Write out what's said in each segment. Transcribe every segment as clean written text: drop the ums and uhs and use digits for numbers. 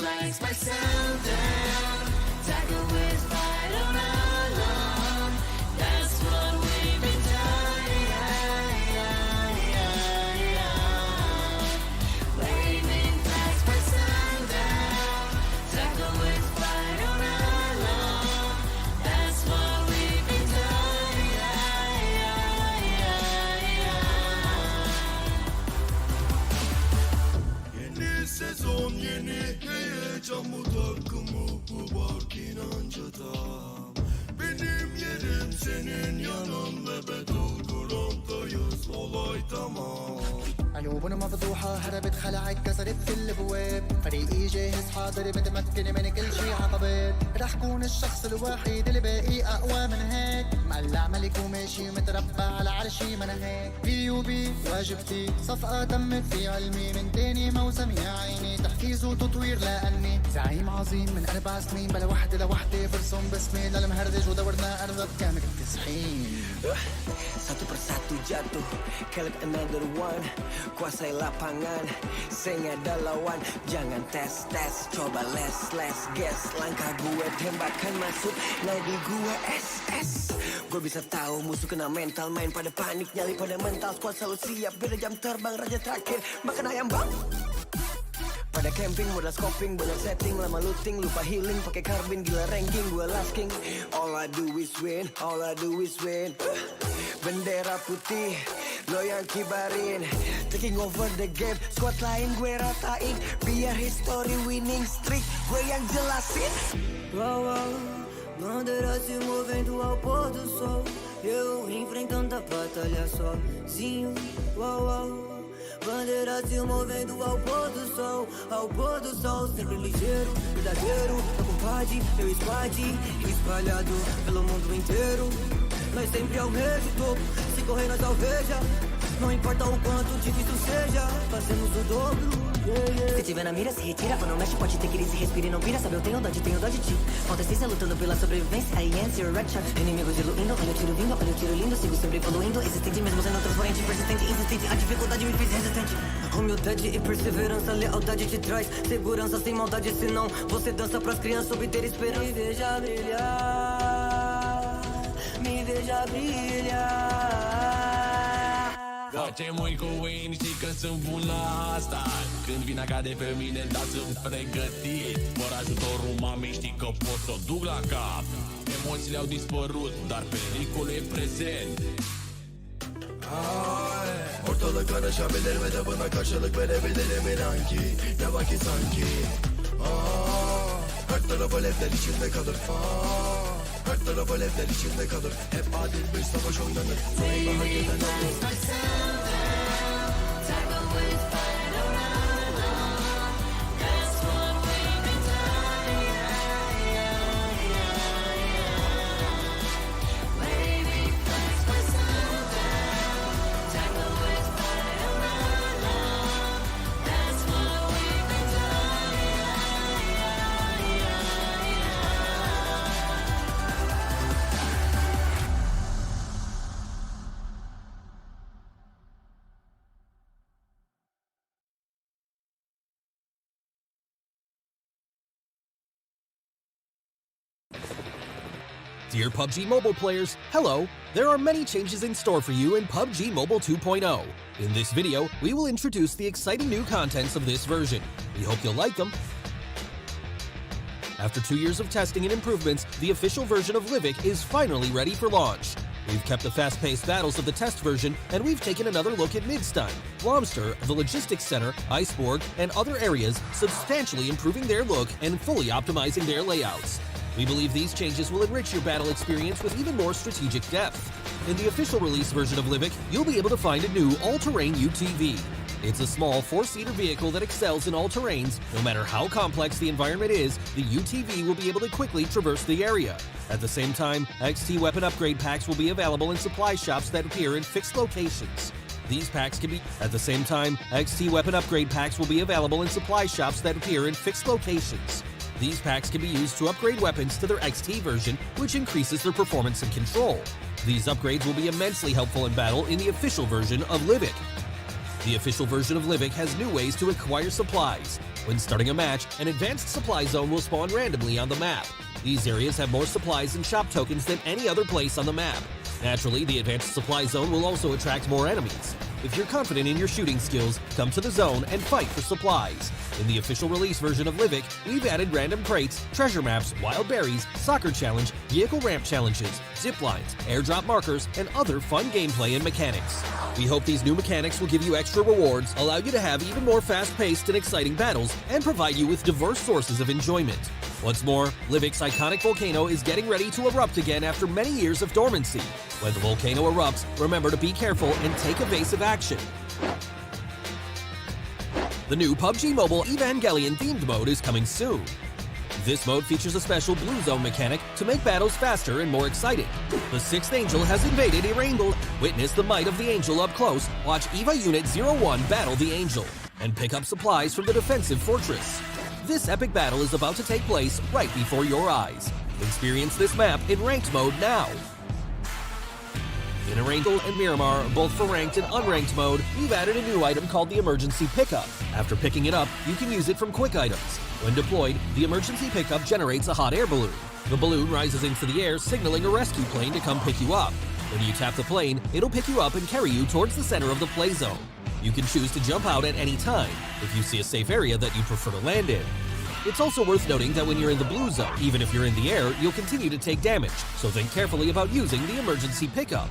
flags by sundown. Tiger with fight on alone. That's what we've been done. Waving flags by sundown. Tiger with fight on alone. That's what we've been done. Yeni sezon yeni heyecan bu takımı bu bark inancıda. Benim yerim senin yanın ve battleground'dayız olay tamam. عيوبنا مفضوحة هربت خلعت كسرت في الابواب فريقي جاهز حاضر متمكن من كل شي عقبات رح كون الشخص الوحيد اللي باقي اقوى من هيك مقلع ملك وماشي متربع على عرشي من هيك بي واجبتي صفقة تمت في علمي من تاني موسم يا عيني تحفيز وتطوير لاني زعيم عظيم من 4 سنين بلا وحدة لوحدة برسم باسمي للمهردج ودورنا ارضك كامل التسحين Satu persatu jatuh, collect another one. Kuasai lapangan, sing ada lawan. Jangan tes, coba les, guess. Langkah gue tembakan masuk, nadi gue SS. Gue bisa tahu musuh kena mental, main pada panik, nyali pada mental. Squad selalu siap, beda jam terbang, raja terakhir, makan ayam bang. Pada camping, modal scoping, bener setting, lama looting, lupa healing, pakai karbin, gila ranking, gue last king. All I do is win, all I do is win. Bendera putih, lo yang kibarin, taking over the game, squad lain gue ratain, biar history winning streak, gue yang jelasin. Wow, bandeira se movendo ao pôr do sol, eu enfrentando a batalha sozinho. Wow, bandeira se movendo ao pôr do sol, sempre ligeiro, verdadeiro, meu compadre, meu squad, espalhado pelo mundo inteiro. Nós sempre almeja o topo, se correr nós alveja. Não importa o quanto difícil seja, fazemos o dobro. Se tiver na mira, se retira ou não mexe, pode ter crise, respira e não pira. Sabe, eu tenho dó de ti. Falta essência lutando pela sobrevivência. INC, red shot, inimigos diluindo. Olha o tiro vindo, olha o tiro lindo. Sigo sempre evoluindo, existente mesmo sendo transparente, persistente, insistente. A dificuldade me fez resistente. Humildade e perseverança, lealdade te traz segurança sem maldade, senão você dança pras crianças obter esperança. Me veja brilhar, me veja brilhar. Face-mui cu win, știi că sunt bun la asta. Când vine cade pe mine, da, sunt pregătit. Fără ajutorul mamei știi că pot să o duc la cap. Emoțiile au dispărut, dar pericolul e prezent. Ortalık karışabilir ve de buna karşılık verebilirim inan ki. Ne var ki sanki. Her taraf alevler içinde kalır. Her taraf alevler içinde kalır. Hep adil bir savaş oynanır. Sonunda hak eden alır. Dear PUBG Mobile players, hello! There are many changes in store for you in PUBG Mobile 2.0. In this video, we will introduce the exciting new contents of this version. We hope you'll like them. After 2 years of testing and improvements, the official version of Livik is finally ready for launch. We've kept the fast-paced battles of the test version, and we've taken another look at Midstein, Blomster, the Logistics Center, Iceborg, and other areas, substantially improving their look and fully optimizing their layouts. We believe these changes will enrich your battle experience with even more strategic depth. In the official release version of Livik, you'll be able to find a new all-terrain UTV. It's a small 4-seater vehicle that excels in all terrains. No matter how complex the environment is, the UTV will be able to quickly traverse the area. At the same time, XT weapon upgrade packs will be available in supply shops that appear in fixed locations. These packs can be at the same time, XT weapon upgrade packs will be available in supply shops that appear in fixed locations. These packs can be used to upgrade weapons to their XT version, which increases their performance and control. These upgrades will be immensely helpful in battle in the official version of Livik. The official version of Livik has new ways to acquire supplies. When starting a match, an advanced supply zone will spawn randomly on the map. These areas have more supplies and shop tokens than any other place on the map. Naturally, the advanced supply zone will also attract more enemies. If you're confident in your shooting skills, come to the zone and fight for supplies. In the official release version of Livik, we've added random crates, treasure maps, wild berries, soccer challenge, vehicle ramp challenges, zip lines, airdrop markers, and other fun gameplay and mechanics. We hope these new mechanics will give you extra rewards, allow you to have even more fast-paced and exciting battles, and provide you with diverse sources of enjoyment. What's more, Livik's iconic volcano is getting ready to erupt again after many years of dormancy. When the volcano erupts, remember to be careful and take evasive action. The new PUBG Mobile Evangelion-themed mode is coming soon. This mode features a special blue zone mechanic to make battles faster and more exciting. The 6th Angel has invaded Erangel. Witness the might of the Angel up close, watch EVA Unit 01 battle the Angel, and pick up supplies from the defensive fortress. This epic battle is about to take place right before your eyes. Experience this map in ranked mode now. In Erangel and Miramar, both for ranked and unranked mode, we've added a new item called the Emergency Pickup. After picking it up, you can use it from quick items. When deployed, the Emergency Pickup generates a hot air balloon. The balloon rises into the air, signaling a rescue plane to come pick you up. When you tap the plane, it'll pick you up and carry you towards the center of the play zone. You can choose to jump out at any time, if you see a safe area that you prefer to land in. It's also worth noting that when you're in the blue zone, even if you're in the air, you'll continue to take damage, so think carefully about using the Emergency Pickup.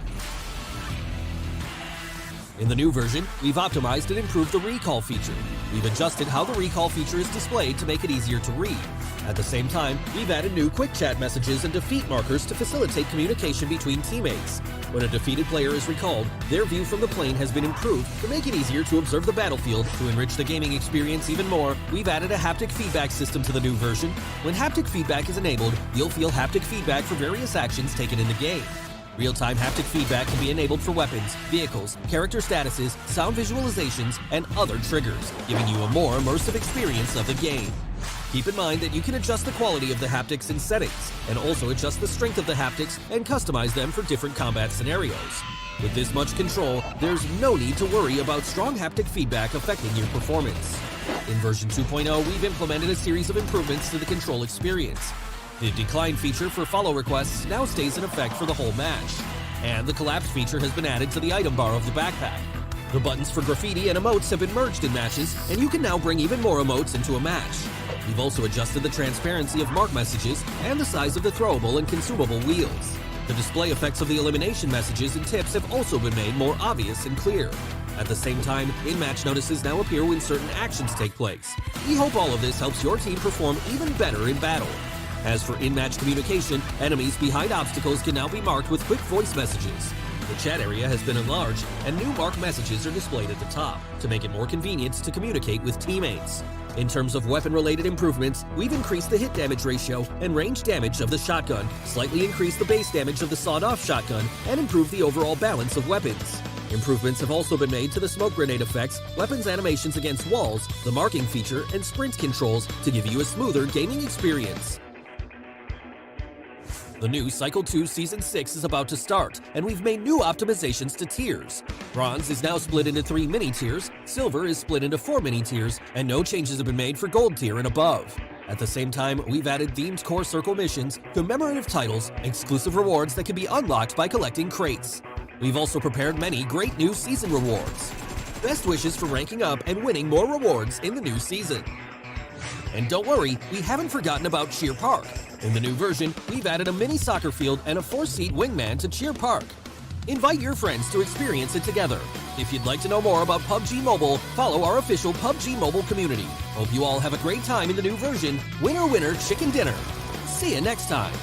In the new version, we've optimized and improved the recall feature. We've adjusted how the recall feature is displayed to make it easier to read. At the same time, we've added new quick chat messages and defeat markers to facilitate communication between teammates. When a defeated player is recalled, their view from the plane has been improved to make it easier to observe the battlefield. To enrich the gaming experience even more, we've added a haptic feedback system to the new version. When haptic feedback is enabled, you'll feel haptic feedback for various actions taken in the game. Real-time haptic feedback can be enabled for weapons, vehicles, character statuses, sound visualizations, and other triggers, giving you a more immersive experience of the game. Keep in mind that you can adjust the quality of the haptics in settings, and also adjust the strength of the haptics and customize them for different combat scenarios. With this much control, there's no need to worry about strong haptic feedback affecting your performance. In version 2.0, we've implemented a series of improvements to the control experience. The decline feature for follow requests now stays in effect for the whole match, and the collapse feature has been added to the item bar of the backpack. The buttons for graffiti and emotes have been merged in matches, and you can now bring even more emotes into a match. We've also adjusted the transparency of mark messages and the size of the throwable and consumable wheels. The display effects of the elimination messages and tips have also been made more obvious and clear. At the same time, in-match notices now appear when certain actions take place. We hope all of this helps your team perform even better in battle. As for in-match communication, enemies behind obstacles can now be marked with quick voice messages. The chat area has been enlarged, and new marked messages are displayed at the top to make it more convenient to communicate with teammates. In terms of weapon-related improvements, we've increased the hit damage ratio and range damage of the shotgun, slightly increased the base damage of the sawed-off shotgun, and improved the overall balance of weapons. Improvements have also been made to the smoke grenade effects, weapons animations against walls, the marking feature, and sprint controls to give you a smoother gaming experience. The new Cycle 2 Season 6 is about to start, and we've made new optimizations to tiers. Bronze is now split into 3 mini-tiers, Silver is split into 4 mini-tiers, and no changes have been made for Gold tier and above. At the same time, we've added themed core circle missions, commemorative titles, exclusive rewards that can be unlocked by collecting crates. We've also prepared many great new season rewards. Best wishes for ranking up and winning more rewards in the new season. And don't worry, we haven't forgotten about Cheer Park. In the new version, we've added a mini soccer field and a 4-seat wingman to Cheer Park. Invite your friends to experience it together. If you'd like to know more about PUBG Mobile, follow our official PUBG Mobile community. Hope you all have a great time in the new version. Winner, winner, chicken dinner. See you next time.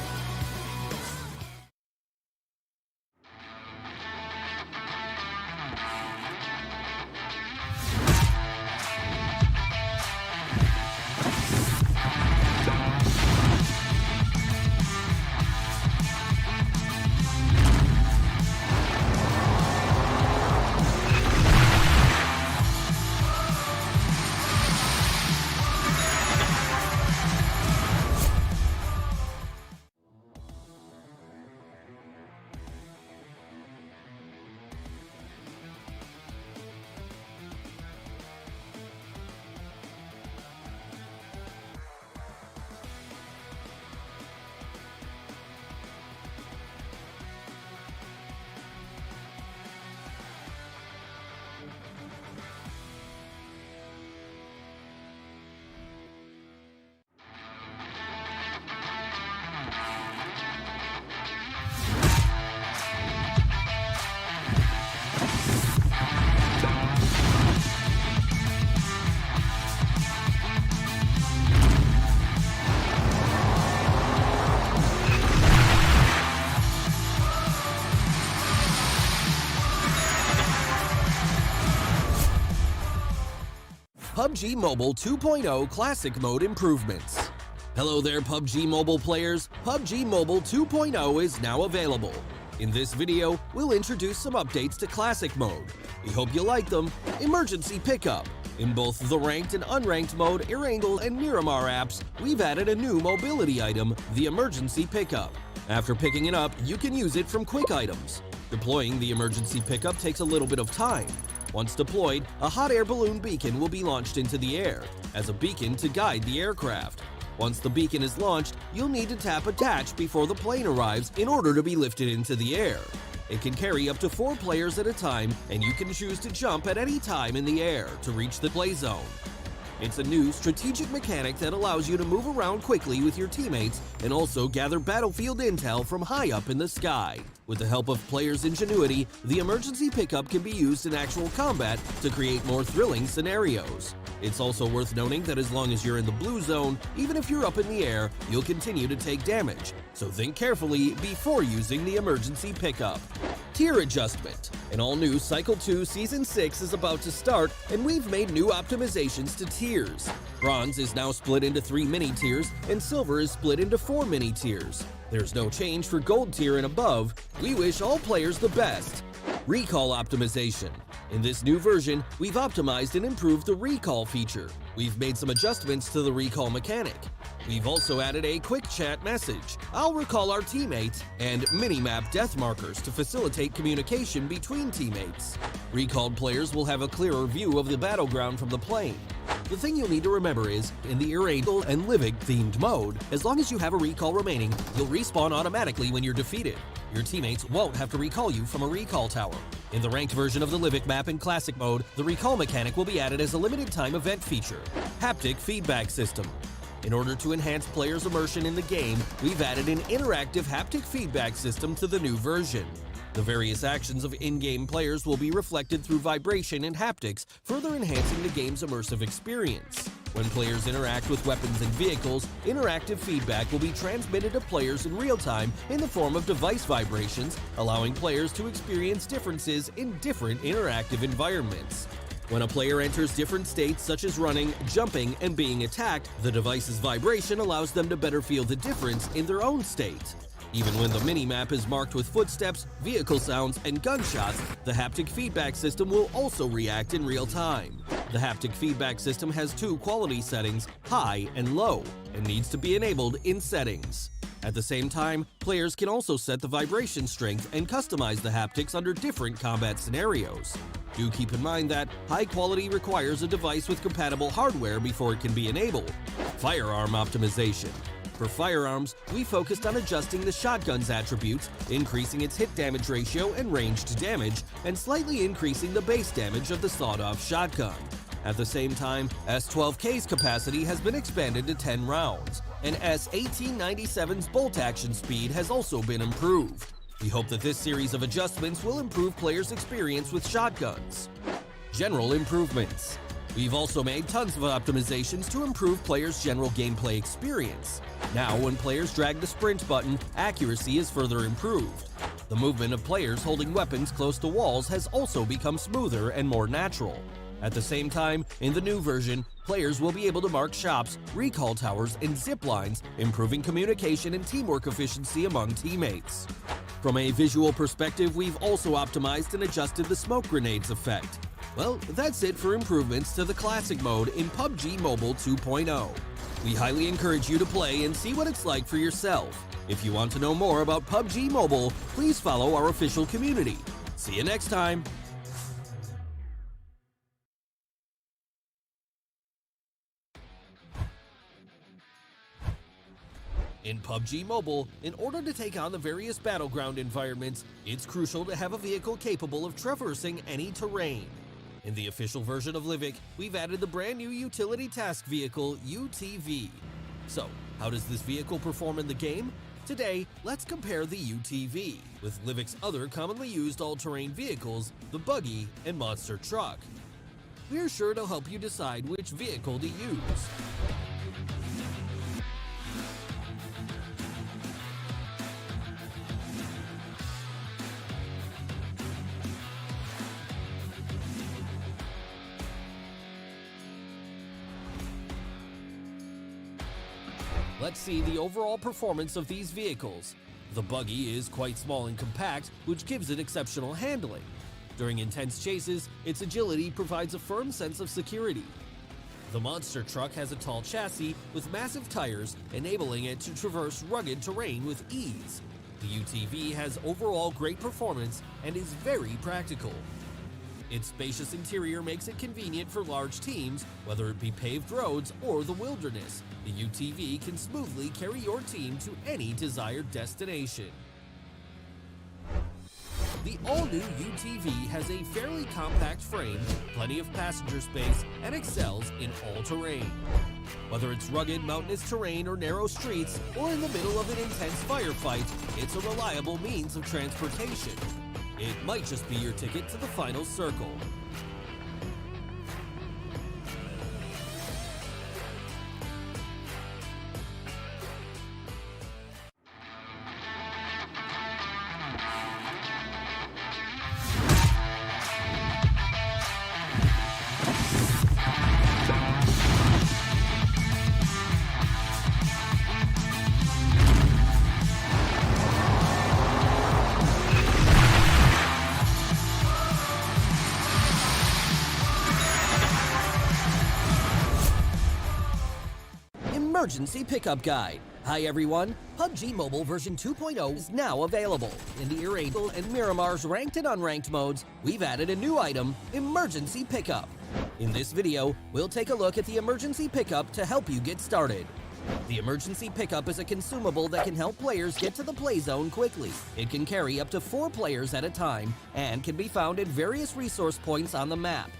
PUBG Mobile 2.0 Classic Mode Improvements. Hello there, PUBG Mobile players. PUBG Mobile 2.0 is now available. In this video, we'll introduce some updates to Classic Mode. We hope you like them. Emergency Pickup. In both the ranked and unranked mode, Erangel and Miramar apps, we've added a new mobility item, the Emergency Pickup. After picking it up, you can use it from quick items. Deploying the Emergency Pickup takes a little bit of time. Once deployed, a hot air balloon beacon will be launched into the air, as a beacon to guide the aircraft. Once the beacon is launched, you'll need to tap attach before the plane arrives in order to be lifted into the air. It can carry up to 4 players at a time, and you can choose to jump at any time in the air to reach the play zone. It's a new strategic mechanic that allows you to move around quickly with your teammates and also gather battlefield intel from high up in the sky. With the help of players' ingenuity, the emergency pickup can be used in actual combat to create more thrilling scenarios. It's also worth noting that as long as you're in the blue zone, even if you're up in the air, you'll continue to take damage, so think carefully before using the emergency pickup. Tier Adjustment. An all-new Cycle 2 Season 6 is about to start, and we've made new optimizations to tiers. Bronze is now split into 3 mini-tiers, and Silver is split into 4 mini-tiers. There's no change for Gold tier and above. We wish all players the best. Recall Optimization. In this new version, we've optimized and improved the recall feature. We've made some adjustments to the recall mechanic. We've also added a quick chat message, I'll recall our teammates, and minimap death markers to facilitate communication between teammates. Recalled players will have a clearer view of the battleground from the plane. The thing you'll need to remember is, in the Erangel and Livik themed mode, as long as you have a recall remaining, you'll respawn automatically when you're defeated. Your teammates won't have to recall you from a recall tower. In the ranked version of the Livik map in Classic Mode, the recall mechanic will be added as a limited time event feature. Haptic Feedback System. In order to enhance players' immersion in the game, we've added an interactive haptic feedback system to the new version. The various actions of in-game players will be reflected through vibration and haptics, further enhancing the game's immersive experience. When players interact with weapons and vehicles, interactive feedback will be transmitted to players in real time in the form of device vibrations, allowing players to experience differences in different interactive environments. When a player enters different states such as running, jumping, and being attacked, the device's vibration allows them to better feel the difference in their own state. Even when the minimap is marked with footsteps, vehicle sounds, and gunshots, the haptic feedback system will also react in real time. The haptic feedback system has 2 quality settings, high and low, and needs to be enabled in settings. At the same time, players can also set the vibration strength and customize the haptics under different combat scenarios. Do keep in mind that high quality requires a device with compatible hardware before it can be enabled. Firearm Optimization. For firearms, we focused on adjusting the shotgun's attributes, increasing its hit damage ratio and range to damage, and slightly increasing the base damage of the sawed-off shotgun. At the same time, S12K's capacity has been expanded to 10 rounds, and S1897's bolt action speed has also been improved. We hope that this series of adjustments will improve players' experience with shotguns. General Improvements. We've also made tons of optimizations to improve players' general gameplay experience. Now, when players drag the sprint button, accuracy is further improved. The movement of players holding weapons close to walls has also become smoother and more natural. At the same time, in the new version, players will be able to mark shops, recall towers, and zip lines, improving communication and teamwork efficiency among teammates. From a visual perspective, we've also optimized and adjusted the smoke grenades effect. Well, that's it for improvements to the Classic Mode in PUBG Mobile 2.0. We highly encourage you to play and see what it's like for yourself. If you want to know more about PUBG Mobile, please follow our official community. See you next time! In PUBG Mobile, in order to take on the various battleground environments, it's crucial to have a vehicle capable of traversing any terrain. In the official version of Livik, we've added the brand new utility task vehicle, UTV. So, how does this vehicle perform in the game? Today, let's compare the UTV with Livik's other commonly used all-terrain vehicles, the buggy and monster truck. We're sure to help you decide which vehicle to use. let's see the overall performance of these vehicles. The buggy is quite small and compact, which gives it exceptional handling. During intense chases, its agility provides a firm sense of security. The monster truck has a tall chassis with massive tires, enabling it to traverse rugged terrain with ease. The UTV has overall great performance and is very practical. Its spacious interior makes it convenient for large teams, whether it be paved roads or the wilderness. The UTV can smoothly carry your team to any desired destination. The all-new UTV has a fairly compact frame, plenty of passenger space, and excels in all terrain. Whether it's rugged mountainous terrain or narrow streets, or in the middle of an intense firefight, it's a reliable means of transportation. It might just be your ticket to the final circle. Emergency Pickup Guide. Hi everyone, PUBG Mobile version 2.0 is now available. In the Erangel and Miramar's ranked and unranked modes, we've added a new item, Emergency Pickup. In this video, we'll take a look at the Emergency Pickup to help you get started. The Emergency Pickup is a consumable that can help players get to the play zone quickly. It can carry up to 4 players at a time and can be found at various resource points on the map.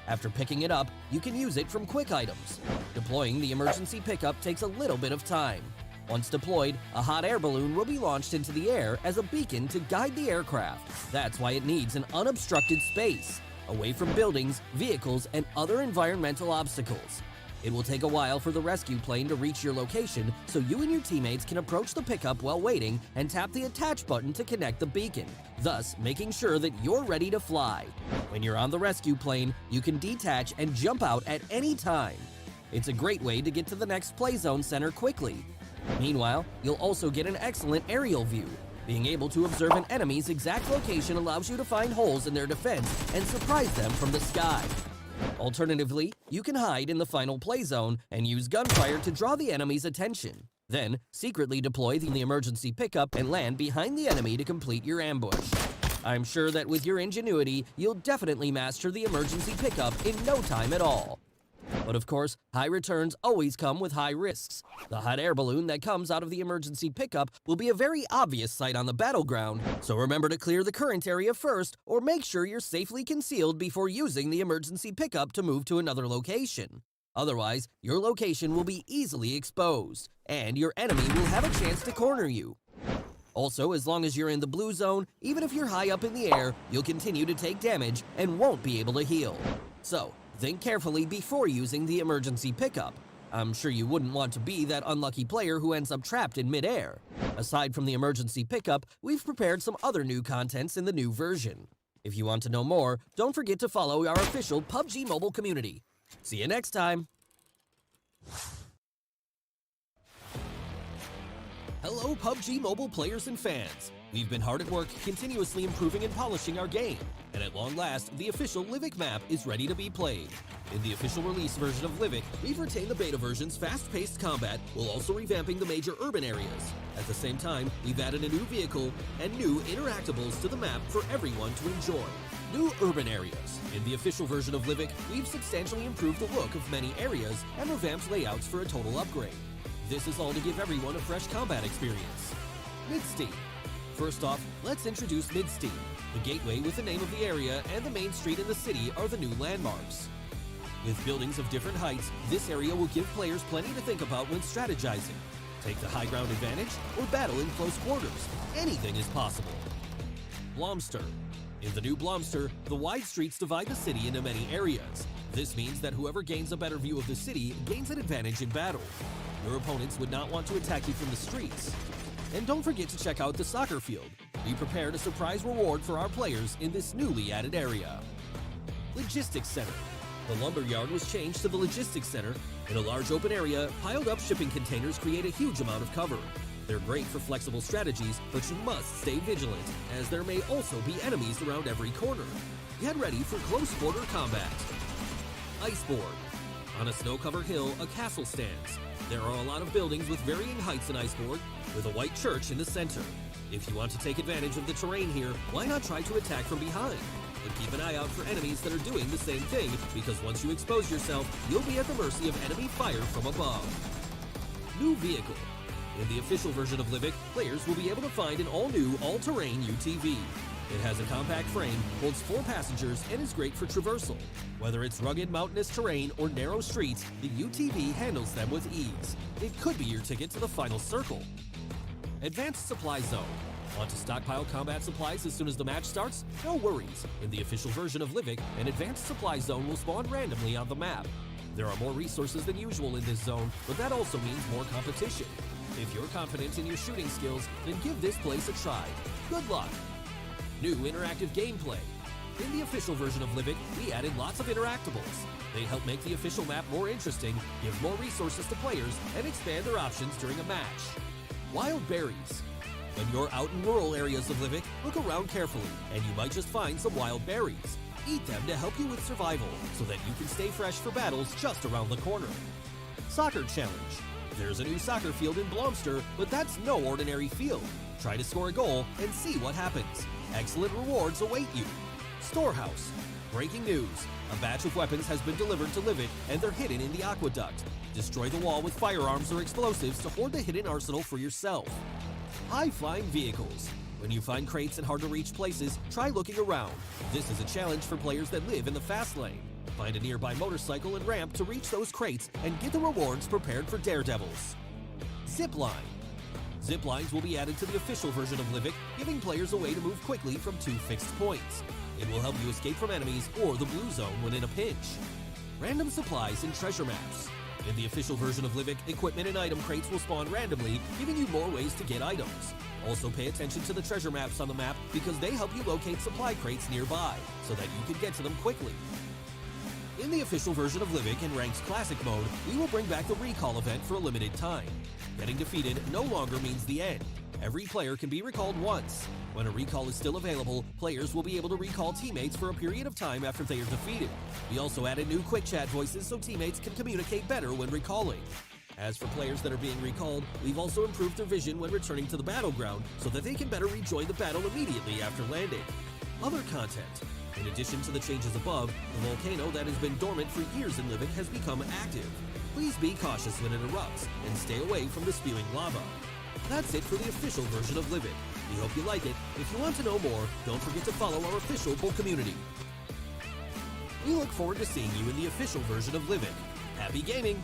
After picking it up, you can use it from quick items. Deploying the Emergency Pickup takes a little bit of time. Once deployed, a hot air balloon will be launched into the air as a beacon to guide the aircraft. That's why it needs an unobstructed space, away from buildings, vehicles, and other environmental obstacles. It will take a while for the rescue plane to reach your location, so you and your teammates can approach the pickup while waiting and tap the attach button to connect the beacon, thus making sure that you're ready to fly. When you're on the rescue plane, you can detach and jump out at any time. It's a great way to get to the next play zone center quickly. Meanwhile, you'll also get an excellent aerial view. Being able to observe an enemy's exact location allows you to find holes in their defense and surprise them from the sky. Alternatively, you can hide in the final play zone and use gunfire to draw the enemy's attention. Then, secretly deploy the Emergency Pickup and land behind the enemy to complete your ambush. I'm sure that with your ingenuity, you'll definitely master the Emergency Pickup in no time at all. But of course, high returns always come with high risks. The hot air balloon that comes out of the Emergency Pickup will be a very obvious sight on the battleground, so remember to clear the current area first or make sure you're safely concealed before using the Emergency Pickup to move to another location. Otherwise, your location will be easily exposed, and your enemy will have a chance to corner you. Also, as long as you're in the blue zone, even if you're high up in the air, you'll continue to take damage and won't be able to heal. So, think carefully before using the Emergency Pickup. I'm sure you wouldn't want to be that unlucky player who ends up trapped in midair. Aside from the Emergency Pickup, we've prepared some other new contents in the new version. If you want to know more, don't forget to follow our official PUBG Mobile community. See you next time! Hello PUBG Mobile players and fans! We've been hard at work continuously improving and polishing our game, and at long last, the official Livik map is ready to be played. In the official release version of Livik, we've retained the beta version's fast-paced combat while also revamping the major urban areas. At the same time, we've added a new vehicle and new interactables to the map for everyone to enjoy. New urban areas. In the official version of Livik, we've substantially improved the look of many areas and revamped layouts for a total upgrade. This is all to give everyone a fresh combat experience. Mid-Steam. First off, let's introduce Mid-Steam. The gateway with the name of the area and the main street in the city are the new landmarks. With buildings of different heights, this area will give players plenty to think about when strategizing. Take the high ground advantage or battle in close quarters. Anything is possible. Blomster. In the new Blomster, the wide streets divide the city into many areas. This means that whoever gains a better view of the city gains an advantage in battle. Your opponents would not want to attack you from the streets. And don't forget to check out the soccer field. We prepared a surprise reward for our players in this newly added area. Logistics Center. The lumber yard was changed to the logistics center. In a large open area, piled up shipping containers create a huge amount of cover. They're great for flexible strategies, but you must stay vigilant, as there may also be enemies around every corner. Get ready for close quarter combat. Iceboard. On a snow-covered hill, a castle stands. There are a lot of buildings with varying heights in Iceboard, with a white church in the center. If you want to take advantage of the terrain here, why not try to attack from behind? But keep an eye out for enemies that are doing the same thing, because once you expose yourself, you'll be at the mercy of enemy fire from above. New vehicle. In the official version of Livik, players will be able to find an all-new, all-terrain UTV. It has a compact frame, holds 4 passengers, and is great for traversal. Whether it's rugged mountainous terrain or narrow streets, the UTV handles them with ease. It could be your ticket to the final circle. Advanced Supply Zone. Want to stockpile combat supplies as soon as the match starts? No worries. In the official version of Livik, an advanced supply zone will spawn randomly on the map. There are more resources than usual in this zone, but that also means more competition. If you're confident in your shooting skills, then give this place a try. Good luck! New interactive gameplay. In the official version of Livik, we added lots of interactables. They help make the official map more interesting, give more resources to players, and expand their options during a match. Wild berries. When you're out in rural areas of Livik, look around carefully, and you might just find some wild berries. Eat them to help you with survival, so that you can stay fresh for battles just around the corner. Soccer Challenge. There's a new soccer field in Blomster, but that's no ordinary field. Try to score a goal and see what happens. Excellent rewards await you. Storehouse. Breaking news. A batch of weapons has been delivered to Livik, and they're hidden in the aqueduct. Destroy the wall with firearms or explosives to hoard the hidden arsenal for yourself. High-flying vehicles. When you find crates in hard-to-reach places, try looking around. This is a challenge for players that live in the fast lane. Find a nearby motorcycle and ramp to reach those crates and get the rewards prepared for daredevils. Zipline. Ziplines will be added to the official version of Livik, giving players a way to move quickly from 2 fixed points. It will help you escape from enemies or the blue zone when in a pinch. Random supplies and treasure maps. In the official version of Livik, equipment and item crates will spawn randomly, giving you more ways to get items. Also pay attention to the treasure maps on the map because they help you locate supply crates nearby, so that you can get to them quickly. In the official version of Livik in Ranked Classic mode, we will bring back the recall event for a limited time. Getting defeated no longer means the end. Every player can be recalled once. When a recall is still available, players will be able to recall teammates for a period of time after they are defeated. We also added new quick chat voices so teammates can communicate better when recalling. As for players that are being recalled, we've also improved their vision when returning to the battleground so that they can better rejoin the battle immediately after landing. Other content. In addition to the changes above, the volcano that has been dormant for years in Livik has become active. Please be cautious when it erupts and stay away from the spewing lava. That's it for the official version of Livik. We hope you like it. If you want to know more, don't forget to follow our official pool community. We look forward to seeing you in the official version of Livik. Happy gaming!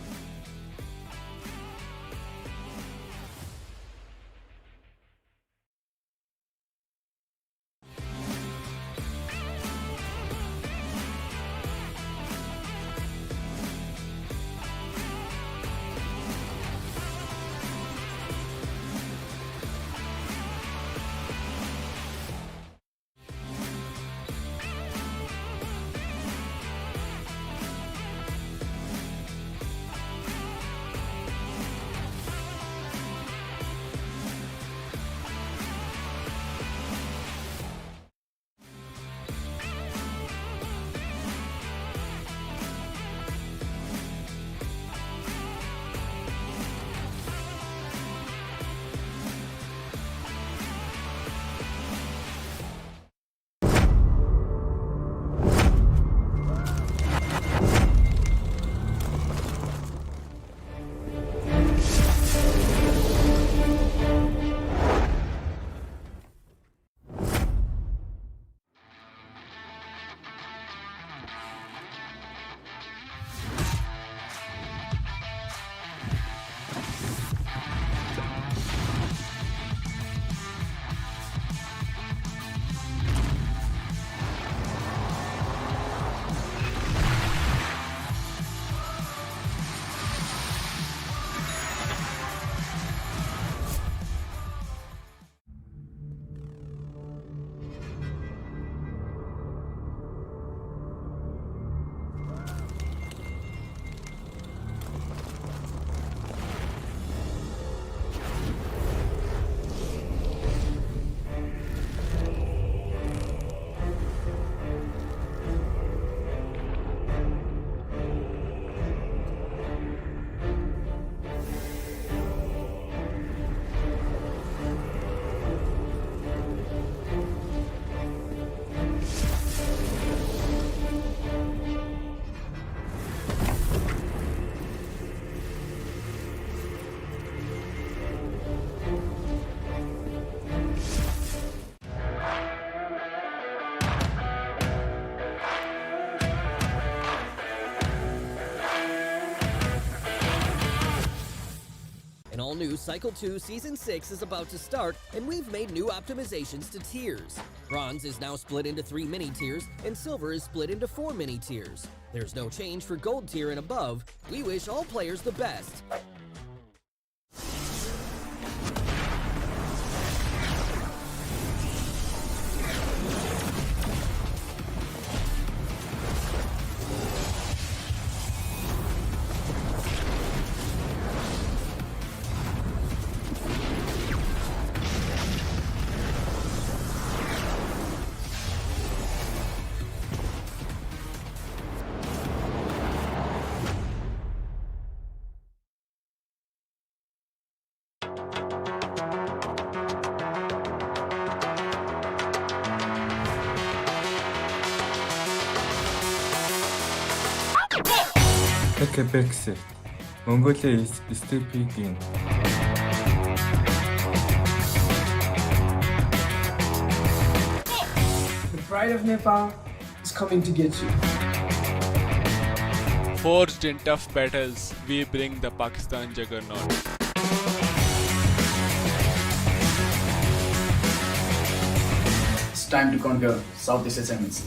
Cycle 2 Season 6 is about to start, and we've made new optimizations to tiers. Bronze is now split into 3 mini-tiers, and Silver is split into 4 mini-tiers. There's no change for Gold tier and above. We wish all players the best. Brexit. Mongolia is still peaking. The pride of Nepal is coming to get you. Forged in tough battles, we bring the Pakistan juggernaut. It's time to conquer Southeast Asia MNC.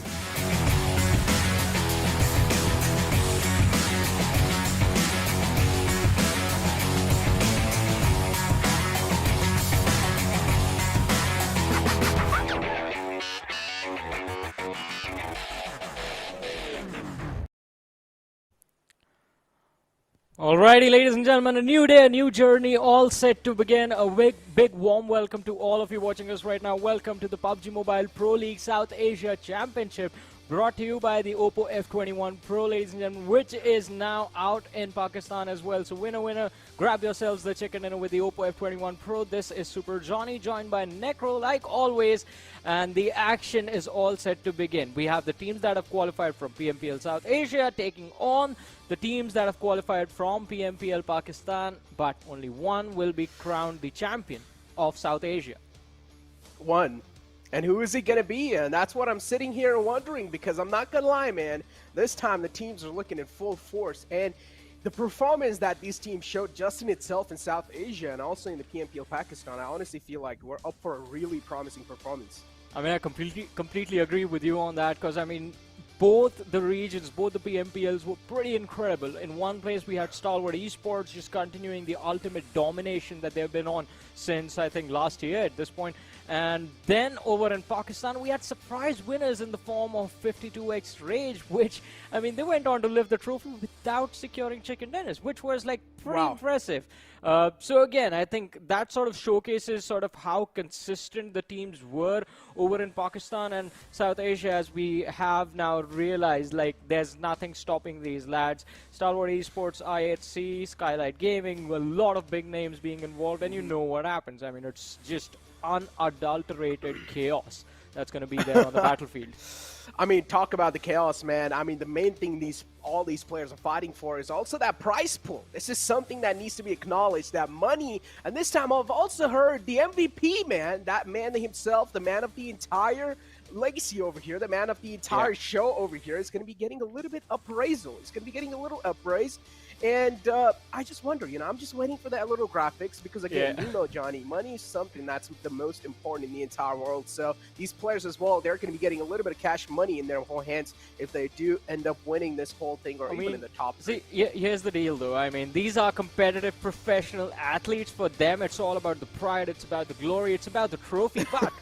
Alrighty, ladies and gentlemen, a new day, a new journey, all set to begin. A big warm welcome to all of you watching us right now. Welcome to the PUBG Mobile Pro League South Asia Championship, brought to you by the Oppo F21 Pro, ladies and gentlemen, which is now out in Pakistan as well. So winner, grab yourselves the chicken dinner with the Oppo F21 Pro. This is Super Johnny, joined by Necro, like always, and the action is all set to begin. We have the teams that have qualified from PMPL South Asia taking on the teams that have qualified from PMPL Pakistan, but only one will be crowned the champion of South Asia. One. And who is it going to be? And that's what I'm sitting here wondering, because I'm not going to lie, man. This time the teams are looking in full force. And the performance that these teams showed just in itself in South Asia and also in the PMPL Pakistan, I honestly feel like we're up for a really promising performance. I mean, I completely agree with you on that, because, I mean, both the regions, both the PMPLs were pretty incredible. In one place, we had Stalwart Esports just continuing the ultimate domination that they've been on since, I think, last year at this point. And then over in Pakistan, we had surprise winners in the form of 52X Rage, which, I mean, they went on to lift the trophy without securing chicken dinners, which was, like, pretty impressive. So again, I think that sort of showcases sort of how consistent the teams were over in Pakistan and South Asia, as we have now realized, like, there's nothing stopping these lads. Stalwart Esports, IHC, Skylightz Gaming, a lot of big names being involved, and you know what happens. I mean, it's just unadulterated chaos that's going to be there on the battlefield. I mean, talk about the chaos, man. I mean, the main thing all these players are fighting for is also that prize pool. This is something that needs to be acknowledged, that money. And this time I've also heard the MVP, man, that man himself, the man of the entire legacy over here, the man of the entire show over here, is going to be getting a little bit appraisal. He's going to be getting a little appraised. And I just wonder, you know, I'm just waiting for that little graphics because, again, you know, Johnny, money is something that's the most important in the entire world. So these players as well, they're going to be getting a little bit of cash money in their whole hands if they do end up winning this whole thing, or even in the top three. See, here's the deal, though. I mean, these are competitive professional athletes. For them, it's all about the pride. It's about the glory. It's about the trophy. But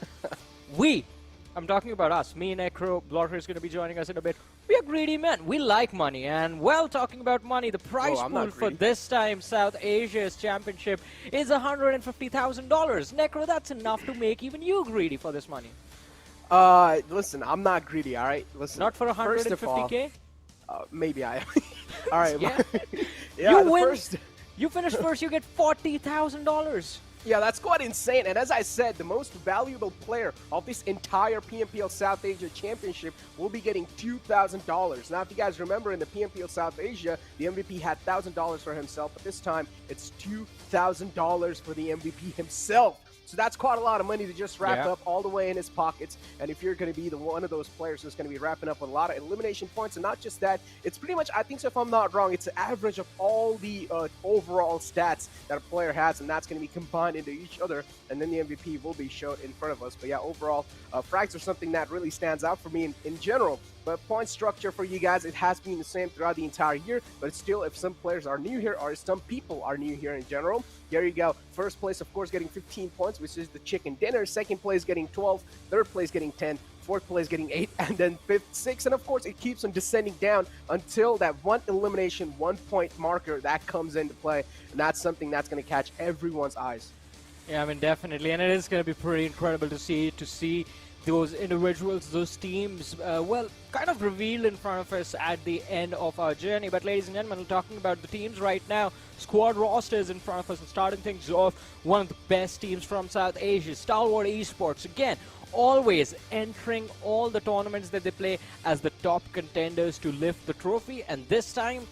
I'm talking about us. Me, Necro, Blotter is going to be joining us in a bit. We are greedy men. We like money. And, well, talking about money, the prize pool for this time South Asia's championship is $150,000. Necro, that's enough to make even you greedy for this money. Listen, I'm not greedy, all right? Listen. Not for 150K? Maybe I am. All right. You win. You finish first, you get $40,000. Yeah, that's quite insane. And as I said, the most valuable player of this entire PMPL South Asia Championship will be getting $2,000. Now, if you guys remember, in the PMPL South Asia, the MVP had $1,000 for himself, but this time it's $2,000 for the MVP himself. So that's quite a lot of money to just wrap up all the way in his pockets. And if you're going to be one of those players who's going to be wrapping up with a lot of elimination points, and not just that, it's pretty much, I think so if I'm not wrong, it's the average of all the overall stats that a player has, and that's going to be combined into each other, and then the MVP will be shown in front of us. But yeah, overall, frags are something that really stands out for me in general. But point structure for you guys, it has been the same throughout the entire year, but it's still, if some players are new here, or if some people are new here in general, here you go. First place, of course, getting 15 points, which is the chicken dinner. Second place getting 12. Third place getting 10. Fourth place getting 8. And then fifth, 6. And of course, it keeps on descending down until that one elimination, 1 point marker that comes into play. And that's something that's going to catch everyone's eyes. Yeah, I mean, definitely. And it is going to be pretty incredible to see those individuals, those teams, well, kind of revealed in front of us at the end of our journey. But ladies and gentlemen, we're talking about the teams right now. Squad rosters in front of us, and starting things off, one of the best teams from South Asia, Stalwart Esports. Again, always entering all the tournaments that they play as the top contenders to lift the trophy, and this time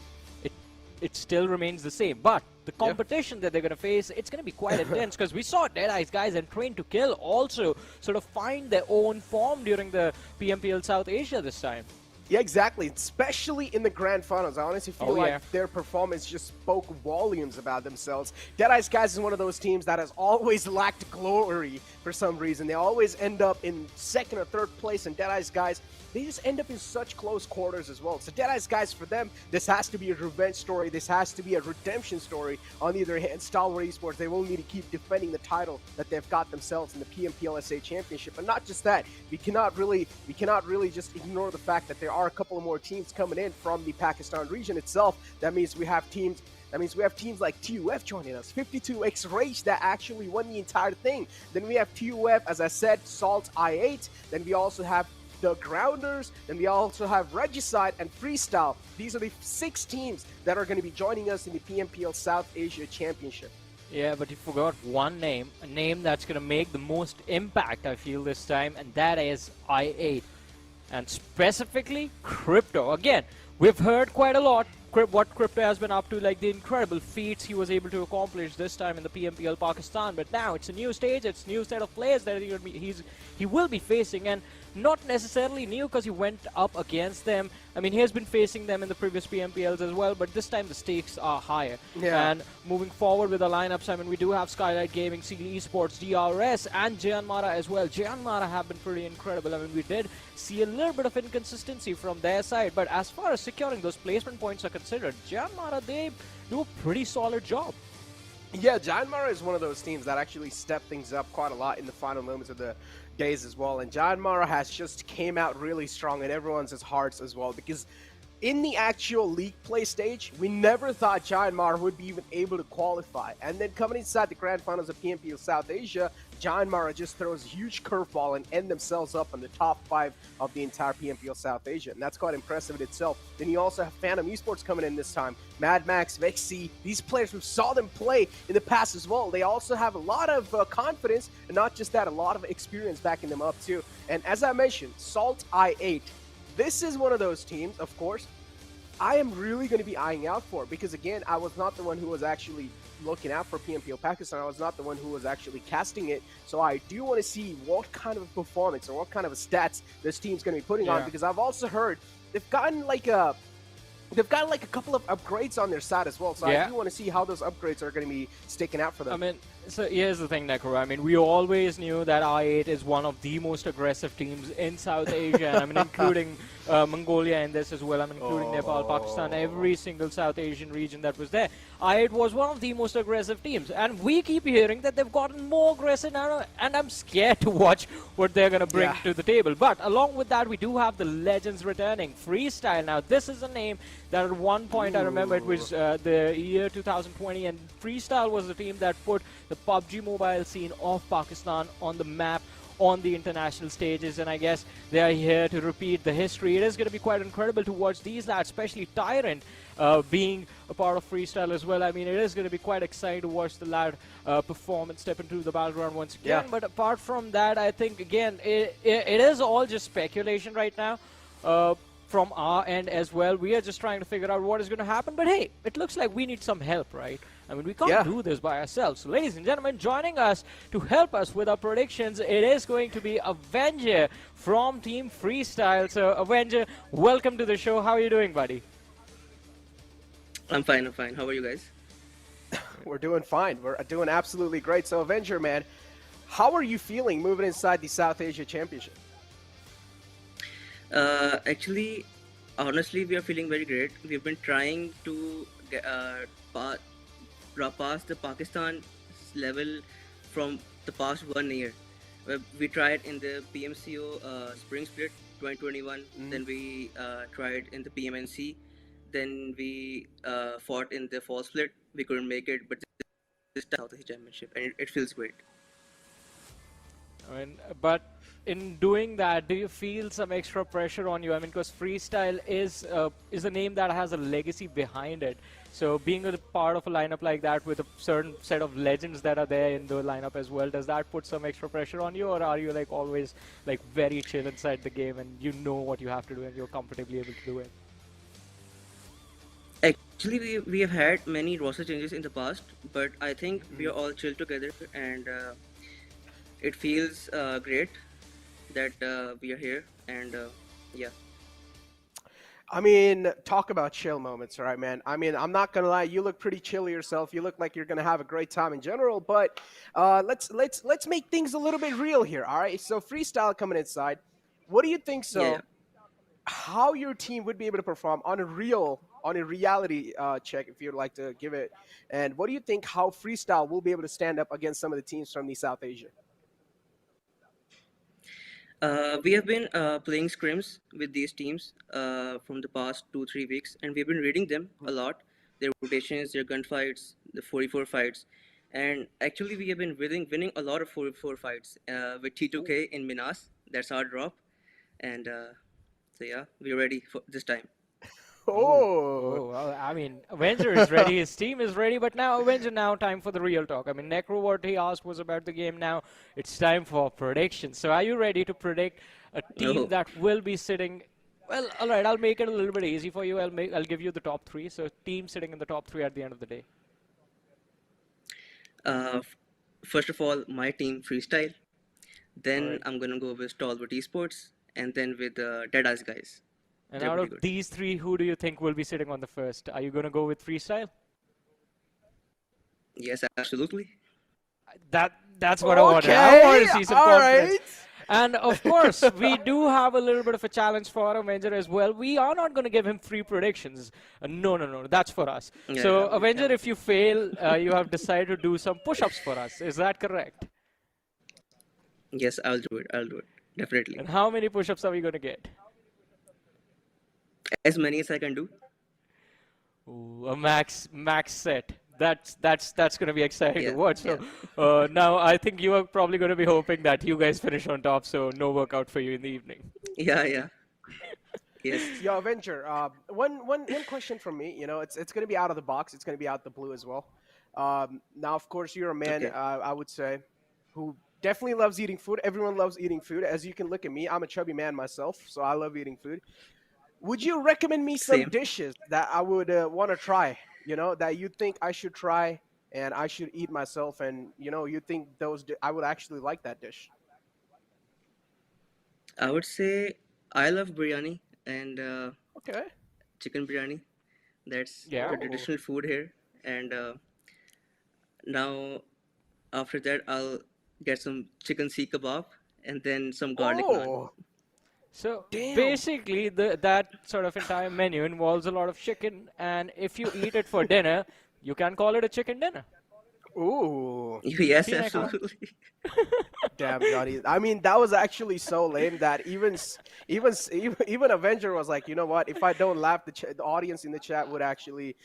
it still remains the same. But the competition that they're going to face, it's going to be quite intense, because we saw Deadeyes Guys and Train to Kill also sort of find their own form during the PMPL South Asia this time. Yeah, exactly. Especially in the grand finals. I honestly feel like their performance just spoke volumes about themselves. Deadeyes Guys is one of those teams that has always lacked glory for some reason. They always end up in second or third place, and Deadeyes Guys, they just end up in such close quarters as well. So Deadeyes Guys, for them, this has to be a revenge story. This has to be a redemption story. On the other hand, Stalwart Esports, they will need to keep defending the title that they've got themselves in the PMPLSA Championship. But not just that, we cannot really just ignore the fact that there are a couple of more teams coming in from the Pakistan region itself. That means we have teams like TUF joining us, 52X Rage that actually won the entire thing. Then we have TUF, as I said, Salt I8. Then we also have the Grounders, then we also have Regicide and Freestyle. These are the 6 teams that are going to be joining us in the PMPL South Asia Championship. Yeah, but you forgot one name, a name that's going to make the most impact, I feel, this time, and that is I8. And specifically, Crypto. Again, we've heard quite a lot what Crypto has been up to, like the incredible feats he was able to accomplish this time in the PMPL Pakistan. But now it's a new stage, it's a new set of players that he will be facing, and not necessarily new because he went up against them. I mean, he has been facing them in the previous PMPLs as well, but this time the stakes are higher. Yeah. And moving forward with the lineups, I mean, we do have Skylightz Gaming, Esports, DRS, and JyanMaara as well. JyanMaara have been pretty incredible. I mean, we did see a little bit of inconsistency from their side, but as far as securing those placement points are considered, JyanMaara, they do a pretty solid job. Yeah, JyanMaara is one of those teams that actually stepped things up quite a lot in the final moments of the days as well. And JyanMaara has just came out really strong in everyone's hearts as well, because in the actual league play stage, we never thought JyanMaara would be even able to qualify. And then coming inside the grand finals of PMPL South Asia, JyanMaara just throws a huge curveball and end themselves up on the top 5 of the entire PMPL South Asia. And that's quite impressive in itself. Then you also have Phantom Esports coming in this time. Mad Max, Vexy, these players, we saw them play in the past as well. They also have a lot of confidence, and not just that, a lot of experience backing them up too. And as I mentioned, Salt I8. This is one of those teams, of course, I am really going to be eyeing out for, because again, I was not the one who was actually looking out for PMPL Pakistan. I was not the one who was actually casting it. So I do want to see what kind of performance or what kind of stats this team's going to be putting on, because I've also heard they've gotten like a couple of upgrades on their side as well. So I do want to see how those upgrades are going to be sticking out for them. I mean, so here's the thing, Nekro. I mean, we always knew that I8 is one of the most aggressive teams in South Asia. I mean, including Mongolia in this as well. I mean, including Nepal, Pakistan, every single South Asian region that was there. I8 was one of the most aggressive teams. And we keep hearing that they've gotten more aggressive now, and I'm scared to watch what they're going to bring to the table. But along with that, we do have the legends returning. Freestyle. Now, this is a name that at one point, I remember it was the year 2020, and Freestyle was the team that put the PUBG Mobile scene of Pakistan on the map on the international stages, and I guess they are here to repeat the history. It is going to be quite incredible to watch these lads, especially Tyrant being a part of Freestyle as well. I mean, it is going to be quite exciting to watch the lad perform and step into the battleground once again. But apart from that, I think, again, it is all just speculation right now. from our end as well. We are just trying to figure out what is going to happen. But hey, it looks like we need some help, right? I mean, we can't do this by ourselves. So, ladies and gentlemen, joining us to help us with our predictions, it is going to be Erangel from Team Freestyle. So, Erangel, welcome to the show. How are you doing, buddy? I'm fine. How are you guys? We're doing fine. We're doing absolutely great. So, Erangel, man, how are you feeling moving inside the South Asia Championship? Actually, honestly, we are feeling very great. We've been trying to pass the Pakistan level from the past 1 year. We tried in the PMCO Spring Split 2021, then we tried in the PMNC, then we fought in the Fall Split. We couldn't make it, but this South Asia Championship, and it feels great. I mean, but in doing that, do you feel some extra pressure on you? I mean, because freestyle is a name that has a legacy behind it. So being a part of a lineup like that with a certain set of legends that are there in the lineup as well, does that put some extra pressure on you, or are you like always like very chill inside the game and you know what you have to do and you're comfortably able to do it? Actually, we have had many roster changes in the past, but I think we are all chill together, and it feels great that we are here, and yeah. I mean, talk about chill moments, all right, man. I mean, I'm not gonna lie, you look pretty chill yourself. You look like you're gonna have a great time in general, but let's make things a little bit real here, all right? So freestyle coming inside, what do you think? So, Yeah. how your team would be able to perform on a reality check, if you'd like to give it, and what do you think how freestyle will be able to stand up against some of the teams from the South Asia? We have been playing scrims with these teams from the past 2-3 weeks, and we've been reading them a lot, their rotations, their gunfights, the 44 fights, and actually we have been winning a lot of 44 fights with T2K in Minas. That's our drop, and so yeah, we're ready for this time. Oh, well, I mean, Erangel is ready, his team is ready, but now, Erangel, now time for the real talk. I mean, Necro, what he asked was about the game. Now it's time for predictions. So are you ready to predict a team that will be sitting, well, all right, I'll make it a little bit easy for you. I'll give you the top 3. So team sitting in the top 3 at the end of the day. First of all, my team Freestyle, then I'm gonna go with Stalwart Esports, and then with Deadeyes Guys. And out of these 3, who do you think will be sitting on the first? Are you going to go with freestyle? Yes, absolutely. That's what I wanted. I want to see some confidence. And of course, we do have a little bit of a challenge for Erangel as well. We are not going to give him 3 predictions. No, that's for us. Yeah, so, Erangel, if you fail, you have decided to do some push-ups for us. Is that correct? Yes, I'll do it. Definitely. And how many push-ups are we going to get? As many as I can do. Ooh, a max set. That's going to be exciting to watch. Yeah. So now I think you are probably going to be hoping that you guys finish on top, so no workout for you in the evening. Yeah. Yes. Yo, Erangel, one question from me. You know, it's going to be out of the box. It's going to be out the blue as well. Now, of course, you're a man, I would say, who definitely loves eating food. Everyone loves eating food. As you can look at me, I'm a chubby man myself, so I love eating food. Would you recommend me some dishes that I would want to try, you know, that you think I should try and I should eat myself, and, you know, you think I would actually like that dish? I would say I love biryani and chicken biryani. That's the traditional food here. And now, after that, I'll get some chicken seekh kebab and then some garlic naan. So basically, that sort of entire menu involves a lot of chicken, and if you eat it for dinner, you can call it a chicken dinner. Ooh. Yes, absolutely. Damn, Johnny. I mean, that was actually so lame that even Erangel was like, you know what? If I don't laugh, the audience in the chat would actually,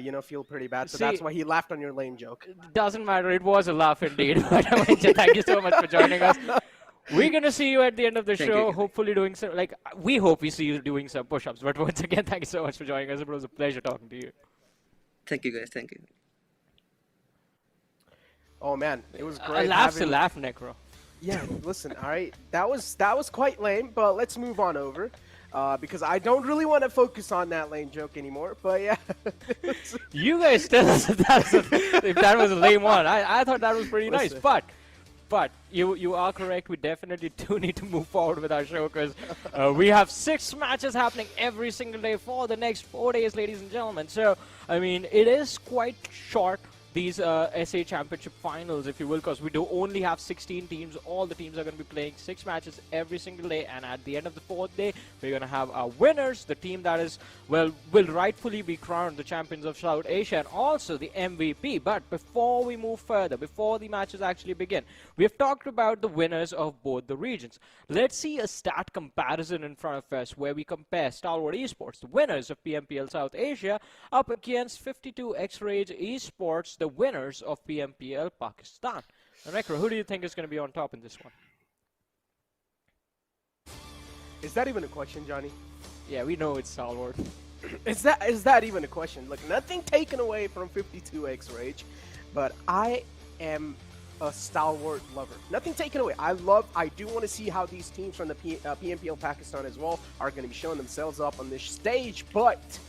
you know, feel pretty bad. So that's why he laughed on your lame joke. Doesn't matter. It was a laugh indeed. But Erangel, thank you so much for joining us. We're going to see you at the end of the show, hopefully doing some, like, we hope we see you doing some push-ups. But once again, thank you so much for joining us. It was a pleasure talking to you. Thank you, guys. Thank you. Oh, man. It was great. A laugh's a laugh, Necro. Yeah, listen, all right. That was quite lame, but let's move on over. because I don't really want to focus on that lane joke anymore. But yeah, you guys tell us if that was a lame one. I thought that was pretty nice, but you are correct. We definitely do need to move forward with our show because we have 6 matches happening every single day for the next 4 days, ladies and gentlemen. So, I mean, it is quite short, these SA Championship finals, if you will, because we do only have 16 teams. All the teams are going to be playing 6 matches every single day, and at the end of the 4th day, we're going to have our winners, the team that is, well, will rightfully be crowned the champions of South Asia and also the MVP. But before we move further, before the matches actually begin, we have talked about the winners of both the regions. Let's see a stat comparison in front of us where we compare Stalwart Esports, the winners of PMPL South Asia, up against 52 X-Rage Esports, the winners of PMPL Pakistan. Now, Nekro, who do you think is going to be on top in this one? Is that even a question, Johnny? Yeah, we know it's Stalwart. Is that even a question? Look, nothing taken away from 52 X-Rage, but I am a Stalwart lover. Nothing taken away. I do want to see how these teams from the PMPL Pakistan as well are going to be showing themselves up on this stage, but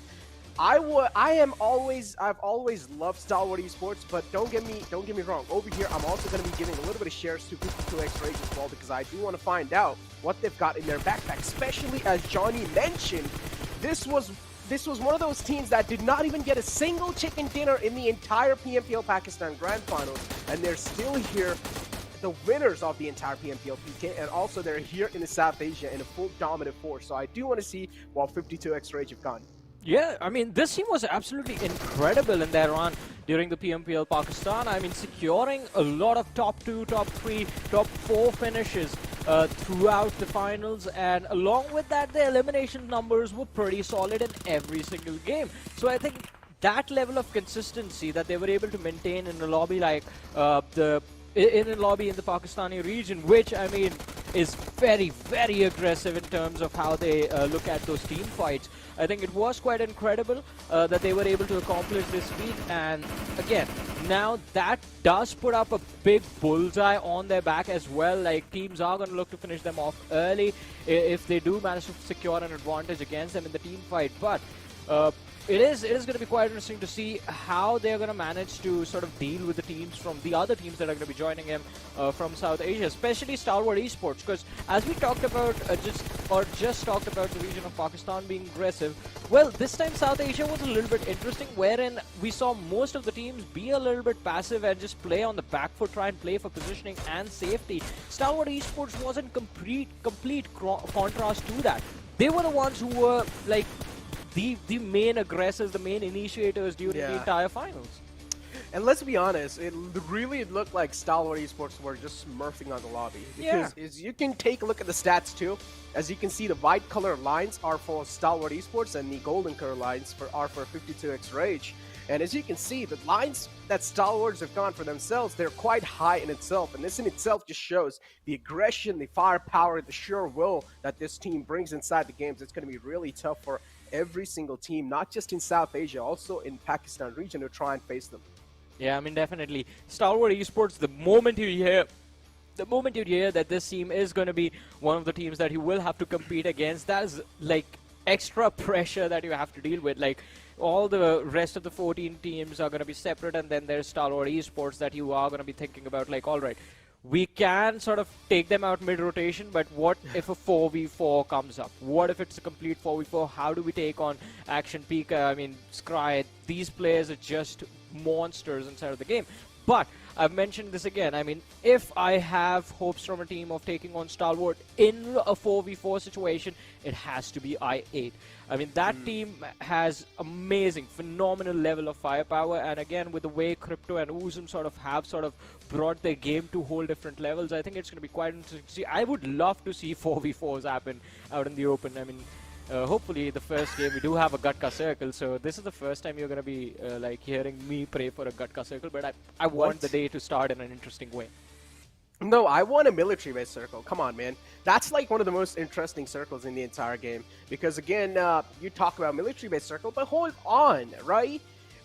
I've always loved Stalwart Esports, but don't get me wrong. Over here, I'm also going to be giving a little bit of shares to 52 X-Rage as well, because I do want to find out what they've got in their backpack, especially as Johnny mentioned, this was one of those teams that did not even get a single chicken dinner in the entire PMPL Pakistan Grand Finals, and they're still here, the winners of the entire PMPL PK, and also they're here in the South Asia in a full dominant force. So I do want to see what 52 X-Rage have gone. Yeah, I mean, this team was absolutely incredible in their run during the PMPL Pakistan. I mean, securing a lot of top 2, top 3, top 4 finishes throughout the finals, and along with that, the elimination numbers were pretty solid in every single game. So I think that level of consistency that they were able to maintain in a lobby like in a lobby in the Pakistani region, which, I mean, is very, very aggressive in terms of how they look at those team fights. I think it was quite incredible that they were able to accomplish this feat, and again, now that does put up a big bullseye on their back as well. Like, teams are going to look to finish them off early if they do manage to secure an advantage against them in the team fight, but it is going to be quite interesting to see how they're going to manage to sort of deal with the teams from the other teams that are going to be joining them from South Asia, especially Stalwart Esports, because as we talked about just talked about the region of Pakistan being aggressive, well, this time South Asia was a little bit interesting, wherein we saw most of the teams be a little bit passive and just play on the back foot, try and play for positioning and safety. Stalwart Esports was in complete contrast to that. They were the ones who were like the main aggressors, the main initiators during the entire finals. And let's be honest, it really looked like Stalwart Esports were just smurfing on the lobby. Because as you can take a look at the stats too, as you can see, the white color lines are for Stalwart Esports and the golden color lines are for 52 X-Rage. And as you can see, the lines that Stalwarts have gone for themselves, they're quite high in itself. And this in itself just shows the aggression, the firepower, the sheer will that this team brings inside the games. It's going to be really tough for every single team, not just in South Asia, also in Pakistan region, to try and face them. Yeah, I mean, definitely. Stalwart Esports, the moment you hear that this team is going to be one of the teams that you will have to compete against, that is like extra pressure that you have to deal with. Like, all the rest of the 14 teams are going to be separate, and then there's Stalwart Esports that you are going to be thinking about, like, all right, we can sort of take them out mid-rotation, but what if a 4v4 comes up? What if it's a complete 4v4? How do we take on Action Pika? I mean, Scry, these players are just monsters inside of the game. But I've mentioned this again. I mean, if I have hopes from a team of taking on Stalwart in a 4v4 situation, it has to be I8. I mean, that team has amazing, phenomenal level of firepower. And again, with the way Crypto and Uzum sort of brought their game to whole different levels, I think it's going to be quite interesting to see. I would love to see 4v4s happen out in the open. I mean, hopefully the first game we do have a Gatka circle, so this is the first time you're going to be like hearing me pray for a Gatka circle, but I want the day to start in an interesting way. No, I want a military-based circle. Come on, man. That's like one of the most interesting circles in the entire game. Because again, you talk about military-based circle, but hold on, right?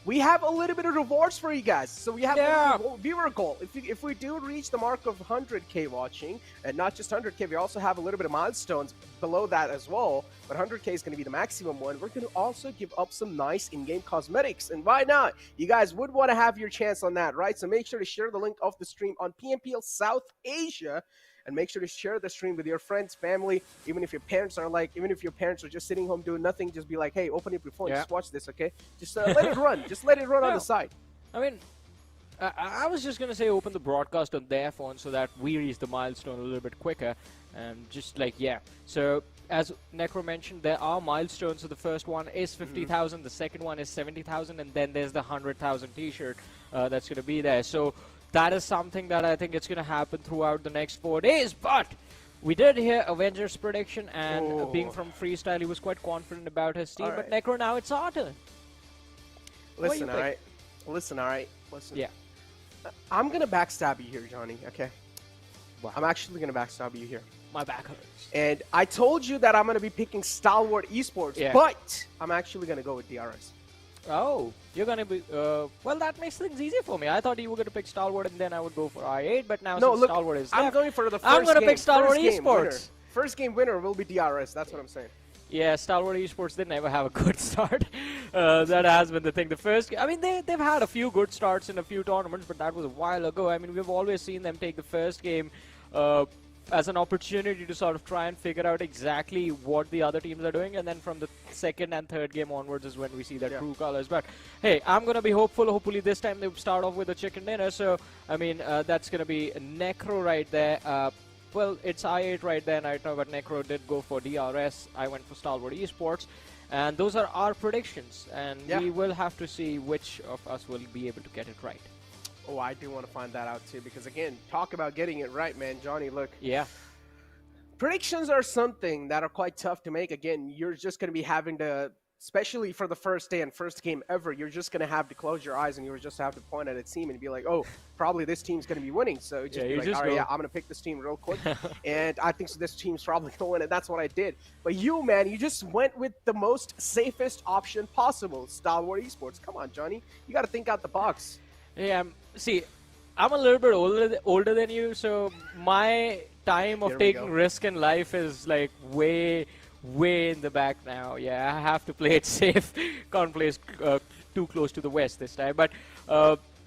we have a little bit of rewards for you guys. So we have a viewer goal. If we do reach the mark of 100K watching, and not just 100K, we also have a little bit of milestones below that as well. But 100K is going to be the maximum one. We're going to also give up some nice in-game cosmetics. And why not? You guys would want to have your chance on that, right? So make sure to share the link of the stream on PMPL South Asia. And make sure to share the stream with your friends, family. Even if your parents are just sitting home doing nothing, just be like, hey, open up your phone, just watch this, okay? Just let it run. Just let it run on the side. I mean, I was just going to say open the broadcast on their phone so that we reach the milestone a little bit quicker. And just like, So, as Necro mentioned, there are milestones. So the first one is 50,000, the second one is 70,000, and then there's the 100,000 t-shirt that's going to be there. So that is something that I think it's going to happen throughout the next 4 days. But we did hear Avengers prediction, and being from Freestyle, he was quite confident about his team. But Necro, now it's our turn. Listen, all right? Listen. Yeah. I'm going to backstab you here, Johnny, okay? Wow. I'm actually going to backstab you here. My back hurts. And I told you that I'm going to be picking Stalwart Esports, but I'm actually going to go with DRS. Oh, you're going to be... well, that makes things easier for me. I thought you were going to pick Stalwart and then I would go for I8, but now since Stalwart is I'm left, going for the first I'm going to pick Stalwart Esports. Esports. First game winner will be DRS. That's what I'm saying. Yeah, Stalwart Esports, they never have a good start. That has been the thing. The first... I mean, they've had a few good starts in a few tournaments, but that was a while ago. I mean, we've always seen them take the first game as an opportunity to sort of try and figure out exactly what the other teams are doing, and then from the second and third game onwards is when we see their true colors. But hey, I'm going to be hopeful. Hopefully this time they start off with a chicken dinner. So, I mean, that's going to be Necro right there. Well, it's I8 right there right now, but Necro did go for DRS. I went for Stalwart Esports. And those are our predictions. And we will have to see which of us will be able to get it right. Oh, I do want to find that out too, because again, talk about getting it right, man. Johnny, look. Yeah. Predictions are something that are quite tough to make. Again, you're just going to be having to, especially for the first day and first game ever, you're just going to have to close your eyes and you just have to point at a team and be like, oh, probably this team's going to be winning. So just be like, all right, I'm going to pick this team real quick. And I think so this team's probably going to win, and that's what I did. But you, man, you just went with the most safest option possible, Stalwart Esports. Come on, Johnny. You got to think out the box. Yeah, see, I'm a little bit older than you, so my time of taking risk in life is like way in the back now. Yeah, I have to play it safe. Can't play too close to the west this time. But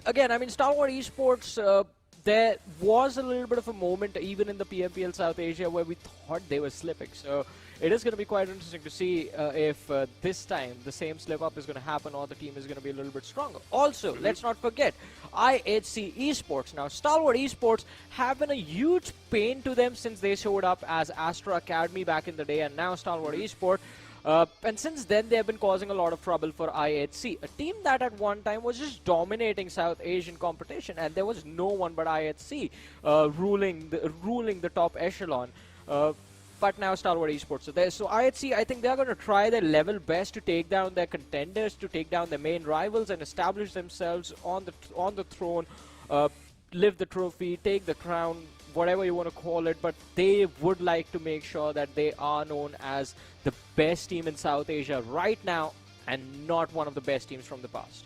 again, I mean, Stalwart Esports, there was a little bit of a moment even in the PMPL South Asia where we thought they were slipping. So it is going to be quite interesting to see if this time the same slip up is going to happen or the team is going to be a little bit stronger. Also, let's not forget IHC Esports. Now, Stalwart Esports have been a huge pain to them since they showed up as Astra Academy back in the day, and now Stalwart Esports. And since then, they have been causing a lot of trouble for IHC, a team that at one time was just dominating South Asian competition, and there was no one but IHC ruling the top echelon. But now Stalwart Esports are there. So IHC, I think they're going to try their level best to take down their contenders, to take down their main rivals, and establish themselves on the throne, lift the trophy, take the crown, whatever you want to call it. But they would like to make sure that they are known as the best team in South Asia right now, and not one of the best teams from the past.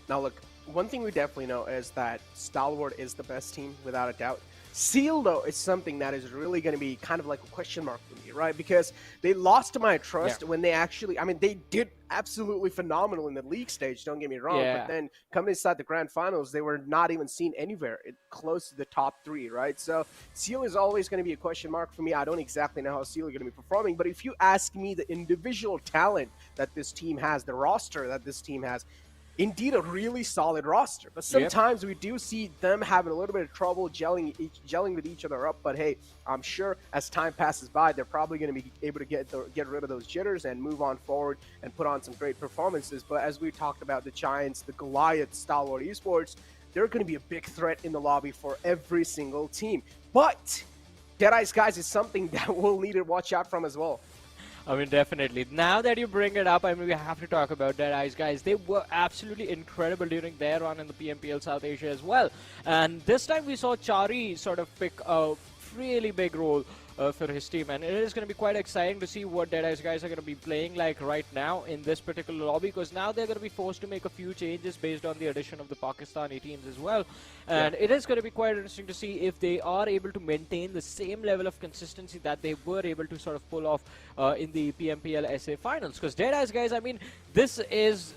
Now look, one thing we definitely know is that Stalwart is the best team without a doubt. Seal, though, is something that is really going to be kind of like a question mark for me, right? Because they lost my trust when they actually, I mean, they did absolutely phenomenal in the league stage, don't get me wrong, but then coming inside the grand finals, they were not even seen anywhere close to the top 3, right? So Seal is always going to be a question mark for me. I don't exactly know how Seal is going to be performing, but if you ask me the individual talent that this team has, the roster that this team has, indeed a really solid roster, but sometimes we do see them having a little bit of trouble gelling with each other up. But hey, I'm sure as time passes by, they're probably going to be able to get rid of those jitters and move on forward and put on some great performances. But as we talked about the Giants, the Goliath, Stalwart Esports, they're going to be a big threat in the lobby for every single team. But Deadeyes Guys is something that we'll need to watch out from as well. I mean, definitely. Now that you bring it up, I mean, we have to talk about Deadeyes Guys. They were absolutely incredible during their run in the PMPL South Asia as well. And this time we saw Chari sort of pick a really big role. for his team, and it is going to be quite exciting to see what Deadeyes Guys are going to be playing like right now in this particular lobby, because now they're going to be forced to make a few changes based on the addition of the Pakistani teams as well, and it is going to be quite interesting to see if they are able to maintain the same level of consistency that they were able to sort of pull off in the PMPL SA finals. Because Deadeyes Guys, I mean, this is,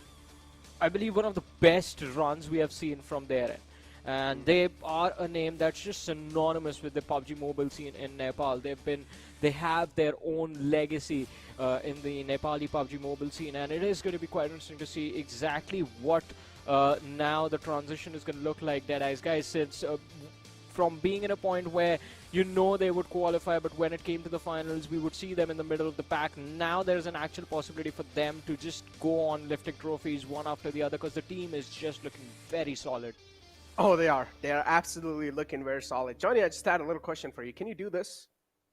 I believe, one of the best runs we have seen from their end. And they are a name that's just synonymous with the PUBG Mobile scene in Nepal. They have their own legacy in the Nepali PUBG Mobile scene, and it is going to be quite interesting to see exactly what now the transition is going to look like. Deadeyes Guys, since from being in a point where you know they would qualify, but when it came to the finals, we would see them in the middle of the pack. Now there's an actual possibility for them to just go on lifting trophies one after the other, because the team is just looking very solid. Oh, they are. They are absolutely looking very solid. Johnny, I just had a little question for you. Can you do this?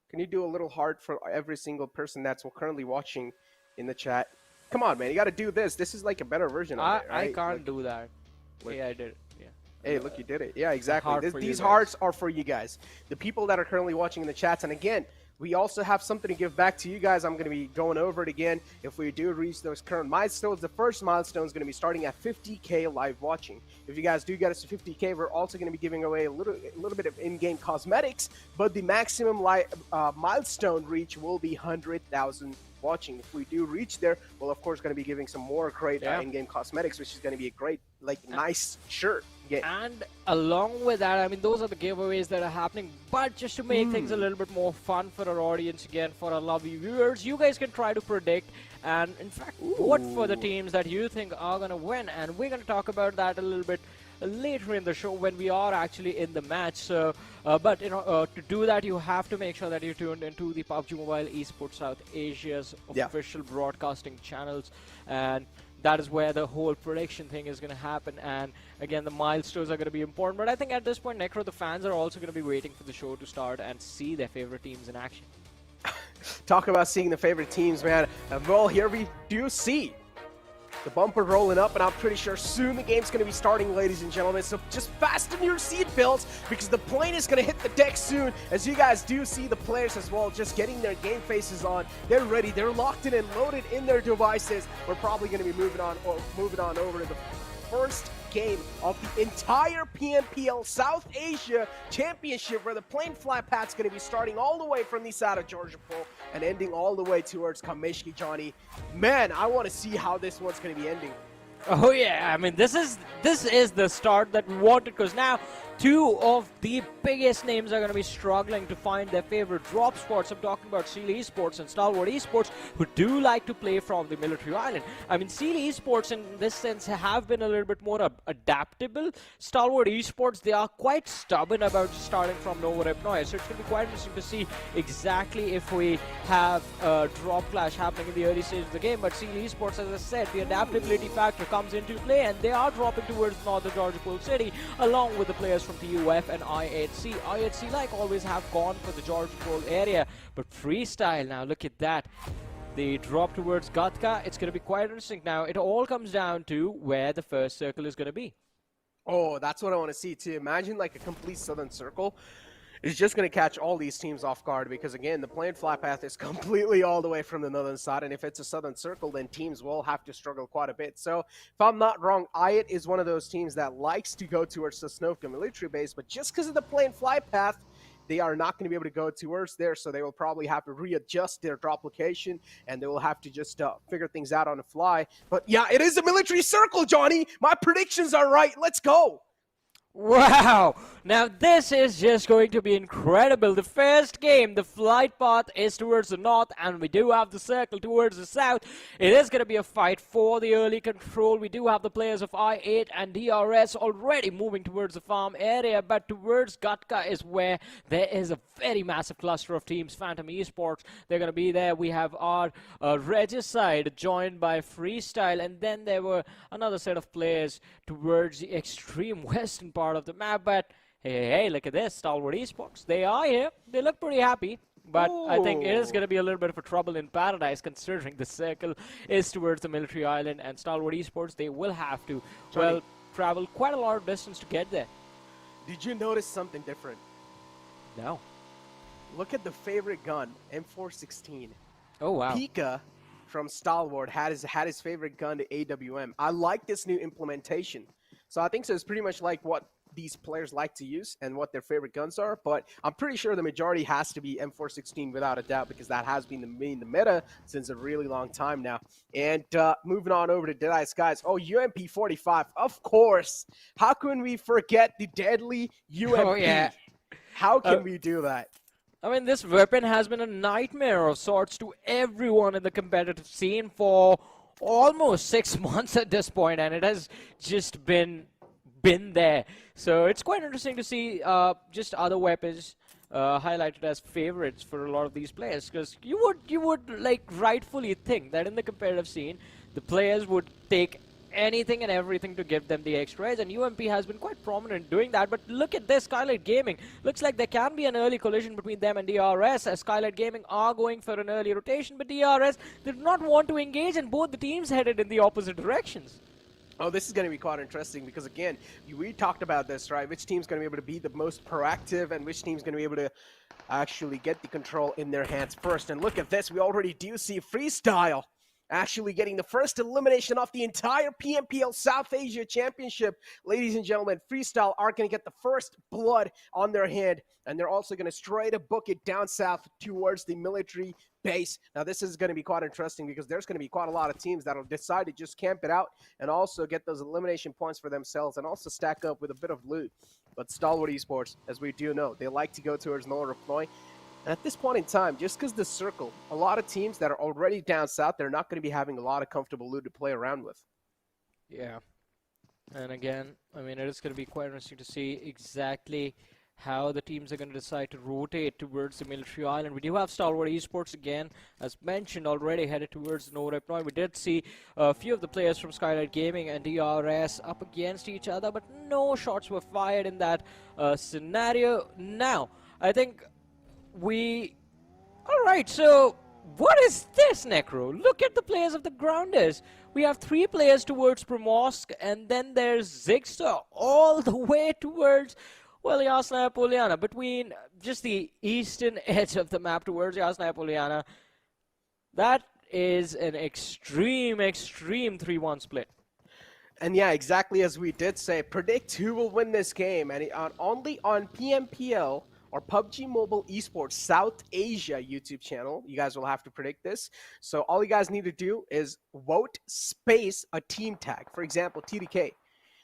Can you do a little heart for every single person that's currently watching in the chat? Come on, man. You got to do this. This is like a better version of it, right? I can't do that. Yeah, I did it. Yeah. Hey, look, you did it. Yeah, exactly. These hearts are for you guys. The people that are currently watching in the chats. And again, we also have something to give back to you guys. I'm going to be going over it again. If we do reach those current milestones, the first milestone is going to be starting at 50K live watching. If you guys do get us to 50K, we're also going to be giving away a little bit of in-game cosmetics, but the maximum milestone reach will be 100,000 watching. If we do reach there, we're of course going to be giving some more great in-game cosmetics, which is going to be a great, nice shirt. And along with that, I mean, those are the giveaways that are happening, but just to make things a little bit more fun for our audience, again, for our lovely viewers, you guys can try to predict and, in fact, vote for the teams that you think are going to win, and we're going to talk about that a little bit later in the show when we are actually in the match. So, but to do that, you have to make sure that you're tuned into the PUBG Mobile Esports South Asia's official broadcasting channels, and that is where the whole prediction thing is going to happen. And again, the milestones are going to be important. But I think at this point, Necro, the fans are also going to be waiting for the show to start and see their favorite teams in action. Talk about seeing the favorite teams, man. Well, here we do see the bumper rolling up, and I'm pretty sure soon the game's going to be starting, ladies and gentlemen. So just fasten your seatbelts, because the plane is going to hit the deck soon. As you guys do see the players as well, just getting their game faces on. They're ready. They're locked in and loaded in their devices. We're probably going to be moving on over to the first game of the entire PMPL South Asia Championship, where the plane flat path's going to be starting all the way from the side of Georgia Pole and ending all the way towards Kameshki, Johnny. Man, I want to see how this one's going to be ending. Oh yeah, I mean, this is the start that we wanted, because now two of the biggest names are going to be struggling to find their favorite drop spots. I'm talking about Skylightz Esports and Stalwart Esports, who do like to play from the military island. I mean, Skylightz Esports in this sense have been a little bit more adaptable. Stalwart Esports, they are quite stubborn about starting from nowhere up north. So it's going to be quite interesting to see exactly if we have a drop clash happening in the early stage of the game. But Skylightz Esports, as I said, the adaptability factor comes into play, and they are dropping towards northern Georgia Pole City, along with the players from TUF and IHC. IHC, like always, have gone for the Georgia Pole area, but Freestyle, now look at that. They drop towards Gatka. It's going to be quite interesting. Now, it all comes down to where the first circle is going to be. Oh, that's what I want to see, too. Imagine like a complete southern circle. It's just going to catch all these teams off guard, because, again, the planned flat path is completely all the way from the northern side, and if it's a southern circle, then teams will have to struggle quite a bit. So, if I'm not wrong, IAT is one of those teams that likes to go towards the Sosnovka military base, but just because of the planned flight path, they are not going to be able to go towards there, so they will probably have to readjust their drop location, and they will have to just figure things out on the fly. But, yeah, it is a military circle, Johnny! My predictions are right! Let's go! Wow! Now this is just going to be incredible. The first game, the flight path is towards the north, and we do have the circle towards the south. It is going to be a fight for the early control. We do have the players of I8 and DRS already moving towards the farm area, but towards Gatka is where there is a very massive cluster of teams. Phantom Esports, they're going to be there. We have our Regicide joined by Freestyle, and then there were another set of players towards the extreme western part of the map, but hey, look at this, Stalwart Esports. They are here. They look pretty happy, but I think it is going to be a little bit of a trouble in paradise, considering the circle is towards the military island, and Stalwart Esports, they will have to, well, travel quite a lot of distance to get there. Did you notice something different? No. look at the favorite gun, M416. Oh, wow. Pika from Stalwart had his favorite gun to AWM. I like this new implementation. So I think so it's pretty much like what these players like to use and what their favorite guns are, but I'm pretty sure the majority has to be M416 without a doubt, because that has been the meta since a really long time now. And moving on over to Deadeyes Guys. Oh, UMP 45, of course. How can we forget the deadly UMP? Oh, yeah. How can we do that? I mean, this weapon has been a nightmare of sorts to everyone in the competitive scene for almost 6 months at this point, and it has just been there. So it's quite interesting to see just other weapons highlighted as favorites for a lot of these players, because you would like rightfully think that in the competitive scene the players would take anything and everything to give them the extra edge, and UMP has been quite prominent doing that. But look at this, Skylightz Gaming. Looks like there can be an early collision between them and DRS, as Skylightz Gaming are going for an early rotation, but DRS did not want to engage, and both the teams headed in the opposite directions. Oh, this is going to be quite interesting because, again, we talked about this, right? Which team's going to be able to be the most proactive and which team's going to be able to actually get the control in their hands first. And look at this. We already do see Freestyle actually getting the first elimination of the entire PMPL South Asia Championship. Ladies and gentlemen, Freestyle are going to get the first blood on their hand, and they're also going to straight up book it down south towards the military base. Now, this is going to be quite interesting because there's going to be quite a lot of teams that'll decide to just camp it out and also get those elimination points for themselves and also stack up with a bit of loot. But Stalwart Esports, as we do know, they like to go towards no reply. And at this point in time, just because the circle, a lot of teams that are already down south, they're not going to be having a lot of comfortable loot to play around with. Yeah. And again, I mean, it is going to be quite interesting to see exactly how the teams are going to decide to rotate towards the military island. We do have Stalwart Esports again, as mentioned already, headed towards the no reply. We did see a few of the players from Skylightz Gaming and DRS up against each other, but no shots were fired in that scenario. Now, I think Alright, so what is this, Necro? Look at the players of the Grounders. We have 3 players towards Primorsk, and then there's Zigster all the way towards, well, Yasnaya Poliana, between just the eastern edge of the map towards Yasnaya Poliana. That is an extreme 3-1 split. And yeah, exactly as we did say, predict who will win this game, and only on PMPL or PUBG Mobile Esports South Asia YouTube channel. You guys will have to predict this. So all you guys need to do is vote space a team tag. For example, TDK.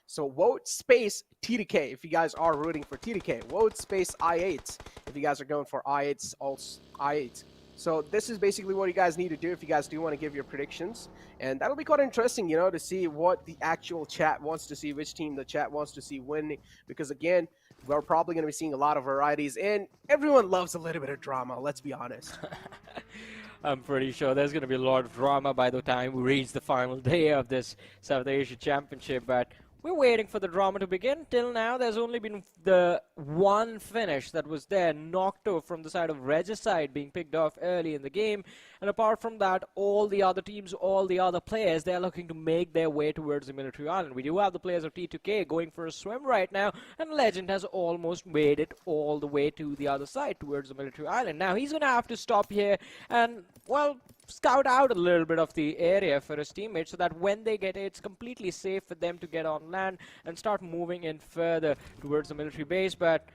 So vote space TDK if you guys are rooting for TDK. Vote space I8 if you guys are going for I8's also I8. So this is basically what you guys need to do if you guys do want to give your predictions. And that'll be quite interesting, you know, to see what the actual chat wants to see, which team the chat wants to see winning. Because again, we're probably going to be seeing a lot of varieties, and everyone loves a little bit of drama, let's be honest. I'm pretty sure there's going to be a lot of drama by the time we reach the final day of this South Asia Championship, but we're waiting for the drama to begin. Till now, there's only been the one finish that was there, Nocto from the side of Regicide being picked off early in the game. And apart from that, all the other teams, all the other players, they're looking to make their way towards the military island. We do have the players of T2K going for a swim right now, and Legend has almost made it all the way to the other side towards the military island. Now, he's going to have to stop here and, well, scout out a little bit of the area for his teammates so that when they get it, it's completely safe for them to get on land and start moving in further towards the military base. But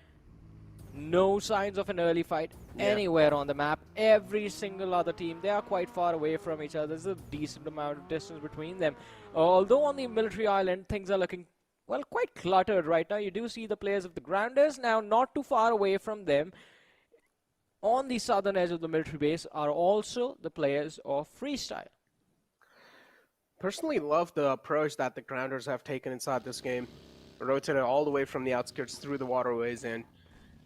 no signs of an early fight anywhere on the map. Every single other team, they are quite far away from each other. There's a decent amount of distance between them. Although on the military island, things are looking, well, quite cluttered right now. You do see the players of the Grounders now not too far away from them. On the southern edge of the military base are also the players of Freestyle. Personally love the approach that the Grounders have taken inside this game. Rotated all the way from the outskirts through the waterways and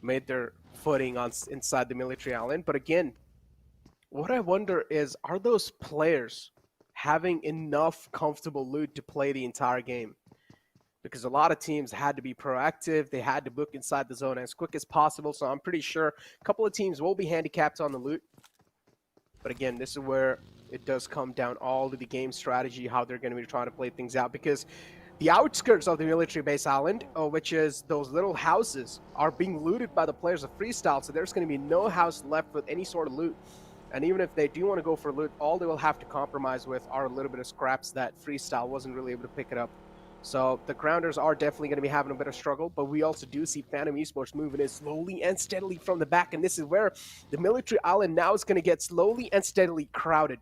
made their footing inside the military island. But again, what I wonder is, are those players having enough comfortable loot to play the entire game? Because a lot of teams had to be proactive. They had to book inside the zone as quick as possible. So I'm pretty sure a couple of teams will be handicapped on the loot. But again, this is where it does come down all to the game strategy, how they're going to be trying to play things out. Because the outskirts of the military base island, which is those little houses, are being looted by the players of Freestyle, so there's going to be no house left with any sort of loot. And even if they do want to go for loot, all they will have to compromise with are a little bit of scraps that Freestyle wasn't really able to pick it up. So the Grounders are definitely going to be having a bit of struggle, but we also do see Phantom Esports moving in slowly and steadily from the back, and this is where the military island now is going to get slowly and steadily crowded.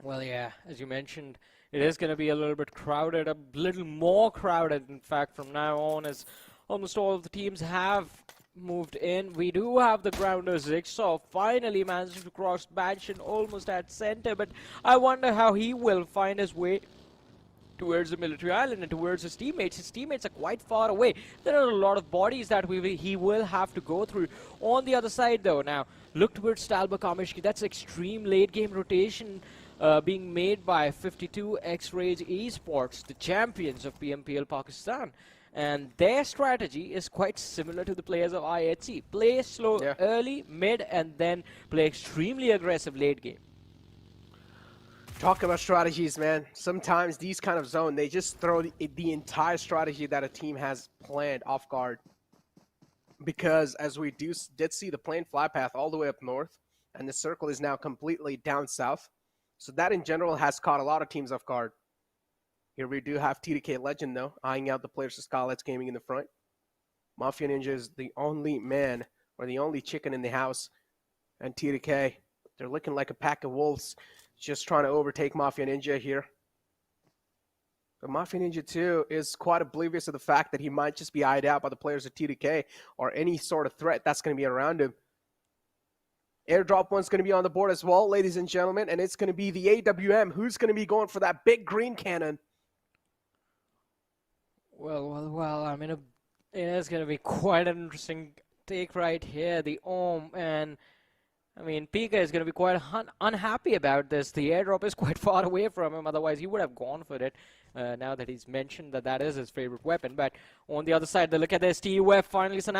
Well, yeah, as you mentioned, it is going to be a little bit crowded, a little more crowded, in fact, from now on, as almost all of the teams have moved in. We do have the Grounders. Jigsaw finally managed to cross Mansion almost at center, but I wonder how he will find his way towards the military island and towards his teammates. His teammates are quite far away. There are a lot of bodies that he will have to go through. On the other side, though, now, look towards Stalwart Esports. That's extreme late-game rotation being made by 52 X-Rage Esports, the champions of PMPL Pakistan. And their strategy is quite similar to the players of IHC. Play slow early, mid, and then play extremely aggressive late game. Talk about strategies, man. Sometimes these kind of zone, they just throw the entire strategy that a team has planned off guard. Because as we did see the plane fly path all the way up north, and the circle is now completely down south. So that in general has caught a lot of teams off guard. Here we do have TDK Legend, though, eyeing out the players of Skylightz Gaming in the front. Mafia Ninja is the only man, or the only chicken in the house. And TDK, they're looking like a pack of wolves, just trying to overtake Mafia Ninja here. But Mafia Ninja, too, is quite oblivious of the fact that he might just be eyed out by the players of TDK, or any sort of threat that's going to be around him. Airdrop one's going to be on the board as well, ladies and gentlemen, and it's going to be the AWM who's going to be going for that big green cannon. Well, I mean, it is going to be quite an interesting take right here. The and I mean, Pika is going to be quite unhappy about this. The airdrop is quite far away from him, otherwise he would have gone for it. Now that he's mentioned that that is his favorite weapon. But on the other side, look at this. TUF finally some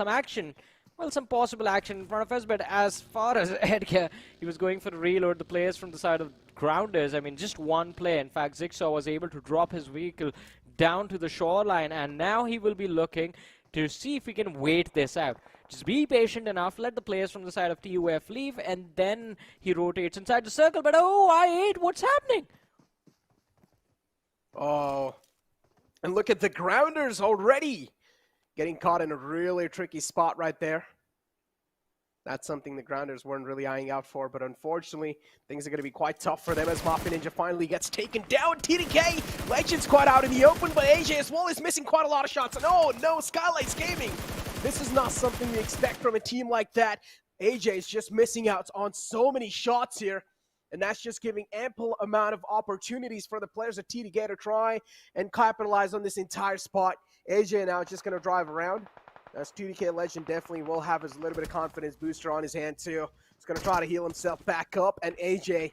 action. Well, some possible action in front of us, but as far as Edgar, he was going for the reload the players from the side of Grounders. I mean, just one play. In fact, Jigsaw was able to drop his vehicle down to the shoreline, and now he will be looking to see if he can wait this out. Just be patient enough, let the players from the side of TUF leave, and then he rotates inside the circle. But oh, I8, what's happening? Oh, and look at the Grounders already getting caught in a really tricky spot right there. That's something the Grounders weren't really eyeing out for, but unfortunately, things are going to be quite tough for them as Mafia Ninja finally gets taken down. TDK, Legend's quite out in the open, but AJ as well is missing quite a lot of shots. And oh no, Skylightz Gaming. This is not something we expect from a team like that. AJ is just missing out on so many shots here, and that's just giving ample amount of opportunities for the players of TDK to try and capitalize on this entire spot. AJ now just going to drive around. As TDK Legend definitely will have his little bit of confidence booster on his hand too. He's going to try to heal himself back up, and AJ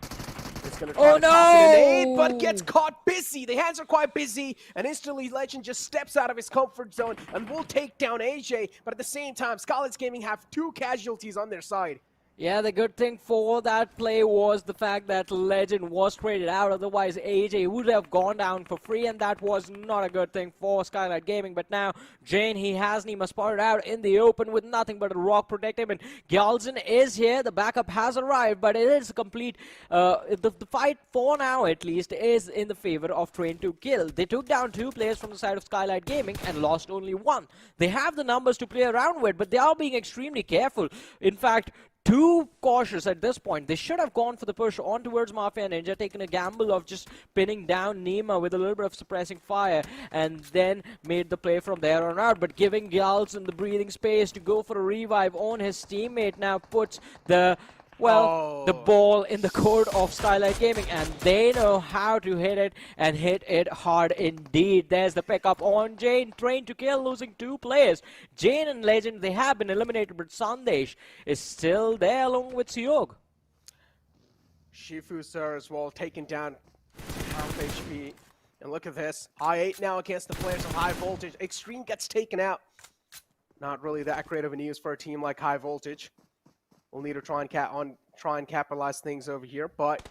is going to try to toss in an aid, but gets caught busy. The hands are quite busy, and instantly Legend just steps out of his comfort zone and will take down AJ. But at the same time, Skylightz Gaming have 2 casualties on their side. Yeah, the good thing for that play was the fact that Legend was traded out. Otherwise, AJ would have gone down for free, and that was not a good thing for Skylightz Gaming. But now, Jane, he has Nima spotted out in the open with nothing but a rock protect him. And Gyalzen is here. The backup has arrived, but it is a complete... the fight, for now at least, is in the favor of Train to Kill. They took down 2 players from the side of Skylightz Gaming and lost only 1. They have the numbers to play around with, but they are being extremely careful. In fact, too cautious at this point. They should have gone for the push on towards Mafia Ninja, taking a gamble of just pinning down Nima with a little bit of suppressing fire, and then made the play from there on out. But giving Gyalzen the breathing space to go for a revive on his teammate now puts the... well, the ball in the court of Skylightz Gaming, and they know how to hit it, and hit it hard indeed. There's the pickup on Jane. Train to Kill, losing 2 players. Jane and Legend, they have been eliminated, but Sandesh is still there along with Siog. Shifu, sir, as well, taken down half HP. And look at this. I8 now against the players of High Voltage. Extreme gets taken out. Not really that great of a news for a team like High Voltage. We'll need to try and capitalize things over here, but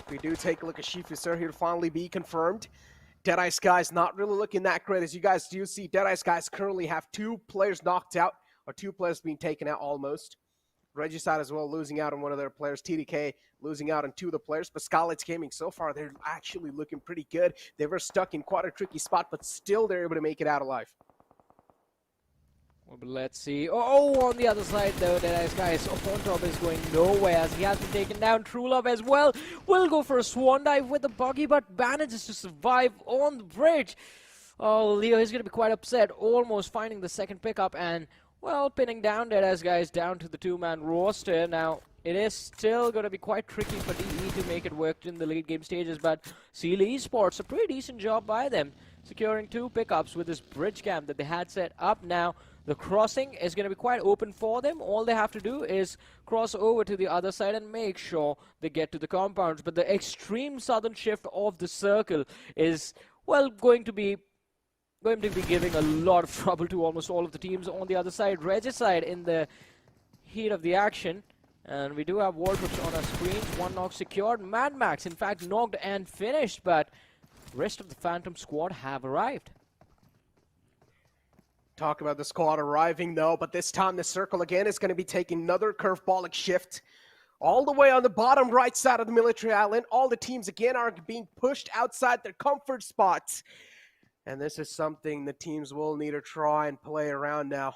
We do take a look at Shifu Sir here to finally be confirmed. Deadeyes Guys not really looking that great. As you guys do see, Deadeyes Guys currently have 2 players knocked out, or 2 players being taken out almost. Regicide as well losing out on one of their players. TDK losing out on 2 of the players. But Skylightz Gaming, so far, they're actually looking pretty good. They were stuck in quite a tricky spot, but still they're able to make it out alive. Well, but let's see. Oh, on the other side though, Deadeyes Guys, Top is going nowhere as he has been taken down. True Love as well will go for a swan dive with the buggy, but manages to survive on the bridge. Oh, Leo is going to be quite upset, almost finding the second pickup and, well, pinning down Deadeyes Guys down to the 2-man roster. Now, it is still going to be quite tricky for DE to make it work in the late game stages, but Stalwart Esports, a pretty decent job by them, securing 2 pickups with this bridge camp that they had set up. Now, the crossing is going to be quite open for them. All they have to do is cross over to the other side and make sure they get to the compounds. But the extreme southern shift of the circle is, well, going to be giving a lot of trouble to almost all of the teams on the other side. Regicide in the heat of the action. And we do have wardrobes on our screens. 1 knock secured. Mad Max, in fact, knocked and finished. But rest of the Phantom squad have arrived. Talk about the squad arriving though, but this time the circle again is going to be taking another curveball shift. All the way on the bottom right side of the military island. All the teams again are being pushed outside their comfort spots. And this is something the teams will need to try and play around now.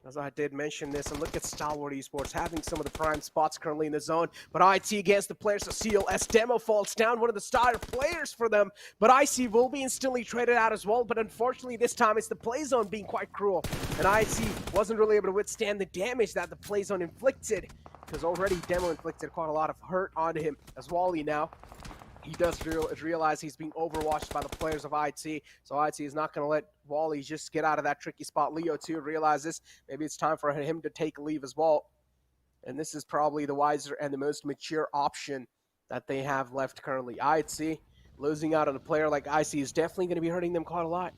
As I did mention this, and look at Stalwart Esports having some of the prime spots currently in the zone. But IT against the players of Seal as Demo falls down, one of the starter players for them. But IC will be instantly traded out as well. But unfortunately, this time it's the play zone being quite cruel. And IC wasn't really able to withstand the damage that the play zone inflicted, because already Demo inflicted quite a lot of hurt onto him. As Wally now, he does realize he's being overwatched by the players of IT, so IT is not going to let Wally just get out of that tricky spot. Leo, too, realizes maybe it's time for him to take a leave as well. And this is probably the wiser and the most mature option that they have left currently. IT losing out on a player like IC is definitely going to be hurting them quite a lot.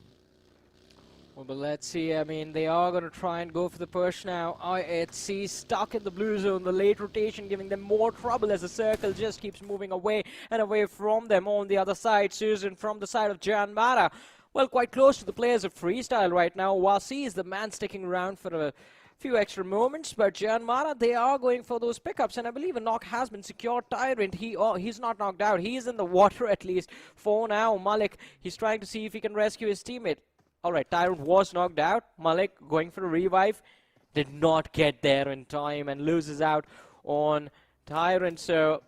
Well, but let's see. I mean, they are going to try and go for the push now. IHC stuck in the blue zone. The late rotation giving them more trouble as the circle just keeps moving away and away from them. On the other side, Susan from the side of JyanMaara. Well, quite close to the players of Freestyle right now. Wasi is the man sticking around for a few extra moments, but JyanMaara, they are going for those pickups, and I believe a knock has been secured. Tyrant, he's not knocked out. He's in the water at least for now. Malik, he's trying to see if he can rescue his teammate. Alright, Tyrant was knocked out. Malik going for a revive. Did not get there in time and loses out on Tyrant. So,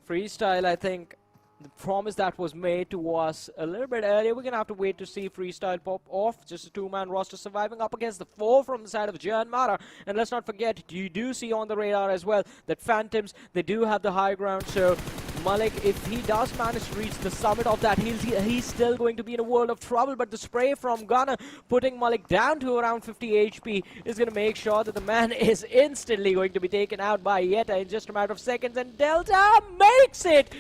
Freestyle, I think, the promise that was made to us a little bit earlier, we're going to have to wait to see Freestyle pop off. Just a 2-man roster surviving up against the 4 from the side of JyanMaara. And let's not forget, you do see on the radar as well that Phantoms, they do have the high ground. So, Malik, if he does manage to reach the summit of that hill, he's still going to be in a world of trouble. But the spray from Gunner, putting Malik down to around 50 HP, is going to make sure that the man is instantly going to be taken out by Yeta in just a matter of seconds. And Delta makes it!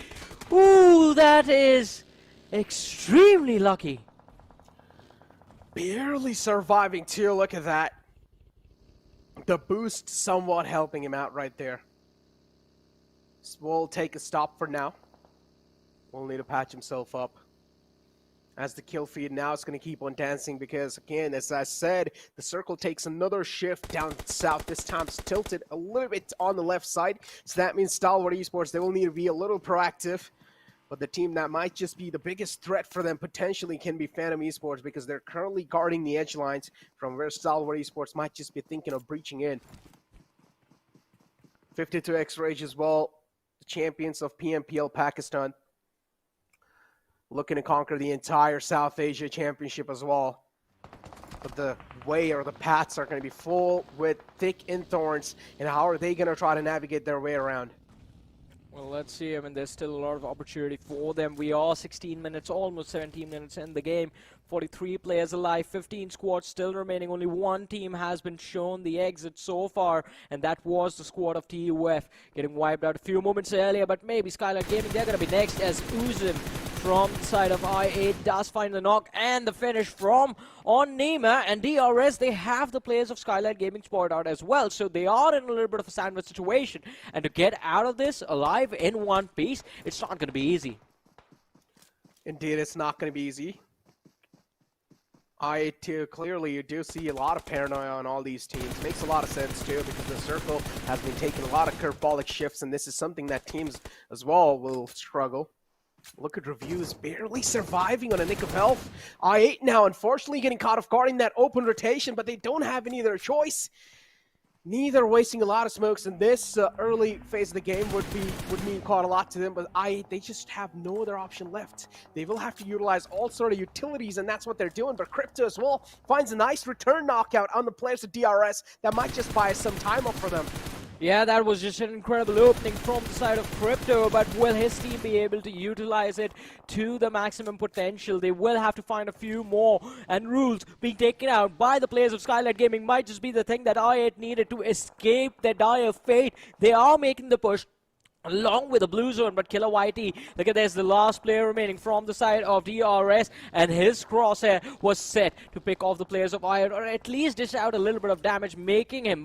Ooh, that is extremely lucky. Barely surviving too, look at that. The boost somewhat helping him out right there. We'll take a stop for now. We'll need to patch himself up. As the kill feed now is going to keep on dancing because, again, as I said, the circle takes another shift down south. This time it's tilted a little bit on the left side. So that means Stalwart Esports, they will need to be a little proactive. But the team that might just be the biggest threat for them potentially can be Phantom Esports, because they're currently guarding the edge lines from where Stalwart Esports might just be thinking of breaching in. 52x Rage as well, the champions of PMPL Pakistan, looking to conquer the entire South Asia Championship as well. But the way or the paths are going to be full with thick in thorns, and how are they going to try to navigate their way around? Well, let's see. I mean, there's still a lot of opportunity for them. We are 16 minutes, almost 17 minutes in the game. 43 players alive, 15 squads still remaining. Only one team has been shown the exit so far, and that was the squad of TUF, getting wiped out a few moments earlier. But maybe Skylightz Gaming, they're going to be next as Uzum from the side of I8 does find the knock and the finish from on Nema, and DRS, they have the players of Skylightz Gaming spotted out as well, so they are in a little bit of a sandwich situation, and to get out of this alive in one piece, it's not going to be easy. Indeed, it's not going to be easy. I too, clearly you do see a lot of paranoia on all these teams. Makes a lot of sense too, because the circle has been taking a lot of curveball shifts, and this is something that teams as well will struggle. Look at Reviews barely surviving on a nick of health. I8 now unfortunately getting caught off guard in that open rotation, but they don't have any other choice. Neither wasting a lot of smokes in this early phase of the game would mean quite a lot to them, but they just have no other option left. They will have to utilize all sort of utilities, and that's what they're doing. But Crypto as well finds a nice return knockout on the players of DRS that might just buy some time up for them. Yeah, that was just an incredible opening from the side of Crypto, but will his team be able to utilize it to the maximum potential? They will have to find a few more, and rules being taken out by the players of Skylightz Gaming might just be the thing that I8 needed to escape their dire fate. They are making the push along with the blue zone, but Killer Whitey, look at this, the last player remaining from the side of DRS, and his crosshair was set to pick off the players of I8, or at least dish out a little bit of damage,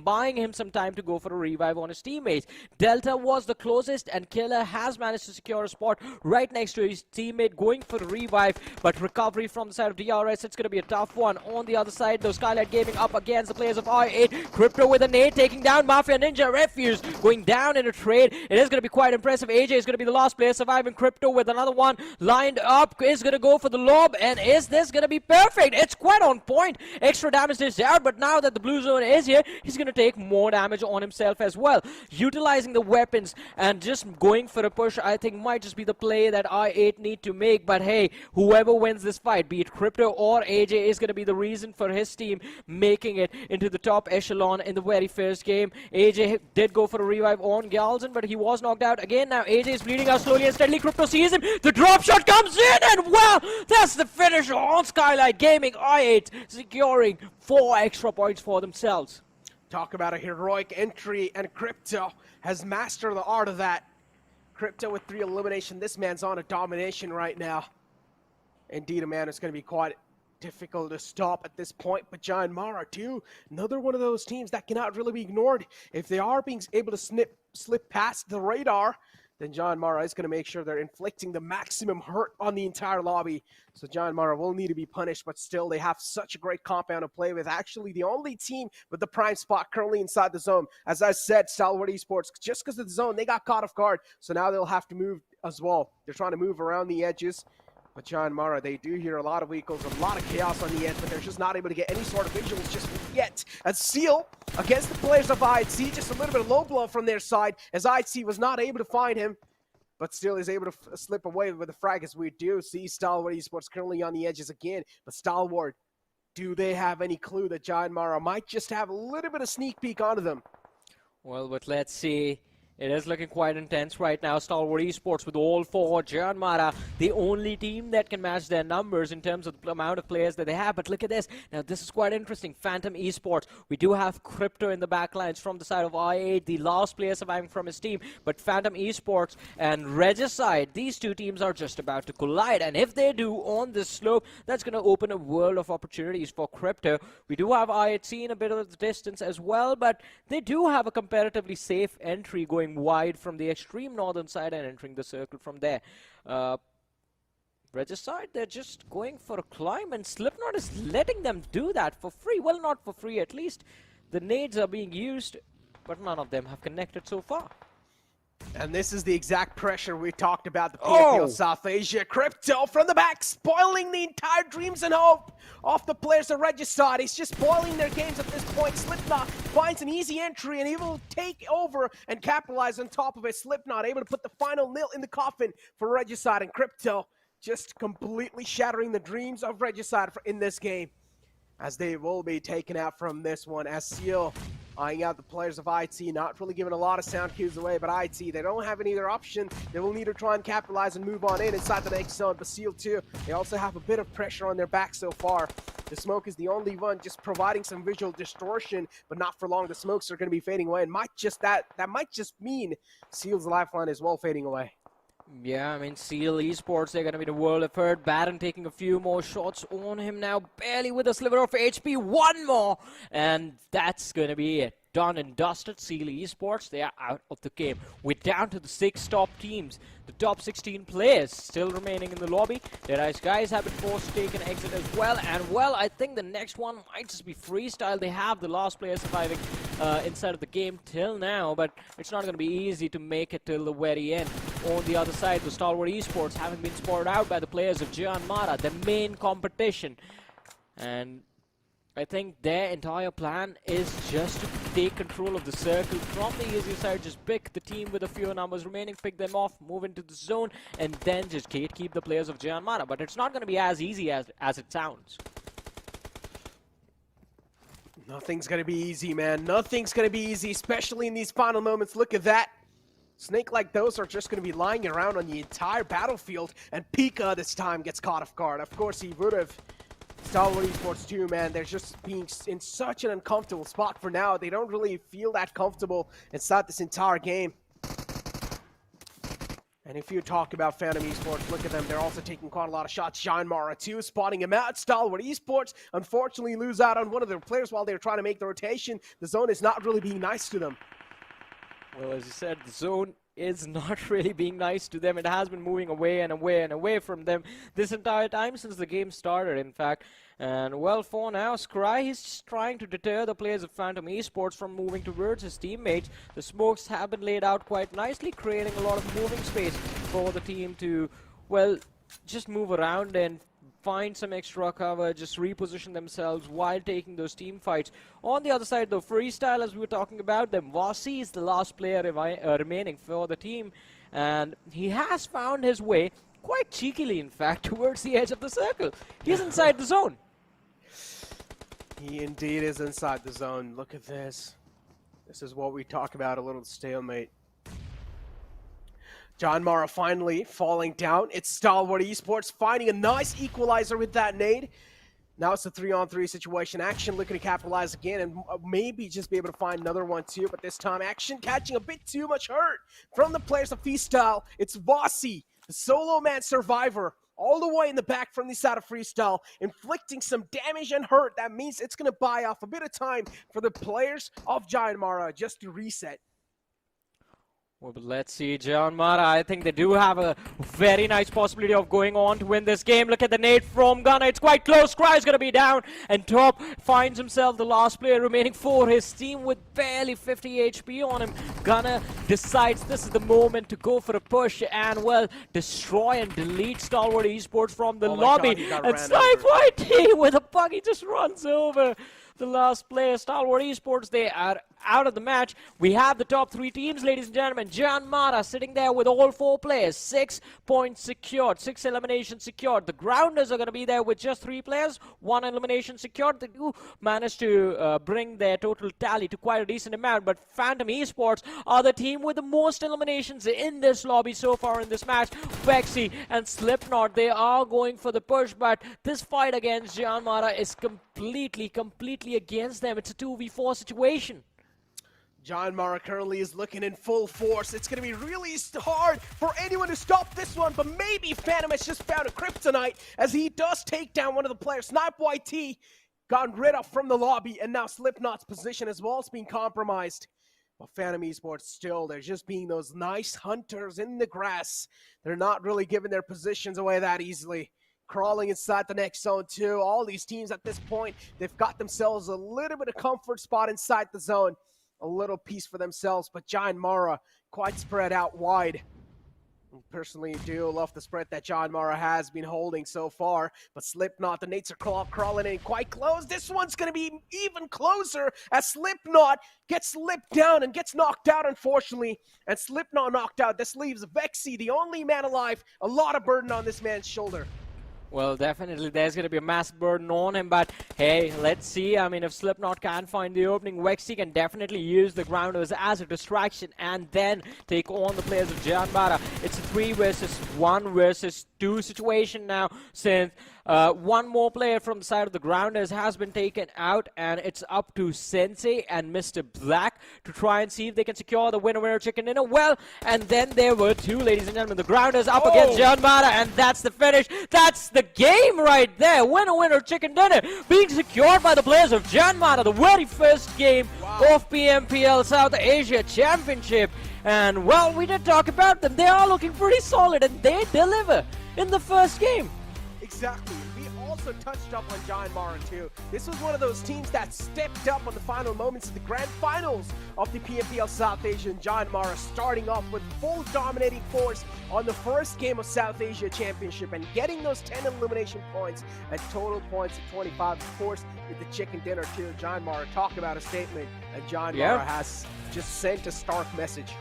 buying him some time to go for a revive on his teammates. Delta was the closest, and Killer has managed to secure a spot right next to his teammate, going for a revive, but recovery from the side of DRS, it's going to be a tough one. On the other side, though, Skylightz Gaming up against the players of I8. Crypto with a nade, taking down Mafia Ninja. Refuse going down in a trade. It is going to be quite impressive. AJ is going to be the last player surviving. Crypto with another one lined up is going to go for the lob, and is this going to be perfect? It's quite on point. Extra damage dished out, but now that the blue zone is here, he's going to take more damage on himself as well. Utilizing the weapons and just going for a push, I think, might just be the play that I8 need to make. But hey, whoever wins this fight, be it Crypto or AJ, is going to be the reason for his team making it into the top echelon in the very first game. AJ did go for a revive on Galzen, but he was knocked out again. Now AJ is bleeding out slowly and steadily. Crypto sees him. The drop shot comes in, and well, that's the finish on Skylightz Gaming. I8 securing 4 extra points for themselves. Talk about a heroic entry, and Crypto has mastered the art of that. Crypto with 3 elimination. This man's on a domination right now. Indeed, a man is going to be quite difficult to stop at this point, but JyanMaara too, another one of those teams that cannot really be ignored. If they are being able to slip past the radar, then JyanMaara is going to make sure they're inflicting the maximum hurt on the entire lobby. So JyanMaara will need to be punished, but still they have such a great compound to play with. Actually, the only team with the prime spot currently inside the zone. As I said, Stalwart Esports, just because of the zone, they got caught off guard, so now they'll have to move as well. They're trying to move around the edges. But JyanMaara, they do hear a lot of vehicles, a lot of chaos on the edge, but they're just not able to get any sort of visuals just yet. As Seal, against the players of IHC, just a little bit of low blow from their side, as IHC was not able to find him, but still is able to slip away with the frag, as we do see Stalwart Esports currently on the edges again. But Stalwart, do they have any clue that JyanMaara might just have a little bit of sneak peek onto them? Well, but let's see. It is looking quite intense right now. Stalwart Esports with all 4. JyanMaara, the only team that can match their numbers in terms of the amount of players that they have. But look at this. Now, this is quite interesting. Phantom Esports. We do have Crypto in the backlines from the side of I8, the last player surviving from his team. But Phantom Esports and Regicide, these two teams are just about to collide. And if they do on this slope, that's going to open a world of opportunities for Crypto. We do have I8 in a bit of the distance as well, but they do have a comparatively safe entry going wide from the extreme northern side and entering the circle from there. Regicide, they're just going for a climb, and Slipknot is letting them do that for free. Well, not for free, at least. The nades are being used, but none of them have connected so far. And this is the exact pressure we talked about, the PMPL South Asia. Crypto from the back, spoiling the entire dreams and hope of the players of Regicide. He's just spoiling their games at this point. Slipknot finds an easy entry, and he will take over and capitalize on top of it. Slipknot able to put the final nail in the coffin for Regicide, and Crypto just completely shattering the dreams of Regicide in this game, as they will be taken out from this one. As Seal eyeing out the players of IT, not really giving a lot of sound cues away, but IT, they don't have any other option. They will need to try and capitalize and move on inside the next zone. But Seal too, they also have a bit of pressure on their back so far. The smoke is the only one just providing some visual distortion, but not for long. The smokes are going to be fading away, and that might just mean Seal's lifeline is well fading away. Yeah, I mean, Seal Esports, they're going to be the world effort. Baron taking a few more shots on him now, barely with a sliver of HP. One more, and that's going to be it. Done and dusted. Seal Esports, they are out of the game. We're down to the 6 top teams. The top 16 players still remaining in the lobby. Deadeyes Guys have been forced to take an exit as well. And, well, I think the next one might just be Freestyle. They have the last player surviving inside of the game till now, but it's not going to be easy to make it till the very end. On the other side, the Stalwart Esports having been spotted out by the players of JyanMaara, the main competition. And I think their entire plan is just to take control of the circle from the easy side, just pick the team with a few numbers remaining, pick them off, move into the zone, and then just gatekeep the players of JyanMaara. But it's not going to be as easy as it sounds. Nothing's going to be easy, man. Nothing's going to be easy, especially in these final moments. Look at that. Snake like those are just going to be lying around on the entire battlefield, and Pika this time gets caught off guard. Of course, he would have. Stalwart Esports too, man. They're just being in such an uncomfortable spot for now. They don't really feel that comfortable inside this entire game. And if you talk about Phantom Esports, look at them. They're also taking quite a lot of shots. JyanMaara too, spotting him out. Stalwart Esports unfortunately lose out on one of their players while they're trying to make the rotation. The zone is not really being nice to them. Well, as you said, the zone is not really being nice to them. It has been moving away and away and away from them this entire time since the game started, in fact. And, well, for now, Scry, he's just trying to deter the players of Phantom Esports from moving towards his teammates. The smokes have been laid out quite nicely, creating a lot of moving space for the team to, well, just move around and find some extra cover, just reposition themselves while taking those team fights. On the other side, though, Freestyle, as we were talking about them, Vasi is the last player remaining for the team, and he has found his way, quite cheekily in fact, towards the edge of the circle. He's inside the zone. He indeed is inside the zone. Look at this. This is what we talk about, a little stalemate. JyanMaara finally falling down. It's Stalwart Esports finding a nice equalizer with that nade. Now it's a 3-on-3 situation. Action looking to capitalize again and maybe just be able to find another one too. But this time Action catching a bit too much hurt from the players of Freestyle. It's Vasi, the solo man survivor, all the way in the back from the side of Freestyle, inflicting some damage and hurt. That means it's going to buy off a bit of time for the players of JyanMaara just to reset. Well, but let's see, JyanMaara, I think they do have a very nice possibility of going on to win this game. Look at the nade from Gunner. It's quite close. Cry's going to be down. And Top finds himself the last player remaining for his team with barely 50 HP on him. Gunner decides this is the moment to go for a push and, well, destroy and delete Stalwart Esports from the lobby. God, and Snipe with a bug, he just runs over the last player. Stalwart Esports, they are out of the match. We have the top 3 teams, ladies and gentlemen. JyanMaara sitting there with all 4 players. 6 points secured, 6 eliminations secured. The Grounders are going to be there with just 3 players, 1 elimination secured. They do manage to bring their total tally to quite a decent amount, but Phantom Esports are the team with the most eliminations in this lobby so far in this match. Vexy and Slipknot, they are going for the push, but this fight against JyanMaara is completely against them. It's a 2v4 situation. JyanMaara currently is looking in full force. It's going to be really hard for anyone to stop this one, but maybe Phantom has just found a kryptonite as he does take down one of the players. Snipe YT gotten rid of from the lobby, and now Slipknot's position as well is being compromised. But Phantom Esports still, they're just being those nice hunters in the grass. They're not really giving their positions away that easily. Crawling inside the next zone too. All these teams at this point, they've got themselves a little bit of comfort spot inside the zone. A little piece for themselves, but JyanMaara quite spread out wide. I personally do love the spread that JyanMaara has been holding so far, but Slipknot, the nades are crawling in quite close. This one's going to be even closer as Slipknot gets slipped down and gets knocked out, unfortunately. And Slipknot knocked out. This leaves Vexy, the only man alive. A lot of burden on this man's shoulder. Well, definitely there's going to be a massive burden on him, but hey, let's see. I mean, if Slipknot can find the opening, Vexy can definitely use the Grounders as a distraction and then take on the players of JyanMaara. It's a 3 versus 1 versus 2 situation now, since one more player from the side of the grounders has been taken out, and it's up to Sensei and Mr. Black to try and see if they can secure the winner chicken dinner. Well, and then there were 2, ladies and gentlemen. The grounders up against JyanMaara, and that's the finish. That's the game right there. Winner chicken dinner being secured by the players of JyanMaara, the very first game of PMPL South Asia Championship. And well, we did talk about them. They are looking pretty solid, and they deliver in the first game. Exactly. We also touched up on JyanMaara too. This was one of those teams that stepped up on the final moments of the grand finals of the PMPL South Asia, and JyanMaara starting off with full dominating force on the first game of South Asia Championship and getting those 10 elimination points and total points of 25, of course, with the chicken dinner too. JyanMaara talked about a statement, and JyanMaara has just sent a stark message.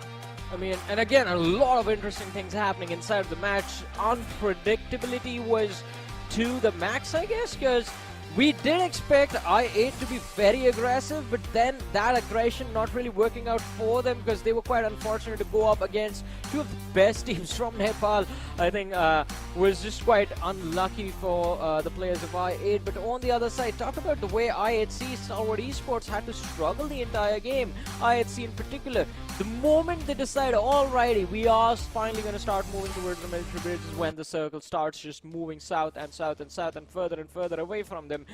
I mean, and again, a lot of interesting things happening inside of the match. Unpredictability was to the max, I guess, because we did expect I-8 to be very aggressive, but then that aggression not really working out for them, because they were quite unfortunate to go up against 2 of the best teams from Nepal. I think was just quite unlucky for the players of I-8. But on the other side, talk about the way I-8C Stalwart Esports had to struggle the entire game. I-8C in particular, the moment they decide, alrighty, we are finally going to start moving towards the military bridges, when the circle starts just moving south and south and south and further away from them,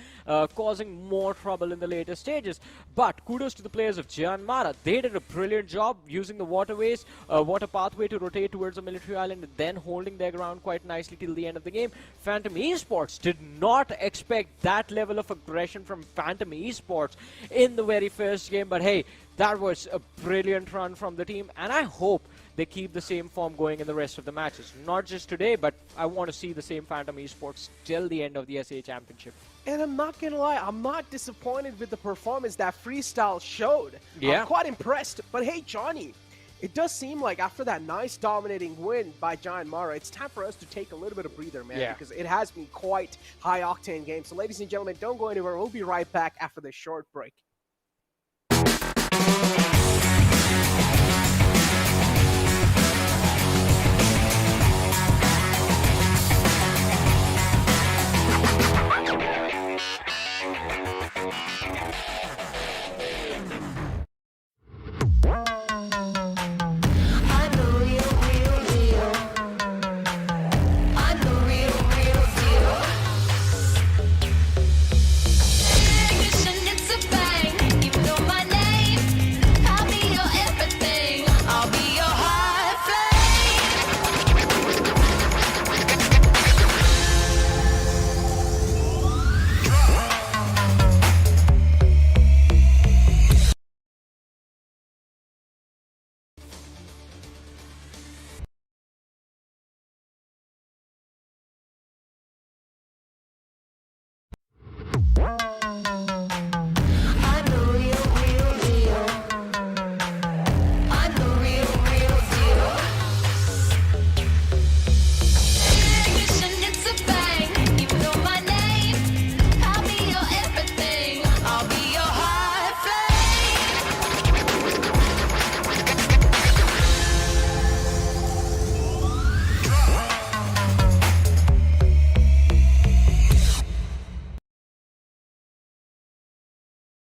causing more trouble in the later stages. But kudos to the players of JyanMaara. They did a brilliant job using the waterways, water pathway to rotate towards the military island, and then holding their ground quite nicely till the end of the game. Phantom Esports did not expect that level of aggression from Phantom Esports in the very first game, but hey, that was a brilliant run from the team, and I hope they keep the same form going in the rest of the matches. Not just today, but I want to see the same Phantom Esports till the end of the SA Championship. And I'm not gonna lie, I'm not disappointed with the performance that Freestyle showed. Yeah. I'm quite impressed. But hey, Johnny, it does seem like after that nice dominating win by JyanMaara, it's time for us to take a little bit of breather, man, because it has been quite high-octane game. So ladies and gentlemen, don't go anywhere. We'll be right back after this short break.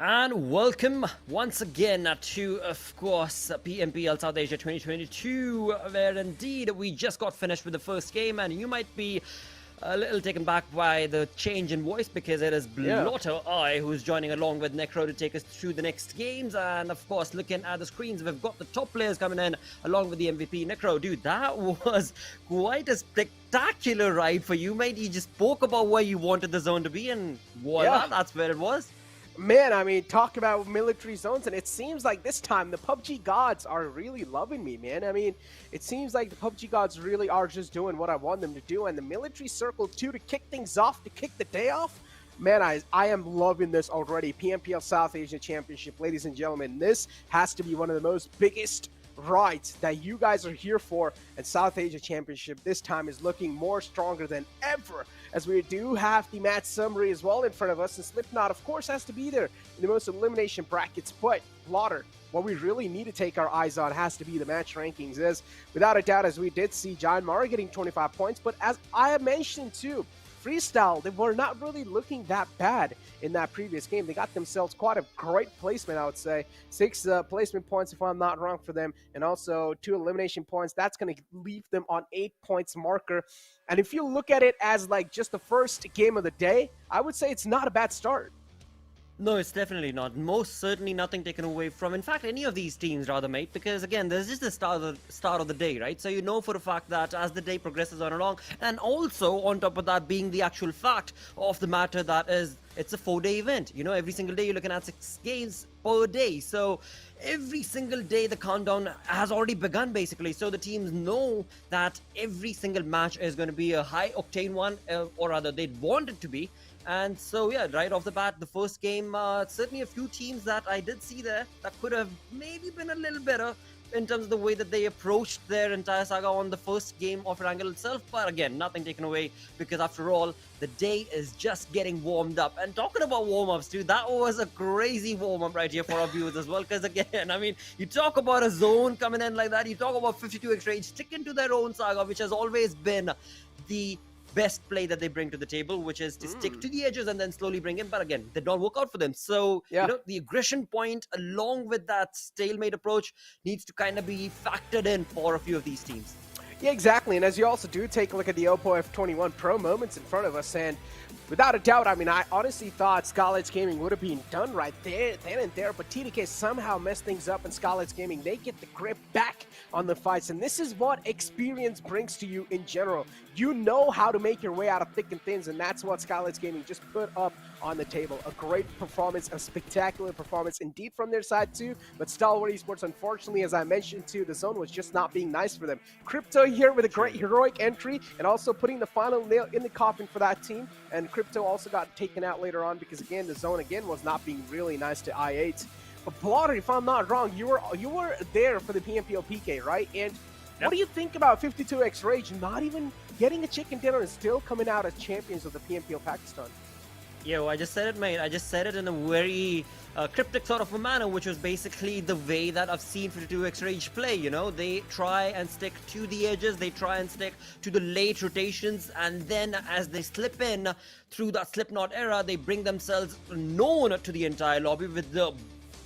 And welcome once again to, of course, PMPL South Asia 2022, where indeed we just got finished with the first game, and you might be a little taken back by the change in voice, because it is Blotter I who's joining along with Necro to take us through the next games. And of course, looking at the screens, we've got the top players coming in along with the MVP. Necro, dude, that was quite a spectacular ride for you, mate. You just spoke about where you wanted the zone to be, and voila, that's where it was. Man, I mean, talk about military zones, and it seems like this time the PUBG gods are really loving me, man. I mean, it seems like the PUBG gods really are just doing what I want them to do, and the military circle too, to kick things off, to kick the day off. Man, I am loving this already. PMPL South Asia Championship, ladies and gentlemen, this has to be one of the most biggest right that you guys are here for. And South Asia Championship this time is looking more stronger than ever, as we do have the match summary as well in front of us. And Slipknot, of course, has to be there in the most elimination brackets. But Blotter, what we really need to take our eyes on has to be the match rankings, as without a doubt, as we did see JyanMaara getting 25 points. But as I have mentioned too, Freestyle, they were not really looking that bad in that previous game. They got themselves quite a great placement, I would say. 6 placement points, if I'm not wrong, for them, and also 2 elimination points. That's going to leave them on 8 points marker. And if you look at it as like just the first game of the day, I would say it's not a bad start. No, it's definitely not. Most certainly nothing taken away from, in fact, any of these teams, rather, mate, because, again, there's just the start of the day, right? So you know for a fact that as the day progresses on along, and also, on top of that, being the actual fact of the matter that is, it's a 4-day event. You know, every single day you're looking at 6 games per day. So every single day the countdown has already begun, basically. So the teams know that every single match is going to be a high-octane one, or rather, they'd want it to be. And so, yeah, right off the bat, the first game, certainly a few teams that I did see there that could have maybe been a little better in terms of the way that they approached their entire saga on the first game of Erangel itself. But again, nothing taken away, because after all, the day is just getting warmed up. And talking about warm-ups, dude, that was a crazy warm-up right here for our viewers as well. Because again, I mean, you talk about a zone coming in like that, you talk about 52x rage sticking to their own saga, which has always been the best play that they bring to the table, which is to stick to the edges and then slowly bring in. But again, they don't work out for them. So, you know, the aggression point along with that stalemate approach needs to kind of be factored in for a few of these teams. Yeah, exactly. And as you also do take a look at the Oppo F21 Pro moments in front of us, and without a doubt, I mean, I honestly thought Skylightz Gaming would have been done right there, then and there, but TDK somehow messed things up, and Skylightz Gaming, they get the grip back on the fights, and this is what experience brings to you in general. You know how to make your way out of thick and thins, and that's what Skylightz Gaming just put up on the table. A great performance, a spectacular performance indeed from their side too, but Stalwart Esports, unfortunately, as I mentioned too, the zone was just not being nice for them. Crypto here with a great heroic entry, and also putting the final nail in the coffin for that team, and Crypto also got taken out later on because, again, the zone again was not being really nice to I8. But Blotter, if I'm not wrong, you were there for the PMPL PK, right? And what do you think about 52x Rage not even getting a chicken dinner and still coming out as champions of the PMPL Pakistan? Yo, I just said it, mate. I just said it in a very cryptic sort of a manner, which was basically the way that I've seen 52x Rage play, you know? They try and stick to the edges, they try and stick to the late rotations, and then as they slip in through that Slipknot era, they bring themselves known to the entire lobby with the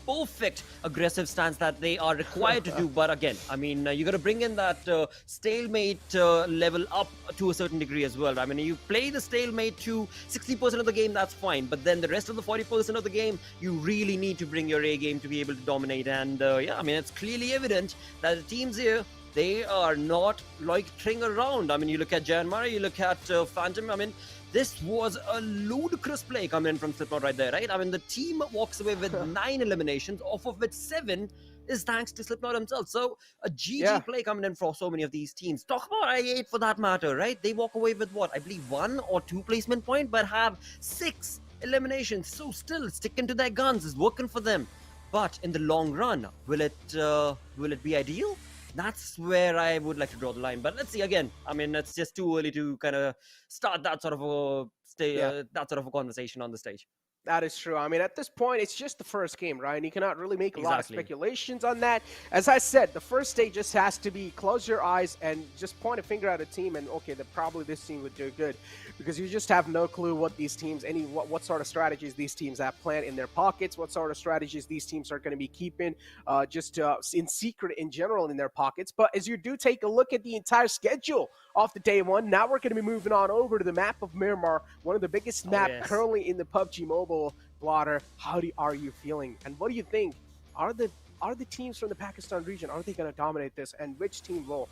perfect aggressive stance that they are required to do. But again, I mean, you got to bring in that stalemate level up to a certain degree as well. I mean, you play the stalemate to 60% of the game, that's fine. But then the rest of the 40% of the game, you really need to bring your A game to be able to dominate. And yeah, I mean, it's clearly evident that the teams here, they are not loitering around. I mean, you look at JyanMaara, you look at Phantom. I mean, this was a ludicrous play coming in from Slipknot right there, right? I mean, the team walks away with 9 eliminations, off of which 7 is thanks to Slipknot himself. So a GG play coming in for so many of these teams. Talk about I8 for that matter, right? They walk away with what? I believe 1 or 2 placement point, but have 6 eliminations. So still sticking to their guns is working for them. But in the long run, will it be ideal? That's where I would like to draw the line. But let's see again. I mean, it's just too early to kind of start that sort of a conversation on the stage. That is true. I mean, at this point, it's just the first game, right? And you cannot really make a lot of speculations on that. As I said, the first stage just has to be close your eyes and just point a finger at a team and, okay, that probably this team would do good. Because you just have no clue what these teams, what sort of strategies these teams have planned in their pockets, what sort of strategies these teams are going to be keeping just in secret in general in their pockets. But as you do take a look at the entire schedule of the day one, now we're going to be moving on over to the map of Miramar, one of the biggest maps currently in the PUBG Mobile. Blotter, how are you feeling, and what do you think? Are the teams from the Pakistan region, are they going to dominate this, and which team will?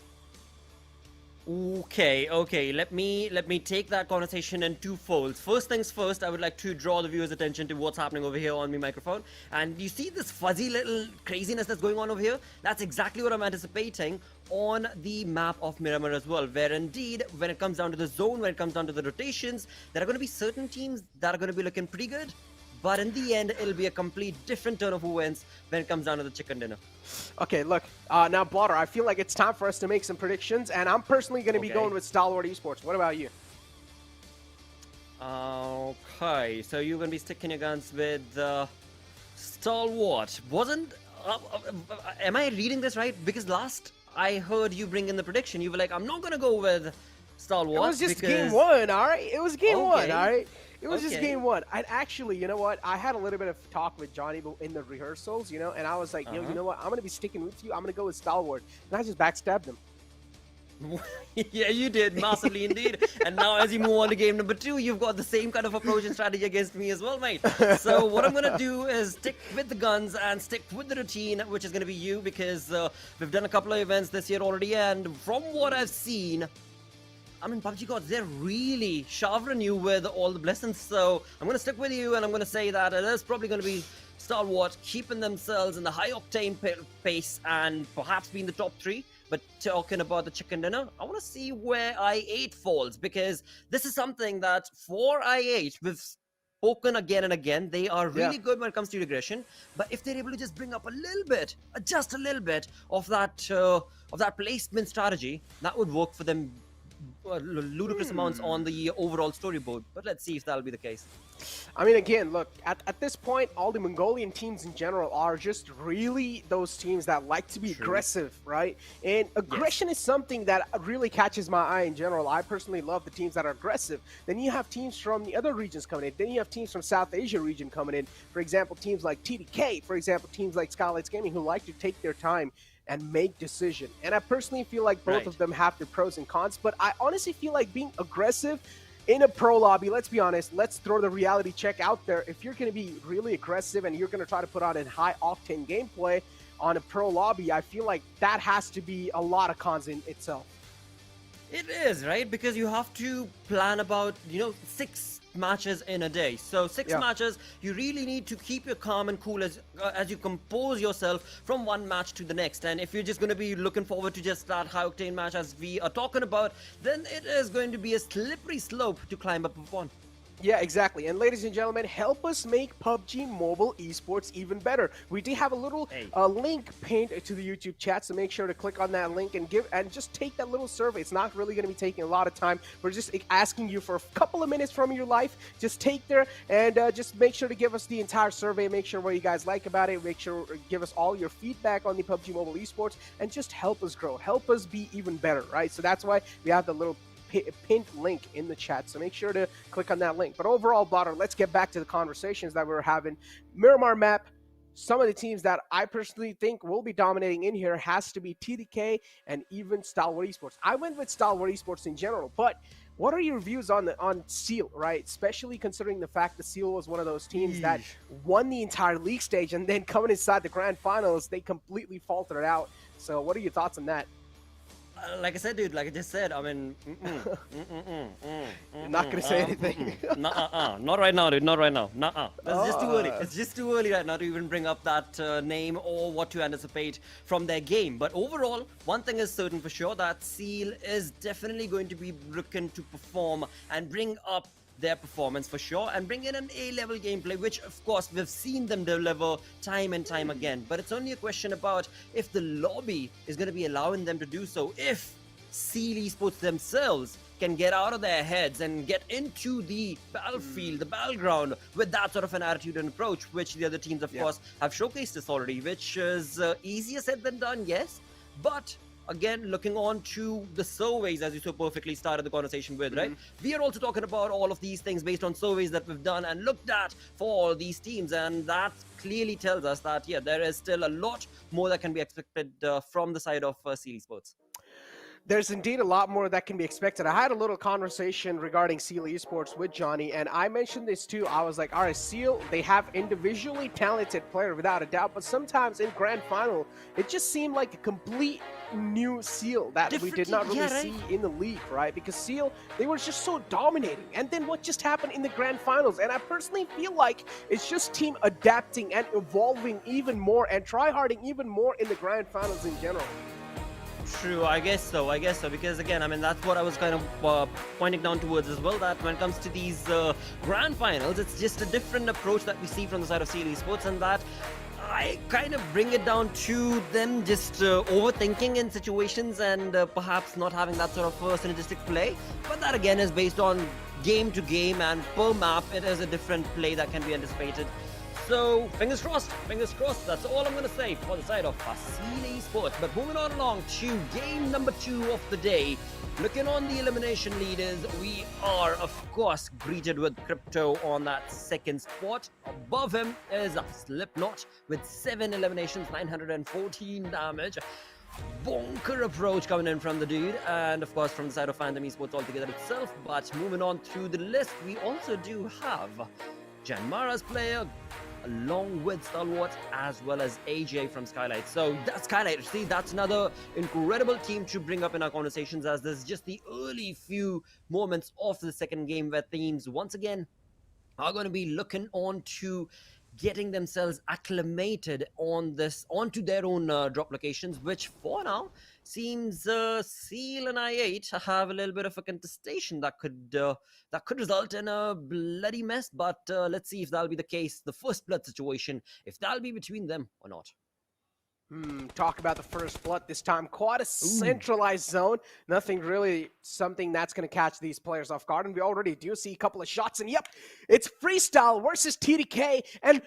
Okay. Let me take that conversation in 2 folds. First things first, I would like to draw the viewers' attention to what's happening over here on my microphone. And you see this fuzzy little craziness that's going on over here? That's exactly what I'm anticipating on the map of Miramar as well, where indeed, when it comes down to the zone, when it comes down to the rotations, there are going to be certain teams that are going to be looking pretty good. but in the end, it'll be a complete different turn of who wins when it comes down to the chicken dinner. Okay, look, now Blotter, I feel like it's time for us to make some predictions, and I'm personally going to be going with Stalwart Esports. What about you? Okay, so you're going to be sticking your guns with Stalwart. Am I reading this right? Because last I heard you bring in the prediction, you were like, I'm not going to go with Stalwart. It was just game one, all right? It was game one, all right? It was just game one. I'd actually, you know what? I had a little bit of talk with Johnny in the rehearsals, you know, and I was like, yo, you know what? I'm going to be sticking with you. I'm going to go with Stalwart. And I just backstabbed him. Yeah, you did massively indeed. And now as you move on to game number 2, you've got the same kind of approach and strategy against me as well, mate. So what I'm going to do is stick with the guns and stick with the routine, which is going to be you, because we've done a couple of events this year already, and from what I've seen, I mean, PUBG gods, they're really showering you with all the blessings. So I'm going to stick with you, and I'm going to say that it is probably going to be Stalwart keeping themselves in the high octane pace and perhaps be in the top 3. But talking about the chicken dinner, I want to see where I8 falls, because this is something that for I8, we've spoken again and again, they are really good when it comes to aggression. But if they're able to just bring up a little bit, just a little bit of that placement strategy, that would work for them ludicrous amounts on the overall storyboard. But let's see if that'll be the case. I mean, again, look, at this point, all the Mongolian teams in general are just really those teams that like to be aggressive, right? And aggression is something that really catches my eye in general. I personally love the teams that are aggressive. Then you have teams from the other regions coming in. Then you have teams from South Asia region coming in. For example, teams like TDK, for example, teams like Skylightz Gaming, who like to take their time and make decision. And I personally feel like both of them have their pros and cons, but I honestly feel like being aggressive in a pro lobby, let's be honest, let's throw the reality check out there. If you're going to be really aggressive and you're going to try to put on a high octane gameplay on a pro lobby, I feel like that has to be a lot of cons in itself. It is, right? Because you have to plan about, 6 matches in a day. So 6 matches, you really need to keep your calm and cool as you compose yourself from one match to the next. And if you're just going to be looking forward to just that high octane match as we are talking about, then it is going to be a slippery slope to climb up upon. Yeah, exactly. And ladies and gentlemen, help us make PUBG Mobile Esports even better. We do have a little link pinned to the YouTube chat, so make sure to click on that link and just take that little survey. It's not really going to be taking a lot of time. We're just asking you for a couple of minutes from your life. Just take there and just make sure to give us the entire survey. Make sure what you guys like about it. Make sure give us all your feedback on the PUBG Mobile Esports and just help us grow. Help us be even better, right? So that's why we have the little pinned link in the chat, so make sure to click on that link. But overall, Blotter, let's get back to the conversations that we were having. Miramar map, some of the teams that I personally think will be dominating in here has to be TDK and even Stalwart Esports. I went with Stalwart Esports in general, but what are your views on Seal, right? Especially considering the fact that Seal was one of those teams that won the entire league stage, and then coming inside the grand finals, they completely faltered out. So what are your thoughts on that? Like I said, dude, like I just said, I mean, you're not going to say anything. Not right now, dude, not right now. That's just too early. It's just too early right now to even bring up that name or what to anticipate from their game. But overall, one thing is certain for sure, that Seal is definitely going to be looking to perform and bring up their performance for sure and bring in an A-level gameplay, which of course we've seen them deliver time and time again. But it's only a question about if the lobby is going to be allowing them to do so, if Seal Esports themselves can get out of their heads and get into the battlefield, the battleground, with that sort of an attitude and approach, which the other teams of course have showcased this already, which is easier said than done, yes, but again, looking on to the surveys, as you so perfectly started the conversation with, right? We are also talking about all of these things based on surveys that we've done and looked at for all these teams, and that clearly tells us that, yeah, there is still a lot more that can be expected from the side of Seal Esports. There's indeed a lot more that can be expected. I had a little conversation regarding Seal Esports with Johnny, and I mentioned this too. I was like, all right, Seal, they have individually talented player without a doubt, but sometimes in grand final, it just seemed like a complete new Seal that we did not really see in the league, right? Because Seal, they were just so dominating. And then what just happened in the grand finals? And I personally feel like it's just team adapting and evolving even more and try-harding even more in the grand finals in general. True, I guess so, because again, I mean, that's what I was kind of pointing down towards as well, that when it comes to these grand finals, it's just a different approach that we see from the side of CL Esports, and that I kind of bring it down to them just overthinking in situations and perhaps not having that sort of synergistic play, but that again is based on game to game, and per map, it is a different play that can be anticipated. So, fingers crossed, that's all I'm going to say for the side of CL Esports. But moving on along to game number 2 of the day. Looking on the elimination leaders, we are, of course, greeted with Crypto on that second spot. Above him is Slipknot with 7 eliminations, 914 damage. Bonker approach coming in from the dude, and of course from the side of Phantom Esports altogether itself. But moving on through the list, we also do have JyanMaara's player, along with Stalwart, as well as AJ from Skylightz. So that's Skylightz. See, that's another incredible team to bring up in our conversations, as this is just the early few moments of the second game where teams once again are going to be looking on to getting themselves acclimated onto their own drop locations, which for now seems Seal and I8 have a little bit of a contestation that could result in a bloody mess. But let's see if that'll be the case. The first blood situation, if that'll be between them or not. Talk about the first blood this time. Quite a centralized zone. Nothing really something that's going to catch these players off guard. And we already do see a couple of shots. And yep, it's Freestyle versus TDK. And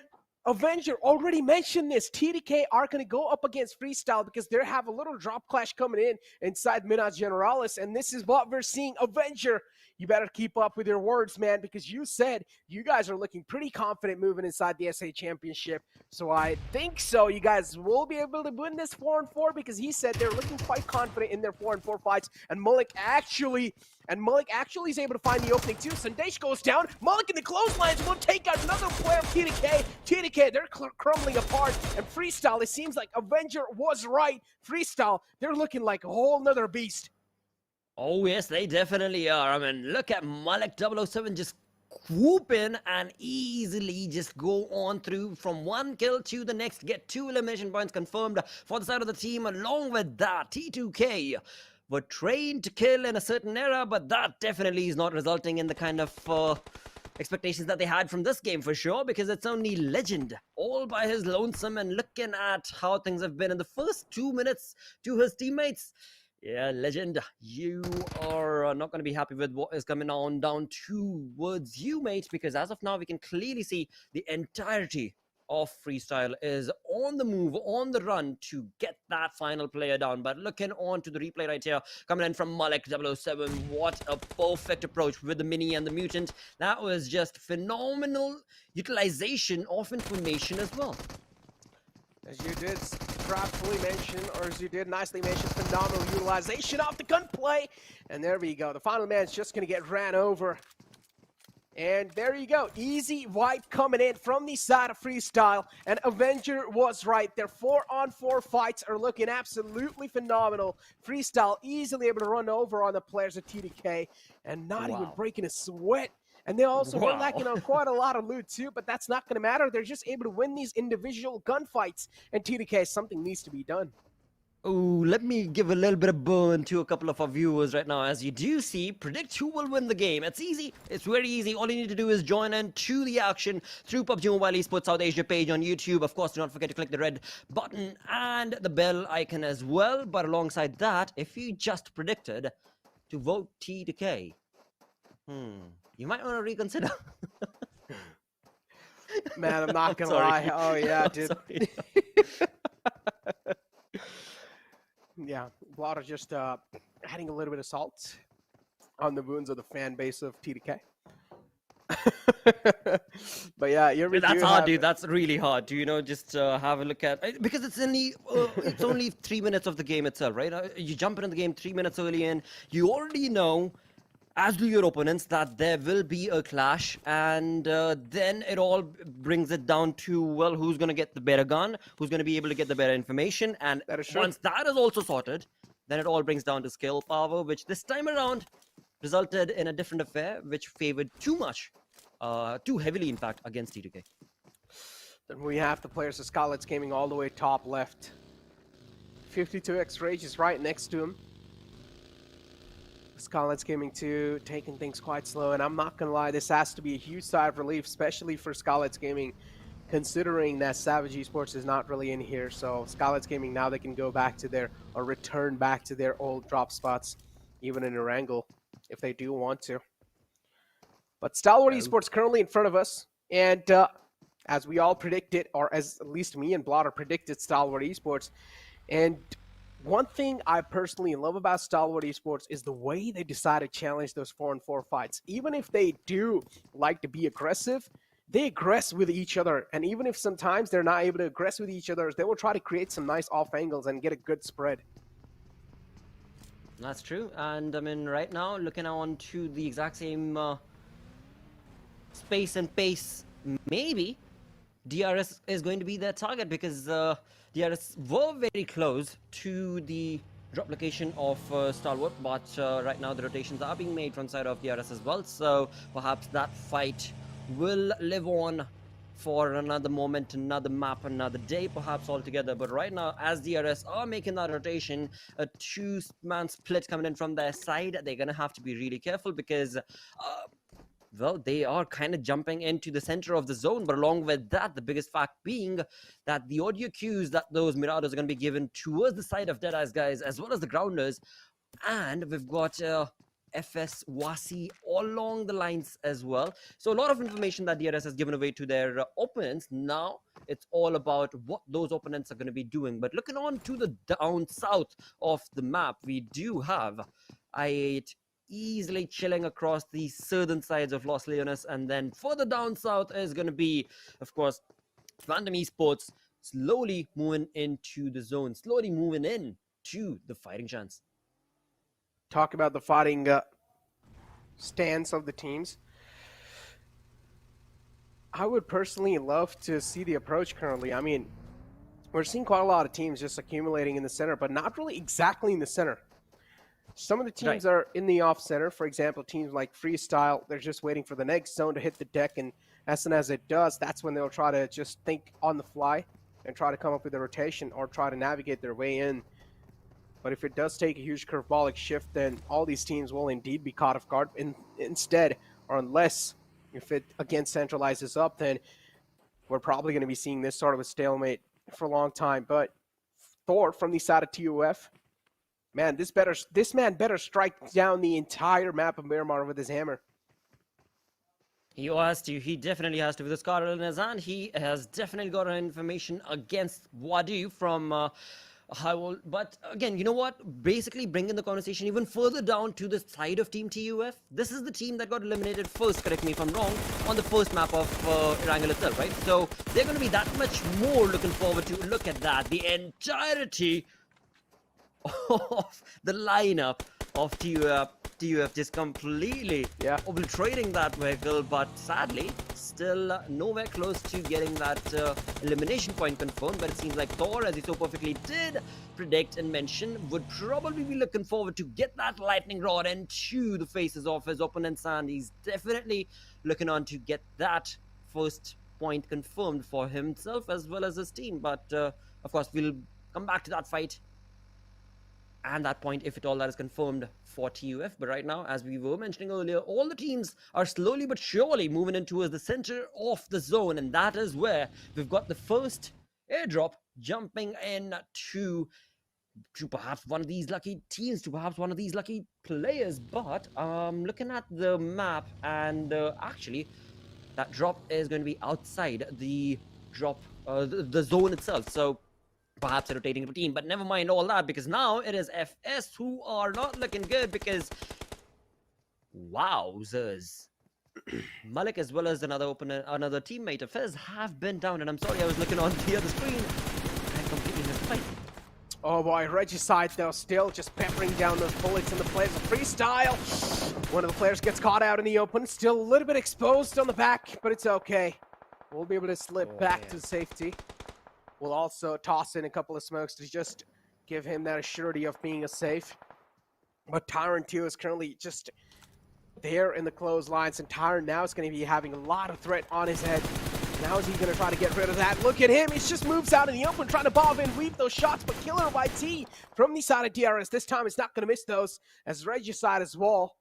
Avenger already mentioned this. TDK are going to go up against Freestyle because they have a little drop clash coming in inside Minas Generalis. And this is what we're seeing. Avenger, you better keep up with your words, man, because you said you guys are looking pretty confident moving inside the SA Championship. So I think so. You guys will be able to win this 4-4 because he said they're looking quite confident in their 4-4 fights. And Malik actually is able to find the opening too. Sandesh goes down. Malik in the clotheslines will take out another player of TDK. TDK, they're crumbling apart. And Freestyle, it seems like Avenger was right. Freestyle, they're looking like a whole nother beast. Oh, yes, they definitely are. I mean, look at Malik 007 just whoop in and easily just go on through from one kill to the next, get 2 elimination points confirmed for the side of the team. Along with that, T2K were trained to kill in a certain era, but that definitely is not resulting in the kind of expectations that they had from this game for sure, because it's only Legend all by his lonesome. And looking at how things have been in the first 2 minutes to his teammates, yeah, Legend, you are not going to be happy with what is coming on down towards you, mate, because as of now, we can clearly see the entirety of Freestyle is on the move, on the run to get that final player down. But looking on to the replay right here, coming in from Malik 007, what a perfect approach with the Mini and the Mutant. That was just phenomenal utilization of information as well. As you did craftfully mention, or as you did nicely mention, phenomenal utilization of the gunplay. And there we go. The final man's just going to get ran over. And there you go. Easy wipe coming in from the side of Freestyle. And Avenger was right. Their 4-on-4 fights are looking absolutely phenomenal. Freestyle easily able to run over on the players of TDK and not even breaking a sweat. And they also were lacking on quite a lot of loot too, but that's not going to matter. They're just able to win these individual gunfights. And TDK, something needs to be done. Oh, let me give a little bit of burn to a couple of our viewers right now. As you do see, predict who will win the game. It's easy. It's very easy. All you need to do is join in to the action through PUBG Mobile Esports South Asia page on YouTube. Of course, do not forget to click the red button and the bell icon as well. But alongside that, if you just predicted to vote TDK, you might want to reconsider. Man, I'm not going to lie. Oh, yeah, dude. Yeah, a lot of just adding a little bit of salt on the wounds of the fan base of TDK. But yeah, that's hard, dude. That's really hard to, you know, just have a look at, because it's only 3 minutes of the game itself, right? You jump into the game 3 minutes early in, you already know, as do your opponents, that there will be a clash, and then it all brings it down to, well, who's going to get the better gun, who's going to be able to get the better information, and once that is also sorted, then it all brings down to skill power, which this time around resulted in a different affair, which favored too heavily, in fact, against T2K. Then we have the players of Skylightz Gaming all the way top left. 52x Rage is right next to him. Skylightz Gaming 2 taking things quite slow, and I'm not gonna lie, this has to be a huge sigh of relief, especially for Skylightz Gaming, considering that Savage Esports is not really in here. So Skylightz Gaming, now they can go back to their, or return back to their old drop spots, even in Erangel, if they do want to. But Stalwart Esports currently in front of us, and as we all predicted, or as at least me and Blotter predicted, Stalwart Esports. And one thing I personally love about Stalwart Esports is the way they decide to challenge those 4-on-4 fights. Even if they do like to be aggressive, they aggress with each other. And even if sometimes they're not able to aggress with each other, they will try to create some nice off angles and get a good spread. That's true. And I mean, right now, looking on to the exact same space and pace, maybe DRS is going to be their target, because DRS were very close to the drop location of Stalwart, but right now the rotations are being made from side of DRS as well, so perhaps that fight will live on for another moment, another map, another day, perhaps altogether. But right now, as DRS are making that rotation, a two-man split coming in from their side, they're going to have to be really careful, because well, they are kind of jumping into the center of the zone. But along with that, the biggest fact being that the audio cues that those Miradors are going to be given towards the side of Deadeyes Guys, as well as the grounders, and we've got FS Wasi all along the lines as well. So a lot of information that DRS has given away to their opponents. Now it's all about what those opponents are going to be doing. But looking on to the down south of the map, we do have I8 easily chilling across the southern sides of Los Leones, and then further down south is going to be, of course, Phantom Esports slowly moving into the zone, slowly moving in to the fighting chance. Talk about the fighting stance of the teams. I would personally love to see the approach currently. I mean, we're seeing quite a lot of teams just accumulating in the center, but not really exactly in the center. Some of the teams are in the off center. For example, teams like Freestyle, they're just waiting for the next zone to hit the deck, and as soon as it does, that's when they'll try to just think on the fly and try to come up with a rotation or try to navigate their way in. But if it does take a huge curveball shift, then all these teams will indeed be caught off guard. Instead, or unless if it again centralizes up, then we're probably going to be seeing this sort of a stalemate for a long time. But Thor from the side of TUF, man, this man better strike down the entire map of Miramar with his hammer. He has to. He definitely has to. With the Scarlet in his hand, he has definitely got information against Wadu from Highwall. But again, you know what? Basically bringing the conversation even further down to the side of Team TUF. This is the team that got eliminated first, correct me if I'm wrong, on the first map of Erangel itself, right? So they're going to be that much more looking forward to look at that. The entirety of the lineup of TUF just completely obliterating that vehicle, but sadly still nowhere close to getting that elimination point confirmed. But it seems like Thor, as he so perfectly did predict and mention, would probably be looking forward to get that lightning rod into the faces of his opponents, and he's definitely looking on to get that first point confirmed for himself as well as his team. But of course, we'll come back to that fight and that point if it all that is confirmed for TUF. But right now, as we were mentioning earlier, all the teams are slowly but surely moving in towards the center of the zone, and that is where we've got the first airdrop jumping in to perhaps one of these lucky teams, to perhaps one of these lucky players. But looking at the map, and actually that drop is going to be outside the drop the zone itself, so perhaps a rotating team. But never mind all that, because now it is FS who are not looking good, because wowzers, Malik as well as another teammate of his have been down. And I'm sorry, I was looking on the other screen. I completely missed the fight. Oh boy, Regicide though still just peppering down those bullets in the players of Freestyle. One of the players gets caught out in the open, still a little bit exposed on the back, but it's okay. We'll be able to slip back to safety. We'll also toss in a couple of smokes to just give him that assurity of being a safe. But Tyrant 2 is currently just there in the close lines, and Tyrant now is going to be having a lot of threat on his head. Now is he going to try to get rid of that? Look at him. He just moves out in the open, trying to bob and weave those shots, but killer by T from the side of DRS. This time he's not going to miss those, as Regicide as well.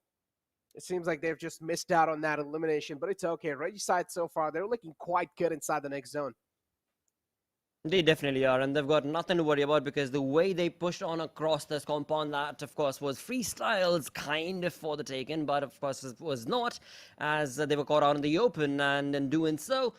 It seems like they've just missed out on that elimination, but it's okay. Regicide so far, they're looking quite good inside the next zone. They definitely are, and they've got nothing to worry about because the way they pushed on across this compound, that of course was freestyles kind of for the taken, but of course it was not, as they were caught out in the open, and in doing so,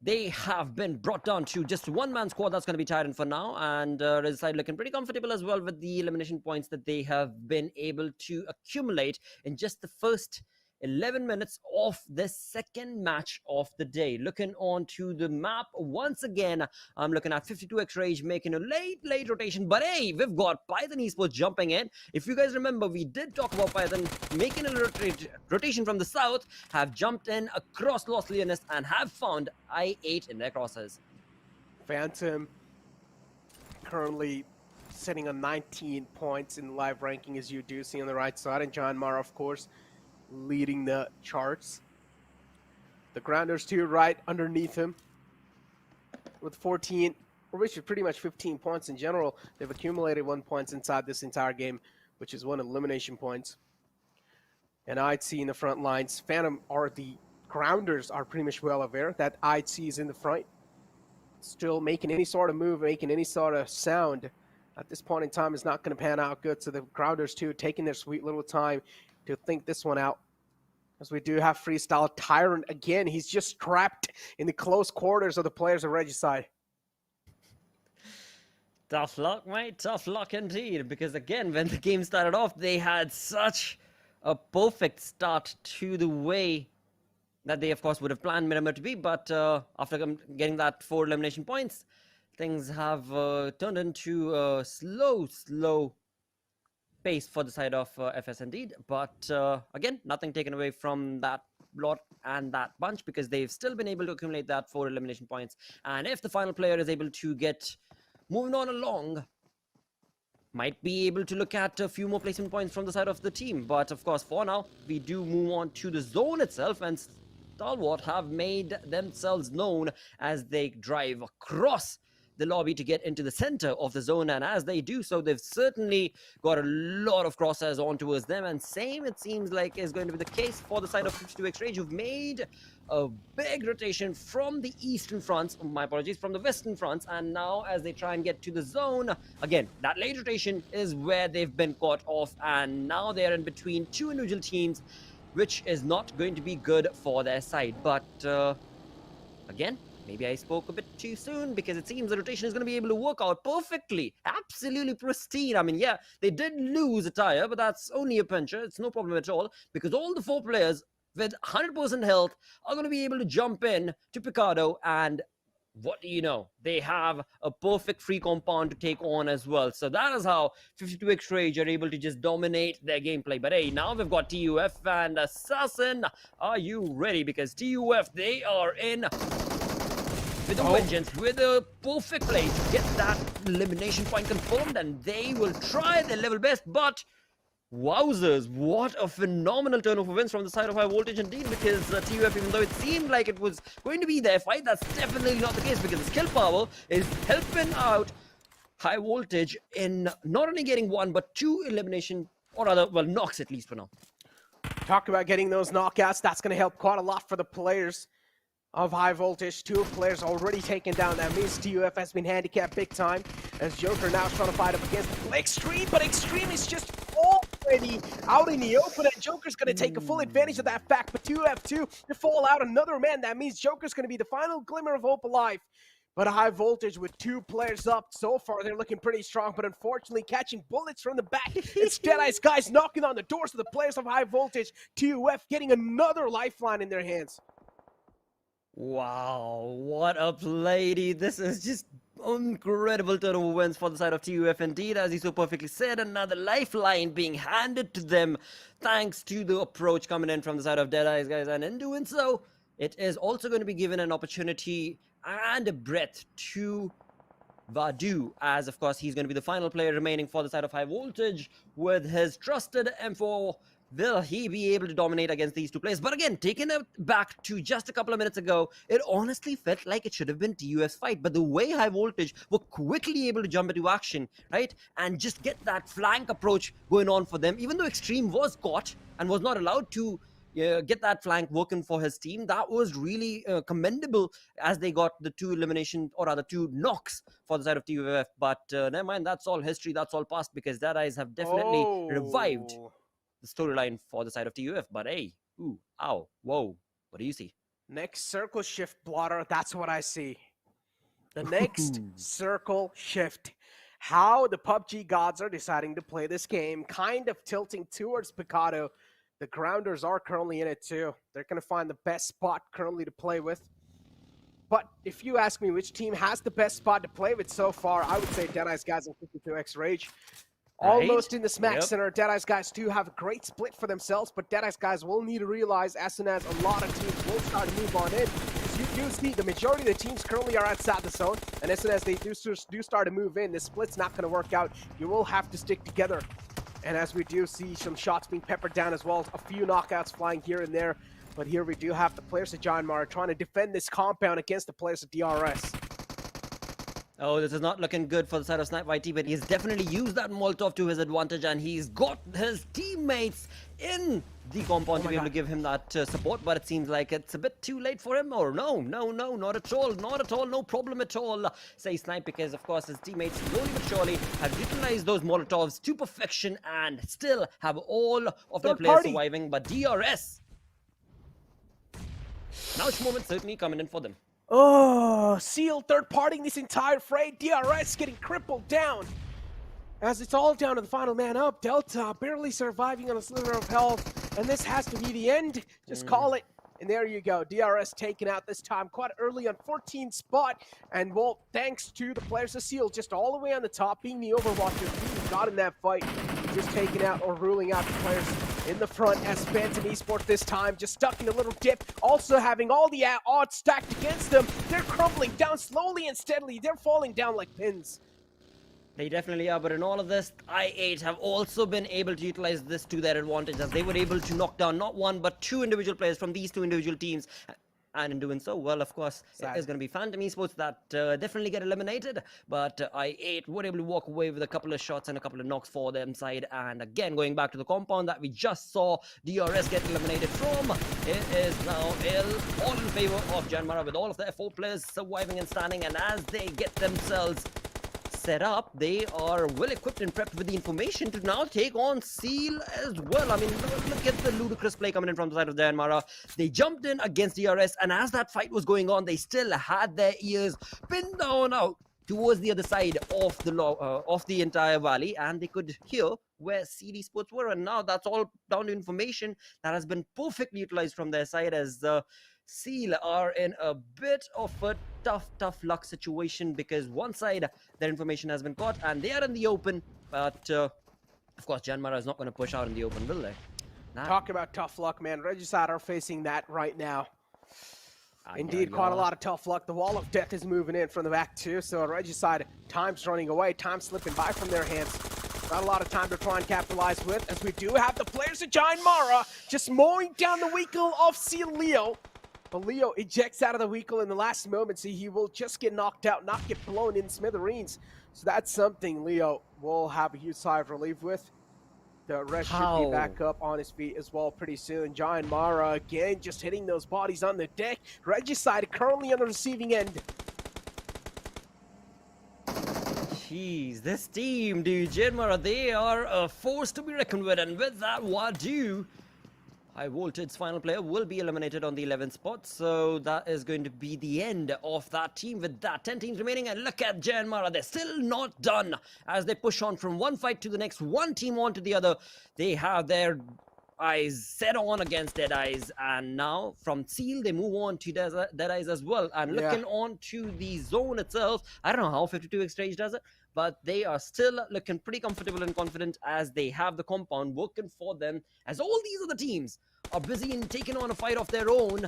they have been brought down to just one-man squad that's going to be tied in for now, and Regicide looking pretty comfortable as well with the elimination points that they have been able to accumulate in just the first 11 minutes of the second match of the day. Looking on to the map once again, I'm looking at 52x Rage making a late rotation, but hey, we've got Python Esports jumping in. If you guys remember, we did talk about Python making a rotation from the south, have jumped in across Los Leones and have found I8 in their crosses. Phantom currently sitting on 19 points in live ranking, as you do see on the right side, and JyanMaara, of course, leading the charts. The Grounders too right underneath him with 14, or which is pretty much 15 points in general. They've accumulated 1 point inside this entire game, which is 1 elimination points. And IC in the front lines. Phantom are the Grounders are pretty much well aware that IC is in the front. Still making any sort of move, making any sort of sound at this point in time is not going to pan out good. So the Grounders too taking their sweet little time to think this one out, as we do have Freestyle Tyrant again. He's just trapped in the close quarters of the players of Regicide. Tough luck, mate. Tough luck indeed, because again, when the game started off, they had such a perfect start to the way that they of course would have planned Miramar to be, but after getting that 4 elimination points, things have turned into a slow pace for the side of FS indeed, but again, nothing taken away from that lot and that bunch, because they've still been able to accumulate that 4 elimination points, and if the final player is able to get moving on along, might be able to look at a few more placement points from the side of the team. But of course, for now, we do move on to the zone itself, and Stalwart have made themselves known as they drive across the lobby to get into the center of the zone, and as they do so, they've certainly got a lot of crosshairs on towards them, and same it seems like is going to be the case for the side of 52x Rage, who've made a big rotation from the eastern fronts, my apologies, from the western fronts, and now as they try and get to the zone, again, that late rotation is where they've been caught off, and now they're in between 2 individual teams, which is not going to be good for their side. But again, maybe I spoke a bit too soon, because it seems the rotation is going to be able to work out perfectly. Absolutely pristine. I mean, yeah, they did lose a tire, but that's only a pincher. It's no problem at all, because all the 4 players with 100% health are going to be able to jump in to Picardo, and what do you know? They have a perfect free compound to take on as well. So that is how 52x Rage are able to just dominate their gameplay. But hey, now we've got TUF and Assassin. Are you ready? Because TUF, they are in with a vengeance, with a perfect play to get that elimination point confirmed, and they will try their level best, but wowzers, what a phenomenal turn of events from the side of High Voltage indeed, because TUF, even though it seemed like it was going to be their fight, that's definitely not the case, because the skill power is helping out High Voltage in not only getting 1 but 2 elimination, or rather, well, knocks at least for now. Talk about getting those knockouts, that's going to help quite a lot for the players of High Voltage. 2 players already taken down. That means TUF has been handicapped big time, as Joker now is trying to fight up against Extreme, but Extreme is just already out in the open, and Joker's going to take a full advantage of that fact, but TUF to fall out another man. That means Joker's going to be the final glimmer of hope alive. But High Voltage with 2 players up so far, they're looking pretty strong, but unfortunately catching bullets from the back. It's Deadeyes Guys knocking on the doors of the players of High Voltage. TUF getting another lifeline in their hands. Wow, what a play, dude. This is just incredible turn of events for the side of TUF indeed. As you so perfectly said, another lifeline being handed to them thanks to the approach coming in from the side of Deadeyes Guys, and in doing so, it is also going to be given an opportunity and a breath to Vadu, as of course he's going to be the final player remaining for the side of High Voltage with his trusted M4 Will he be able to dominate against these two players? But again, taking it back to just a couple of minutes ago, it honestly felt like it should have been TUF's fight. But the way High Voltage were quickly able to jump into action, right, and just get that flank approach going on for them, even though Extreme was caught and was not allowed to get that flank working for his team, that was really commendable as they got the two elimination, or rather two knocks for the side of TUF. But never mind, that's all history, that's all past, because Deadeyes have definitely revived the storyline for the side of TUF. But hey, ooh, ow, whoa, what do you see? Next circle shift, Blotter, that's what I see. The next circle shift. How the PUBG gods are deciding to play this game, kind of tilting towards Picado. The Grounders are currently in it too. They're going to find the best spot currently to play with. But if you ask me which team has the best spot to play with so far, I would say Deadeyes Guys and 52X Rage. Almost in the smack center. Deadeyes Guys do have a great split for themselves, but Deadeyes Guys will need to realize as soon as a lot of teams will start to move on in. Because you do see the majority of the teams currently are outside the zone, and as soon as they do start to move in, the split's not going to work out. You will have to stick together. And as we do see some shots being peppered down as well, a few knockouts flying here and there. But here we do have the players of JyanMaara trying to defend this compound against the players of DRS. Oh, this is not looking good for the side of Snipe YT, but he's definitely used that Molotov to his advantage, and he's got his teammates in the compound to be able to give him that support, but it seems like it's a bit too late for him. Or no, not at all, no problem at all, say Snipe, because of course his teammates slowly but surely have utilized those Molotovs to perfection and still have all of their players surviving. But DRS, Now's moment certainly coming in for them. Oh, Seal third-partying this entire fray. DRS getting crippled down. As it's all down to the final man up. Delta barely surviving on a sliver of health. And this has to be the end. Just call it. And there you go. DRS taken out this time quite early on 14th spot. And well, thanks to the players of Seal just all the way on the top, being the Overwatcher who got in that fight. Just taking out or ruling out the players in the front as Phantom Esports this time just stuck in a little dip, also having all the odds stacked against them. They're crumbling down slowly and steadily. They're falling down like pins. They definitely are, but in all of this, I8 have also been able to utilize this to their advantage, as they were able to knock down not one but two individual players from these two individual teams. And in doing so, well, of course, it is going to be Phantom Esports that definitely get eliminated. But I8 were able to walk away with a couple of shots and a couple of knocks for them side. And again, going back to the compound that we just saw DRS get eliminated from, it is now all in favor of JyanMaara, with all of their 4 players surviving and standing. And as they get themselves set up, they are well equipped and prepped with the information to now take on Seal as well. I mean, look at the ludicrous play coming in from the side of JyanMaara. They jumped in against DRS, and as that fight was going on, they still had their ears pinned down out towards the other side of the entire valley, and they could hear where CD Sports were. And now that's all down to information that has been perfectly utilized from their side, as Seal are in a bit of a tough luck situation, because one side their information has been caught and they are in the open, but of course JyanMaara is not going to push out in the open, will they? Talk about tough luck, man. Regicide are facing that right now. Indeed, quite a lot of tough luck. The wall of death is moving in from the back too, so Regicide, time's running away, time slipping by from their hands. Not a lot of time to try and capitalize with, as we do have the players of JyanMaara just mowing down the vehicle of Seal Leo. But Leo ejects out of the vehicle in the last moment, so he will just get knocked out, not get blown in smithereens. So that's something Leo will have a huge sigh of relief with. The rest should be back up on his feet as well pretty soon. JyanMaara again just hitting those bodies on the deck. Regicide currently on the receiving end. Jeez, this team, dude, JyanMaara, they are a force to be reckoned with, and with that, Wadu, High Voltage's final player, will be eliminated on the 11th spot, so that is going to be the end of that team with that 10 teams remaining. And look at JyanMaara, they're still not done as they push on from one fight to the next, one team on to the other. They have their eyes set on against Deadeyes, and now from Seal they move on to Deadeyes as well. And looking on to the zone itself, I don't know how 52X Rage does it, but they are still looking pretty comfortable and confident as they have the compound working for them, as all these other teams are busy in taking on a fight of their own.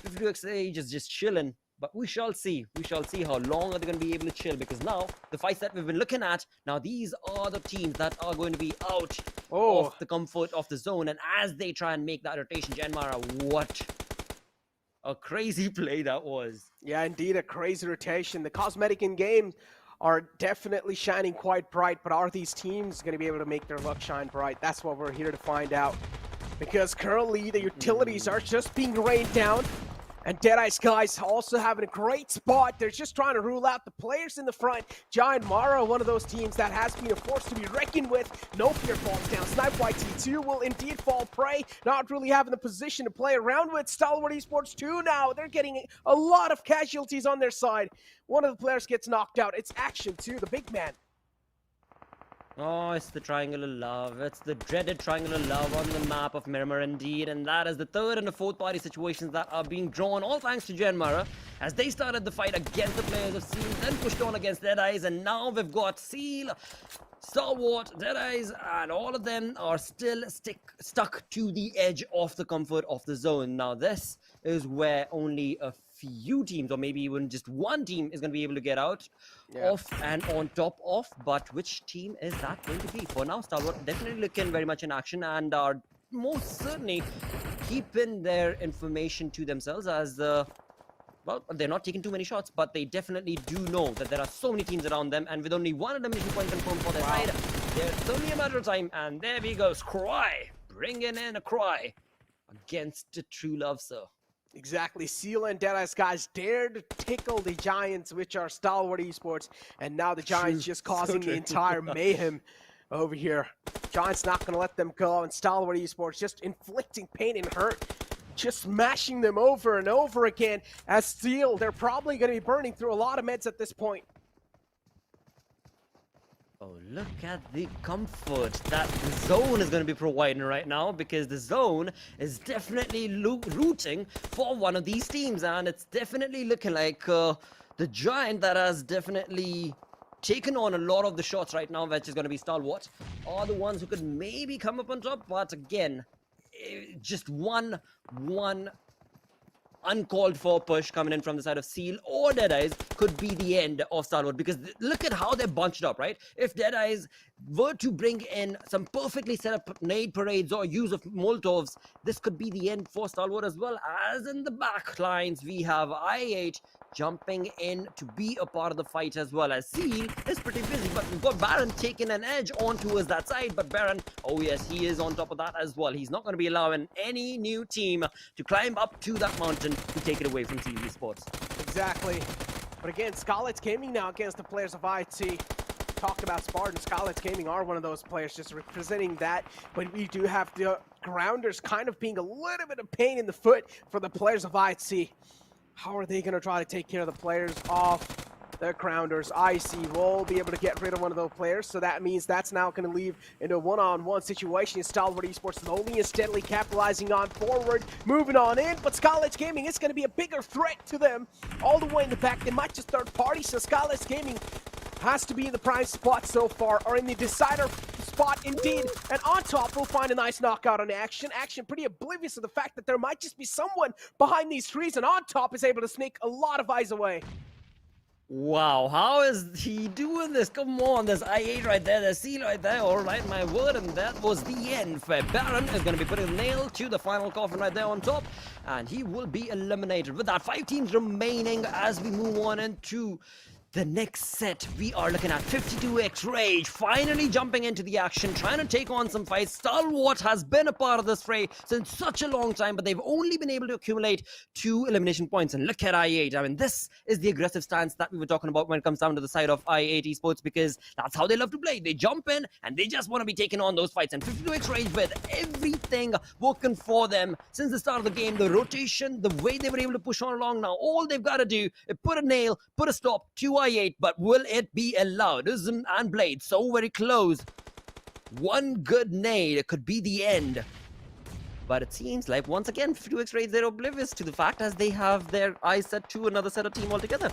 52X Rage is just chilling But we shall see. We shall see how long are they going to be able to chill, because now the fights that we've been looking at, now these are the teams that are going to be out of the comfort of the zone. And as they try and make that rotation, JyanMaara, what a crazy play that was. Yeah, indeed, a crazy rotation. The cosmetic in game are definitely shining quite bright, but are these teams going to be able to make their luck shine bright? That's what we're here to find out. Because currently the utilities are just being rained down. And Deadeyes Guys also having a great spot. They're just trying to rule out the players in the front. JyanMaara, one of those teams that has been a force to be reckoned with. No Fear falls down. Snipe YT2 will indeed fall prey. Not really having the position to play around with. Stalwart Esports 2 now. They're getting a lot of casualties on their side. One of the players gets knocked out. It's Action too, the big man. Oh, it's the triangle of love. It's the dreaded triangle of love on the map of Miramar indeed. And that is the third and the fourth party situations that are being drawn, all thanks to JyanMaara, as they started the fight against the players of Seal, then pushed on against Deadeyes, and now we've got Seal, Stalwart, Deadeyes, and all of them are still stuck to the edge of the comfort of the zone. Now this is where only a few teams, or maybe even just one team, is going to be able to get out off and on top of. But which team is that going to be? For now, Stalwart definitely looking very much in action and are most certainly keeping their information to themselves, as well, they're not taking too many shots, but they definitely do know that there are so many teams around them, and with only one elimination point confirmed for their side, it's only a matter of time. And there we go, Cry, bringing in a Cry against the True Love, sir. Exactly. Seal and Deadeyes Guys dared to tickle the Giants, which are Stalwart Esports, and now the Giants just causing the entire mayhem over here. Giants not going to let them go, and Stalwart Esports just inflicting pain and hurt, just smashing them over and over again. As Seal, they're probably going to be burning through a lot of meds at this point. Oh, look at the comfort that the zone is going to be providing right now, because the zone is definitely rooting for one of these teams, and it's definitely looking like the Giant that has definitely taken on a lot of the shots right now, which is going to be Stalwart, are the ones who could maybe come up on top. But again, just one uncalled for push coming in from the side of Seal or Deadeyes could be the end of Stalwart, because look at how they're bunched up, right? If Deadeyes were to bring in some perfectly set up nade parades or use of Molotovs, this could be the end for Stalwart, as well as in the back lines we have I8 jumping in to be a part of the fight, as well as Seal is pretty busy. But we've got Baron taking an edge on towards that side, but Baron, oh yes, he is on top of that as well. He's not going to be allowing any new team to climb up to that mountain to take it away from TV Esports. Exactly. But again, Skylightz Gaming now against the players of IT. Talked about Spartan. Skylightz Gaming are one of those players just representing that, but we do have the grounders kind of being a little bit of pain in the foot for the players of IT. How are they going to try to take care of the players of the grounders? IC will be able to get rid of one of those players, so that means that's now going to leave in a one-on-one situation. Stalwart Esports slowly and steadily capitalizing on forward, moving on in, but Skylightz Gaming is going to be a bigger threat to them all the way in the back. They might just third party, so Skylightz Gaming has to be in the prime spot so far, or in the decider spot indeed. And on top, we'll find a nice knockout on Action. Action pretty oblivious of the fact that there might just be someone behind these trees, and on top is able to sneak a lot of eyes away. Wow, how is he doing this? Come on, there's I8 right there, there's Seal right there, alright, my word, and that was the end. For Baron is going to be putting a nail to the final coffin right there on top, and he will be eliminated. With that, 5 teams remaining as we move on into the next set. We are looking at 52X Rage finally jumping into the action, trying to take on some fights. Stalwart has been a part of this fray since such a long time, but they've only been able to accumulate 2 elimination points. And look at I8. I mean, this is the aggressive stance that we were talking about when it comes down to the side of I8 Esports, because that's how they love to play. They jump in and they just want to be taking on those fights. And 52X Rage, with everything working for them since the start of the game, the rotation, the way they were able to push on along, now all they've got to do is put a nail, put a stop to I8, but will it be allowed? Ism and Blade so very close. One good nade could be the end. But it seems like once again 52X Rage, they're oblivious to the fact, as they have their eyes set to another set of team altogether.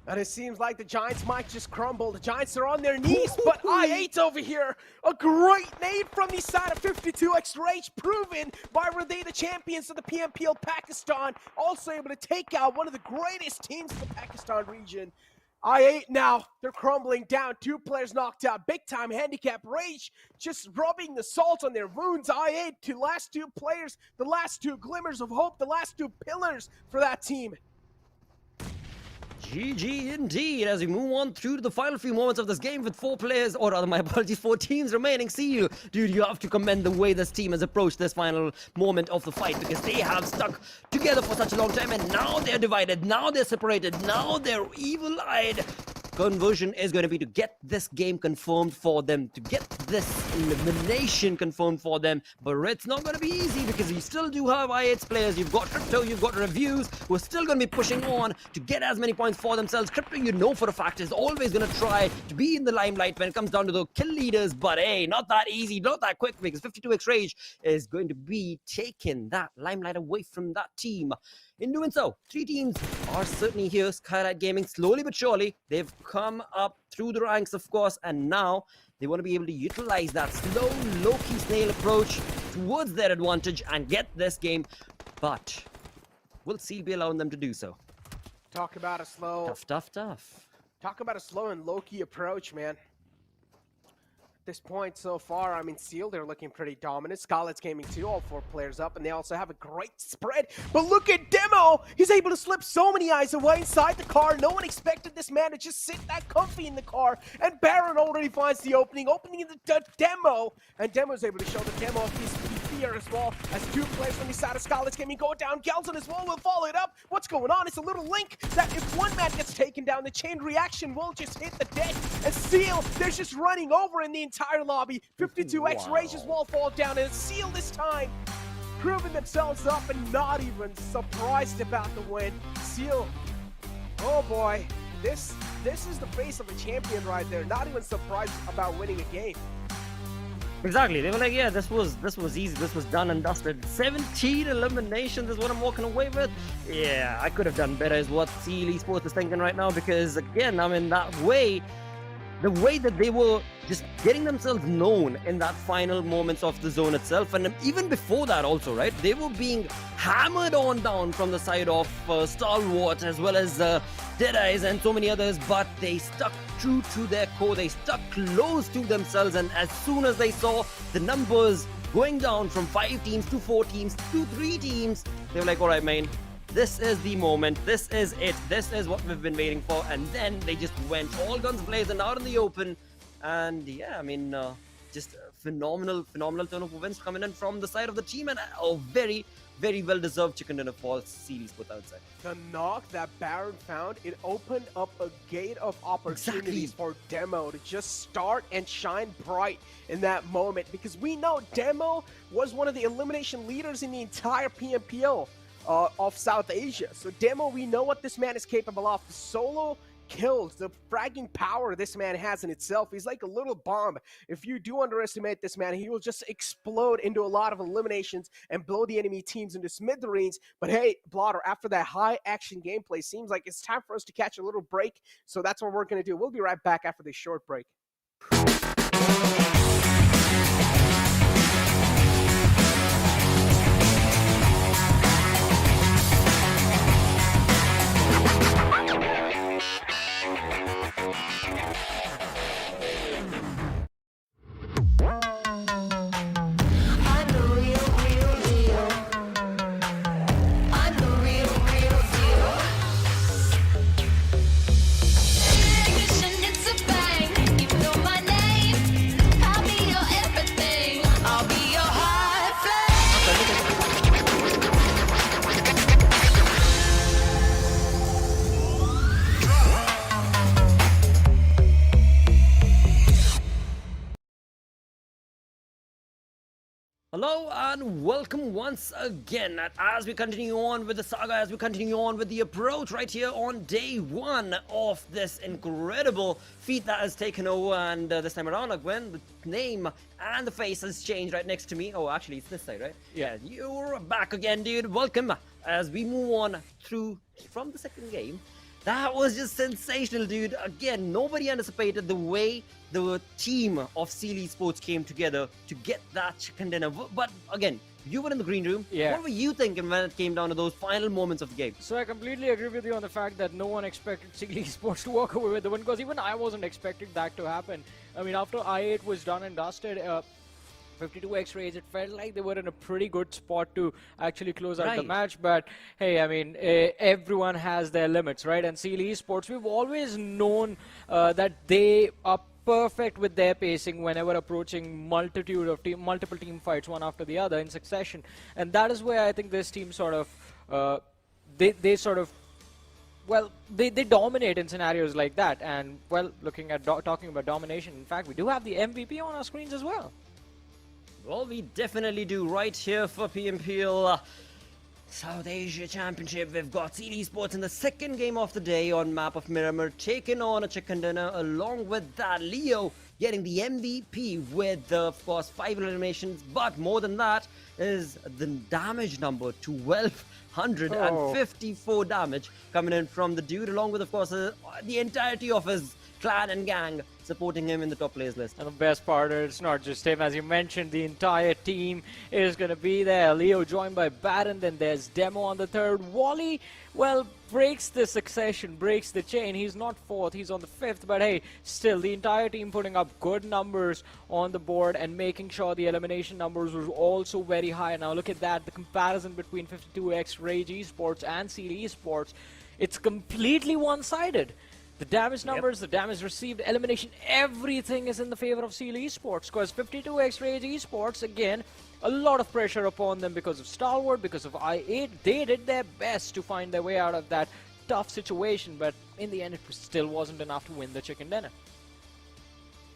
And it seems like the Giants might just crumble. The Giants are on their knees, but I8 over here, a great nade from the side of 52X Rage, proven by they the champions of the PMPL Pakistan, also able to take out one of the greatest teams in the Pakistan region. I8 now, they're crumbling down. 2 players knocked out. Big time handicap. Rage just rubbing the salt on their wounds. I8 to last 2 players, the last 2 glimmers of hope, the last 2 pillars for that team. GG indeed, as we move on through to the final few moments of this game with 4 players, or rather my apologies, 4 teams remaining. See you, dude, you have to commend the way this team has approached this final moment of the fight, because they have stuck together for such a long time, and now they're divided, now they're separated, now they're evil-eyed. Conversion is going to be to get this game confirmed for them, to get this elimination confirmed for them, but it's not going to be easy because you still do have I8's players. You've got Crypto, you've got Reviews, who are still going to be pushing on to get as many points for themselves. Crypto, you know for a fact, is always going to try to be in the limelight when it comes down to the kill leaders, but hey, not that easy, not that quick, because 52X Rage is going to be taking that limelight away from that team. In doing so, 3 teams are certainly here. Skylightz Gaming, slowly but surely, they've come up through the ranks, of course, and now they want to be able to utilize that slow, low-key snail approach towards their advantage and get this game. But will Seal be allowing them to do so? Talk about a slow... Tough. Talk about a slow and low-key approach, man. This point so far, I mean, Seal, they're looking pretty dominant. Skylightz Gaming too, all 4 players up, and they also have a great spread. But look at Demo! He's able to slip so many eyes away inside the car. No one expected this man to just sit that comfy in the car. And Baron already finds the opening in the Demo. And Demo's able to show the Demo of his fear as well, as 2 players from the side of Skylightz Gaming go down. Gelson as well will follow it up. What's going on? It's a little link that if one man gets taken down, the chain reaction will just hit the deck. And Seal, they're just running over in the entire lobby. 52X Rage's wall fall down, and Seal this time proving themselves up and not even surprised about the win. Seal, oh boy, this is the face of a champion right there. Not even surprised about winning a game. Exactly, they were like, yeah, this was easy, this was done and dusted. 17 eliminations is what I'm walking away with. Yeah, I could have done better is what Seal Esports is thinking right now, because again, I mean, that way, the way that they were just getting themselves known in that final moments of the zone itself, and even before that also, right? They were being hammered on down from the side of Stalwart as well as Deadeyes and so many others, but they stuck true to their core. They stuck close to themselves, and as soon as they saw the numbers going down from 5 teams to 4 teams to 3 teams, they were like, all right, man, this is the moment, this is it, this is what we've been waiting for. And then they just went all guns blazing out in the open, and yeah, I mean, just a phenomenal turn of events coming in from the side of the team, and a very well deserved chicken dinner for series put outside. The knock that Baron found, it opened up a gate of opportunities for Demo to just start and shine bright in that moment, because we know Demo was one of the elimination leaders in the entire PMPL of South Asia. So Demo, we know what this man is capable of. The solo kills, the fragging power this man has in itself. He's like a little bomb. If you do underestimate this man, he will just explode into a lot of eliminations and blow the enemy teams into smithereens. But hey, Blotter, after that high action gameplay, seems like it's time for us to catch a little break. So that's what we're going to do. We'll be right back after this short break. Hello and welcome once again as we continue on with the saga, as we continue on with the approach right here on day 1 of this incredible feat that has taken over. And this time around, like when the name and the face has changed right next to me. Oh, actually it's this side, right? Yeah, you're back again, dude. Welcome as we move on through from the second game That was just sensational, dude. Again, nobody anticipated the way the team of Seal Esports came together to get that chicken dinner. But again, you were in the green room. Yeah. What were you thinking when it came down to those final moments of the game? So I completely agree with you on the fact that no one expected Seal Esports to walk away with the win, because even I wasn't expecting that to happen. I mean, after I-8 was done and dusted, 52x Rage, it felt like they were in a pretty good spot to actually close out the match. But hey, I mean, everyone has their limits, right? And Seal Esports, we've always known that they are perfect with their pacing whenever approaching multiple team fights one after the other in succession. And that is where I think this team sort of, they sort of, well, they dominate in scenarios like that. And, well, looking at talking about domination, in fact, we do have the MVP on our screens as well. Well, we definitely do right here for PMPL South Asia Championship. We've got Seal Esports in the second game of the day on map of Miramar, taking on a chicken dinner. Along with that, Leo getting the MVP with, of course, 5 eliminations. But more than that is the damage number, 1,254 damage coming in from the dude, along with, of course, the entirety of his clan and gang supporting him in the top players list. And the best part is it's not just him, as you mentioned, the entire team is going to be there. Leo joined by Baron, then there's Demo on the third. Wally, well, breaks the succession, breaks the chain. He's not fourth, he's on the fifth, but hey, still, the entire team putting up good numbers on the board and making sure the elimination numbers were also very high. Now look at that, the comparison between 52x Rage Esports and Seal Esports, it's completely one-sided. The damage numbers, the damage received, elimination, everything is in the favor of Seal Esports, because 52x Rage Esports, again, a lot of pressure upon them because of Stalwart, because of I-8. They did their best to find their way out of that tough situation, but in the end, it still wasn't enough to win the chicken dinner.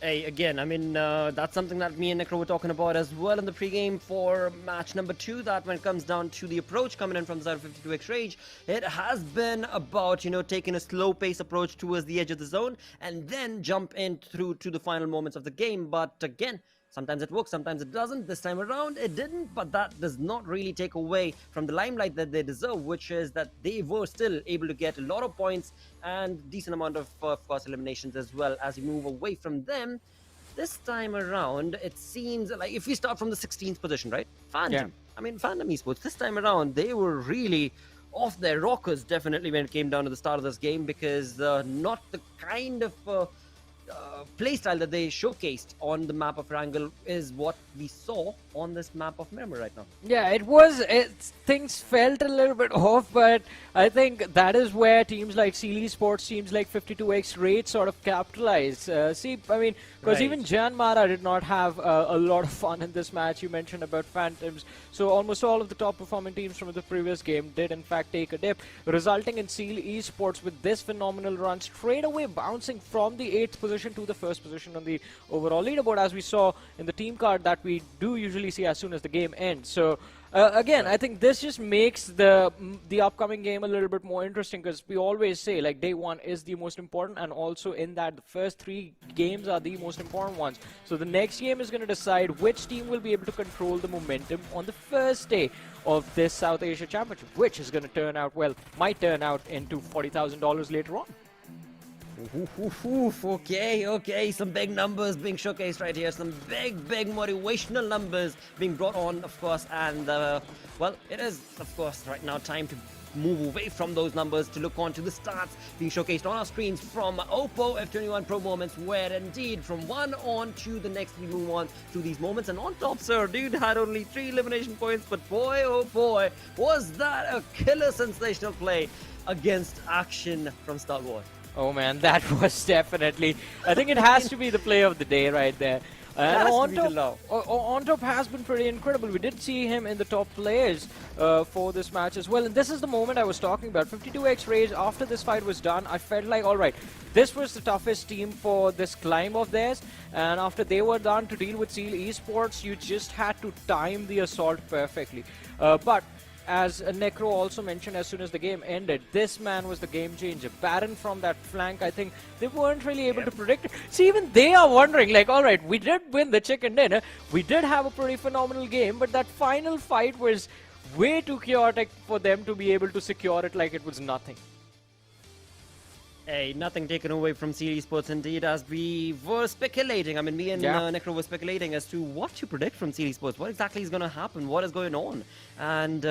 Hey, again, I mean, that's something that me and Necro were talking about as well in the pregame for match number 2, that when it comes down to the approach coming in from the side of 52x Rage, it has been about, you know, taking a slow pace approach towards the edge of the zone and then jump in through to the final moments of the game. But again, sometimes it works, sometimes it doesn't. This time around, it didn't, but that does not really take away from the limelight that they deserve, which is that they were still able to get a lot of points and decent amount of course, eliminations as well as we move away from them. This time around, it seems like if we start from the 16th position, right? Phantom. Yeah. I mean, Phantom Esports, this time around, they were really off their rockers, definitely, when it came down to the start of this game, because not the kind of playstyle that they showcased on the map of Erangel is what we saw on this map of Miramar right now. Yeah, things felt a little bit off, but I think that is where teams like Seal Esports, teams like 52x Rage sort of capitalize. See, I mean, because even JyanMaara did not have a lot of fun in this match. You mentioned about Phantoms, so almost all of the top performing teams from the previous game did in fact take a dip, resulting in Seal Esports with this phenomenal run straight away bouncing from the 8th position to the 1st position on the overall leaderboard, as we saw in the team card that we do usually see as soon as the game ends. So again, I think this just makes the upcoming game a little bit more interesting, because we always say like day 1 is the most important, and also in that the first 3 games are the most important ones. So the next game is going to decide which team will be able to control the momentum on the first day of this South Asia Championship, which is going to turn out, well, might turn out into $40,000 later on. Okay, some big numbers being showcased right here, some big motivational numbers being brought on, of course, and well, it is, of course, right now time to move away from those numbers to look on to the stats being showcased on our screens from Oppo F21 Pro moments, where indeed from one on to the next we move on to these moments. And on top, sir, dude had only 3 elimination points, but boy, oh boy, was that a killer sensational play against Action from Stalwart. Oh man, that was definitely, I think it has to be the play of the day right there. And on top has been pretty incredible. We did see him in the top players for this match as well. And this is the moment I was talking about. 52x Rage, after this fight was done, I felt like, alright, this was the toughest team for this climb of theirs. And after they were done to deal with Seal Esports, you just had to time the assault perfectly. But as Necro also mentioned, as soon as the game ended, this man was the game changer. Baron from that flank, I think they weren't really able to predict it. See, even they are wondering, like, alright, we did win the chicken dinner, we did have a pretty phenomenal game, but that final fight was way too chaotic for them to be able to secure it like it was nothing. Hey, nothing taken away from CL Esports indeed, as we were speculating. I mean, me and Necro were speculating as to what to predict from CL Esports. What exactly is going to happen? What is going on? And,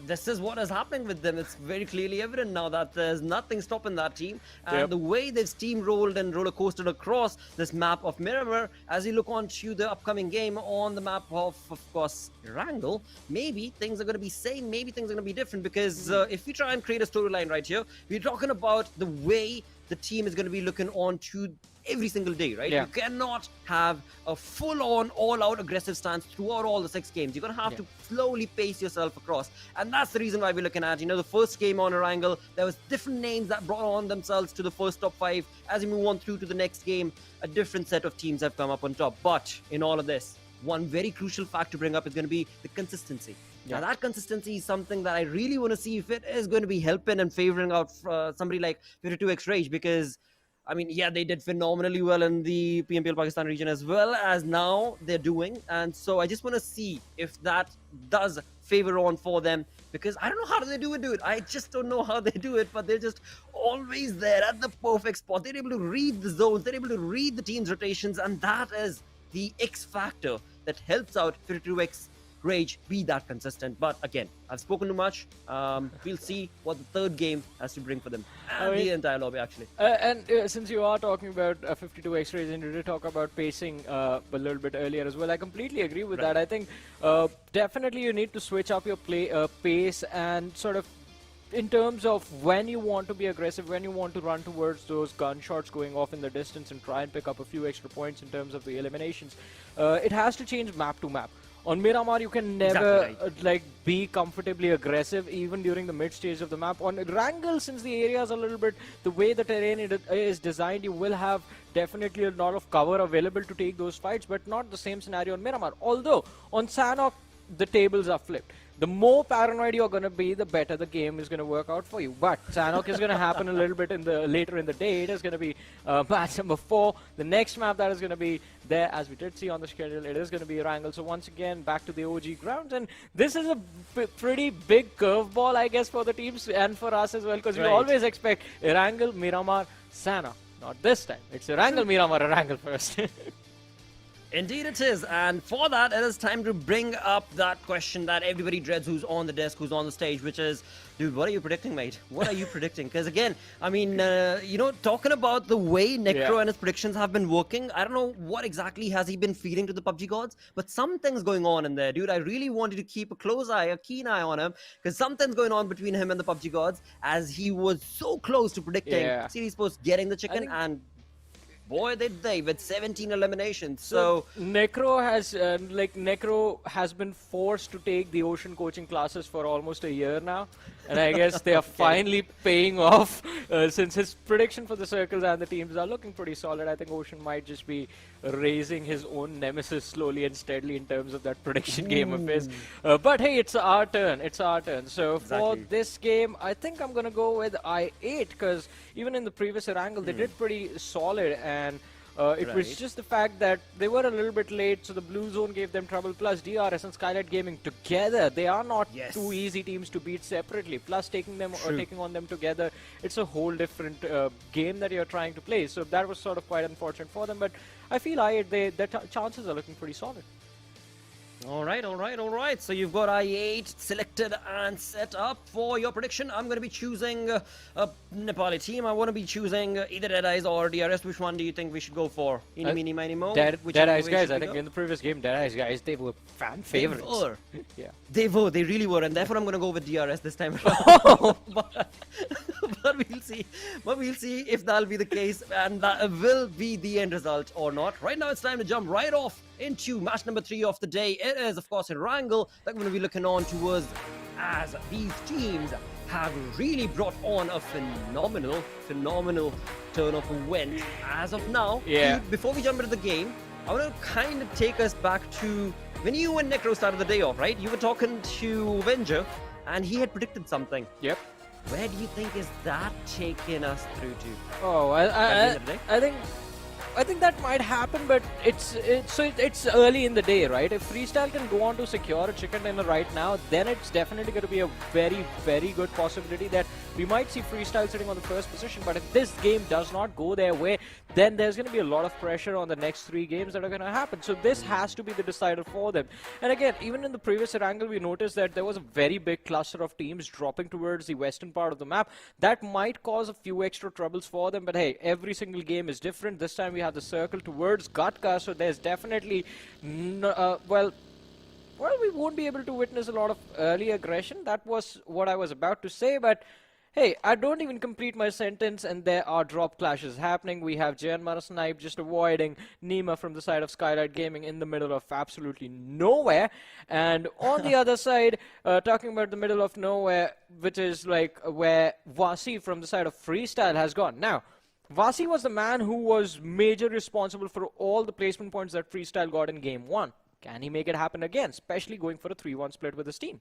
this is what is happening with them. It's very clearly evident now that there's nothing stopping that team. And the way they've steamrolled and roller coastered across this map of Miramar, as you look on to the upcoming game on the map of course, Erangel, maybe things are going to be same, maybe things are going to be different. Because if we try and create a storyline right here, we're talking about the way the team is going to be looking on to every single day, right? You cannot have a full-on, all-out aggressive stance throughout all the 6 games. You're going to have to slowly pace yourself across. And that's the reason why we're looking at, the first game on Erangel, there was different names that brought on themselves to the first top 5. As we move on through to the next game, a different set of teams have come up on top. But in all of this, one very crucial fact to bring up is going to be the consistency. Now, that consistency is something that I really want to see if it is going to be helping and favoring out somebody like 52X Rage, because I mean, they did phenomenally well in the PMPL Pakistan region as well as now they're doing. And so I just want to see if that does favor on for them, because I don't know how they do it. I just don't know how they do it, but they're just always there at the perfect spot. They're able to read the zones. They're able to read the team's rotations. And that is the X factor that helps out 52X Rage be that consistent. But again, I've spoken too much. We'll see what the third game has to bring for them and the entire lobby, actually. And since you are talking about 52X Rage and you did talk about pacing a little bit earlier as well, I completely agree with that. I think definitely you need to switch up your pace and sort of in terms of when you want to be aggressive, when you want to run towards those gunshots going off in the distance and try and pick up a few extra points in terms of the eliminations, it has to change map to map. On Miramar, you can never be comfortably aggressive even during the mid stage of the map. On Erangel, since the area is a little bit, the way the terrain is designed, you will have definitely a lot of cover available to take those fights, but not the same scenario on Miramar. Although, on Sanhok, the tables are flipped. The more paranoid you're going to be, the better the game is going to work out for you. But Sanhok is going to happen a little bit later in the day. It is going to be match number 4. The next map that is going to be there, as we did see on the schedule, it is going to be Erangel. So once again, back to the OG grounds. And this is a pretty big curveball, I guess, for the teams and for us as well, because we always expect Erangel, Miramar, Sanhok. Not this time. It's Erangel, Miramar, Erangel first. Indeed it is, and for that, it is time to bring up that question that everybody dreads, who's on the desk, who's on the stage, which is, dude, what are you predicting, mate? What are you predicting? Because again, I mean, talking about the way Necro and his predictions have been working, I don't know what exactly has he been feeding to the PUBG gods, but something's going on in there, dude. I really wanted to keep a close eye, a keen eye on him, because something's going on between him and the PUBG gods, as he was so close to predicting CL Esports getting the chicken, and boy, did they, with 17 eliminations. So Necro has been forced to take the Ocean coaching classes for almost a year now, and I guess they are finally paying off since his prediction for the circles and the teams are looking pretty solid. I think Ocean might just be raising his own nemesis slowly and steadily in terms of that prediction game of his. But hey, it's our turn. It's our turn. So for this game, I think I'm gonna go with I8, because even in the previous Erangel, they did pretty solid, and it was just the fact that they were a little bit late, so the blue zone gave them trouble. Plus DRS and Skylightz Gaming together, they are not two easy teams to beat separately. Plus taking them or taking on them together, it's a whole different game that you're trying to play. So that was sort of quite unfortunate for them. But I feel their chances are looking pretty solid. All right. So you've got I8 selected and set up for your prediction. I'm going to be choosing a Nepali team. I want to be choosing either Deadeyes or DRS. Which one do you think we should go for? Eeny, meeny, miny, mo? Deadeyes Guys. I think in the previous game, Deadeyes Guys, they were fan favorites. They were. They really were. And therefore, I'm going to go with DRS this time around. But we'll see. But we'll see if that'll be the case and that will be the end result or not. Right now, it's time to jump right off into match number 3 of the day. It is, of course, Erangel that we're going to be looking on towards, as these teams have really brought on a phenomenal turn of events as of now. Dude, before we jump into the game, I want to kind of take us back to when you and Necro started the day off, right? You were talking to Avenger, and he had predicted something. Yep. Where do you think is that taking us through to? Oh, I think I think that might happen, but it's early in the day, right? If Freestyle can go on to secure a chicken dinner right now, then it's definitely going to be a very, very good possibility that we might see Freestyle sitting on the first position. But if this game does not go their way, then there's going to be a lot of pressure on the next 3 games that are going to happen. So this has to be the decider for them. And again, even in the previous Erangel, we noticed that there was a very big cluster of teams dropping towards the western part of the map. That might cause a few extra troubles for them, but hey, every single game is different. This time we have the circle towards Gatka, so there's definitely well, we won't be able to witness a lot of early aggression. That was what I was about to say, but hey, I don't even complete my sentence and there are drop clashes happening. We have JyanMaara Snipe just avoiding Nima from the side of Skylightz Gaming in the middle of absolutely nowhere. And on the other side, talking about the middle of nowhere, which is like where Vasi from the side of Freestyle has gone. Now, Vasi was the man who was major responsible for all the placement points that Freestyle got in Game 1. Can he make it happen again, especially going for a 3-1 split with his team?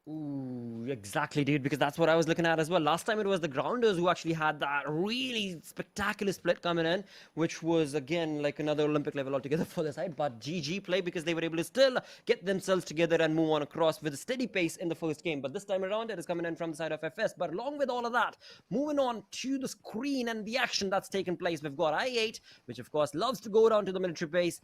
Ooh, exactly, dude, because that's what I was looking at as well. Last time it was the Grounders who actually had that really spectacular split coming in, which was, again, like another Olympic level altogether for the side. But GG play because they were able to still get themselves together and move on across with a steady pace in the first game. But this time around, it is coming in from the side of FS. But along with all of that, moving on to the screen and the action that's taken place, we've got I8, which, of course, loves to go down to the military base.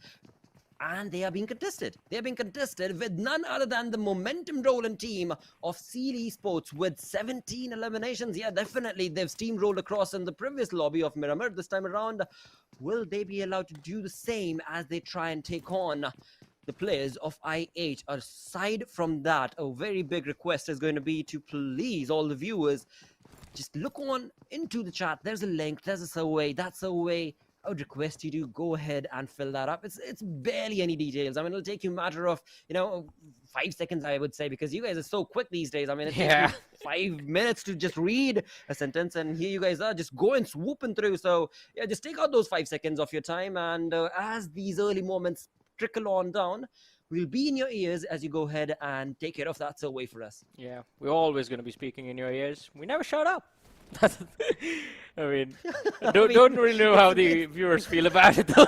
And they are being contested. They are being contested with none other than the momentum rolling team of Seal Esports with 17 eliminations. Yeah, definitely. They've steamrolled across in the previous lobby of Miramar. This time around, will they be allowed to do the same as they try and take on the players of I8? Aside from that, a very big request is going to be to please all the viewers, just look on into the chat. There's a link. There's a survey. That survey, I would request you to go ahead and fill that up. It's barely any details. I mean, it'll take you a matter of, 5 seconds, I would say, because you guys are so quick these days. I mean, it takes you 5 minutes to just read a sentence, and here you guys are just going, swooping through. So, yeah, just take out those 5 seconds of your time, and as these early moments trickle on down, we'll be in your ears as you go ahead and take care of that survey for us. Yeah, we're always going to be speaking in your ears. We never shut up. I mean, don't really know how the viewers feel about it, though.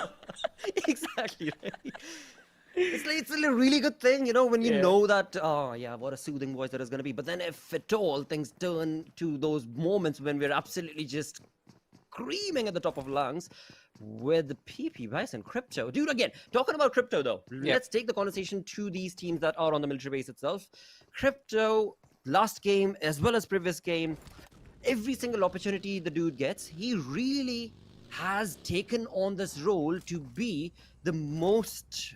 Exactly. Right? It's a really good thing, when you know that, oh, yeah, what a soothing voice that is going to be. But then if at all things turn to those moments when we're absolutely just screaming at the top of lungs with the PP Bison Crypto. Dude, again, talking about Crypto, though, let's take the conversation to these teams that are on the military base itself. Crypto, last game as well as previous game, every single opportunity the dude gets, he really has taken on this role to be the most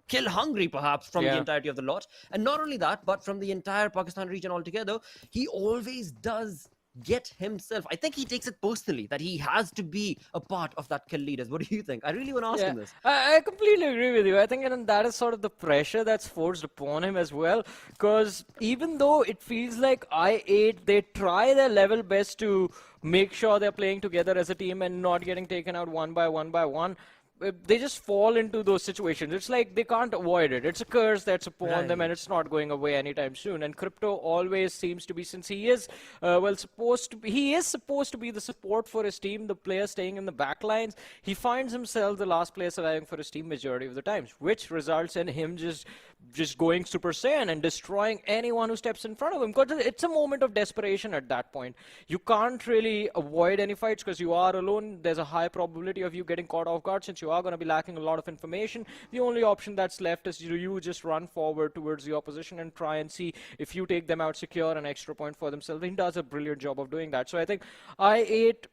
kill hungry, perhaps, from the entirety of the lot. And not only that, but from the entire Pakistan region altogether, he always does get himself. I think he takes it personally that he has to be a part of that kill leaders. What do you think? I really want to ask him this. I completely agree with you. I think and that is sort of the pressure that's forced upon him as well. Because even though it feels like I8, they try their level best to make sure they're playing together as a team and not getting taken out one by one. They just fall into those situations. It's like they can't avoid it. It's a curse that's upon them, and it's not going away anytime soon. And Crypto always seems to be, since he is supposed to be the support for his team, the player staying in the back lines. He finds himself the last player surviving for his team majority of the times, which results in him just going Super Saiyan and destroying anyone who steps in front of him. Because it's a moment of desperation at that point. You can't really avoid any fights because you are alone. There's a high probability of you getting caught off guard since you are going to be lacking a lot of information. The only option that's left is you just run forward towards the opposition and try and see if you take them out, secure an extra point for themselves. He does a brilliant job of doing that. So I think I8,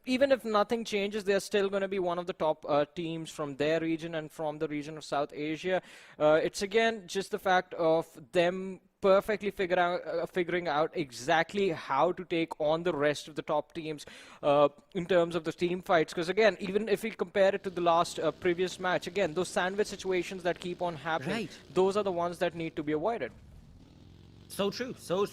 even if nothing changes, they're still going to be one of the top teams from their region and from the region of South Asia. It's again just the fact of them perfectly figuring out exactly how to take on the rest of the top teams in terms of the team fights. Because again, even if we compare it to the last previous match, again, those sandwich situations that keep on happening, those are the ones that need to be avoided. So true, so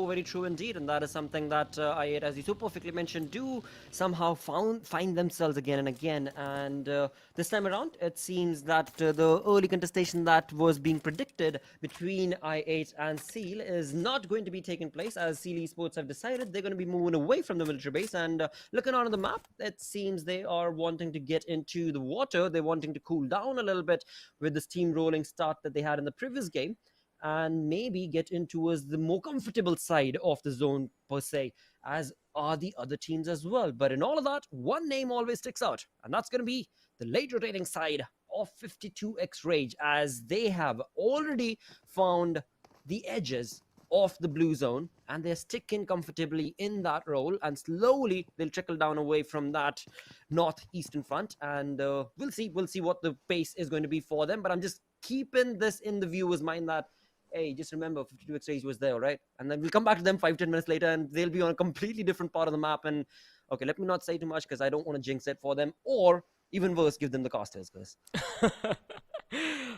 very true indeed, and that is something that I8, as you so perfectly mentioned, do somehow find themselves again and again. And this time around, it seems that the early contestation that was being predicted between I8 and Seal is not going to be taking place, as Seal Esports have decided they're going to be moving away from the military base. And looking on the map, it seems they are wanting to get into the water. They're wanting to cool down a little bit with the steamrolling start that they had in the previous game, and maybe get in towards the more comfortable side of the zone per se, as are the other teams as well. But in all of that, one name always sticks out, and that's going to be the late rotating side of 52X Rage, as they have already found the edges of the blue zone, and they're sticking comfortably in that role, and slowly they'll trickle down away from that northeastern front, and we'll see what the pace is going to be for them. But I'm just keeping this in the viewer's mind that, hey, just remember 52X Rage was there, right? And then we'll come back to them 5-10 minutes later, and they'll be on a completely different part of the map. And okay, let me not say too much, because I don't want to jinx it for them, or even worse, give them the casters, guys.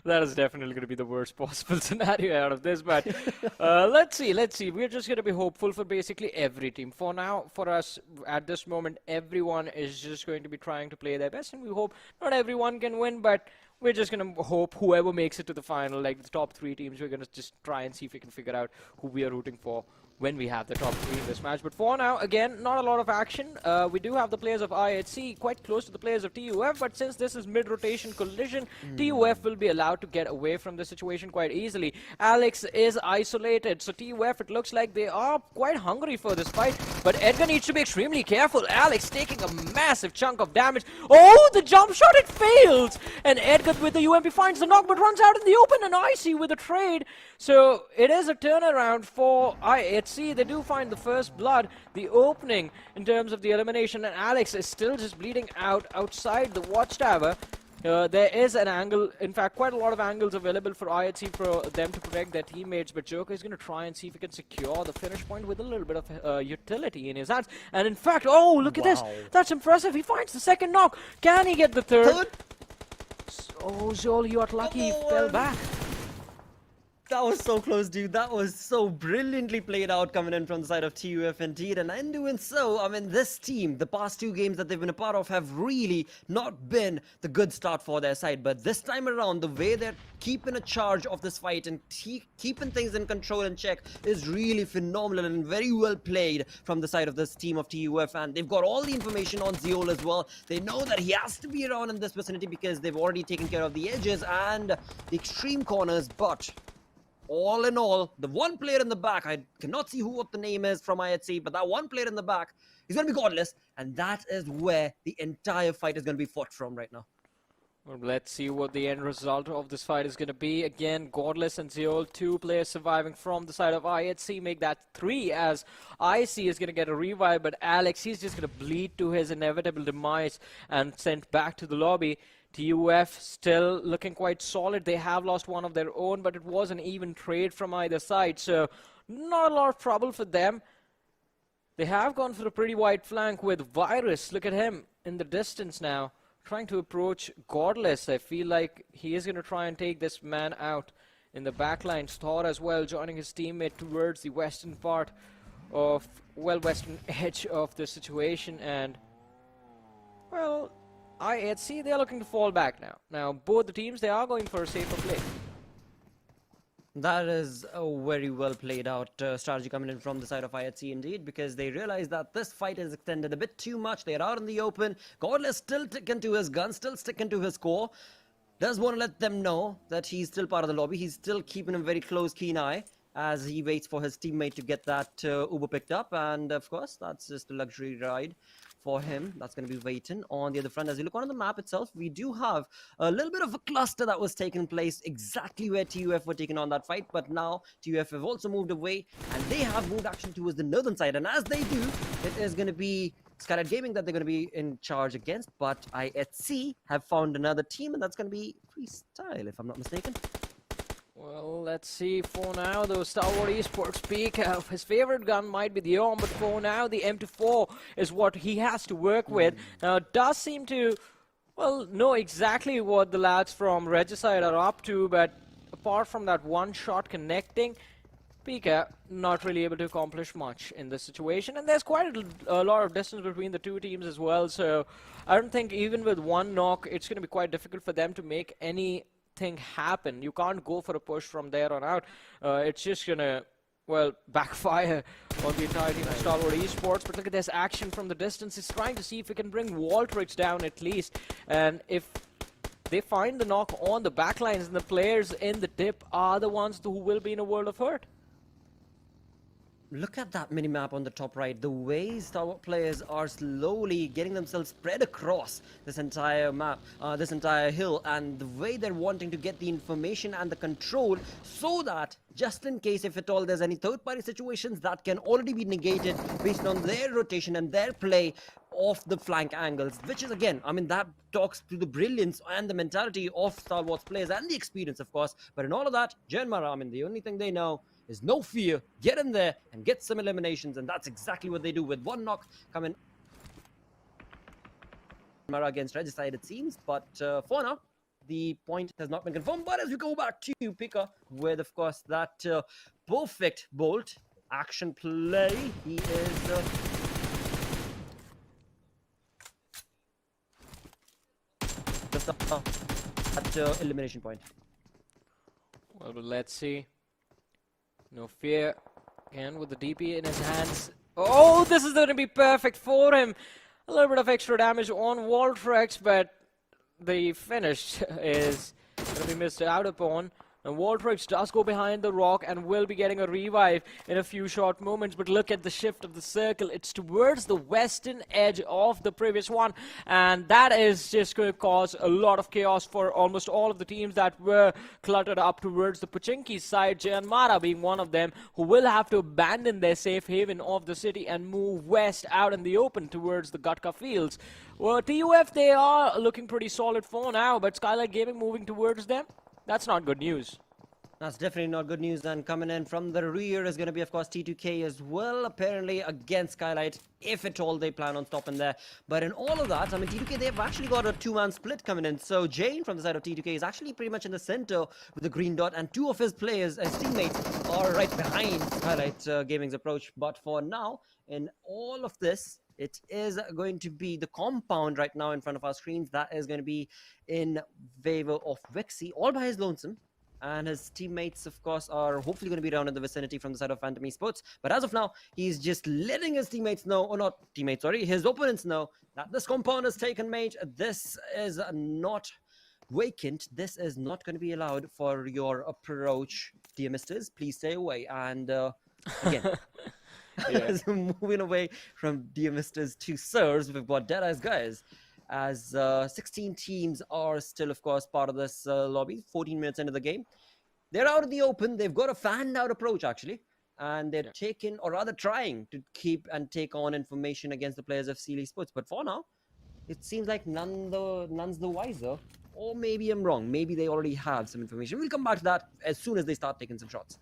That is definitely going to be the worst possible scenario out of this, but let's see. We're just going to be hopeful for basically every team. For now, for us, at this moment, everyone is just going to be trying to play their best, and we hope not everyone can win, but we're just going to hope whoever makes it to the final, like the top 3 teams, we're going to just try and see if we can figure out who we are rooting for when we have the top 3 in this match. But for now, again, not a lot of action. We do have the players of IHC quite close to the players of TUF, but since this is mid-rotation collision, TUF will be allowed to get away from the situation quite easily. Alex is isolated, so TUF, it looks like they are quite hungry for this fight, but Edgar needs to be extremely careful. Alex taking a massive chunk of damage. Oh, the jump shot, it fails! And Edgar with the UMP finds the knock, but runs out in the open, and Icy with a trade. So it is a turnaround for IHC. They do find the first blood, the opening in terms of the elimination, and Alex is still just bleeding out outside the watchtower. There is an angle, in fact quite a lot of angles available for IHC for them to protect their teammates, but Joker is going to try and see if he can secure the finish point with a little bit of utility in his hands. And in fact, oh, look at this, that's impressive. He finds the second knock. Can he get the third? Oh, Zol, you are lucky, he fell back. That was so close, dude. That was so brilliantly played out coming in from the side of TUF indeed. And in doing so, I mean, this team, the past 2 games that they've been a part of have really not been the good start for their side. But this time around, the way they're keeping a charge of this fight and keeping things in control and check is really phenomenal and very well played from the side of this team of TUF. And they've got all the information on Zeol as well. They know that he has to be around in this vicinity because they've already taken care of the edges and the extreme corners. But all in all, the one player in the back, I cannot see what the name is from IHC, but that one player in the back is going to be Godless, and that is where the entire fight is going to be fought from right now. Well, let's see what the end result of this fight is going to be. Again, Godless and Zeol, 2 players surviving from the side of IHC, make that 3, as IC is going to get a revive, but Alex, he's just going to bleed to his inevitable demise and sent back to the lobby. TUF still looking quite solid. They have lost one of their own, but it was an even trade from either side, so not a lot of trouble for them. They have gone for a pretty wide flank with Virus. Look at him in the distance now, trying to approach Godless. I feel like he is going to try and take this man out in the backline. Thor as well, joining his teammate towards the western part of, well, western edge of the situation, and, well, IHC, they're looking to fall back now. Now, both the teams, they are going for a safer play. That is a very well played out strategy coming in from the side of IHC indeed, because they realize that this fight is extended a bit too much. They're out in the open. Godless still sticking to his gun, still sticking to his core. Does want to let them know that he's still part of the lobby. He's still keeping a very close, keen eye as he waits for his teammate to get that Uber picked up. And of course, that's just a luxury ride for him. That's going to be waiting on the other front. As you look on the map itself, we do have a little bit of a cluster that was taking place exactly where TUF were taking on that fight, but now TUF have also moved away and they have moved actually towards the northern side, and as they do, it is going to be Skylightz Gaming that they're going to be in charge against, but IHC have found another team, and that's going to be Freestyle, if I'm not mistaken. Well, let's see. For now, though, Stalwart Esports peak. His favorite gun might be the ARM, but for now, the M24 is what he has to work with. Now, it does seem to, well, know exactly what the lads from Regicide are up to, but apart from that one shot connecting, Pika not really able to accomplish much in this situation, and there's quite a lot of distance between the two teams as well, so I don't think even with one knock it's going to be quite difficult for them to make anything happen. You can't go for a push from there on out. It's just going to, well, backfire on the entire team of Stalwart Esports. But look at this action from the distance. He's trying to see if he can bring Waltrix down at least, and if they find the knock on the backlines, and the players in the dip are the ones who will be in a world of hurt. Look at that minimap on the top right. The way Stalwart players are slowly getting themselves spread across this entire map, this entire hill, and the way they're wanting to get the information and the control so that just in case if at all there's any third-party situations that can already be negated based on their rotation and their play of the flank angles, which is again, I mean, that talks to the brilliance and the mentality of Stalwart's players and the experience, of course. But in all of that, JyanMaara, I mean, the only thing they know is no fear, get in there and get some eliminations, and that's exactly what they do with one knock coming against Regicide, it seems. But for now, the point has not been confirmed. But as we go back to Pika with, of course, that perfect bolt action play, he is just at elimination point. Well, but let's see. No fear. Again with the DP in his hands. Oh, this is going to be perfect for him. A little bit of extra damage on Waltrix, but the finish is going to be missed out upon. And Waltrix does go behind the rock and will be getting a revive in a few short moments. But look at the shift of the circle. It's towards the western edge of the previous one. And that is just going to cause a lot of chaos for almost all of the teams that were cluttered up towards the Pochinki side. JyanMaara being one of them, who will have to abandon their safe haven of the city and move west out in the open towards the Gutka fields. Well, TUF, they are looking pretty solid for now. But Skylightz Gaming moving towards them. That's not good news. That's definitely not good news. And coming in from the rear is going to be, of course, T2K as well, apparently against Skylightz, if at all they plan on stopping there. But in all of that, I mean, T2K, they've actually got a two-man split coming in. So Jane from the side of T2K is actually pretty much in the center with the green dot, and two of his players, his teammates, are right behind Skylightz Gaming's approach. But for now, in all of this, it is going to be the compound right now in front of our screens that is going to be in favor of Vexy, all by his lonesome. And his teammates, of course, are hopefully going to be around in the vicinity from the side of Phantom Esports. But as of now, he's just letting his teammates know, or not teammates, sorry, his opponents know that this compound is taken, mate. This is not vacant. This is not going to be allowed for your approach, dear misters. Please stay away. And again... moving away from dear misters to sirs, we've got Deadeyes Guys, as 16 teams are still, of course, part of this lobby. 14 minutes into the game, they're out in the open. They've got a fanned out approach actually, and they're taking, or rather trying to keep and take on information against the players of Sealy Sports. But for now, it seems like none's the wiser, or maybe I'm wrong. Maybe they already have some information. We'll come back to that as soon as they start taking some shots.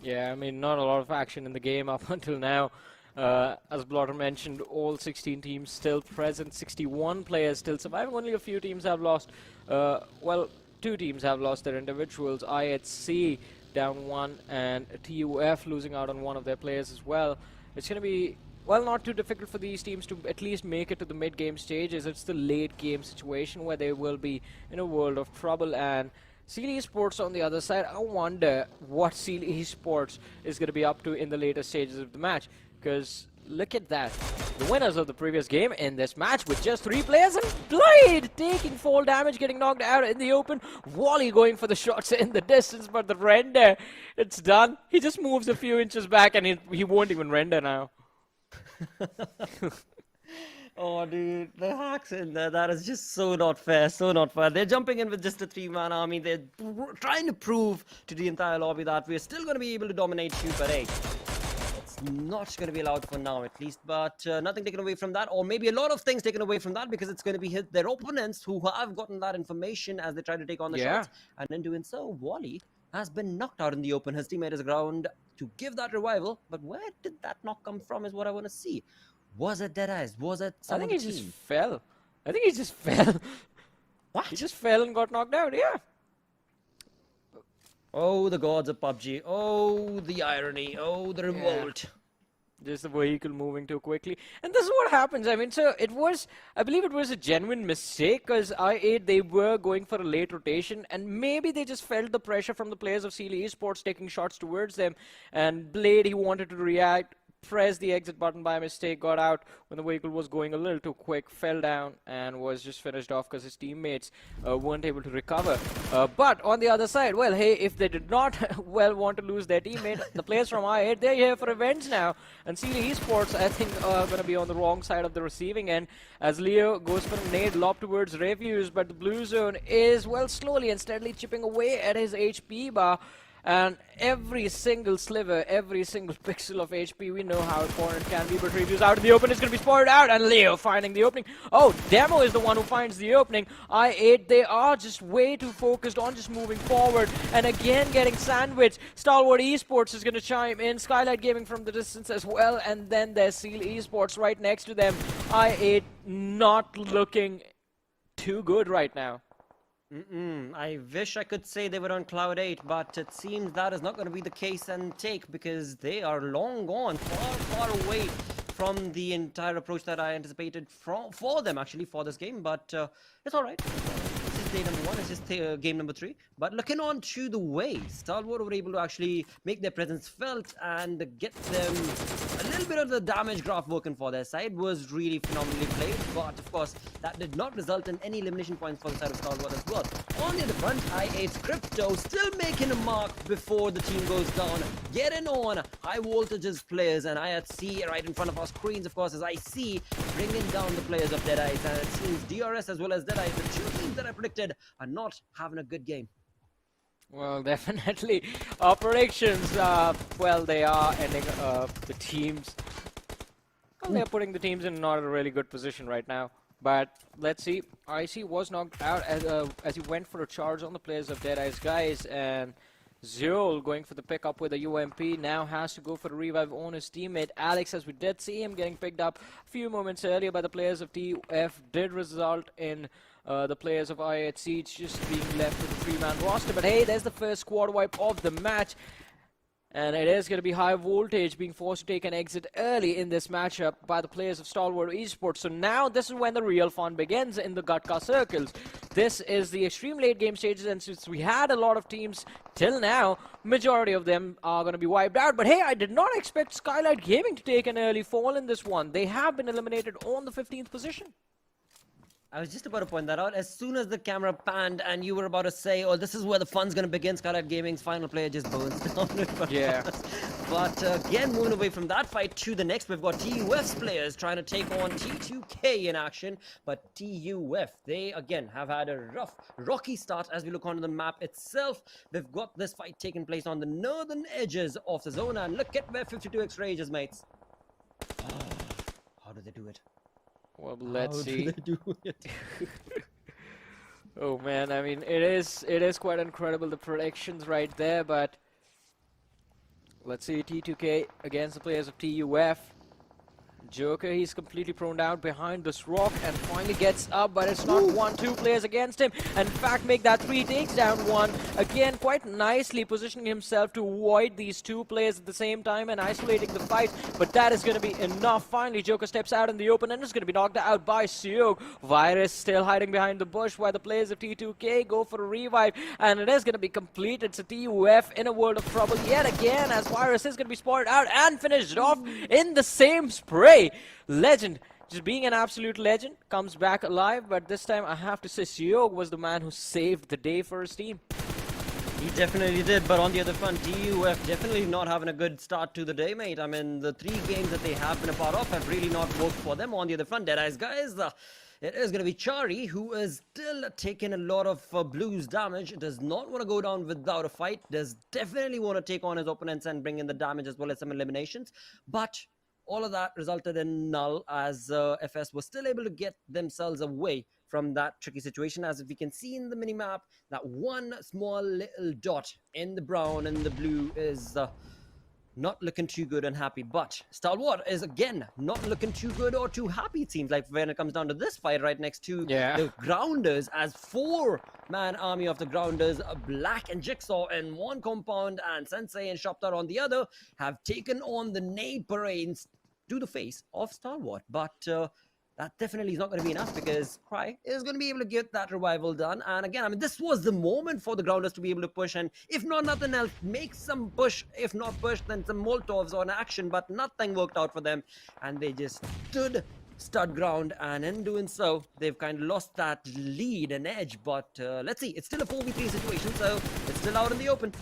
Yeah, I mean, not a lot of action in the game up until now. As Blotter mentioned, all 16 teams still present, 61 players still surviving. Only a few teams have lost, well, 2 teams have lost their individuals. IHC down 1 and TUF losing out on one of their players as well. It's going to be, well, not too difficult for these teams to at least make it to the mid-game stages. It's the late-game situation where they will be in a world of trouble. And Sealy Esports on the other side, I wonder what Sealy Esports is going to be up to in the later stages of the match. Because look at that. The winners of the previous game in this match with just 3 players, and Blade taking fall damage, getting knocked out in the open. Wally going for the shots in the distance, but the render, it's done. He just moves a few inches back and he won't even render now. Oh, dude, the hacks in there, that is just so not fair, so not fair. They're jumping in with just a 3-man army. They're trying to prove to the entire lobby that we're still going to be able to dominate you, but hey, it's not going to be allowed for now, at least. But nothing taken away from that, or maybe a lot of things taken away from that, because it's going to be their opponents who have gotten that information as they try to take on the shots. And in doing so, Wally has been knocked out in the open. His teammate is around to give that revival, but where did that knock come from is what I want to see. Was it Deadeyes? Was it some I think he just fell. I think he just fell. What? He just fell and got knocked out, yeah. Oh, the gods of PUBG. Oh, the irony. Oh, the revolt. Just the vehicle moving too quickly. And this is what happens. I mean, so it was, I believe it was a genuine mistake because I8, they were going for a late rotation and maybe they just felt the pressure from the players of Stalwart Esports taking shots towards them. And Blade, he wanted to react, pressed the exit button by mistake, got out when the vehicle was going a little too quick, fell down and was just finished off because his teammates weren't able to recover. But on the other side, well, hey, if they did not want to lose their teammate, the players from I8, they're here for revenge now. And Stalwart Esports, I think, are going to be on the wrong side of the receiving end as Leo goes for a nade lob towards Refuse, but the blue zone is, well, slowly and steadily chipping away at his HP bar. And every single sliver, every single pixel of HP, we know how important it can be, but Refuse out in the open is going to be spotted out, and Leo finding the opening. Oh, Demo is the one who finds the opening. I8, they are just way too focused on just moving forward, and again getting sandwiched. Stalwart Esports is going to chime in, Skylightz Gaming from the distance as well, and then there's Seal Esports right next to them. I8 not looking too good right now. I wish I could say they were on Cloud 8, but it seems that is not going to be the case and take because they are long gone, far away from the entire approach that I anticipated for them actually for this game, but it's alright. This is day number 1, it's just game number 3. But looking on to the way, Stalwart were able to actually make their presence felt and get them a little bit of the damage graph working for their side was really phenomenally played, but of course that did not result in any elimination points for the side of Stalwart as well. On the other front, I8's Crypto still making a mark before the team goes down, getting on high voltages players, and I8C right in front of our screens, of course, as I see bringing down the players of Deadeyes, and it seems DRS as well as Deadeyes, the two teams that I predicted, are not having a good game. Well, definitely. Our predictions, well, they are ending the teams. Well, they're putting the teams in not a really good position right now. But let's see. IC was knocked out as he went for a charge on the players of Deadeyes Guys, and Zero going for the pickup with a UMP now has to go for a revive on his teammate Alex, as we did see him getting picked up a few moments earlier by the players of TF, did result in the players of I8C just being left with a 3-man roster. But hey, there's the first squad wipe of the match. And it is going to be high voltage being forced to take an exit early in this matchup by the players of Stalwart Esports. So now this is when the real fun begins in the Gutka circles. This is the extreme late game stages, and since we had a lot of teams till now, majority of them are going to be wiped out. But hey, I did not expect Skylightz Gaming to take an early fall in this one. They have been eliminated on the 15th position. I was just about to point that out. As soon as the camera panned and you were about to say, oh, this is where the fun's going to begin, Skylightz Gaming's final player just burns down. Yeah. But again, moving away from that fight to the next, we've got TUF's players trying to take on T2K in action. But TUF, they again have had a rocky start as we look onto the map itself. We've got this fight taking place on the northern edges of the zone. And look at where 52X Rage is, mates. Oh, how do they do it? Well, let's see. How do they do it? Oh man, I mean, it is quite incredible, the predictions right there, but let's see T2K against the players of TUF. Joker, he's completely prone down behind this rock and finally gets up, but it's not 1-2 players against him. And in fact, make that 3, takes down 1. Again, quite nicely positioning himself to avoid these 2 players at the same time and isolating the fight. But that is going to be enough. Finally, Joker steps out in the open and is going to be knocked out by Seog. Virus still hiding behind the bush while the players of T2K go for a revive. And it is going to be complete. It's a TUF in a world of trouble yet again, as Virus is going to be spotted out and finished off in the same spray. Legend, just being an absolute legend, comes back alive, but this time I have to say Seog was the man who saved the day for his team. He definitely did, but on the other front, TUF definitely not having a good start to the day, mate. I mean, the 3 games that they have been a part of have really not worked for them. On the other front, Deadeyes Guys, it is going to be Chari, who is still taking a lot of blues damage. Does not want to go down without a fight. Does definitely want to take on his opponents and bring in the damage as well as some eliminations. But all of that resulted in null, as FS was still able to get themselves away from that tricky situation. As if we can see in the minimap, that one small little dot in the brown and the blue is not looking too good and happy. But Stalwart is again not looking too good or too happy, it seems like, when it comes down to this fight right next to the Grounders, as 4-man army of the Grounders, Black and Jigsaw in one compound and Sensei and Shoptar on the other, have taken on the nade parades to the face of Stalwart. But that definitely is not going to be enough, because Cry is going to be able to get that revival done. And again, I mean, this was the moment for the Grounders to be able to push, and if not nothing else, make some push. If not push, then some Molotovs on action, but nothing worked out for them, and they just stood stud ground, and in doing so, they've kind of lost that lead and edge. But let's see, it's still a 4v3 situation, so it's still out in the open.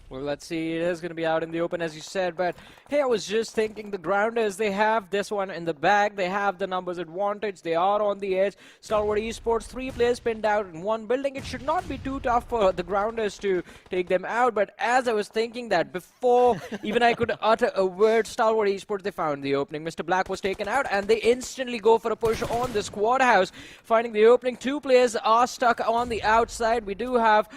Well, let's see. It is going to be out in the open, as you said. But hey, I was just thinking, the Grounders, they have this one in the bag. They have the numbers advantage. They are on the edge. Stalwart Esports, 3 players pinned out in one building. It should not be too tough for the Grounders to take them out. But as I was thinking that, before even I could utter a word, Stalwart Esports, they found the opening. Mr. Black was taken out, and they instantly go for a push on the squad house, finding the opening. 2 players are stuck on the outside. We do have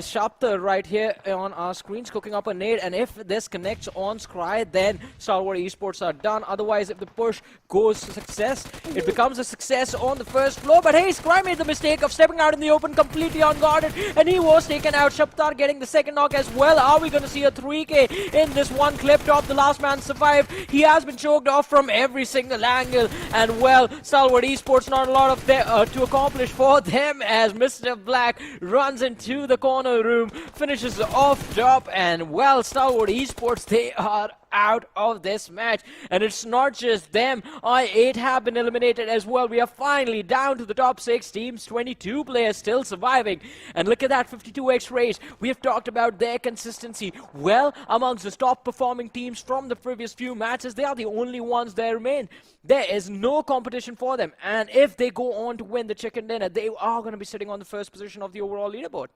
Shaptar right here on our screen, cooking up a nade, and if this connects on Scry, then Stalwart Esports are done. Otherwise, if the push goes to success, it becomes a success on the first floor. But hey, Scry made the mistake of stepping out in the open completely unguarded, and he was taken out. Shaptar getting the second knock as well. Are we going to see a 3K in this one clip top? The last man survived. He has been choked off from every single angle, and well, Stalwart Esports, not a lot of to accomplish for them, as Mr. Black runs into the corner room, finishes off top, and well, Stalwart Esports, they are out of this match. And it's not just them. I8 have been eliminated as well. We are finally down to the top 6 teams, 22 players still surviving. And look at that 52x race. We have talked about their consistency. Well, amongst the top performing teams from the previous few matches, they are the only ones that remain. There is no competition for them. And if they go on to win the chicken dinner, they are going to be sitting on the first position of the overall leaderboard.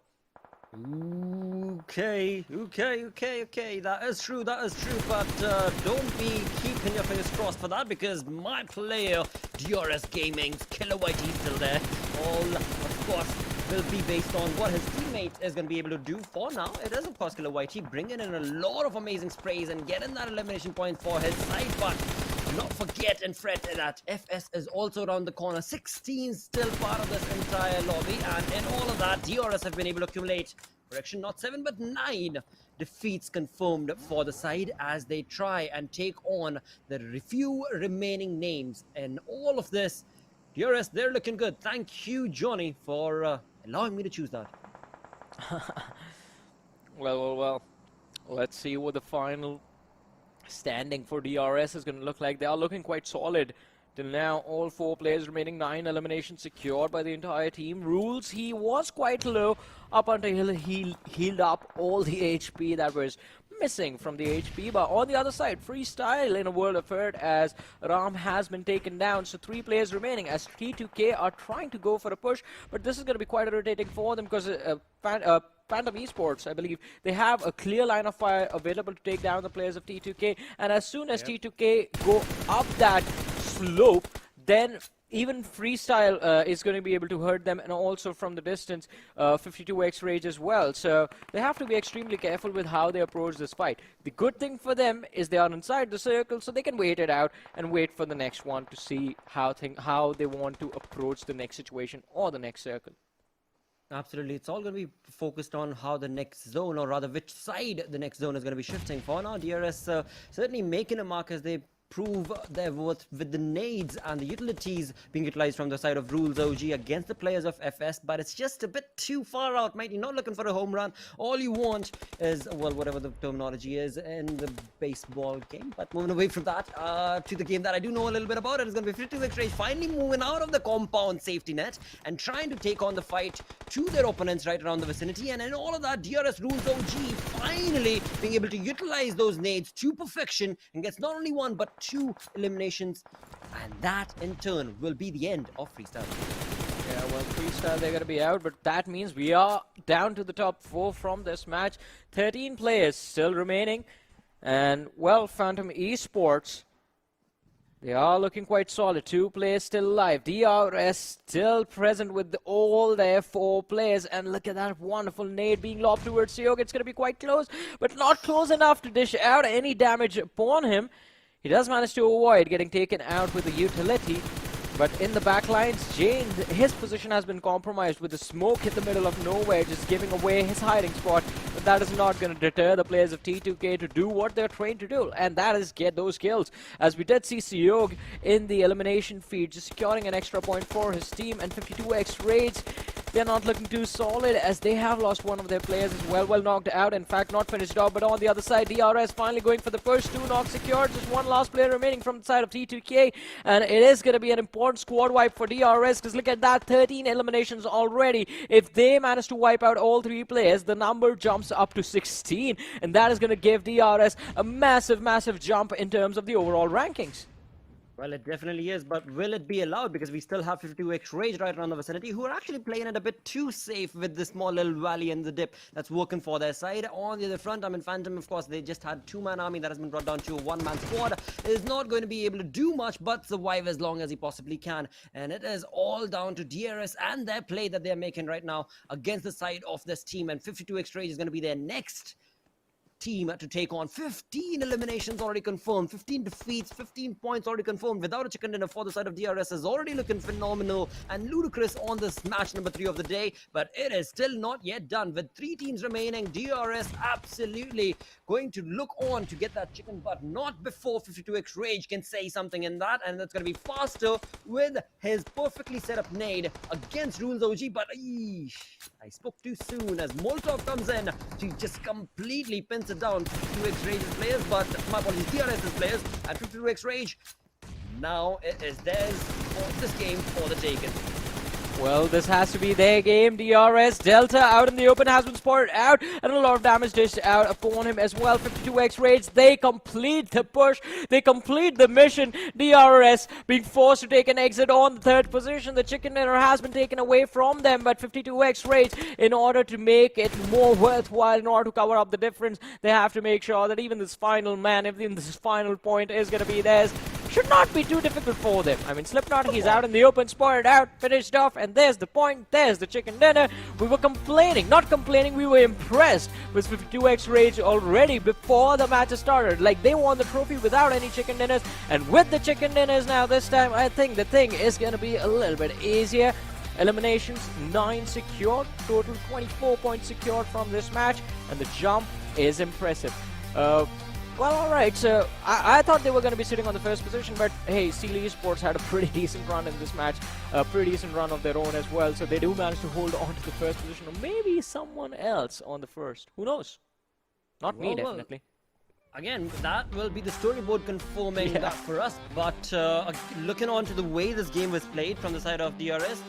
Okay, that is true, but don't be keeping your fingers crossed for that, because my player, DRS Gaming's Killer Whitey, is still there. All, of course, will be based on what his teammate is going to be able to do. For now, it is, of course, Killer Whitey bringing in a lot of amazing sprays and getting that elimination point for his side, but not forget and fret that FS is also around the corner. 16 still part of this entire lobby, and in all of that, DRS have been able to accumulate, correction, not 7 but 9 defeats confirmed for the side, as they try and take on the few remaining names. And all of this, DRS, they're looking good. Thank you, Johnny, for allowing me to choose that. Well. Let's see what the final standing for DRS is going to look like. They are looking quite solid till now. All 4 players remaining, 9 eliminations secured by the entire team. Rules, he was quite low up until he healed up all the HP that was missing from the HP. But on the other side, Freestyle in a world of hurt, as Ram has been taken down. So 3 players remaining, as T2K are trying to go for a push, but this is going to be quite irritating for them, because Phantom Esports, I believe, they have a clear line of fire available to take down the players of T2K, and as soon as T2K go up that slope, then even Freestyle is going to be able to hurt them, and also from the distance, 52x Rage as well. So they have to be extremely careful with how they approach this fight. The good thing for them is they are inside the circle, so they can wait it out and wait for the next one to see how they want to approach the next situation or the next circle. Absolutely, it's all going to be focused on how the next zone, or rather which side the next zone is going to be shifting. For now, DRS certainly making a mark as they prove their worth with the nades and the utilities being utilized from the side of Rules OG against the players of FS, but it's just a bit too far out, mate. You're not looking for a home run. All you want is, well, whatever the terminology is in the baseball game. But moving away from that to the game that I do know a little bit about, it is going to be 52x Rage finally moving out of the compound safety net and trying to take on the fight to their opponents right around the vicinity. And in all of that, DRS Rules OG finally being able to utilize those nades to perfection and gets not only 1 but 2 eliminations, and that in turn will be the end of Freestyle. Yeah, well, Freestyle, they're going to be out, but that means we are down to the top 4 from this match. 13 players still remaining, and well, Phantom Esports, They are looking quite solid. 2 players still alive. DRS still present with all their 4 players. And look at that wonderful nade being lobbed towards Sanhok. It's going to be quite close, but not close enough to dish out any damage upon him. He does manage to avoid getting taken out with the utility. But in the backlines, Jane, his position has been compromised with the smoke in the middle of nowhere, just giving away his hiding spot. But that is not going to deter the players of T2K to do what they're trained to do, and that is get those kills. As we did see Sanhok in the elimination feed, just securing an extra point for his team, and 52x Rage, they're not looking too solid as they have lost one of their players as well. Well knocked out, in fact, not finished off. But on the other side, DRS finally going for the first 2 knocks secured. Just one last player remaining from the side of T2K, and it is going to be an important squad wipe for DRS because look at that, 13 eliminations already. If they manage to wipe out all 3 players, the number jumps up to 16, and that is going to give DRS a massive jump in terms of the overall rankings. Well, it definitely is, but will it be allowed? Because we still have 52x Rage right around the vicinity, who are actually playing it a bit too safe with this small little valley and the dip that's working for their side. On the other front, I mean, Phantom, of course, they just had 2-man army that has been brought down to a 1-man squad. Is not going to be able to do much but survive as long as he possibly can. And it is all down to DRS and their play that they're making right now against the side of this team. And 52x Rage is going to be their next team to take on. 15 eliminations already confirmed, 15 defeats, 15 points already confirmed without a chicken dinner for the side of DRS is already looking phenomenal and ludicrous on this match number 3 of the day, but it is still not yet done. With 3 teams remaining, DRS absolutely going to look on to get that chicken, but not before 52x Rage can say something in that, and that's going to be faster with his perfectly set up nade against Rules OG, but I spoke too soon as Molotov comes in to just completely pins it down. 52x Rage's players, but my apologies, DRS's players, and 52x Rage, now it is theirs for this game for the taking. Well, this has to be their game. DRS Delta out in the open has been spotted out, and a lot of damage dished out upon him as well. 52x Rage, they complete the push, they complete the mission. DRS being forced to take an exit on the 3rd position. The chicken dinner has been taken away from them, but 52x Rage, in order to make it more worthwhile, in order to cover up the difference, they have to make sure that even this final man, even this final point is going to be theirs. Should not be too difficult for them. I mean, Slipknot, he's out in the open, spotted out, finished off, and there's the point, there's the chicken dinner. We were complaining, not complaining, we were impressed with 52x Rage already before the match started. Like, they won the trophy without any chicken dinners, and with the chicken dinners now this time, I think the thing is going to be a little bit easier. Eliminations, 9 secured, total 24 points secured from this match, and the jump is impressive. Well, alright, so I thought they were going to be sitting on the 1st position, but hey, Stalwart Esports had a pretty decent run in this match, a pretty decent run of their own as well, so they do manage to hold on to the 1st position, or maybe someone else on the 1st. Who knows? Not me, definitely. Again, that will be the storyboard confirming that for us, but looking on to the way this game was played from the side of DRS,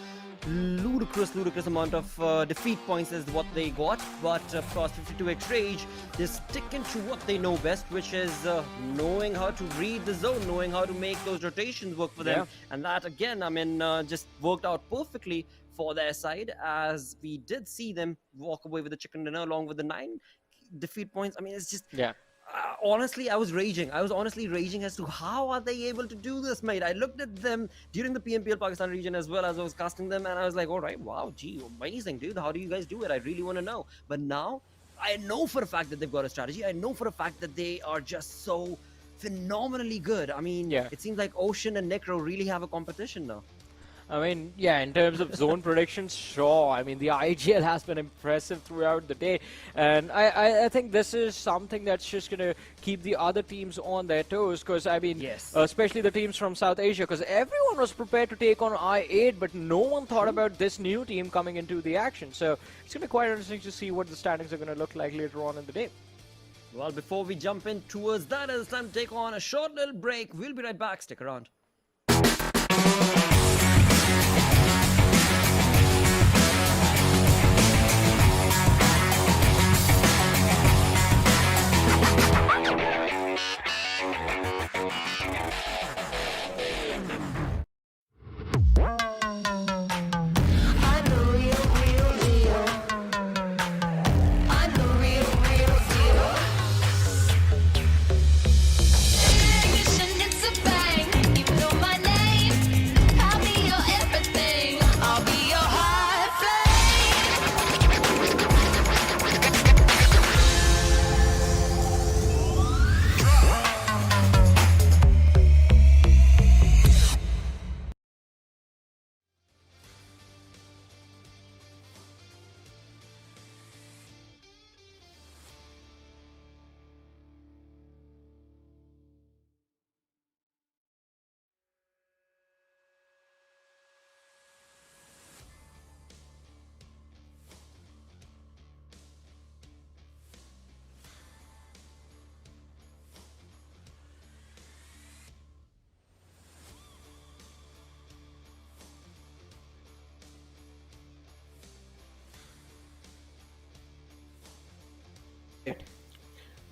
ludicrous amount of defeat points is what they got, but of course 52x Rage is sticking to what they know best, which is knowing how to read the zone, knowing how to make those rotations work for them, and that again, I mean, just worked out perfectly for their side, as we did see them walk away with the chicken dinner along with the 9 defeat points. I mean, it's just honestly, I was honestly raging as to how are they able to do this, mate. I looked at them during the PMPL Pakistan region as well as I was casting them, and I was like, all right, wow, gee, amazing, dude. How do you guys do it? I really want to know. But now, I know for a fact that they've got a strategy. I know for a fact that they are just so phenomenally good. I mean, it seems like Ocean and Necro really have a competition now. I mean, yeah, in terms of zone predictions, sure. I mean, the IGL has been impressive throughout the day. And I think this is something that's just going to keep the other teams on their toes. Because, I mean, especially the teams from South Asia. Because everyone was prepared to take on I-8, but no one thought about this new team coming into the action. So it's going to be quite interesting to see what the standings are going to look like later on in the day. Well, before we jump in towards that, it's time to take on a short little break. We'll be right back. Stick around.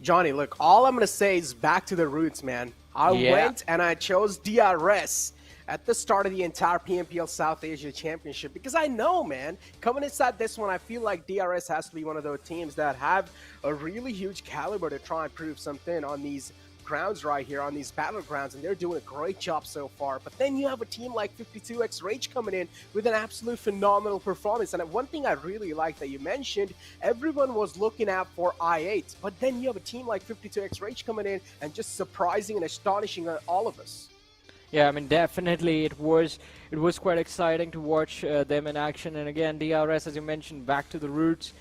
Johnny, look, all I'm going to say is back to the roots, man. I went and I chose DRS at the start of the entire PMPL South Asia Championship because I know, man, coming inside this one, I feel like DRS has to be one of those teams that have a really huge caliber to try and prove something on these grounds right here, on these battlegrounds, and they're doing a great job so far. But then you have a team like 52X Rage coming in with an absolute phenomenal performance. And one thing I really like that you mentioned, everyone was looking out for I8, but then you have a team like 52X Rage coming in and just surprising and astonishing all of us. Yeah, I mean, definitely it was quite exciting to watch them in action. And again, DRS, as you mentioned, back to the roots,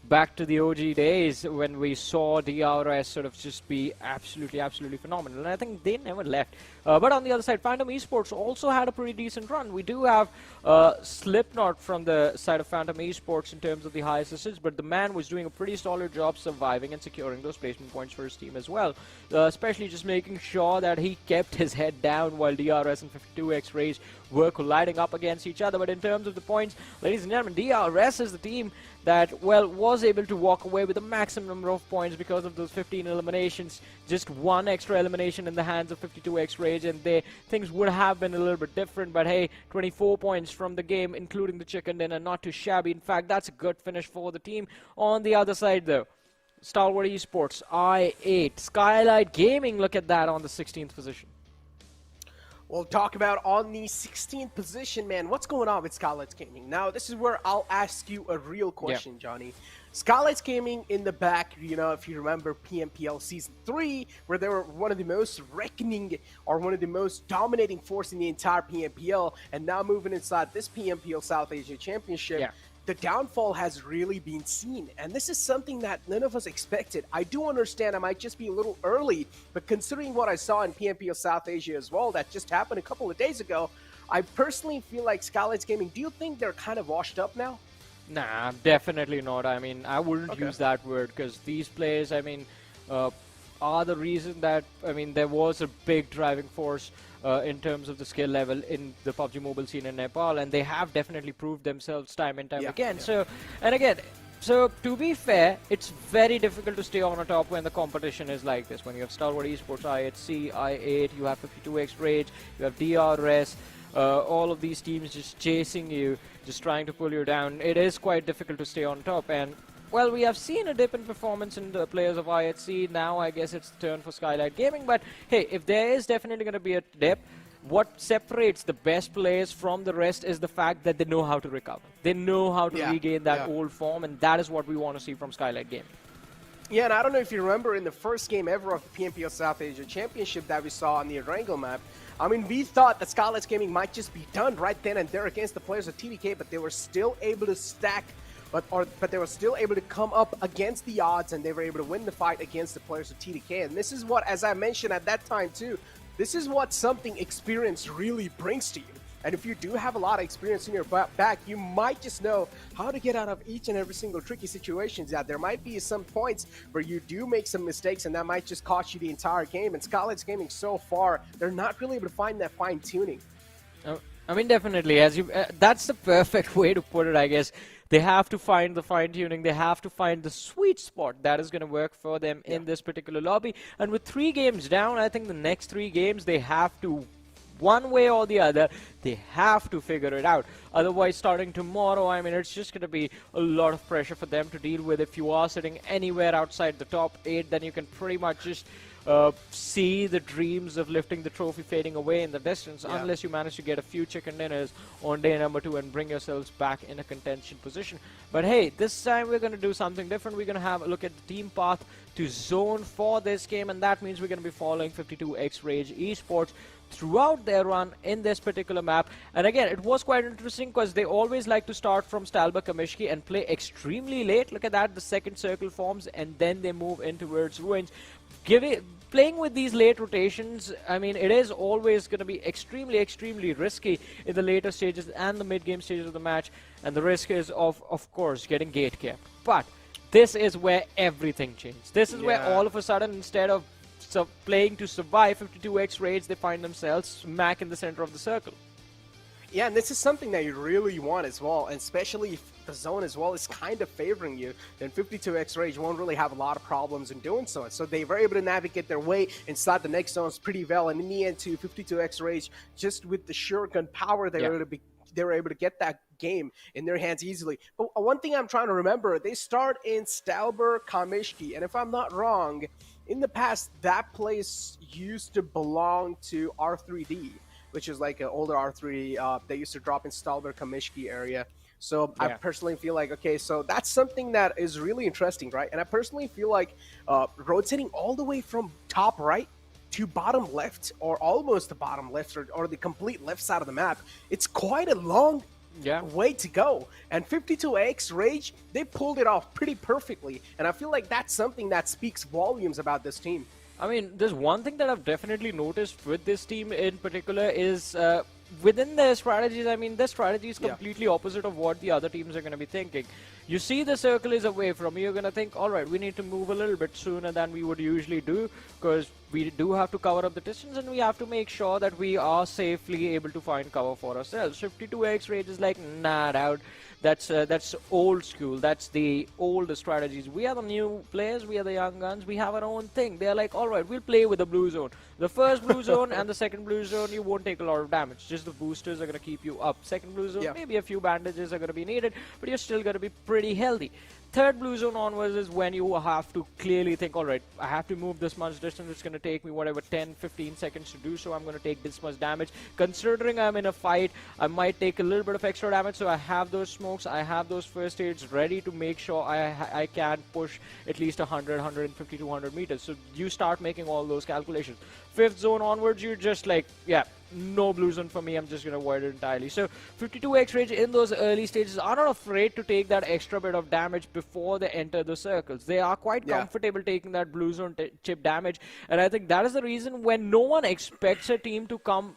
back to the OG days when we saw DRS sort of just be absolutely phenomenal. And I think they never left. But on the other side, Phantom Esports also had a pretty decent run. We do have Slipknot from the side of Phantom Esports in terms of the highest assists, but the man was doing a pretty solid job surviving and securing those placement points for his team as well. Especially just making sure that he kept his head down while DRS and 52X Rage were colliding up against each other. But in terms of the points, ladies and gentlemen, DRS is the team that, well, was able to walk away with a maximum number of points because of those 15 eliminations. Just one extra elimination in the hands of 52X Rage, and things would have been a little bit different. But hey, 24 points from the game, including the chicken dinner, not too shabby. In fact, that's a good finish for the team. On the other side, though, Stalwart Esports, I8, Skylightz Gaming, look at that on the 16th position. We'll talk about on the 16th position, man. What's going on with Skylightz Gaming? Now, this is where I'll ask you a real question, Johnny. Skylightz Gaming in the back, you know, if you remember PMPL Season 3, where they were one of the most reckoning or one of the most dominating force in the entire PMPL, and now moving inside this PMPL South Asia Championship, the downfall has really been seen. And this is something that none of us expected. I do understand I might just be a little early, but considering what I saw in PMPL South Asia as well, that just happened a couple of days ago, I personally feel like Skylightz Gaming, do you think they're kind of washed up now? Nah, definitely not. I mean, I wouldn't use that word, because these players, I mean, are the reason that, I mean, there was a big driving force in terms of the skill level in the PUBG Mobile scene in Nepal, and they have definitely proved themselves time and time again. So, and again, so to be fair, it's very difficult to stay on the top when the competition is like this. When you have Stalwart Esports, IHC, I8, you have 52X Rage, you have DRS, all of these teams just chasing you, just trying to pull you down. It is quite difficult to stay on top, and well, we have seen a dip in performance in the players of IHC. Now I guess it's the turn for Skylightz Gaming. But hey, if there is definitely going to be a dip, what separates the best players from the rest is the fact that they know how to recover. They know how to regain that old form, and that is what we want to see from Skylightz Gaming. Yeah, and I don't know if you remember in the first game ever of the PMPL South Asia Championship that we saw on the Erangel map, I mean, we thought that Skylightz Gaming might just be done right then and there against the players of TDK, but they were still able to stack, but they were still able to come up against the odds, and they were able to win the fight against the players of TDK. And this is what, as I mentioned at that time too, this is what something experience really brings to you. And if you do have a lot of experience in your back, you might just know how to get out of each and every single tricky situations. That there might be some points where you do make some mistakes, and that might just cost you the entire game. And Skylightz Gaming, so far, they're not really able to find that fine-tuning. I mean, definitely, as you, that's the perfect way to put it, I guess. They have to find the fine-tuning. They have to find the sweet spot that is going to work for them in this particular lobby. And with 3 games down, I think the next 3 games, they have to, one way or the other, they have to figure it out. Otherwise, starting tomorrow, I mean, it's just going to be a lot of pressure for them to deal with. If you are sitting anywhere outside the top 8, then you can pretty much just see the dreams of lifting the trophy fading away in the distance, unless you manage to get a few chicken dinners on day number 2 and bring yourselves back in a contention position. But hey, this time we're going to do something different. We're going to have a look at the team path to zone for this game, and that means we're going to be following 52X Rage Esports throughout their run in this particular map. And again, it was quite interesting because they always like to start from Stalba Kamishki and play extremely late. Look at that, the second circle forms, and then they move in towards Ruins. Playing with these late rotations, I mean, it is always going to be extremely risky in the later stages and the mid-game stages of the match. And the risk is of course, getting gate capped. But this is where everything changed. This is where all of a sudden, instead of playing to survive 52X Raids, they find themselves smack in the center of the circle. Yeah, and this is something that you really want as well, and especially if the zone as well is kind of favoring you, then 52X Rage won't really have a lot of problems in doing so. So they were able to navigate their way inside the next zones pretty well, and in the end, too, 52X Rage, just with the sheer gun power, they were able to get that game in their hands easily. But one thing I'm trying to remember, they start in Stalwart Kamishki, and if I'm not wrong, in the past, that place used to belong to R3D, which is like an older R3D they used to drop in Stalwart Kamishki area. So I personally feel like, okay, so that's something that is really interesting, right? And I personally feel like rotating all the way from top right to bottom left, or almost the bottom left, or the complete left side of the map, it's quite a long way to go. And 52X Rage, they pulled it off pretty perfectly, and I feel like that's something that speaks volumes about this team. I mean, there's one thing that I've definitely noticed with this team in particular is within their strategies, I mean, their strategy is completely opposite of what the other teams are going to be thinking. You see the circle is away from you, you're going to think, all right, we need to move a little bit sooner than we would usually do, because we do have to cover up the distance, and we have to make sure that we are safely able to find cover for ourselves. 52X Rage is like, nah, doubt. That's old school. That's the old strategies. We are the new players. We are the young guns. We have our own thing. They're like, all right, we'll play with the blue zone. The first blue zone and the second blue zone, you won't take a lot of damage. Just the boosters are going to keep you up. Second blue zone, maybe a few bandages are going to be needed, but you're still going to be pretty healthy. Third blue zone onwards is when you have to clearly think, all right, I have to move this much distance. It's going to take me whatever 10-15 seconds to do so. I'm going to take this much damage. Considering I'm in a fight, I might take a little bit of extra damage, so I have those smokes, I have those first aids ready to make sure I can push at least 100, 150, 200 meters. So you start making all those calculations. Fifth zone onwards, you're just like, no blue zone for me, I'm just going to avoid it entirely. So 52X Rage in those early stages are not afraid to take that extra bit of damage before they enter the circles. They are quite comfortable taking that blue zone chip damage, and I think that is the reason when no one expects a team to come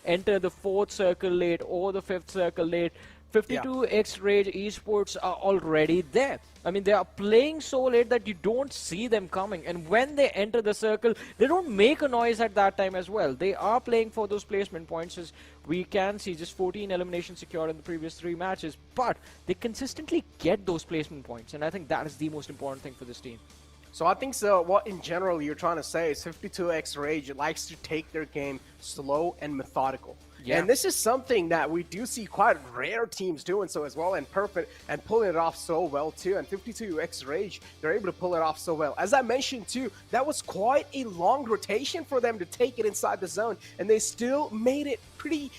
enter the 4th circle late or the 5th circle late, 52X Rage Esports are already there. I mean, they are playing so late that you don't see them coming. And when they enter the circle, they don't make a noise at that time as well. They are playing for those placement points. As we can see, just 14 eliminations secured in the previous 3 matches. But they consistently get those placement points. And I think that is the most important thing for this team. So I think what in general you're trying to say is 52X Rage likes to take their game slow and methodical. And this is something that we do see quite rare teams doing so as well, and perfect, and pulling it off so well too. And 52X Rage, they're able to pull it off so well. As I mentioned too, that was quite a long rotation for them to take it inside the zone, and they still made it pretty,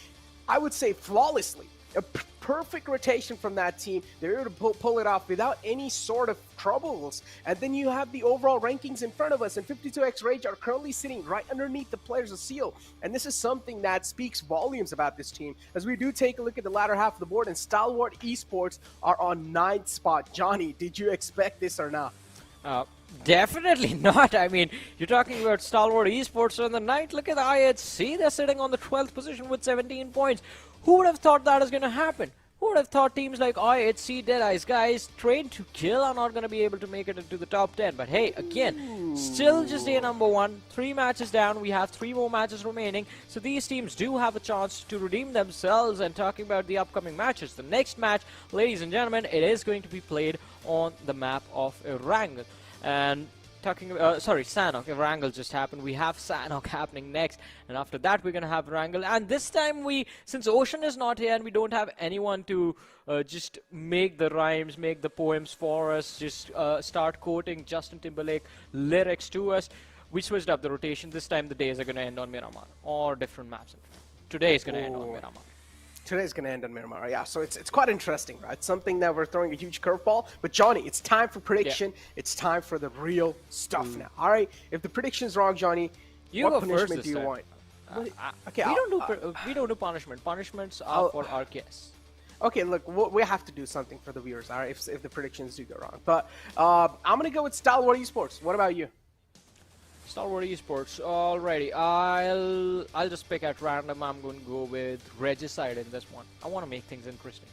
I would say, flawlessly. A perfect rotation from that team. They're able to pull it off without any sort of troubles. And then you have the overall rankings in front of us, and 52X Rage are currently sitting right underneath the players of Seal. And this is something that speaks volumes about this team. As we do take a look at the latter half of the board, and Stalwart Esports are on 9th spot. Johnny, did you expect this or not? Definitely not. I mean, you're talking about Stalwart Esports on the 9th. Look at the IHC. They're sitting on the 12th position with 17 points. Who would have thought that is going to happen? Who would have thought teams like IHC, Deadeyes Guys, trained to kill, are not going to be able to make it into the top 10? But hey, again, still just day number 1. 3 matches down. We have 3 more matches remaining. So these teams do have a chance to redeem themselves. And talking about the upcoming matches, the next match, ladies and gentlemen, it is going to be played on the map of Erangel. And talking about, Sanhok, Erangel just happened. We have Sanhok happening next, and after that we're going to have Erangel. And this time since Ocean is not here and we don't have anyone to just make the rhymes, make the poems for us, just start quoting Justin Timberlake lyrics to us, we switched up the rotation. This time the days are going to end on Miramar, or different maps. Today is going to end on Miramar. Today's going to end on Miramar, so it's quite interesting, right? Something that we're throwing a huge curveball. But Johnny, it's time for prediction. It's time for the real stuff now. All right, if the prediction's wrong, Johnny, what punishment do you want? Okay, we don't do punishment. Punishments are for our guests. Okay, look, we have to do something for the viewers, all right, if the predictions do go wrong. But I'm going to go with Stalwart Esports. What about you? Stalwart Esports, alrighty. I'll just pick at random. I'm going to go with Regicide in this one. I want to make things interesting.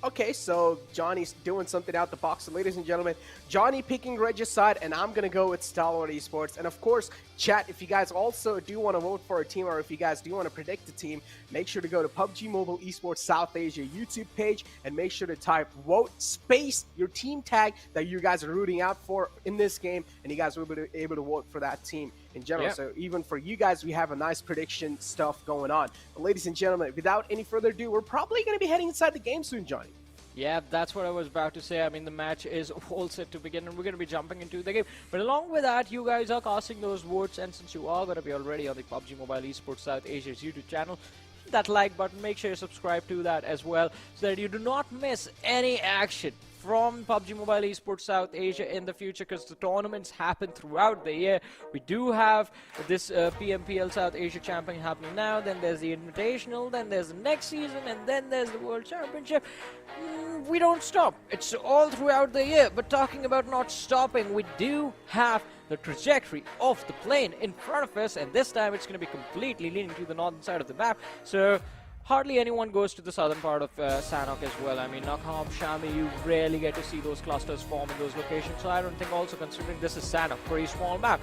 Okay, so Johnny's doing something out the box. So ladies and gentlemen, Johnny picking Regis side, and I'm going to go with Stalwart Esports. And of course, chat, if you guys also do want to vote for a team, or if you guys do want to predict a team, make sure to go to PUBG Mobile Esports South Asia YouTube page, and make sure to type vote space your team tag that you guys are rooting out for in this game, and you guys will be able to vote for that team in general. Yeah. So even for you guys, we have a nice prediction stuff going on. But ladies and gentlemen, without any further ado, we're probably going to be heading inside the game soon, Johnny. Yeah, that's what I was about to say. I mean, the match is all set to begin, and we're going to be jumping into the game. But along with that, you guys are casting those votes, and since you are going to be already on the PUBG Mobile Esports South Asia's YouTube channel, hit that like button, make sure you subscribe to that as well, so that you do not miss any action from PUBG Mobile Esports South Asia in the future, because the tournaments happen throughout the year. We do have this PMPL South Asia Champion happening now, then there's the Invitational, then there's the next season, and then there's the World Championship. We don't stop. It's all throughout the year. But talking about not stopping, we do have the trajectory of the plane in front of us, and this time it's going to be completely leaning to the northern side of the map. So hardly anyone goes to the southern part of Sanhok as well. I mean, Nakham, Shami, you rarely get to see those clusters form in those locations. So I don't think, also considering this is Sanhok, pretty small map,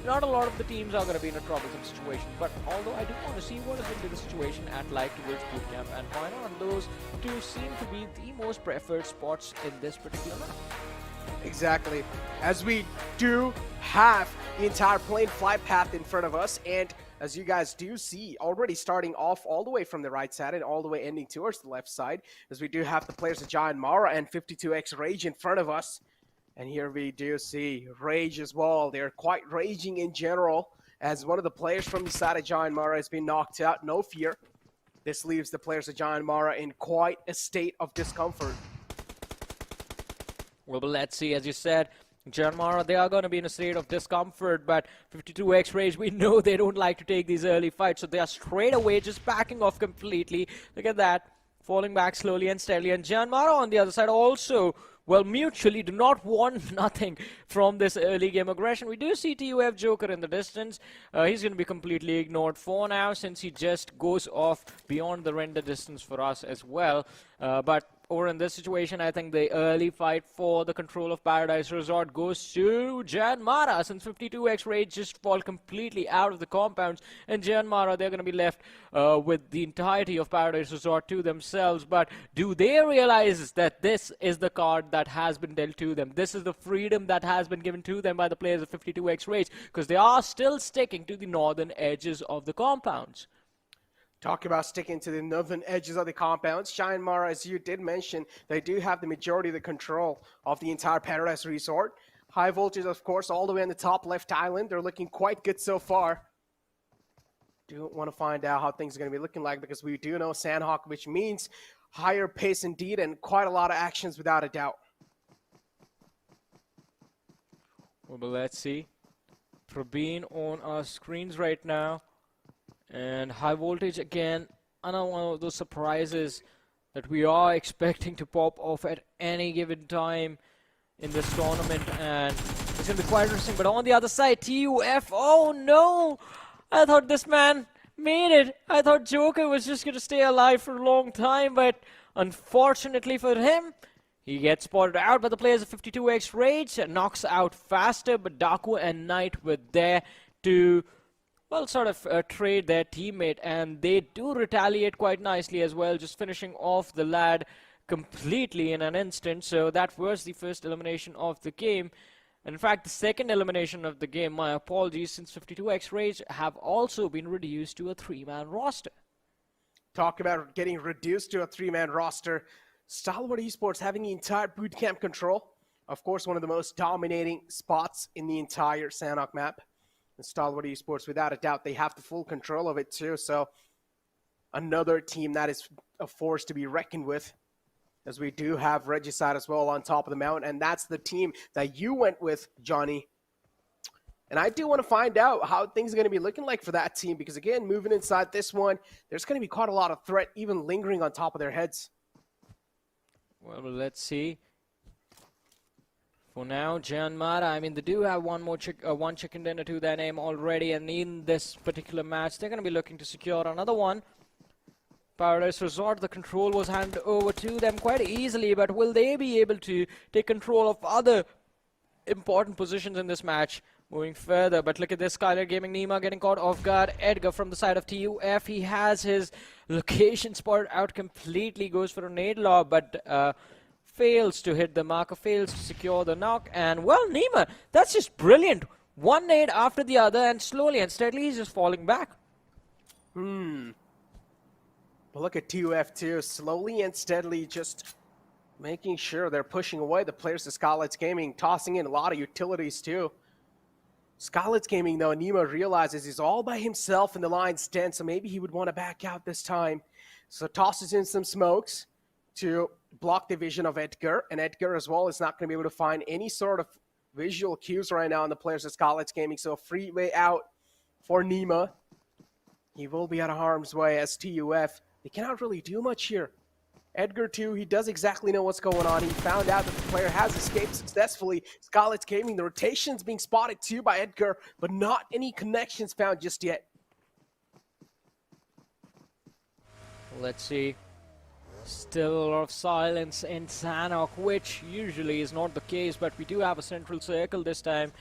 not a lot of the teams are going to be in a troublesome situation. But although I do want to see what is going to be the situation at Light towards Bootcamp and Final, and those two seem to be the most preferred spots in this particular map. Exactly. As we do have the entire plane flight path in front of us, and as you guys do see, already starting off all the way from the right side and all the way ending towards the left side, as we do have the players of JyanMaara and 52X Rage in front of us. And here we do see Rage as well. They're quite raging in general, as one of the players from the side of JyanMaara has been knocked out. No fear. This leaves the players of JyanMaara in quite a state of discomfort. Well, let's see. As you said, JyanMaara, they are going to be in a state of discomfort, but 52X Rage, we know they don't like to take these early fights, so they are straight away just backing off completely. Look at that, falling back slowly and steadily. And JyanMaara on the other side also, well, mutually do not want nothing from this early game aggression. We do see TUF Joker in the distance. He's going to be completely ignored for now, since he just goes off beyond the render distance for us as well. But over in this situation, I think the early fight for the control of Paradise Resort goes to JyanMaara, since 52X Rage just fall completely out of the compounds, and JyanMaara, they're going to be left with the entirety of Paradise Resort to themselves. But do they realize that this is the card that has been dealt to them? This is the freedom that has been given to them by the players of 52X Rage, because they are still sticking to the northern edges of the compounds. Talk about sticking to the northern edges of the compounds. JyanMaara, as you did mention, they do have the majority of the control of the entire Paradise Resort. High voltage, of course, all the way on the top left island. They're looking quite good so far. Do want to find out how things are going to be looking like, because we do know Sanhok, which means higher pace indeed, and quite a lot of actions without a doubt. Well, but let's see. Probeen on our screens right now. And high voltage again, another one of those surprises that we are expecting to pop off at any given time in this tournament, and it's going to be quite interesting. But on the other side, TUF, oh no! I thought this man made it. I thought Joker was just going to stay alive for a long time, but unfortunately for him, he gets spotted out by the players of 52X Rage, knocks out faster, but Daku and Knight were there to, well, sort of trade their teammate, and they do retaliate quite nicely as well, just finishing off the lad completely in an instant. So that was the first elimination of the game. And in fact, the second elimination of the game, my apologies, since 52X Rage have also been reduced to a 3-man roster. Talk about getting reduced to a 3-man roster. Stalwart Esports having the entire bootcamp control. Of course, one of the most dominating spots in the entire Sanhok map. And Stalwart Esports, without a doubt, they have the full control of it too. So another team that is a force to be reckoned with, as we do have Regicide as well on top of the mountain. And that's the team that you went with, Johnny. And I do want to find out how things are going to be looking like for that team, because again, moving inside this one, there's going to be quite a lot of threat even lingering on top of their heads. Well, let's see. For now, JyanMaara, I mean, they do have one chicken dinner to their name already, and in this particular match, they're going to be looking to secure another one. Paradise Resort, the control was handed over to them quite easily, but will they be able to take control of other important positions in this match moving further? But look at this, Skylightz Gaming, Nima getting caught off guard. Edgar from the side of TUF, he has his location spotted out completely, goes for a nade lob, but fails to hit the marker, fails to secure the knock. And well, Nima, that's just brilliant. One nade after the other, and slowly and steadily he's just falling back. But look at TUF too, slowly and steadily just making sure they're pushing away the players of Skylightz Gaming, tossing in a lot of utilities too. Skylightz Gaming though, Nima realizes he's all by himself in the lion's den, so maybe he would want to back out this time. So tosses in some smokes to block the vision of Edgar, and Edgar as well is not going to be able to find any sort of visual cues right now on the players of Skylightz Gaming, so a free way out for Nima. He will be out of harm's way as TUF. They cannot really do much here. Edgar too, he does exactly know what's going on. He found out that the player has escaped successfully. Skylightz Gaming, the rotation's being spotted too by Edgar, but not any connections found just yet. Let's see. Still a lot of silence in Sanhok, which usually is not the case, but we do have a central circle this time.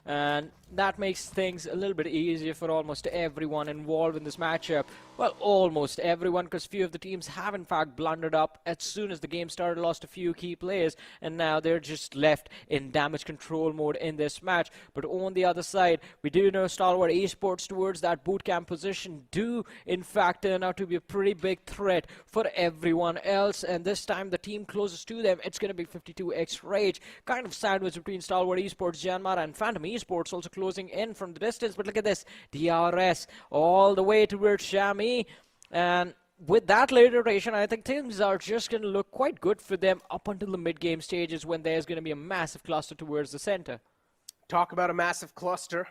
And that makes things a little bit easier for almost everyone involved in this matchup. Well, almost everyone, because few of the teams have in fact blundered up as soon as the game started, lost a few key players, and now they're just left in damage control mode in this match. But on the other side, we do know Stalwart Esports towards that bootcamp position do in fact turn out to be a pretty big threat for everyone else, and this time the team closest to them, it's going to be 52X Rage, kind of sandwiched between Stalwart Esports, JyanMaara and Phantom Esports also closing in from the distance. But look at this, DRS all the way towards Shami, and with that late rotation, I think things are just going to look quite good for them up until the mid-game stages when there's going to be a massive cluster towards the center. Talk about a massive cluster.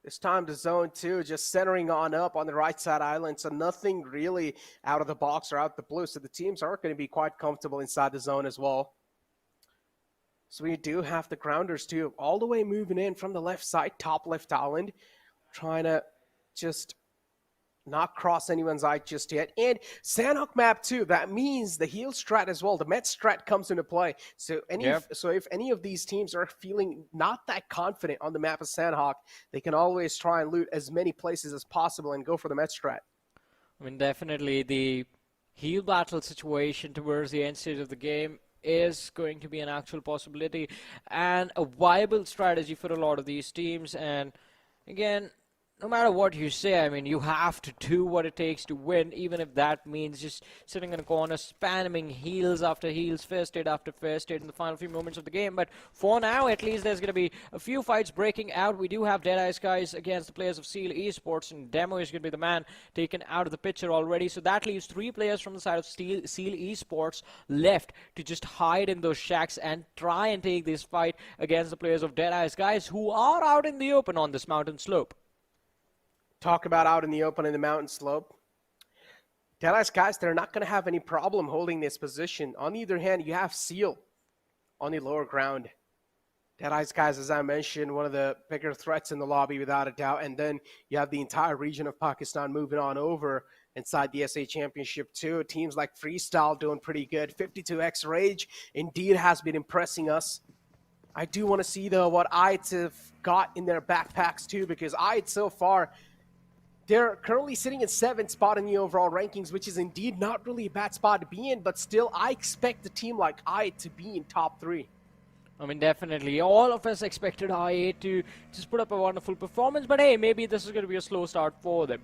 This time the zone 2 just centering on up on the right side island, so nothing really out of the box or out the blue, so the teams are going to be quite comfortable inside the zone as well. So we do have the grounders too, all the way moving in from the left side, top left island, trying to just not cross anyone's eye just yet. And Sanhok map too, that means the heal strat as well, the med strat comes into play. So if any of these teams are feeling not that confident on the map of Sanhok, they can always try and loot as many places as possible and go for the med strat. I mean, definitely the heal battle situation towards the end stage of the game is going to be an actual possibility and a viable strategy for a lot of these teams. And again, no matter what you say, I mean, you have to do what it takes to win, even if that means just sitting in a corner, spamming heals after heals, first aid after first aid in the final few moments of the game. But for now, at least, there's going to be a few fights breaking out. We do have Deadeyes Guys against the players of Seal Esports, and Demo is going to be the man taken out of the picture already. So that leaves 3 players from the side of Seal Esports left to just hide in those shacks and try and take this fight against the players of Deadeyes Guys, who are out in the open on this mountain slope. Talk about out in the open in the mountain slope. Deadeyes Guys, they're not going to have any problem holding this position. On the other hand, you have Seal on the lower ground. Deadeyes Guys, as I mentioned, one of the bigger threats in the lobby without a doubt. And then you have the entire region of Pakistan moving on over inside the SA Championship too. Teams like Freestyle doing pretty good. 52X Rage indeed has been impressing us. I do want to see, though, what IDs have got in their backpacks too, because IDs so far, they're currently sitting in 7th spot in the overall rankings, which is indeed not really a bad spot to be in, but still, I expect a team like I8 to be in top 3. I mean, definitely. All of us expected I8 to just put up a wonderful performance, but hey, maybe this is going to be a slow start for them.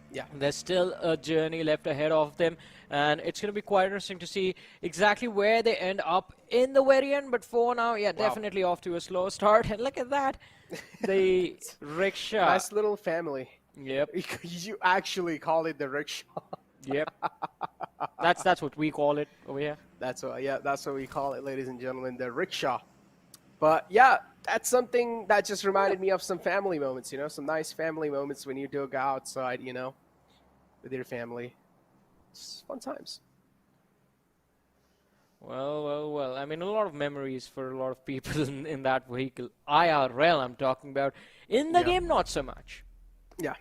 Yeah. There's still a journey left ahead of them, and it's going to be quite interesting to see exactly where they end up in the very end, but for now, yeah, definitely off to a slow start. And look at that, the rickshaw. Nice little family. Yep. You actually call it the rickshaw. Yep. That's what we call it over here. That's what we call it, ladies and gentlemen, the rickshaw. But yeah, that's something that just reminded me of some family moments, you know, some nice family moments when you do go outside, you know, with your family. It's fun times. Well. I mean, a lot of memories for a lot of people in that vehicle. IRL, I'm talking about. In the game, not so much. Yeah.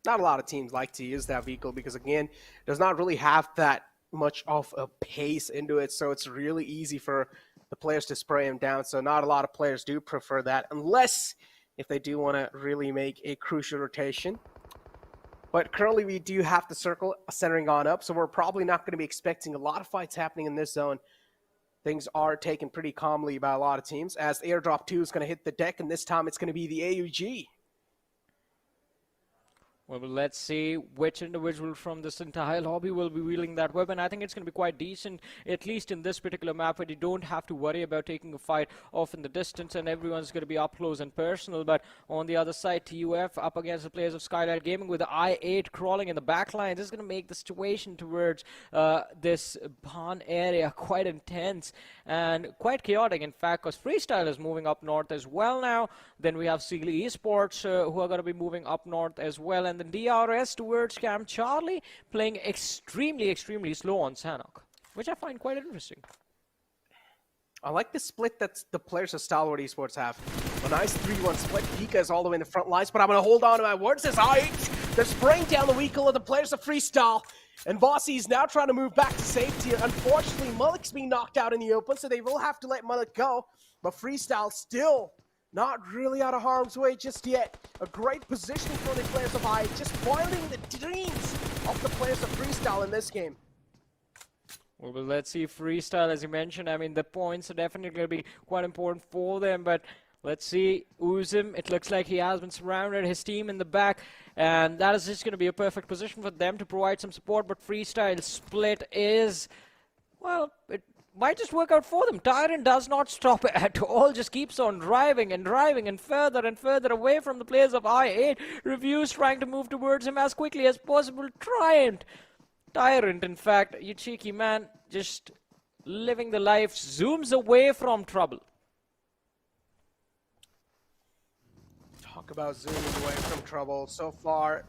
Not a lot of teams like to use that vehicle because, again, does not really have that much of a pace into it, so it's really easy for the players to spray him down. So not a lot of players do prefer that, unless if they do want to really make a crucial rotation. But currently we do have the circle centering on up, so we're probably not going to be expecting a lot of fights happening in this zone. Things are taken pretty calmly by a lot of teams, as airdrop 2 is going to hit the deck, and this time it's going to be the AUG. Well, let's see which individual from this entire lobby will be wielding that weapon. I think it's going to be quite decent, at least in this particular map, where you don't have to worry about taking a fight off in the distance and everyone's going to be up close and personal. But on the other side, TUF up against the players of Skylightz Gaming with the I-8 crawling in the back line. This is going to make the situation towards this barn area quite intense and quite chaotic, in fact, because Freestyle is moving up north as well now. Then we have Stalwart Esports who are going to be moving up north as well. And then DRS towards Camp Charlie playing extremely slow on Sanhok, which I find quite interesting. I like the split that the players of Stalwart Esports have. A nice 3-1 split. Pika is all the way in the front lines, but I'm going to hold on to my words. As they're spraying down the vehicle of the players of Freestyle. And Bossy is now trying to move back to safety. Unfortunately, Malik's being knocked out in the open, so they will have to let Malik go. But Freestyle still not really out of harm's way just yet. A great positioning for the players of I, just foiling the dreams of the players of Freestyle in this game. Well, let's see Freestyle, as you mentioned. I mean, the points are definitely going to be quite important for them, but let's see Uzim. It looks like he has been surrounded, his team in the back, and that is just going to be a perfect position for them to provide some support. But Freestyle split is, well, it might just work out for them. Tyrant does not stop at all, just keeps on driving and further and further away from the players of I-8. Reviews trying to move towards him as quickly as possible. Tyrant, in fact, you cheeky man, just living the life, zooms away from trouble. Talk about zooming away from trouble. So far,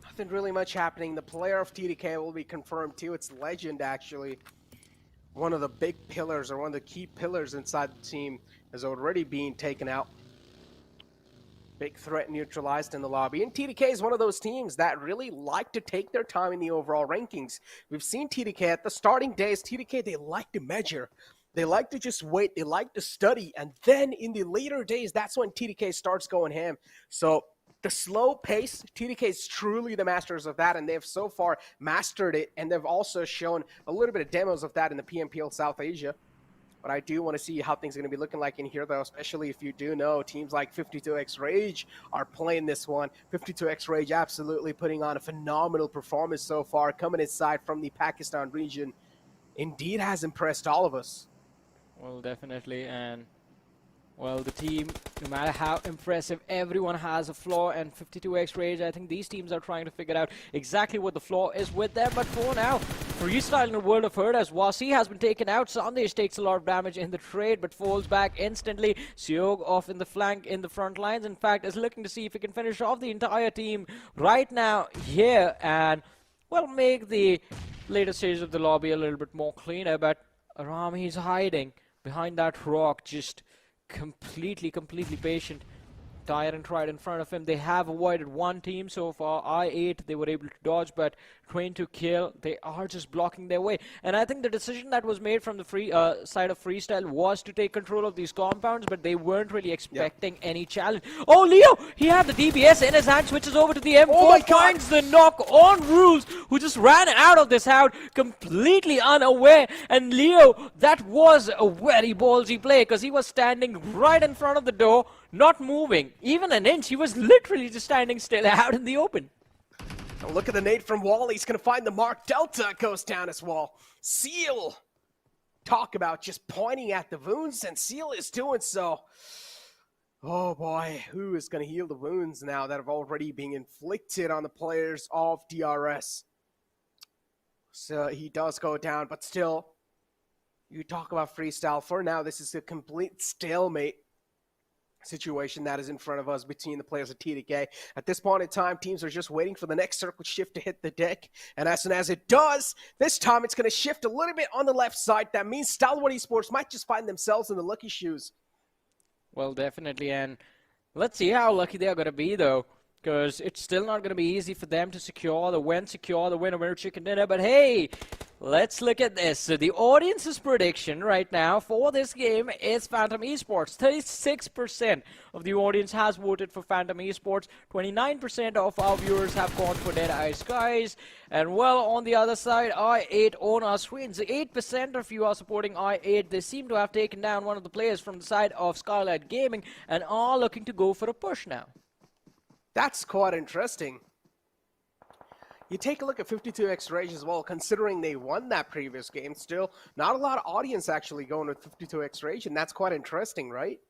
nothing really much happening. The player of TDK will be confirmed too. It's Legend, actually. One of the big pillars, or one of the key pillars inside the team, is already being taken out. Big threat neutralized in the lobby. And TDK is one of those teams that really like to take their time in the overall rankings. We've seen TDK at the starting days. TDK, they like to measure. They like to just wait. They like to study. And then in the later days, that's when TDK starts going ham. So the slow pace, TDK is truly the masters of that, and they've so far mastered it, and they've also shown a little bit of demos of that in the PMPL South Asia. But I do want to see how things are going to be looking like in here, though, especially if you do know teams like 52X Rage are playing this one. 52X Rage absolutely putting on a phenomenal performance so far, coming inside from the Pakistan region. Indeed has impressed all of us. Well, definitely, and well, the team, no matter how impressive, everyone has a flaw, and 52X Rage, I think these teams are trying to figure out exactly what the flaw is with them. But for now, Freestyle in the world of hurt, as Wasi has been taken out. Sandesh takes a lot of damage in the trade, but falls back instantly. Seog off in the flank, in the front lines, in fact, is looking to see if he can finish off the entire team right now here, and, well, make the later stages of the lobby a little bit more cleaner. But Aram, he's hiding behind that rock, just completely patient. Tyrant right in front of him. They have avoided one team so far. I-8, they were able to dodge, but trying to kill, they are just blocking their way. And I think the decision that was made from the side of Freestyle was to take control of these compounds, but they weren't really expecting any challenge. Oh, Leo! He had the DBS in his hand, switches over to the M4, finds the knock on Rules, who just ran out of this house completely unaware. And Leo, that was a very ballsy play, because he was standing right in front of the door, not moving even an inch. He was literally just standing still out in the open. Oh, look at the nade from Wall. He's going to find the mark. Delta goes down as well. Seal. Talk about just pointing at the wounds, and Seal is doing so. Oh boy, who is going to heal the wounds now that have already been inflicted on the players of DRS? So he does go down, but still, you talk about Freestyle. For now, this is a complete stalemate situation that is in front of us between the players of TDK. At this point in time, teams are just waiting for the next circle shift to hit the deck, and as soon as it does, this time it's going to shift a little bit on the left side. That means Stalwart Esports might just find themselves in the lucky shoes. Well, definitely, and let's see how lucky they are going to be, though. because it's still not going to be easy for them to secure the winner chicken dinner. But hey, let's look at this. So the audience's prediction right now for this game is Phantom Esports. 36% of the audience has voted for Phantom Esports. 29% of our viewers have gone for Deadeyes Guys. And well, on the other side, I8 on our screens. 8% of you are supporting I8. They seem to have taken down one of the players from the side of Skylightz Gaming and are looking to go for a push now. That's quite interesting. You take a look at 52X Rage as well, considering they won that previous game. Still, not a lot of audience actually going with 52X Rage, and that's quite interesting, right?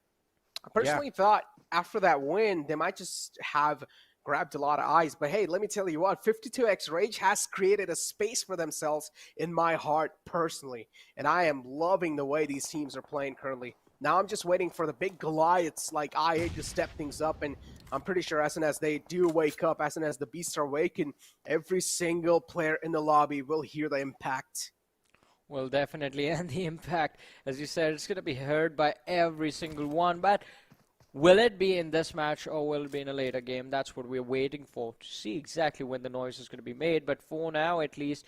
I personally thought after that win, they might just have grabbed a lot of eyes. But hey, let me tell you what, 52X Rage has created a space for themselves in my heart personally. And I am loving the way these teams are playing currently. Now I'm just waiting for the big Goliaths like I8 to step things up, and I'm pretty sure as soon as they do wake up, as soon as the beasts are awakened, every single player in the lobby will hear the impact. Well, definitely, and the impact, as you said, it's going to be heard by every single one. But will it be in this match or will it be in a later game? That's what we're waiting for, to see exactly when the noise is going to be made. But for now, at least,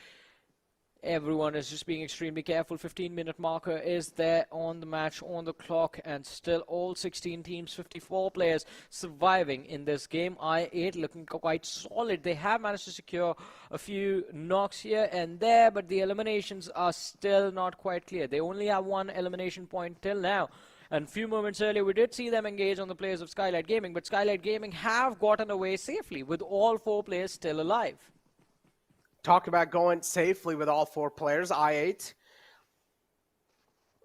everyone is just being extremely careful. 15-minute marker is there on the match, on the clock, and still all 16 teams, 54 players surviving in this game. I8 looking quite solid. They have managed to secure a few knocks here and there, but the eliminations are still not quite clear. They only have one elimination point till now. And a few moments earlier, we did see them engage on the players of Skylightz Gaming, but Skylightz Gaming have gotten away safely with all 4 players still alive. Talk about going safely with all 4 players. I8,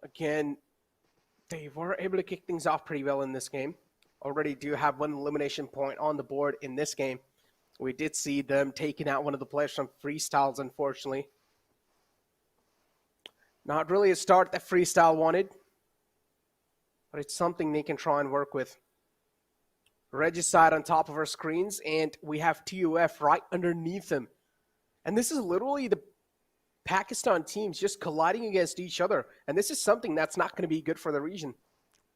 again, they were able to kick things off pretty well in this game. Already do have 1 elimination point on the board in this game. We did see them taking out one of the players from Freestyles, unfortunately. Not really a start that Freestyle wanted, but it's something they can try and work with. Regicide on top of our screens, and we have TUF right underneath them. And this is literally the Pakistan teams just colliding against each other. And this is something that's not going to be good for the region.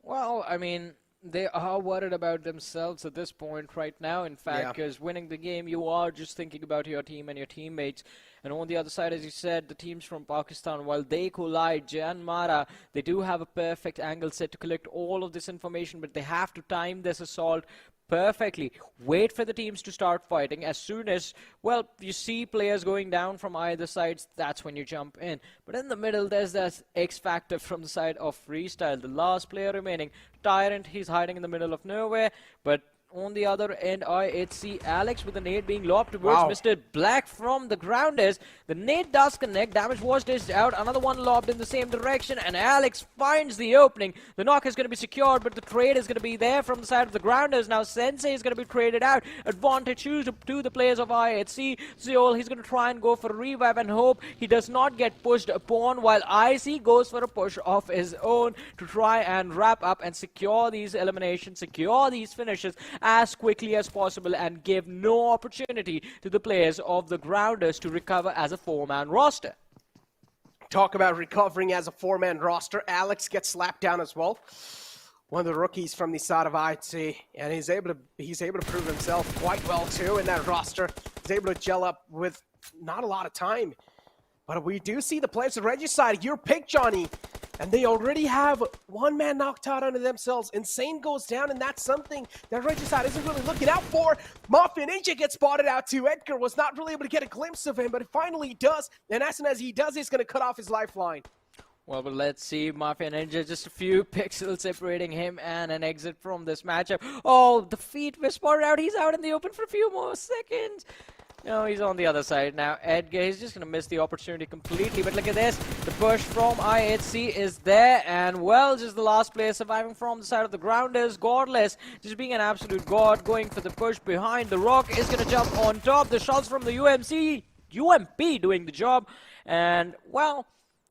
Well, I mean, they are worried about themselves at this point right now, in fact, because winning the game, you are just thinking about your team and your teammates. And on the other side, as you said, the teams from Pakistan, while they collide, JyanMaara, they do have a perfect angle set to collect all of this information, but they have to time this assault perfectly. Wait for the teams to start fighting. As soon as, well, you see players going down from either sides, that's when you jump in. But in the middle, there's that X factor from the side of Freestyle. The last player remaining, Tyrant, he's hiding in the middle of nowhere, but on the other end, I8 see Alex with the nade being lobbed towards Mr. Black from the grounders. The nade does connect. Damage was dished out. Another one lobbed in the same direction, and Alex finds the opening. The knock is going to be secured, but the trade is going to be there from the side of the grounders. Now Sensei is going to be traded out. Advantage to the players of I8C. Zeol, he's going to try and go for a revive and hope he does not get pushed upon, while IC goes for a push of his own to try and wrap up and secure these eliminations, secure these finishes as quickly as possible, and give no opportunity to the players of the grounders to recover as a 4-man roster. Talk about recovering as a 4-man roster. Alex gets slapped down as well. One of the rookies from the side of IC, and he's able to prove himself quite well too in that roster. He's able to gel up with not a lot of time. But we do see the players of Regicide. Your pick, Johnny. And they already have 1 man knocked out under themselves. Insane goes down, and that's something that Regicide isn't really looking out for. Mafia Ninja gets spotted out too. Edgar was not really able to get a glimpse of him, but finally he does. And as soon as he does, he's going to cut off his lifeline. Well, but let's see. Mafia Ninja, just a few pixels separating him and an exit from this matchup. Oh, the feet were spotted out. He's out in the open for a few more seconds. No, he's on the other side now. Edgar, he's just going to miss the opportunity completely. But look at this. The push from I8C is there. And, well, just the last player surviving from the side of the grounders. Godless, just being an absolute god, going for the push behind the rock. Is going to jump on top. The shots from the UMP doing the job. And, well,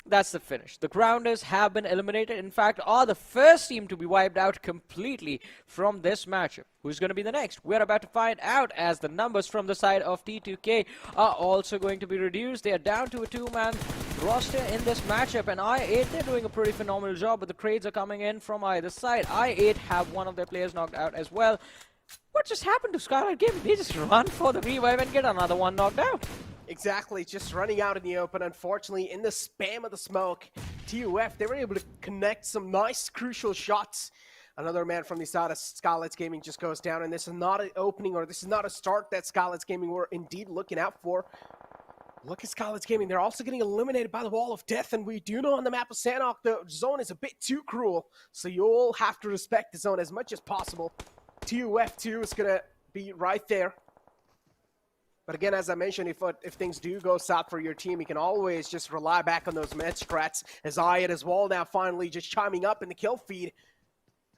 that's the finish. The grounders have been eliminated. In fact, are the first team to be wiped out completely from this matchup. Who's going to be the next? We're about to find out, as the numbers from the side of T2K are also going to be reduced. They are down to a 2-man roster in this matchup, and I8, they're doing a pretty phenomenal job, but the trades are coming in from either side. I8 have one of their players knocked out as well. What just happened to Skylightz Gaming? They just run for the revive and get another one knocked out. Exactly, just running out in the open. Unfortunately, in the spam of the smoke, TUF, they were able to connect some nice, crucial shots. Another man from the side of Skylightz Gaming just goes down, and this is not an opening, or this is not a start that Skylightz Gaming were indeed looking out for. Look at Skylightz Gaming. They're also getting eliminated by the Wall of Death, and we do know on the map of Sanhok, the zone is a bit too cruel, so you'll have to respect the zone as much as possible. TUF2 is going to be right there. But again, as I mentioned, if things do go south for your team, you can always just rely back on those med strats, as Ayat as well now finally just chiming up in the kill feed.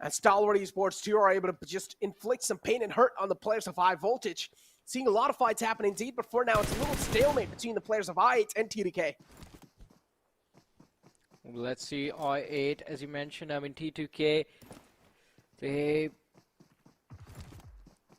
And Stalwart Esports too are able to just inflict some pain and hurt on the players of High Voltage. Seeing a lot of fights happen indeed, but for now it's a little stalemate between the players of I8 and TDK. Let's see, I8, as you mentioned, I mean T2K, they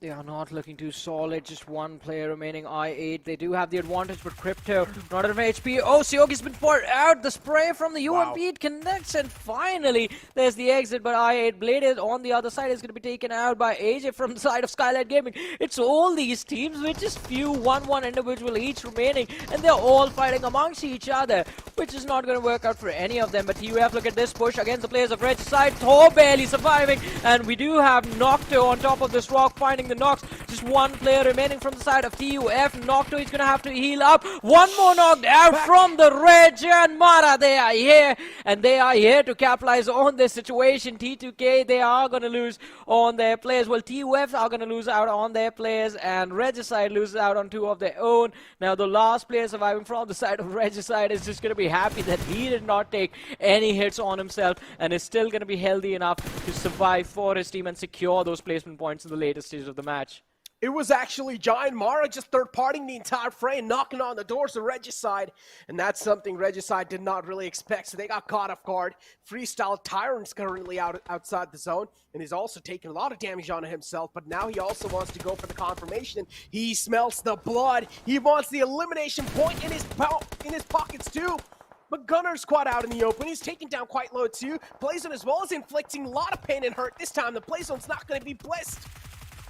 are not looking too solid, just one player remaining, I8. They do have the advantage, but Crypto, not enough HP. Oh, Sioki's been poured out. The spray from the UMP, it connects, and finally, there's the exit, but I8 Bladed on the other side is going to be taken out by AJ from the side of Skylightz Gaming. It's all these teams with just few 1-1 individual each remaining, and they're all fighting amongst each other, which is not going to work out for any of them. But TUF, look at this push against the players of Regicide. Thor barely surviving, and we do have Nocto on top of this rock, finding the knocks. Just one player remaining from the side of TUF. Nocto is going to have to heal up. One more knocked out from the red. JyanMaara, they are here, and they are here to capitalize on this situation. T2K, they are going to lose on their players. Well, TUF are going to lose out on their players, and Regicide loses out on two of their own. Now, the last player surviving from the side of Regicide is just going to be happy that he did not take any hits on himself, and is still going to be healthy enough to survive for his team and secure those placement points in the later stage of the match. It was actually JyanMaara just third-partying the entire frame, knocking on the doors of Regicide. And that's something Regicide did not really expect, so they got caught off guard. Freestyle Tyrant's currently outside the zone, and he's also taking a lot of damage on himself, but now he also wants to go for the confirmation. He smells the blood. He wants the elimination point in his pockets too. But Gunner's quite out in the open. He's taken down quite low too. Playzone as well is inflicting a lot of pain and hurt. This time the Playzone's not going to be blessed,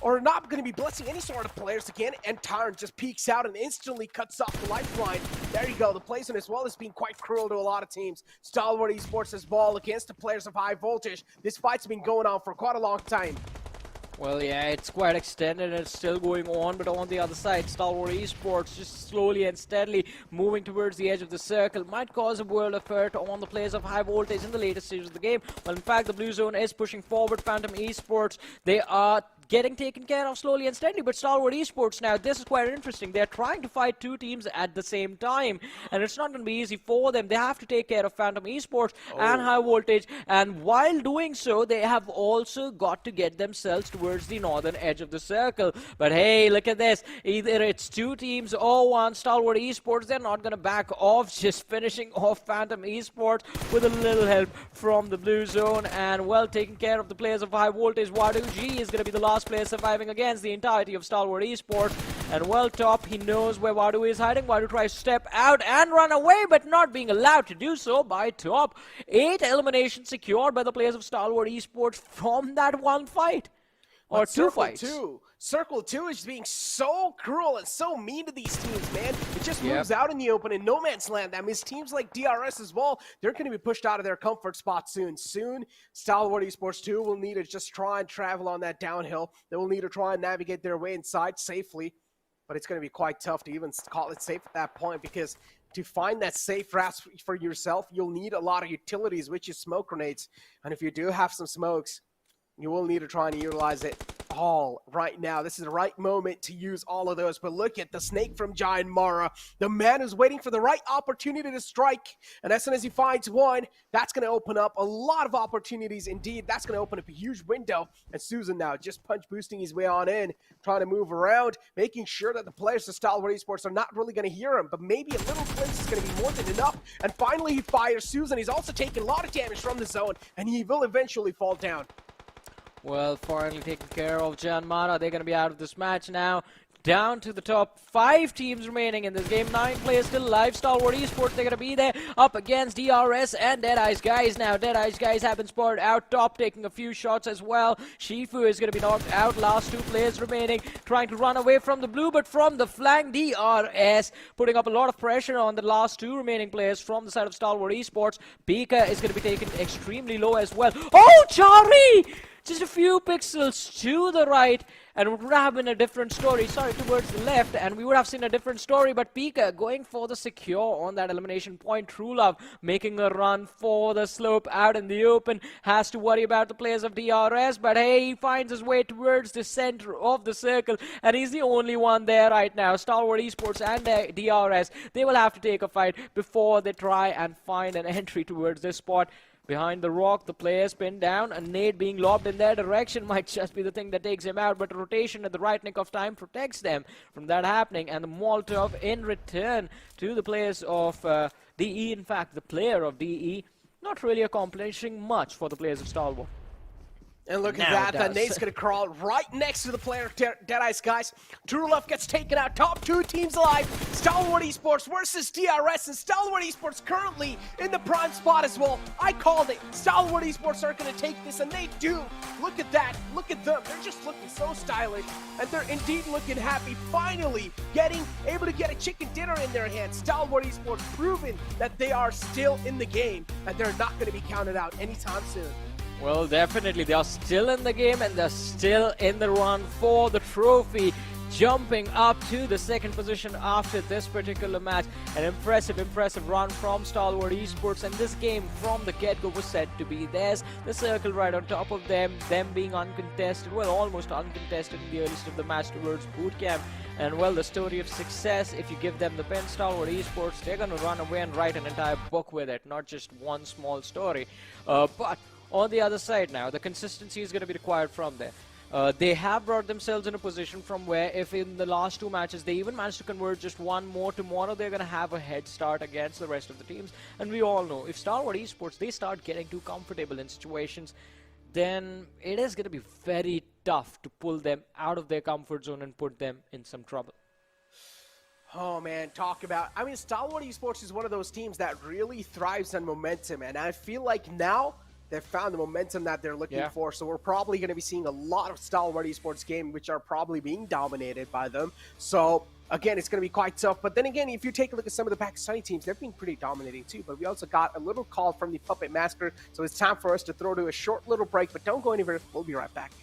or not going to be blessing any sort of players again, and Tyrant just peeks out and instantly cuts off the lifeline. There you go, the Playzone as well is being quite cruel to a lot of teams. Stalwart Esports as well against the players of High Voltage. This fight's been going on for quite a long time. Well, yeah, it's quite extended and it's still going on, but on the other side, Stalwart Esports just slowly and steadily moving towards the edge of the circle might cause a world of hurt on the players of High Voltage in the later stages of the game. Well, in fact, the blue zone is pushing forward. Phantom Esports, they are getting taken care of slowly and steadily, but Stalwart Esports now, this is quite interesting. They're trying to fight two teams at the same time, and it's not going to be easy for them. They have to take care of Phantom Esports and High Voltage, and while doing so, they have also got to get themselves towards the northern edge of the circle. But hey, look at this. Either it's two teams or one. Stalwart Esports, they're not going to back off, just finishing off Phantom Esports with a little help from the blue zone, and well taking care of the players of High Voltage. Wadu G is going to be the last player surviving against the entirety of Stalwart Esports, and well top, he knows where Wadu is hiding. Wadu tries to step out and run away, but not being allowed to do so by top. 8 eliminations secured by the players of Stalwart Esports from that one fight, or two fights. Circle 2 is being so cruel and so mean to these teams, man. It just moves out in the open in no man's land. That means teams like DRS as well, they're going to be pushed out of their comfort spot soon. Stalwart Esports 2 will need to just try and travel on that downhill. They will need to try and navigate their way inside safely. But it's going to be quite tough to even call it safe at that point, because to find that safe route for yourself, you'll need a lot of utilities, which is smoke grenades. And if you do have some smokes, you will need to try and utilize it all right now. This is the right moment to use all of those. But look at the snake from JyanMaara. The man who's waiting for the right opportunity to strike. And as soon as he finds one, that's going to open up a lot of opportunities indeed. That's going to open up a huge window. And Susan now just punch boosting his way on in, trying to move around, making sure that the players of Stalwart Esports are not really going to hear him. But maybe a little glimpse is going to be more than enough. And finally he fires Susan. He's also taking a lot of damage from the zone, and he will eventually fall down. Well, finally taking care of JyanMaara. They're going to be out of this match now. down to the top 5 teams remaining in this game. 9 players still alive. Stalwart Esports, they're going to be there up against DRS and Deadeyes Guys. Now, Deadeyes Guys have been spotted out top, taking a few shots as well. Shifu is going to be knocked out. Last 2 players remaining, trying to run away from the blue, but from the flank, DRS putting up a lot of pressure on the last 2 remaining players from the side of Stalwart Esports. Pika is going to be taken extremely low as well. Oh, Chari! Just a few pixels to the right, and it would have been a different story. Sorry, towards the left, and we would have seen a different story. But Pika going for the secure on that elimination point. True Love making a run for the slope out in the open. Has to worry about the players of DRS, but hey, he finds his way towards the center of the circle, and he's the only one there right now. Stalwart Esports and DRS, they will have to take a fight before they try and find an entry towards this spot. Behind the rock, the players pinned down. A nade being lobbed in their direction might just be the thing that takes him out, but a rotation at the right nick of time protects them from that happening. And the Molotov in return to the players of DE. In fact, the player of DE not really accomplishing much for the players of Stalwart. And look at that, the nade's gonna crawl right next to the player of Deadeyes Guys. True Love gets taken out, top 2 teams alive. Stalwart Esports versus DRS, and Stalwart Esports currently in the prime spot as well. I called it. Stalwart Esports are gonna take this, and they do. Look at that, look at them. They're just looking so stylish, and they're indeed looking happy, finally able to get a chicken dinner in their hands. Stalwart Esports proving that they are still in the game, and they're not gonna be counted out anytime soon. Well, definitely. They are still in the game, and they're still in the run for the trophy. Jumping up to the 2nd position after this particular match. An impressive run from Stalwart Esports, and this game from the get-go was said to be theirs. The circle right on top of them being uncontested, well, almost uncontested in the early stage of the match towards boot camp. And well, the story of success, if you give them the pen, Stalwart Esports, they're going to run away and write an entire book with it, not just one small story. But on the other side now, the consistency is going to be required from there. They have brought themselves in a position from where if in the last 2 matches they even managed to convert just 1 more tomorrow, they're going to have a head start against the rest of the teams. And we all know, if Stalwart Esports, they start getting too comfortable in situations, then it is going to be very tough to pull them out of their comfort zone and put them in some trouble. Oh man, Stalwart Esports is one of those teams that really thrives on momentum, and I feel like now they've found the momentum that they're looking for, so we're probably going to be seeing a lot of Stalwart Esports games, which are probably being dominated by them. So, again, it's going to be quite tough. But then again, if you take a look at some of the Pakistani teams, they've been pretty dominating too. But we also got a little call from the Puppet Massacre, so it's time for us to throw to a short little break. But don't go anywhere. We'll be right back.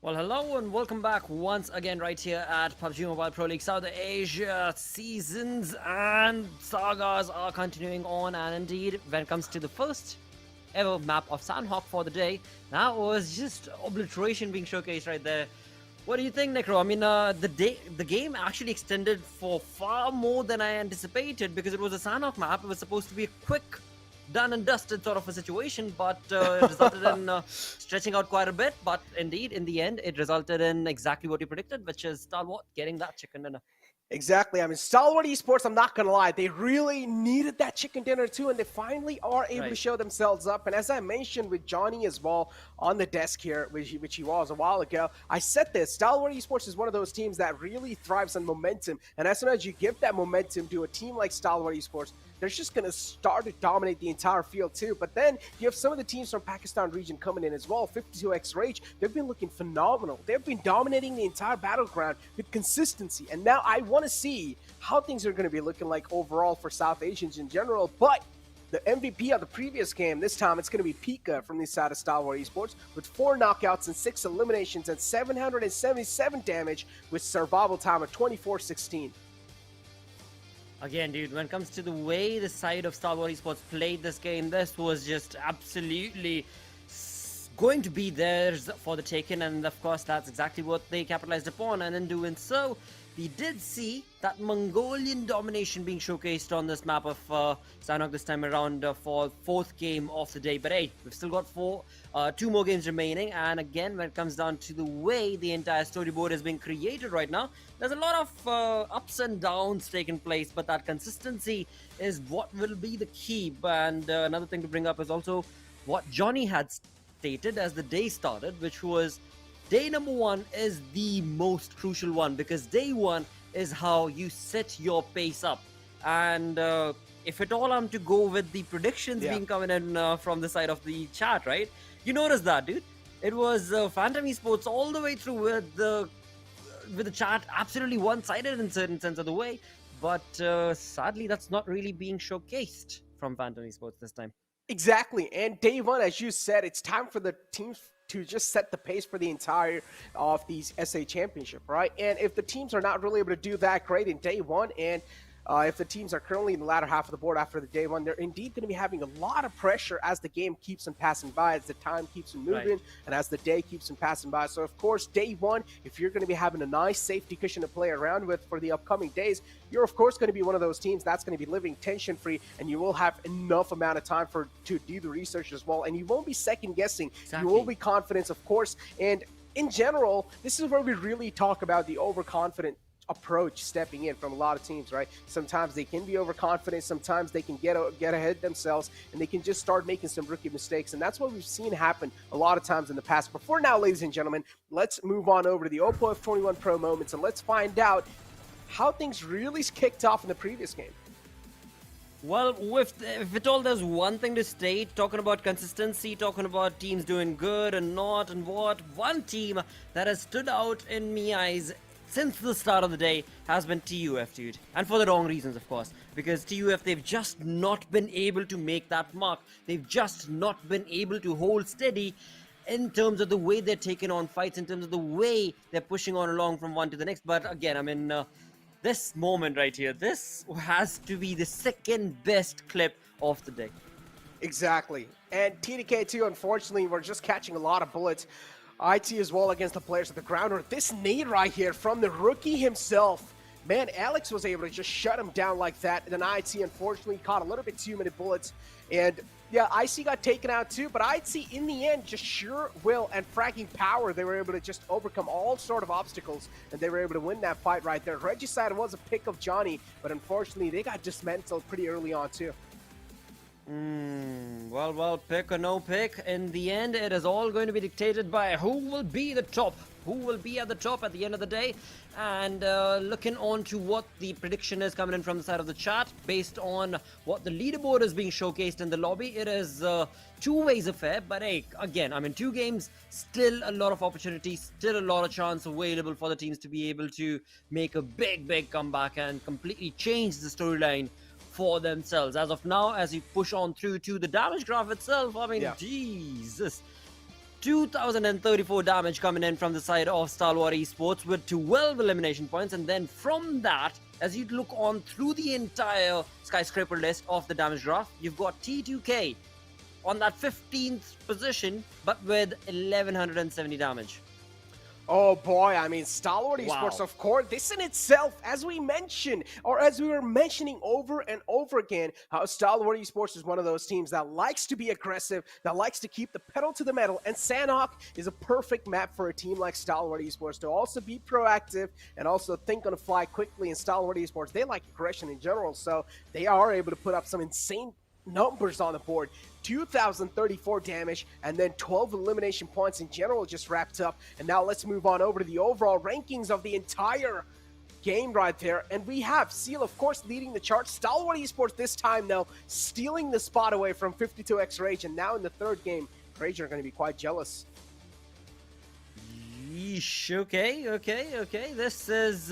Well, hello and welcome back once again right here at PUBG Mobile Pro League South Asia. Seasons and sagas are continuing on, and indeed, when it comes to the first ever map of Sanhok for the day, that was just obliteration being showcased right there. What do you think, Necro? I mean, the game actually extended for far more than I anticipated, because it was a Sanhok map. It was supposed to be a quick done and dusted sort of a situation, but it resulted in stretching out quite a bit. But indeed, in the end, it resulted in exactly what you predicted, which is Stalwart getting that chicken dinner. Exactly. I mean, Stalwart Esports, I'm not going to lie, they really needed that chicken dinner too, and they finally are able to show themselves up. And as I mentioned with Johnny as well on the desk here, which he was a while ago, I said this, Stalwart Esports is one of those teams that really thrives on momentum. And as soon as you give that momentum to a team like Stalwart Esports, they're just going to start to dominate the entire field too. But then you have some of the teams from Pakistan region coming in as well. 52X Rage, they've been looking phenomenal. They've been dominating the entire battleground with consistency. And now I want to see how things are going to be looking like overall for South Asians in general. But the MVP of the previous game. This time it's going to be Pika from the side of Stalwart Esports with 4 knockouts and 6 eliminations and 777 damage with survival time of 24-16. Again, dude, when it comes to the way the side of Stalwart Esports played this game, this was just absolutely going to be theirs for the taking, and of course that's exactly what they capitalized upon, and in doing so, we did see that Mongolian domination being showcased on this map of Sanhok this time around for 4th game of the day. But hey, we've still got 2 more games remaining, and again, when it comes down to the way the entire storyboard is being created right now, there's a lot of ups and downs taking place, but that consistency is what will be the key. And another thing to bring up is also what Johnny had stated as the day started, which was day number 1 is the most crucial one, because day 1 is how you set your pace up. And if at all I'm to go with the predictions being coming in from the side of the chat, right? You notice that, dude. It was Phantom Esports all the way through with the chat absolutely one-sided in certain sense of the way. But sadly, that's not really being showcased from Phantom Esports this time. Exactly. And day 1, as you said, it's time for the teams to just set the pace for the entire of these SA Championship, right? And if the teams are not really able to do that great in day 1, and if the teams are currently in the latter half of the board after the day 1, they're indeed going to be having a lot of pressure as the game keeps on passing by, as the time keeps on moving, and as the day keeps on passing by. So, of course, day 1, if you're going to be having a nice safety cushion to play around with for the upcoming days, you're, of course, going to be one of those teams that's going to be living tension-free, and you will have enough amount of time to do the research as well, and you won't be second-guessing. Exactly. You will be confident, of course, and in general, this is where we really talk about the overconfident approach stepping in from a lot of teams, right? Sometimes they can be overconfident, sometimes they can get ahead themselves, and they can just start making some rookie mistakes, and that's what we've seen happen a lot of times in the past. But for now, ladies and gentlemen, let's move on over to the Oppo F21 Pro moments, and let's find out how things really kicked off in the previous game. Well, if at all there's one thing to state, talking about consistency, talking about teams doing good and not and what, one team that has stood out in my eyes since the start of the day has been TUF, dude. And for the wrong reasons, of course. Because TUF, they've just not been able to make that mark. They've just not been able to hold steady in terms of the way they're taking on fights, in terms of the way they're pushing on along from one to the next. But again, I mean, this moment right here, this has to be the second best clip of the day. Exactly. And TDK2, unfortunately, we're just catching a lot of bullets. IT as well against the players at the ground. Or this nade right here from the rookie himself. Man, Alex was able to just shut him down like that. And then IT unfortunately caught a little bit too many bullets. And yeah, IC got taken out too. But IT in the end, just sheer will and fragging power, they were able to just overcome all sort of obstacles. And they were able to win that fight right there. Regicide was a pick of Johnny. But unfortunately, they got dismantled pretty early on too. Well, pick or no pick, in the end, it is all going to be dictated by who will be the top, who will be at the top at the end of the day. And looking on to what the prediction is coming in from the side of the chat, based on what the leaderboard is being showcased in the lobby, it is 2 ways affair. But hey, again, I mean, 2 games, still a lot of opportunities, still a lot of chance available for the teams to be able to make a big comeback and completely change the storyline for themselves. As of now, as you push on through to the damage graph itself, I mean, Jesus. 2,034 damage coming in from the side of Stalwart Esports with 12 elimination points. And then from that, as you look on through the entire skyscraper list of the damage graph, you've got T2K on that 15th position, but with 1,170 damage. Oh boy, I mean, Stalwart Esports, of course, this in itself, as we mentioned, or as we were mentioning over and over again, how Stalwart Esports is one of those teams that likes to be aggressive, that likes to keep the pedal to the metal, and Sanhok is a perfect map for a team like Stalwart Esports to also be proactive and also think on the fly quickly. In Stalwart Esports, they like aggression in general, so they are able to put up some insane numbers on the board. 2,034 damage and then 12 elimination points in general just wrapped up. And now let's move on over to the overall rankings of the entire game right there. And we have Seal, of course, leading the chart. Stalwart Esports this time, though, stealing the spot away from 52X Rage. And now in the 3rd game, Rage are going to be quite jealous. Yeesh, okay. This is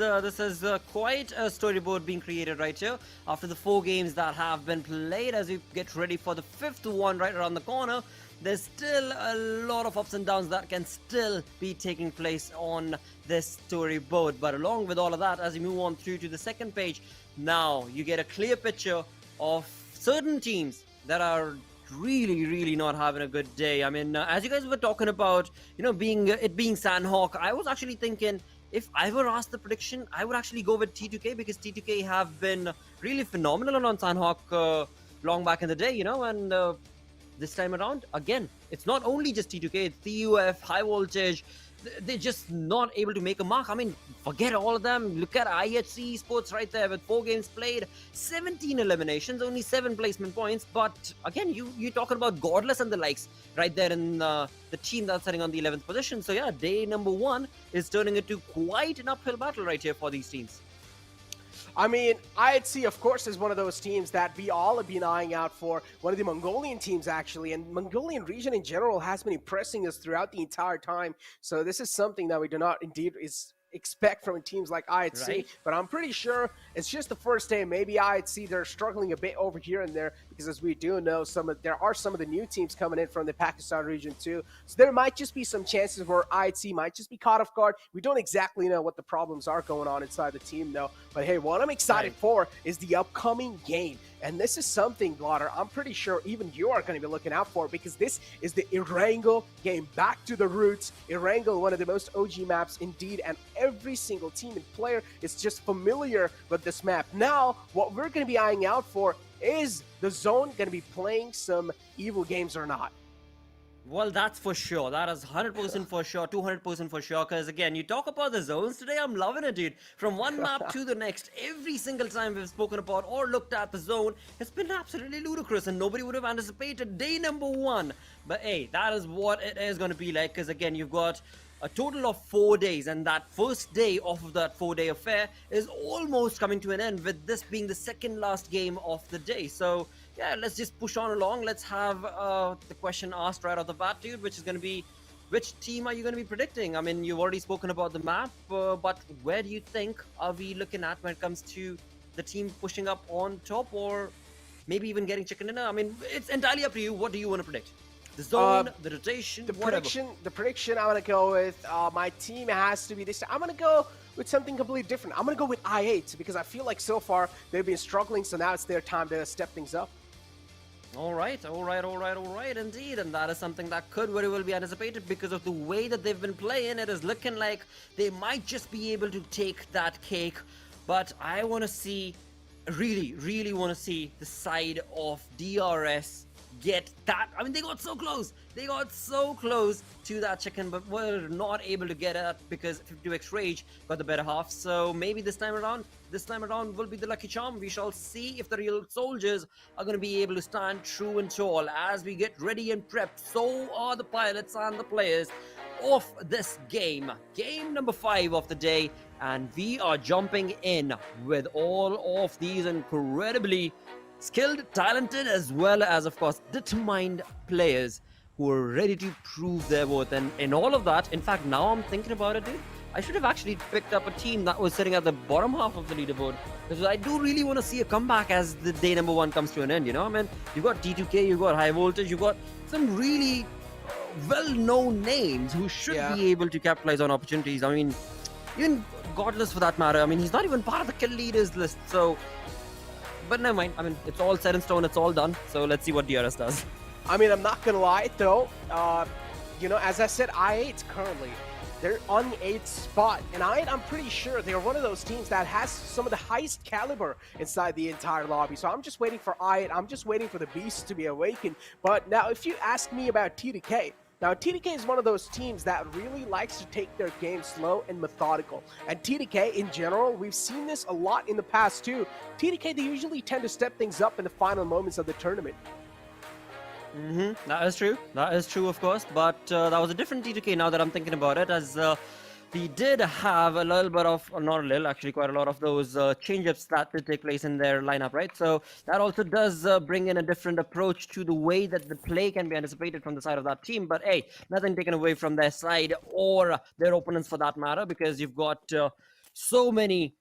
quite a storyboard being created right here. After the 4 games that have been played, as we get ready for the 5th one right around the corner, there's still a lot of ups and downs that can still be taking place on this storyboard. But along with all of that, as we move on through to the second page, now you get a clear picture of certain teams that are really not having a good day. I mean, as you guys were talking about, being Sanhok, I was actually thinking, if I were asked the prediction, I would actually go with T2K, because T2K have been really phenomenal on Sanhok long back in the day, and this time around, again, it's not only just T2K, it's TUF, High Voltage. They're just not able to make a mark. I mean, forget all of them. Look at IHC Esports right there with 4 games played, 17 eliminations, only 7 placement points. But again, you're talking about Godless and the likes right there in the team that's sitting on the 11th position. So yeah, day number 1 is turning into quite an uphill battle right here for these teams. I mean, IHC, of course, is one of those teams that we all have been eyeing out for. One of the Mongolian teams, actually. And Mongolian region in general has been impressing us throughout the entire time. So this is something that we do not indeed expect from teams like IHC. Right. But I'm pretty sure it's just the first day. Maybe IHC, they're struggling a bit over here and there, because as we do know, there are some of the new teams coming in from the Pakistan region too. So there might just be some chances where IHC might just be caught off guard. We don't exactly know what the problems are going on inside the team though. But hey, what I'm excited for is the upcoming game. And this is something, Blotter, I'm pretty sure even you are going to be looking out for, because this is the Erangel game. Back to the roots. Erangel, one of the most OG maps indeed, and every single team and player is just familiar with this map. Now, what we're going to be eyeing out for is the zone going to be playing some evil games or not. Well, that's for sure. That is 100% for sure, 200% for sure. Because again, you talk about the zones today, I'm loving it, dude. From one map to the next, every single time we've spoken about or looked at the zone, it's been absolutely ludicrous, and nobody would have anticipated day number 1. But hey, that is what it is going to be like. Because again, you've got a total of 4 days, and that first day of that 4-day affair is almost coming to an end, with this being the second last game of the day. So yeah, let's just push on along. Let's have the question asked right off the bat, dude, which is going to be, which team are you going to be predicting? I mean, you've already spoken about the map, but where do you think are we looking at when it comes to the team pushing up on top, or maybe even getting chicken dinner? I mean, it's entirely up to you. What do you want to predict? The zone, the rotation, the prediction I'm going to go with, my team has to be this. I'm going to go with something completely different. I'm going to go with I8, because I feel like so far they've been struggling, so now it's their time to step things up. All right, indeed. And that is something that could very well be anticipated, because of the way that they've been playing. It is looking like they might just be able to take that cake. But I want to see, really want to see the side of DRS get that. I mean, they got so close to that chicken, but were not able to get it because 52X Rage got the better half. So maybe this time around will be the lucky charm. We shall see if the real soldiers are going to be able to stand true and tall as we get ready and prepped. So are the pilots and the players of this game number 5 of the day, and we are jumping in with all of these incredibly skilled, talented, as well as, of course, determined players who are ready to prove their worth. And in all of that, in fact, now I'm thinking about it, dude, I should have actually picked up a team that was sitting at the bottom half of the leaderboard, because I do really want to see a comeback as the day number 1 comes to an end, I mean, you've got T2K, you've got High Voltage, you've got some really well-known names who should be able to capitalize on opportunities. I mean, even Godless for that matter, I mean, he's not even part of the kill leaders list, so... But never mind. I mean, it's all set in stone. It's all done. So let's see what DRS does. I mean, I'm not going to lie, though. As I said, I8 currently, they're on the 8th spot. And I8, I'm pretty sure they're one of those teams that has some of the highest caliber inside the entire lobby. So I'm just waiting for I8. I'm just waiting for the beast to be awakened. But now, if you ask me about T2K, now, TDK is one of those teams that really likes to take their game slow and methodical. And TDK, in general, we've seen this a lot in the past, too. TDK, they usually tend to step things up in the final moments of the tournament. That is true. That is true, of course. But that was a different TDK now that I'm thinking about it, as we did have a little bit of, or not a little, actually quite a lot of those change-ups that did take place in their lineup, right? So that also does bring in a different approach to the way that the play can be anticipated from the side of that team. But hey, nothing taken away from their side or their opponents for that matter, because you've got so many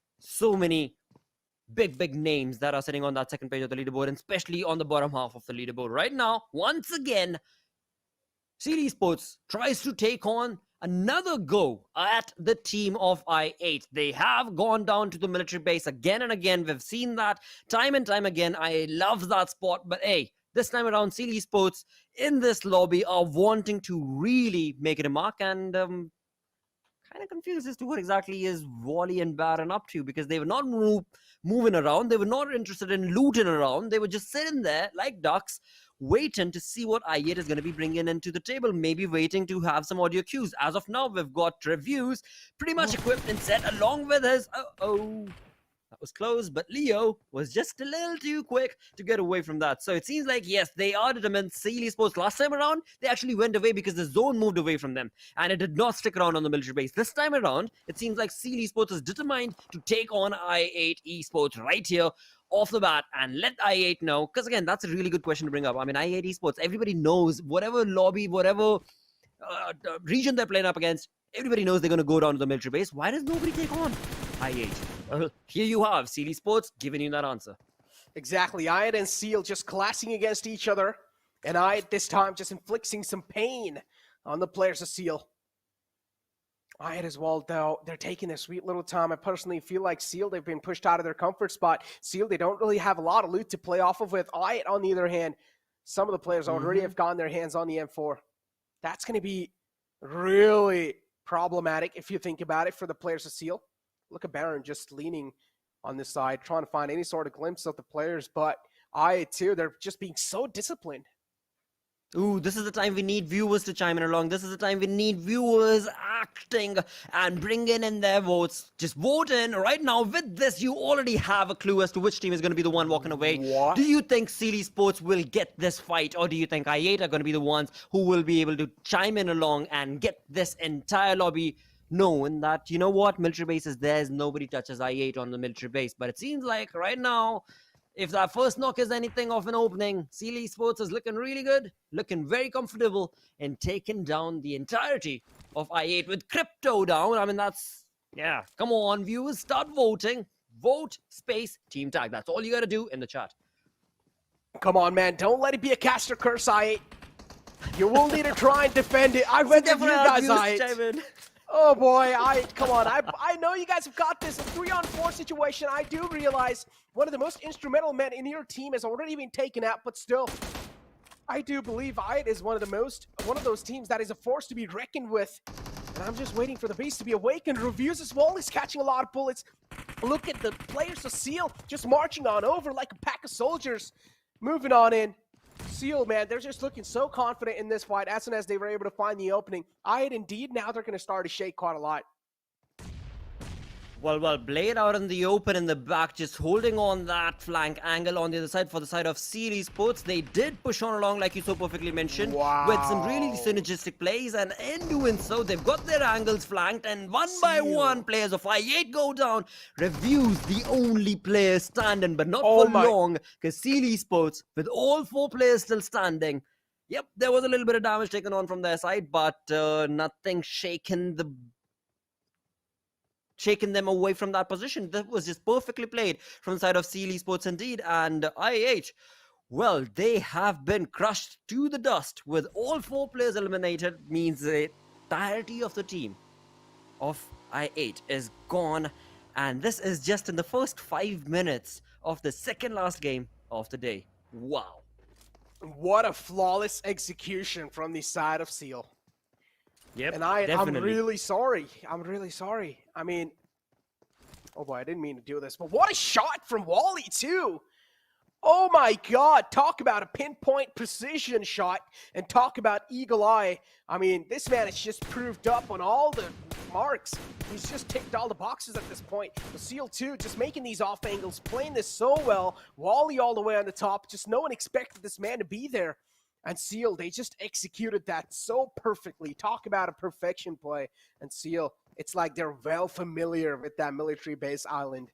big names that are sitting on that second page of the leaderboard, and especially on the bottom half of the leaderboard. Right now, once again, Stalwart Esports tries to take on another go at the team of I8. They have gone down to the military base again and again. We've seen that time and time again. I love that spot. But hey, this time around, Stalwart Esports in this lobby are wanting to really make it a mark, and kind of confused as to what exactly is Wally and Baron up to, because they were not moving around. They were not interested in looting around. They were just sitting there like ducks, waiting to see what I8 is going to be bringing into the table, maybe waiting to have some audio cues. As of now, we've got reviews pretty much equipped and set, along with his... that was close, but Leo was just a little too quick to get away from that. So it seems like, yes, they are determined. Stalwart Esports last time around, they actually went away because the zone moved away from them, and it did not stick around on the military base. This time around, it seems like Stalwart Esports is determined to take on I8 Esports right here off the bat and let I8 know, because again, that's a really good question to bring up. I mean, I8 Esports, everybody knows whatever lobby, whatever region they're playing up against, everybody knows they're going to go down to the military base. Why does nobody take on I8? Well, here you have Stalwart Esports giving you that answer. Exactly. I8 and Seal just clashing against each other, and I8 this time just inflicting some pain on the players of Seal. I8 as well, though, they're taking their sweet little time. I personally feel like Seal, they've been pushed out of their comfort spot. Seal, they don't really have a lot of loot to play off of with. I8, on the other hand, some of the players already have gotten their hands on the M4. That's going to be really problematic if you think about it for the players of Seal. Look at Baron just leaning on this side, trying to find any sort of glimpse of the players, but I8 too, they're just being so disciplined. Ooh, this is the time we need viewers to chime in along. This is the time we need viewers acting and bringing in their votes. Just vote in right now. With this, you already have a clue as to which team is going to be the one walking away. What? Do you think Stalwart Esports will get this fight, or do you think I8 are going to be the ones who will be able to chime in along and get this entire lobby knowing that, you know what, military base is theirs, nobody touches I8 on the military base? But it seems like right now, if that first knock is anything of an opening, Stalwart Esports is looking really good, looking very comfortable in taking down the entirety of I8 with crypto down. I mean, that's, yeah, come on, viewers, start voting. Vote, space, team tag. That's all you got to do in the chat. Come on, man. Don't let it be a caster curse, I8. You will need to try and defend it. I went with you guys, I8. Oh boy, come on. I know you guys have got this. A 3-on-4 situation. I do realize one of the most instrumental men in your team has already been taken out, but still, I do believe I8 is one of those teams that is a force to be reckoned with. And I'm just waiting for the base to be awakened. Reviews as well is catching a lot of bullets. Look at the players of Seal just marching on over like a pack of soldiers, moving on in. Seal, man, they're just looking so confident in this fight as soon as they were able to find the opening. I8 indeed, now they're going to start to shake quite a lot. Well, Blade out in the open in the back, just holding on that flank angle on the other side for the side of Stalwart Esports. They did push on along, like you so perfectly mentioned, with some really synergistic plays, and in doing so, they've got their angles flanked, and one by one, players of I8 go down. Reviews, the only player standing, but not for long, because Stalwart Esports, with all 4 players still standing, yep, there was a little bit of damage taken on from their side, but nothing shaking them away from that position. That was just perfectly played from the side of Stalwart Esports indeed. And I8, well, they have been crushed to the dust with all 4 players eliminated. Means the entirety of the team of I8 is gone. And this is just in the first 5 minutes of the second last game of the day. Wow. What a flawless execution from the side of Seal. Yep, and I'm really sorry. I'm really sorry. I mean, oh boy, I didn't mean to do this, but what a shot from Wally too. Oh my God, talk about a pinpoint precision shot and talk about eagle eye. I mean, this man has just proved up on all the marks. He's just ticked all the boxes at this point. The Seal too, just making these off angles, playing this so well. Wally all the way on the top, just no one expected this man to be there. And Seal, they just executed that so perfectly. Talk about a perfection play. And Seal, It's like they're well familiar with that military base island.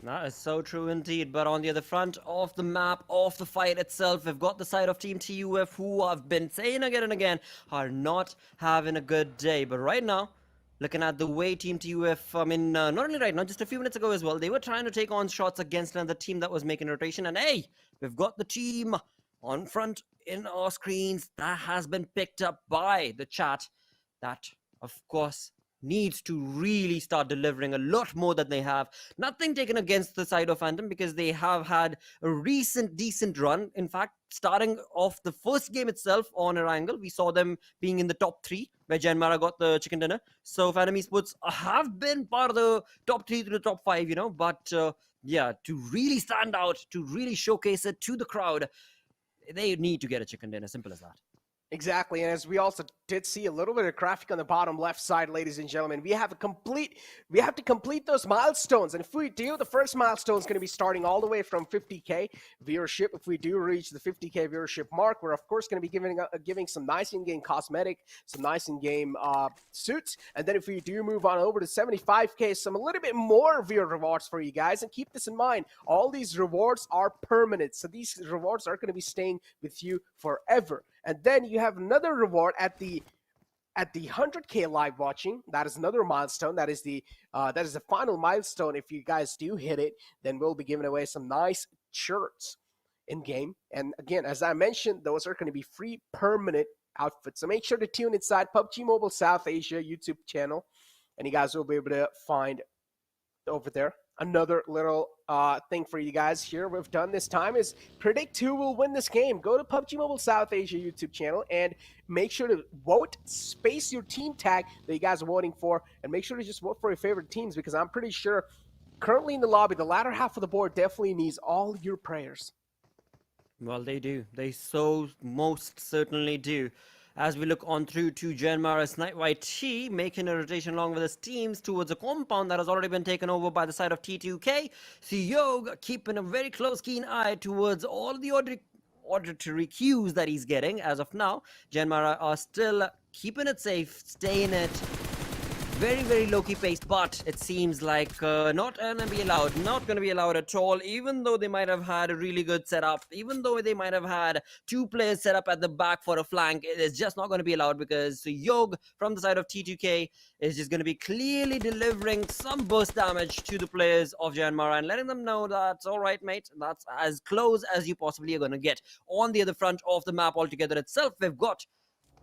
That is so true indeed. But on the other front of the map, of the fight itself, we've got the side of Team TUF, who I've been saying again and again, are not having a good day. But right now, looking at the way Team TUF, not only right now, just a few minutes ago as well, they were trying to take on shots against another team that was making rotation. And hey, we've got the team on front in our screens that has been picked up by the chat. That, of course, needs to really start delivering a lot more than they have. Nothing taken against the side of Phantom, because they have had a recent decent run. In fact, starting off the first game itself on Erangel, we saw them being in the top 3, where JyanMaara got the chicken dinner. So Phantom Esports have been part of the top 3 to the top 5, but yeah, to really stand out, to really showcase it to the crowd, they need to get a chicken dinner, simple as that. Exactly, and as we also did see a little bit of graphic on the bottom left side, ladies and gentlemen, we have to complete those milestones. And if we do, the first milestone is going to be starting all the way from 50k viewership. If we do reach the 50k viewership mark, we're of course going to be giving some nice in-game cosmetic, some nice in-game suits. And then if we do move on over to 75k, some a little bit more viewer rewards for you guys. And keep this in mind, all these rewards are permanent, so these rewards are going to be staying with you forever. And then you have another reward at the 100k live watching. That is another milestone. That is the final milestone. If you guys do hit it, then we'll be giving away some nice shirts in game. And again, as I mentioned, those are going to be free permanent outfits. So make sure to tune inside PUBG Mobile South Asia YouTube channel, and you guys will be able to find over there. Another little thing for you guys here we've done this time is predict who will win this game. Go to PUBG Mobile South Asia YouTube channel and make sure to vote, space your team tag that you guys are voting for, and make sure to just vote for your favorite teams, because I'm pretty sure currently in the lobby, the latter half of the board definitely needs all your prayers. Well, they do. They so most certainly do. As we look on through to JyanMaara's Night YT, making a rotation along with his teams towards a compound that has already been taken over by the side of T2K. Yog keeping a very close, keen eye towards all the auditory cues that he's getting. As of now, JyanMaara are still keeping it safe, staying it very, very low-key paced, but it seems like not going to be allowed at all, even though they might have had a really good setup, even though they might have had 2 players set up at the back for a flank. It is just not going to be allowed, because Yog from the side of T2K is just going to be clearly delivering some burst damage to the players of JyanMaara and letting them know that's all right, mate, that's as close as you possibly are going to get. On the other front of the map altogether itself, we've got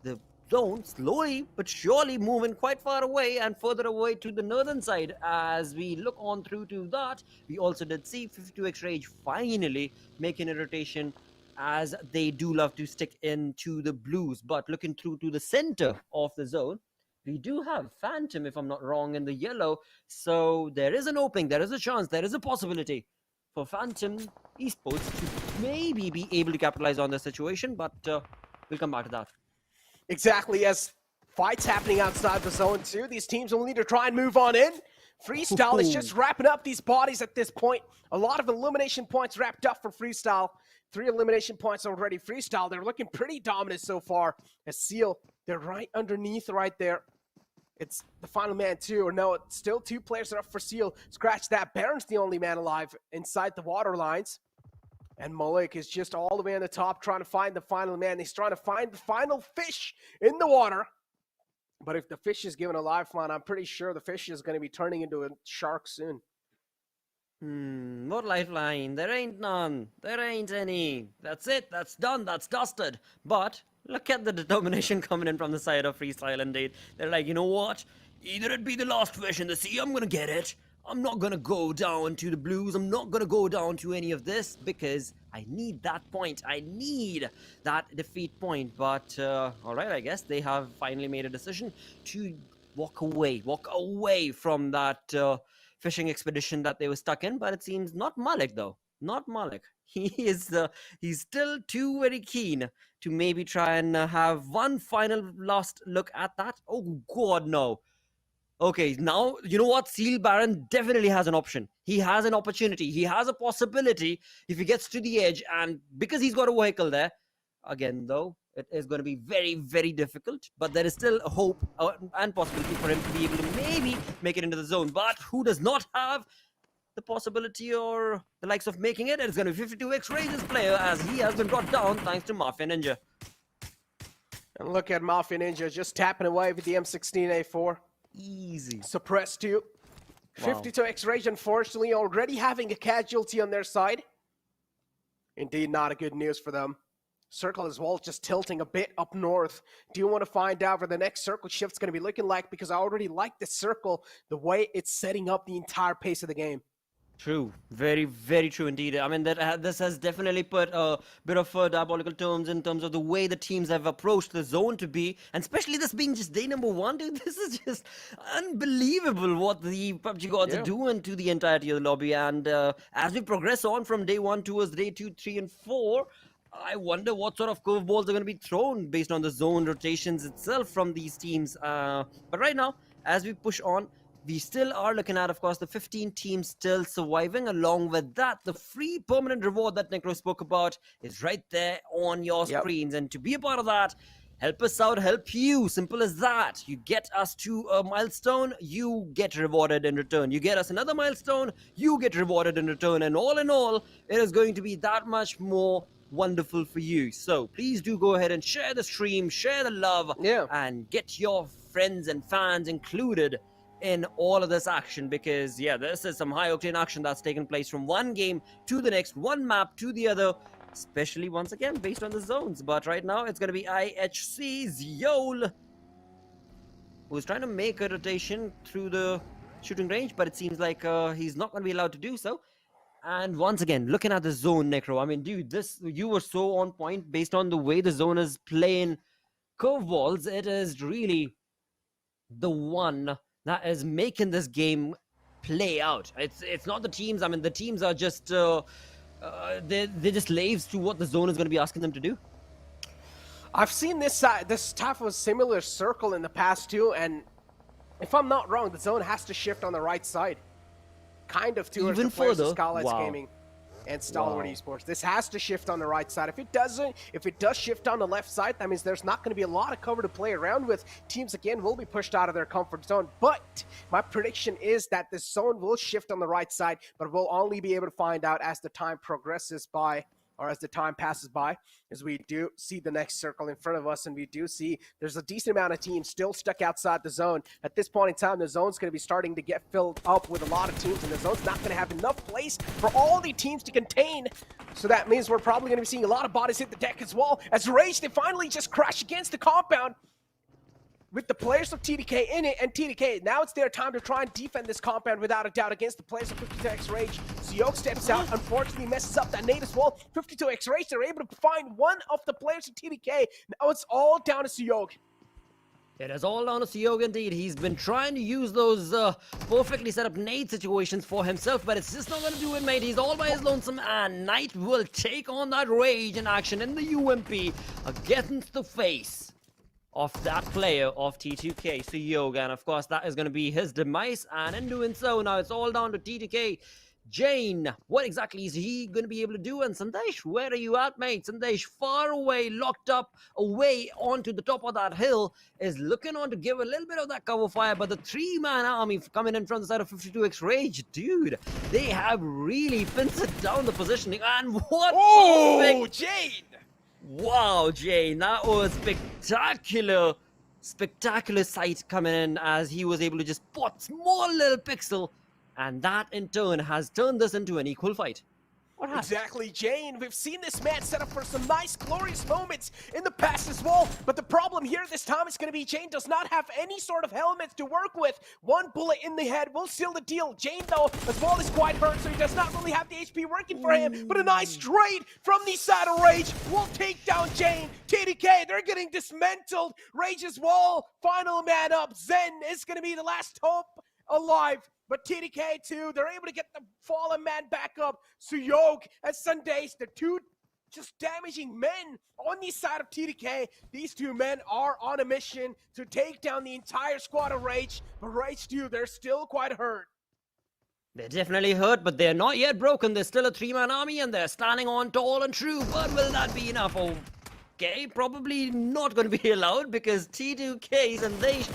the zone slowly but surely moving quite far away and further away to the northern side. As we look on through to that, we also did see 52x Rage finally making a rotation, as they do love to stick into the blues. But looking through to the center of the zone, we do have Phantom, if I'm not wrong, in the yellow. So there is an opening, there is a chance, there is a possibility for Phantom Esports to maybe be able to capitalize on the situation, but we'll come back to that. Exactly, as fights happening outside the zone too. These teams will need to try and move on in. Freestyle is just wrapping up these bodies at this point. A lot of elimination points wrapped up for Freestyle. 3 elimination points already. Freestyle, they're looking pretty dominant so far. As Seal, they're right underneath right there. It's the final man too, or no, it's still 2 players are up for Seal. Scratch that, Baron's the only man alive inside the water lines. And Malik is just all the way on the top trying to find the final man. He's trying to find the final fish in the water. But if the fish is given a lifeline, I'm pretty sure the fish is going to be turning into a shark soon. What lifeline? There ain't none. There ain't any. That's it. That's done. That's dusted. But look at the determination coming in from the side of Freestyle indeed. They're like, you know what? Either it be the last fish in the sea, I'm going to get it. I'm not going to go down to the blues. I'm not going to go down to any of this, because I need that point. I need that defeat point. But, all right, I guess they have finally made a decision to walk away from that fishing expedition that they were stuck in. But it seems not Malik, though. Not Malik. He's still too very keen to maybe try and have one final last look at that. Oh, God, no. Okay, now, you know what? Seal Baron definitely has an option. He has an opportunity. He has a possibility if he gets to the edge. And because he's got a vehicle there, again, though, it is going to be very, very difficult. But there is still a hope and possibility for him to be able to maybe make it into the zone. But who does not have the possibility or the likes of making it? It's going to be 52x Rage's player, as he has been brought down thanks to Mafia Ninja. And look at Mafia Ninja just tapping away with the M16A4. Easy. Suppressed too. Wow. 52x Rage, unfortunately, already having a casualty on their side. Indeed, not a good news for them. Circle as well, just tilting a bit up north. Do you want to find out where the next circle shift's going to be looking like? Because I already like the circle, the way it's setting up the entire pace of the game. True. Very, very true indeed. I mean, this has definitely put a bit of diabolical terms in terms of the way the teams have approached the zone to be. And especially this being just day number 1, dude. This is just unbelievable what the PUBG gods are doing to the entirety of the lobby. And as we progress on from day 1 towards day 2, 3, and 4, I wonder what sort of curveballs are going to be thrown based on the zone rotations itself from these teams. But right now, as we push on, we still are looking at, of course, the 15 teams still surviving. Along with that, the free permanent reward that Necro spoke about is right there on your screens. And to be a part of that, help us out, help you. Simple as that. You get us to a milestone, you get rewarded in return. You get us another milestone, you get rewarded in return. And all in all, it is going to be that much more wonderful for you. So please do go ahead and share the stream, share the love, and get your friends and fans included in all of this action, because this is some high octane action that's taken place from one game to the next, one map to the other, especially once again based on the zones. But right now it's going to be IHC's Yol, who's trying to make a rotation through the shooting range, but it seems like he's not going to be allowed to do so. And once again, looking at the zone, Necro, I mean, dude, you were so on point based on the way the zone is playing curveballs. It is really the one that is making this game play out. It's not the teams. I mean, the teams are just they're just slaves to what the zone is going to be asking them to do. I've seen this type of similar circle in the past too, and if I'm not wrong, the zone has to shift on the right side, kind of towards Even the players further? of Skylightz Wow. Gaming and Stalwart Wow. Esports. This has to shift on the right side. If it doesn't, if it does shift on the left side, that means there's not going to be a lot of cover to play around with. Teams, again, will be pushed out of their comfort zone. But my prediction is that the zone will shift on the right side, but we'll only be able to find out as the time progresses by, or as the time passes by, as we do see the next circle in front of us, and we do see there's a decent amount of teams still stuck outside the zone. At this point in time, the zone's going to be starting to get filled up with a lot of teams, and the zone's not going to have enough place for all the teams to contain. So that means we're probably going to be seeing a lot of bodies hit the deck as well, as Rage, they finally just crash against the compound with the players of TDK in it, and TDK, now it's their time to try and defend this compound without a doubt against the players of 52x Rage. Zyok steps out, unfortunately messes up that nade as well. 52x Rage, they're able to find one of the players of TDK. Now it's all down to Zyok. It is all down to Zyok indeed. He's been trying to use those perfectly set up nade situations for himself, but it's just not going to do it, mate. He's all by his lonesome, and Knight will take on that Rage in action in the UMP against the face of that player of T2K, Zyok, and of course that is going to be his demise. And in doing so, now it's all down to TTK. Jane, what exactly is he going to be able to do? And Sandesh, where are you at, mate? Sandesh, far away, locked up, away onto the top of that hill, is looking on to give a little bit of that cover fire, but the 3-man army coming in from the side of 52x Rage, dude, they have really pincered down the positioning. And what? Oh, Jane! Wow, Jane, that was spectacular sight coming in, as he was able to just spot small little pixel, and that in turn has turned this into an equal fight. What happened? Exactly, Jane. We've seen this man set up for some nice, glorious moments in the past as well. But the problem here this time is going to be Jane does not have any sort of helmet to work with. One bullet in the head will seal the deal. Jane, though, as well, is quite hurt, so he does not really have the HP working for him. But a nice trade from the side of Rage will take down Jane. TDK, they're getting dismantled. Rage as well. Final man up. Zen is going to be the last hope alive. But TDK too, they're able to get the fallen man back up. Zyok and Sundays, the two just damaging men on the side of TDK. These two men are on a mission to take down the entire squad of Rage. But Rage too, they're still quite hurt. They're definitely hurt, but they're not yet broken. There's still a 3-man army, and they're standing on tall and true. But will that be enough? Oh, Okay, probably not going to be allowed because T2K, Sandesh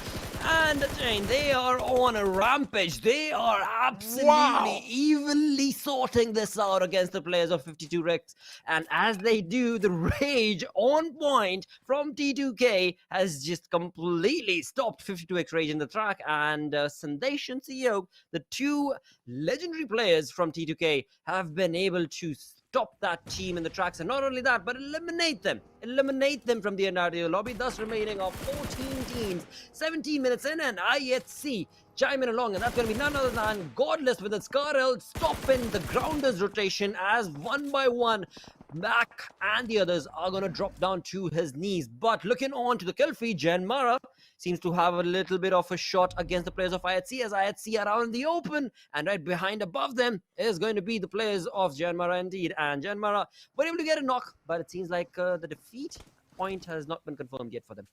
and Jane, they are on a rampage. They are absolutely evenly sorting this out against the players of 52 Rex. And as they do, the rage on point from T2K has just completely stopped 52X rage in the track. And Sandesh and CEO, the two legendary players from T2K, have been able to stop that team in the tracks, and not only that, but eliminate them from the entire lobby, thus remaining of 14 teams, 17 minutes in, and IHC chiming along, and that's going to be none other than Godless with its Scarel stopping the Grounders rotation as one by one Mac and the others are going to drop down to his knees. But looking on to the kill feed, JyanMaara seems to have a little bit of a shot against the players of IHC, as IHC are out in the open, and right behind above them is going to be the players of JyanMaara indeed. And JyanMaara were able to get a knock, but it seems like the defeat point has not been confirmed yet for them.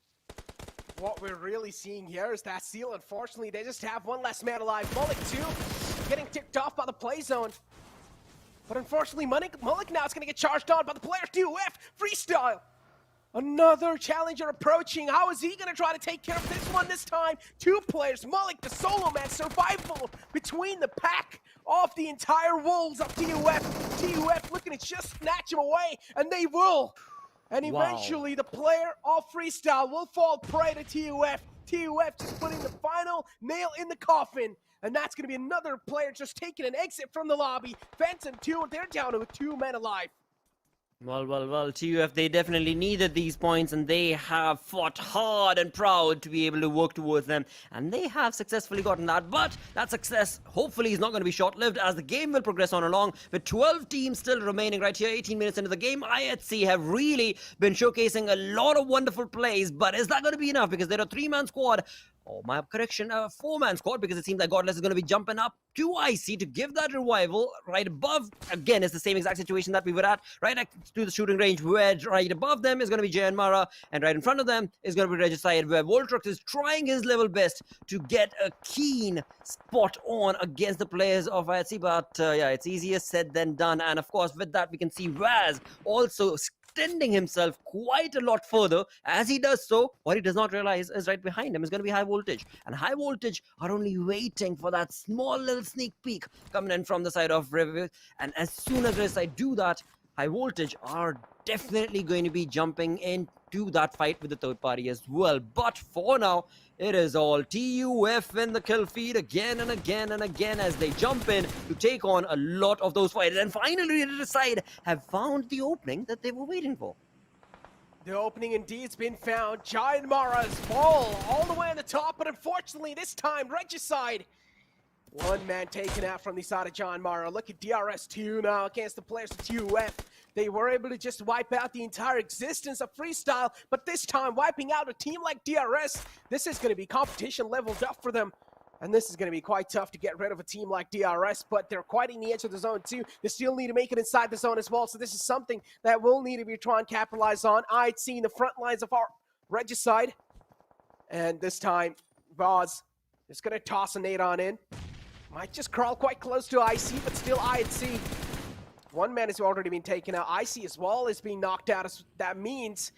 What we're really seeing here is that Seal, unfortunately, they just have one less man alive. Mullik too, getting ticked off by the play zone. But unfortunately, Mullik now is going to get charged on by the player 2F. Freestyle. Another challenger approaching. How is he going to try to take care of this one this time? Two players, Mullik, the solo man, survival between the pack of the entire Wolves of TUF. TUF looking to just snatch him away, and they will. And eventually, the player of Freestyle will fall prey to TUF. TUF just putting the final nail in the coffin. And that's going to be another player just taking an exit from the lobby. Phantom 2, they're down to 2 men alive. Well, TUF, they definitely needed these points, and they have fought hard and proud to be able to work towards them, and they have successfully gotten that. But that success hopefully is not going to be short-lived, as the game will progress on along with 12 teams still remaining right here, 18 minutes into the game. IHC have really been showcasing a lot of wonderful plays, but is that going to be enough? Because they're a 3-man squad. Oh, my correction, a 4-man squad, because it seems like Godless is going to be jumping up to IC to give that revival right above. Again, it's the same exact situation that we were at, right next to the shooting range, where right above them is going to be JyanMaara, and right in front of them is going to be Regicide, where Voltrux is trying his level best to get a keen spot on against the players of IHC. But yeah, it's easier said than done. And of course, with that, we can see Raz also extending himself quite a lot further. As he does so, what he does not realize is right behind him is going to be High Voltage, and High Voltage are only waiting for that small little sneak peek coming in from the side of River. And as soon as I do that, High Voltage are definitely going to be jumping into that fight with the third party as well. But for now, it is all TUF in the kill feed again and again and again as they jump in to take on a lot of those fighters. And finally, the side have found the opening that they were waiting for. The opening indeed's been found. JyanMaara's ball all the way on the top, but unfortunately this time, Regicide. One man taken out from the side of JyanMaara. Look at DRS2 now against the players of TUF. They were able to just wipe out the entire existence of Freestyle, but this time wiping out a team like DRS, this is going to be competition leveled up for them. And this is going to be quite tough to get rid of a team like DRS, but they're quite in the edge of the zone too. They still need to make it inside the zone as well, so this is something that will need to be trying to capitalize on. I'd seen the front lines of our Regicide, and this time, Vaz is going to toss a nade on in. Might just crawl quite close to IC, but still IHC. One man has already been taken out. IC as well is being knocked out. That means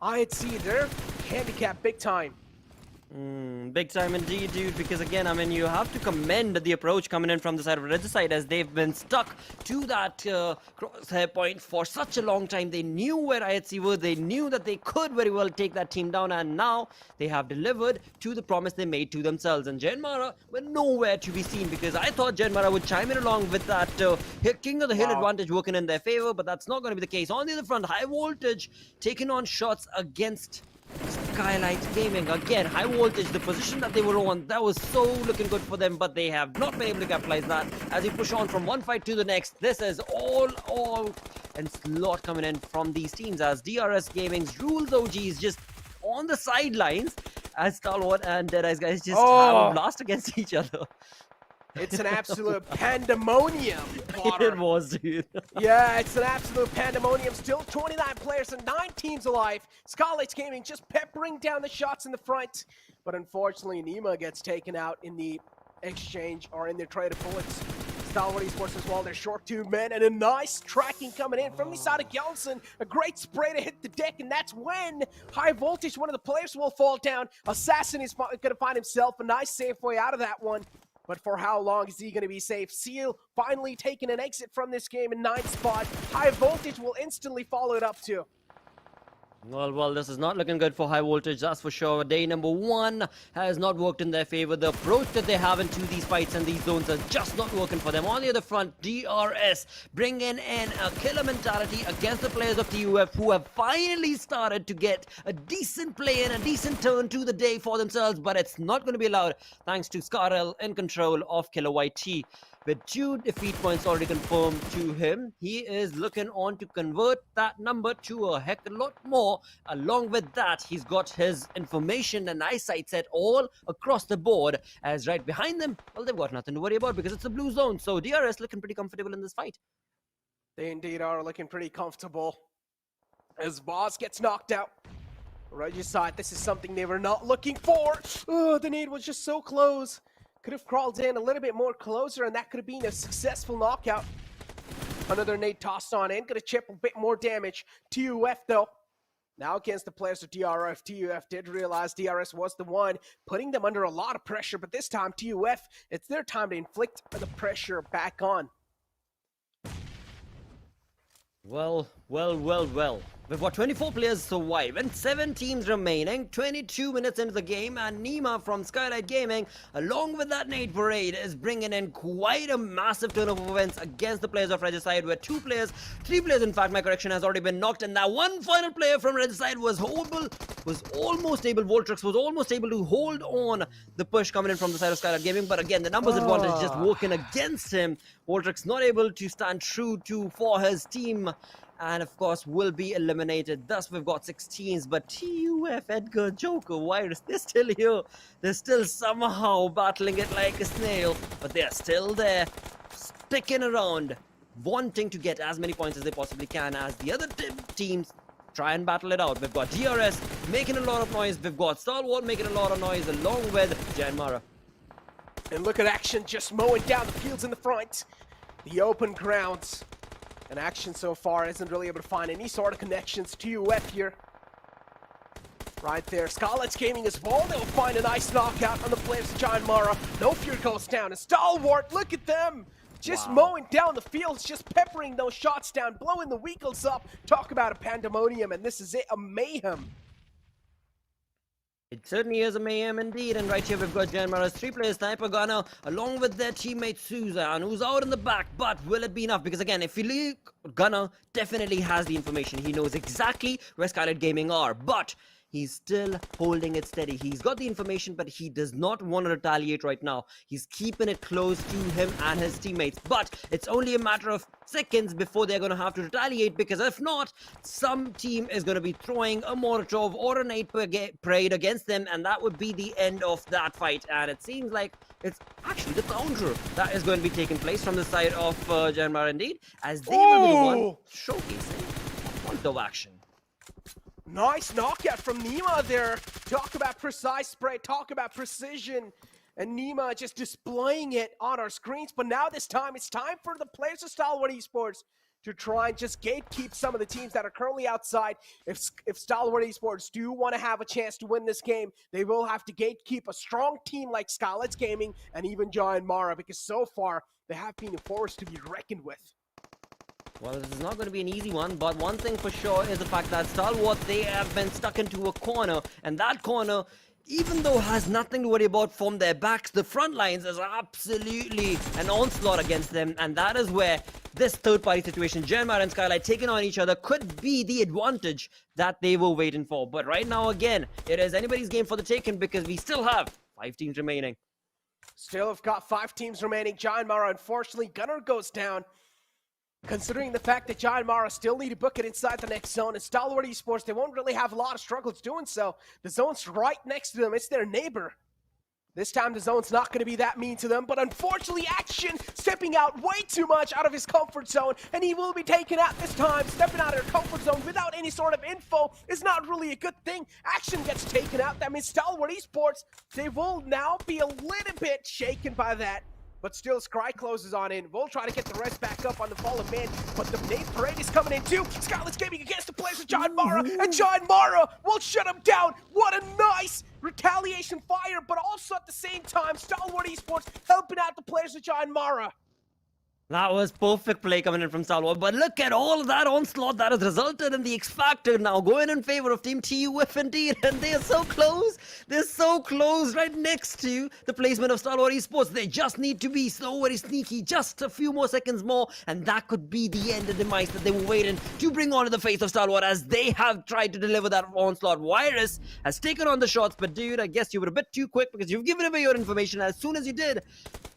IHC, they're handicapped big time. Big time indeed, dude, because again, I mean, you have to commend the approach coming in from the side of Regicide, as they've been stuck to that crosshair point for such a long time. They knew where IHC were, they knew that they could very well take that team down, and now they have delivered to the promise they made to themselves. And JyanMaara were nowhere to be seen, because I thought JyanMaara would chime in along with that King of the Hill advantage working in their favor, but that's not going to be the case. On the other front, High Voltage taking on shots against Skylightz Gaming. Again, High Voltage, the position that they were on, that was so looking good for them, but they have not been able to capitalize that. As you push on from one fight to the next, this is all and slot coming in from these teams, as DRS Gaming's Rules OGs just on the sidelines as Stalwart and Deadeyes Guys just have a blast against each other. It's an absolute pandemonium, Potter. It was, dude. Yeah, it's an absolute pandemonium. Still 29 players and 9 teams alive. Skylightz Gaming just peppering down the shots in the front. But unfortunately, Nima gets taken out in the exchange, or in their trade of bullets. Stalwart Esports as well. They're short 2 men, and a nice tracking coming in from the side of Gelson. A great spray to hit the deck, and that's when High Voltage, one of the players, will fall down. Assassin is going to find himself a nice safe way out of that one. But for how long is he going to be safe? Seal finally taking an exit from this game in 9th spot. High Voltage will instantly follow it up too. Well, this is not looking good for High Voltage, that's for sure. Day number 1 has not worked in their favor. The approach that they have into these fights and these zones are just not working for them. On the other front, DRS bringing in a killer mentality against the players of TUF, who have finally started to get a decent play and a decent turn to the day for themselves, but it's not going to be allowed thanks to Scarrel in control of Killer YT. With 2 defeat points already confirmed to him, he is looking on to convert that number to a heck of a lot more. Along with that, he's got his information and eyesight set all across the board, as right behind them, well, they've got nothing to worry about because it's a blue zone. So DRS looking pretty comfortable in this fight. They indeed are looking pretty comfortable as Boss gets knocked out. Regicide, this is something they were not looking for. Oh, the nade was just so close. Could have crawled in a little bit more closer, and that could have been a successful knockout. Another nade tossed on in, gonna chip a bit more damage. TUF though, now against the players of DRF. TUF did realize DRS was the one putting them under a lot of pressure, but this time TUF, it's their time to inflict the pressure back on. Well. We've got 24 players surviving, 7 teams remaining, 22 minutes into the game, and Nima from Skylightz Gaming, along with that nade parade, is bringing in quite a massive turn of events against the players of Regicide, where 3 players, in fact, my correction, has already been knocked, and that one final player from Regicide was almost able, Voltrix was almost able to hold on the push coming in from the side of Skylightz Gaming, but again, the numbers advantage just working against him. Voltrix not able to stand true for his team, and of course will be eliminated. Thus we've got 16s, but TUF, Edgar, Joker, Virus, they're still here. They're still somehow battling it like a snail, but they're still there, sticking around, wanting to get as many points as they possibly can as the other teams try and battle it out. We've got DRS making a lot of noise, we've got Stalwart making a lot of noise, along with JyanMaara. And look at Action just mowing down the fields in the front. The open grounds. And Action so far isn't really able to find any sort of connections to UF here. Right there, Skylightz Gaming as well. They'll find a nice knockout on the players of JyanMaara. No Fear goes down. And Stalwart, look at them! Just mowing down the fields, just peppering those shots down, blowing the vehicles up. Talk about a pandemonium, and this is it, a mayhem. It certainly is a mayhem indeed, and right here we've got JyanMaara's 3-player sniper gunner along with their teammate Suzanne, who's out in the back, but will it be enough? Because again, if you look, Gunner definitely has the information. He knows exactly where Skylightz Gaming are, but he's still holding it steady. He's got the information, but he does not want to retaliate right now. He's keeping it close to him and his teammates. But it's only a matter of seconds before they're going to have to retaliate, because if not, some team is going to be throwing a Molotov or a nade parade against them, and that would be the end of that fight. And it seems like it's actually the counter that is going to be taking place from the side of JyanMaara indeed, as they will be the one showcasing Molotov action. Nice knockout from Nima there. Talk about precise spray, talk about precision. And Nima just displaying it on our screens. But now this time, it's time for the players of Stalwart Esports to try and just gatekeep some of the teams that are currently outside. If Stalwart Esports do want to have a chance to win this game, they will have to gatekeep a strong team like Skylightz Gaming and even JyanMaara, because so far, they have been a force to be reckoned with. Well, this is not going to be an easy one, but one thing for sure is the fact that Stalwart, they have been stuck into a corner, and that corner, even though has nothing to worry about from their backs, the front lines is absolutely an onslaught against them, and that is where this third-party situation, JyanMaara and Skylightz taking on each other, could be the advantage that they were waiting for. But right now, again, it is anybody's game for the taking, because we still have 5 teams remaining. Still have got 5 teams remaining. JyanMaara, unfortunately, Gunner goes down. Considering the fact that JyanMaara still need to book it inside the next zone, and Stalwart Esports, they won't really have a lot of struggles doing so. The zone's right next to them. It's their neighbor. This time the zone's not going to be that mean to them, but unfortunately Action stepping out way too much out of his comfort zone, and he will be taken out this time. Stepping out of their comfort zone without any sort of info is not really a good thing. Action gets taken out. That means Stalwart Esports, they will now be a little bit shaken by that. but still Scry closes on in. We'll try to get the rest back up on the fallen man, but the nade parade is coming in too. Skylightz Gaming against the players of JyanMaara, and JyanMaara will shut him down. What a nice retaliation fire, but also at the same time, Stalwart Esports helping out the players of JyanMaara. That was perfect play coming in from Stalwart, but look at all of that onslaught that has resulted in the X Factor now going in favor of Team TUF indeed, and they are so close. They're so close right next to the placement of Stalwart Esports. They just need to be so very sneaky, just a few more seconds more, and that could be the end of demise that they were waiting to bring onto the face of Stalwart as they have tried to deliver that onslaught. Virus has taken on the shots, but dude, I guess you were a bit too quick because you've given away your information. As soon as you did,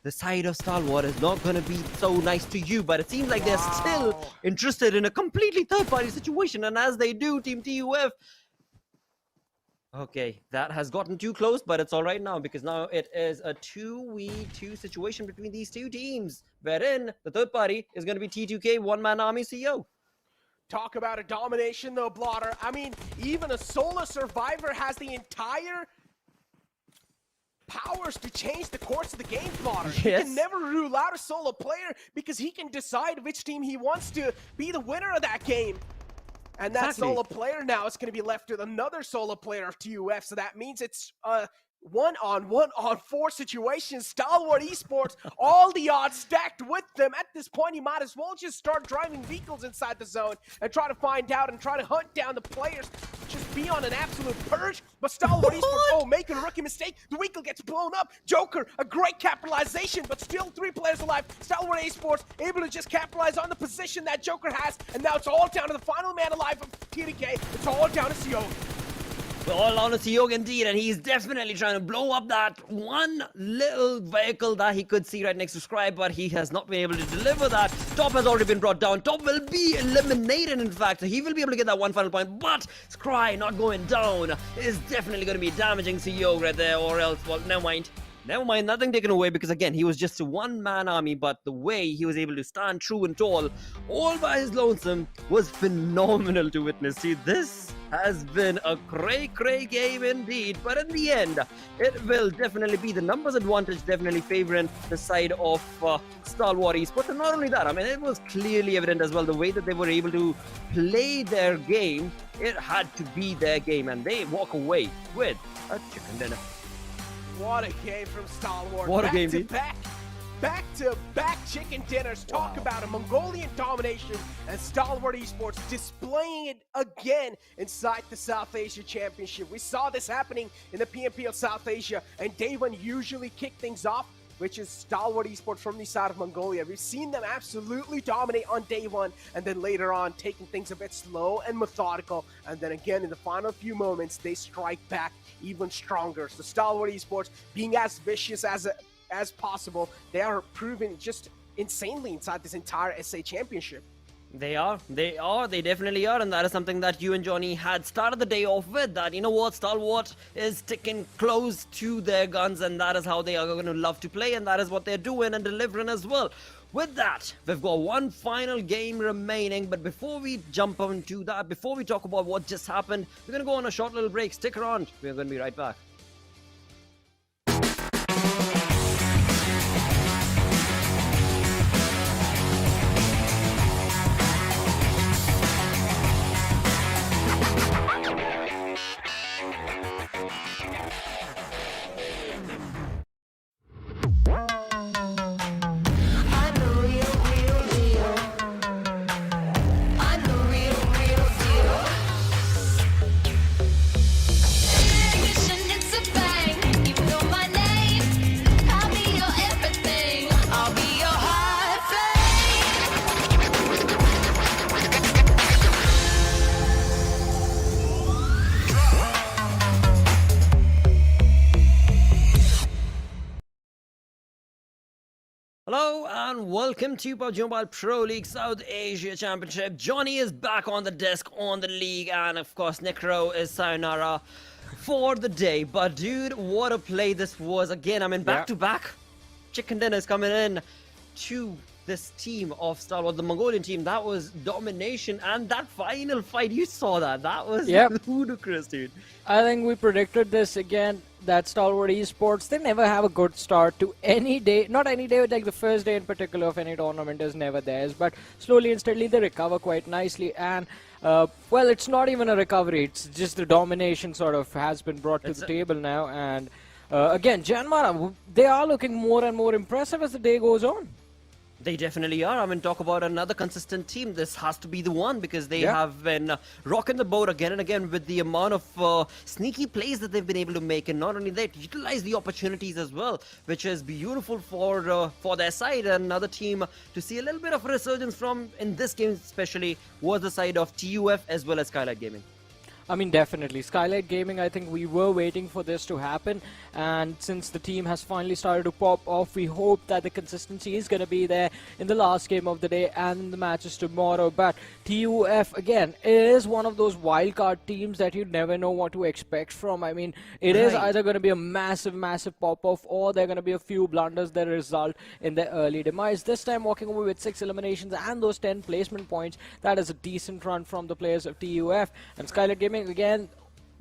the side of Stalwart is not going to be so nice to you, but it seems like they're still interested in a completely third-party situation, and as they do, Team TUF... Okay, that has gotten too close, but it's all right now, because now it is a 2v2 situation between these two teams, wherein the third party is going to be T2K, one-man army CEO. Talk about a domination, though, Blotter. I mean, even a solo survivor has the entire powers to change the course of the game, Blotter. Yes. He can never rule out a solo player because he can decide which team he wants to be the winner of that game. And that solo player now is going to be left with another solo player of TUF, so that means it's one-on-4 situations. Stalwart Esports, all the odds stacked with them. At this point, you might as well just start driving vehicles inside the zone and try to find out and try to hunt down the players. Just be on an absolute purge. But Stalwart Esports, making a rookie mistake. The vehicle gets blown up. Joker, a great capitalization, but still 3 players alive. Stalwart Esports able to just capitalize on the position that Joker has, and now it's all down to the final man alive of TDK. It's all down to Sanhok. We're all on to Sanhok indeed, and he's definitely trying to blow up that one little vehicle that he could see right next to Scry, but he has not been able to deliver that. Top has already been brought down. Top will be eliminated, in fact, so he will be able to get that one final point, but Scry not going down is definitely going to be damaging Sanhok right there, or else, well, never mind. Never mind, nothing taken away, because again, he was just a one-man army, but the way he was able to stand true and tall all by his lonesome was phenomenal to witness. See, this has been a cray game indeed, but in the end, it will definitely be the numbers advantage definitely favoring the side of Stalwart Esports. And not only that, I mean, it was clearly evident as well, the way that they were able to play their game, it had to be their game, and they walk away with a chicken dinner. What a game from Stalwart. What a game, dude. Back-to-back chicken dinners. Talk about a Mongolian domination, and Stalwart Esports displaying it again inside the South Asia Championship. We saw this happening in the PMPL South Asia, and day one usually kicked things off, which is Stalwart Esports from the side of Mongolia. We've seen them absolutely dominate on day one, and then later on taking things a bit slow and methodical, and then again in the final few moments they strike back even stronger. So Stalwart Esports being as vicious as possible, they are proving just insanely inside this entire SA Championship. They definitely are, and that is something that you and Johnny had started the day off with, that, you know what, Stalwart is sticking close to their guns, and that is how they are going to love to play, and that is what they're doing and delivering as well. With that, we've got one final game remaining, but before we jump into that, before we talk about what just happened, we're going to go on a short little break. Stick around, we're going to be right back. Hello and welcome to PUBG Mobile Pro League South Asia Championship. Johnny is back on the desk on the league, and of course Necro is sayonara for the day. But dude, what a play this was again. I mean, back to back chicken dinners coming in to this team of Stalwart, the Mongolian team, that was domination. And that final fight, you saw that. That was ludicrous, dude. I think we predicted this again, that Stalwart Esports, they never have a good start to any day. Not any day, like the first day in particular of any tournament is never theirs. But slowly and steadily, they recover quite nicely. And, well, it's not even a recovery. It's just the domination sort of has been brought to the table now. And, again, JyanMaara, they are looking more and more impressive as the day goes on. They definitely are. I mean, talk about another consistent team. This has to be the one because they have been rocking the boat again and again with the amount of sneaky plays that they've been able to make. And not only that, utilize the opportunities as well, which is beautiful for their side. Another team to see a little bit of resurgence from, in this game especially, was the side of TUF as well as Skylightz Gaming. I mean, definitely. Skylightz Gaming, I think we were waiting for this to happen. And since the team has finally started to pop off, we hope that the consistency is going to be there in the last game of the day and in the matches tomorrow. But TUF, again, is one of those wildcard teams that you never know what to expect from. I mean, it is either going to be a massive, massive pop-off, or there are going to be a few blunders that result in their early demise. This time, walking away with 6 eliminations and those 10 placement points, that is a decent run from the players of TUF. And Skylightz Gaming, again,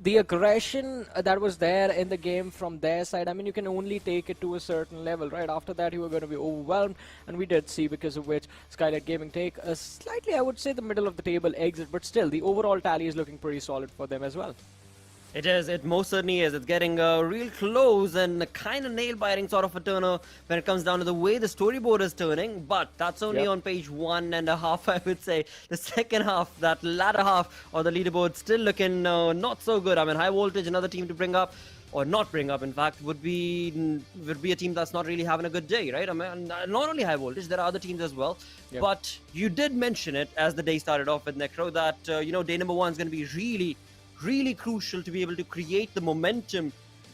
the aggression that was there in the game from their side, I mean, you can only take it to a certain level, right? After that, you were going to be overwhelmed, and we did see because of which Skylightz Gaming take a slightly, I would say, the middle of the table exit, but still, the overall tally is looking pretty solid for them as well. It is. It most certainly is. It's getting real close and a kind of nail-biting sort of a turner when it comes down to the way the storyboard is turning. But that's only on page 1.5, I would say. The second half, that latter half of the leaderboard, still looking not so good. I mean, High Voltage, another team to bring up, or not bring up, in fact, would be a team that's not really having a good day, right? I mean, not only High Voltage, there are other teams as well. But you did mention it as the day started off with Necro that, you know, day number 1 is going to be really crucial to be able to create the momentum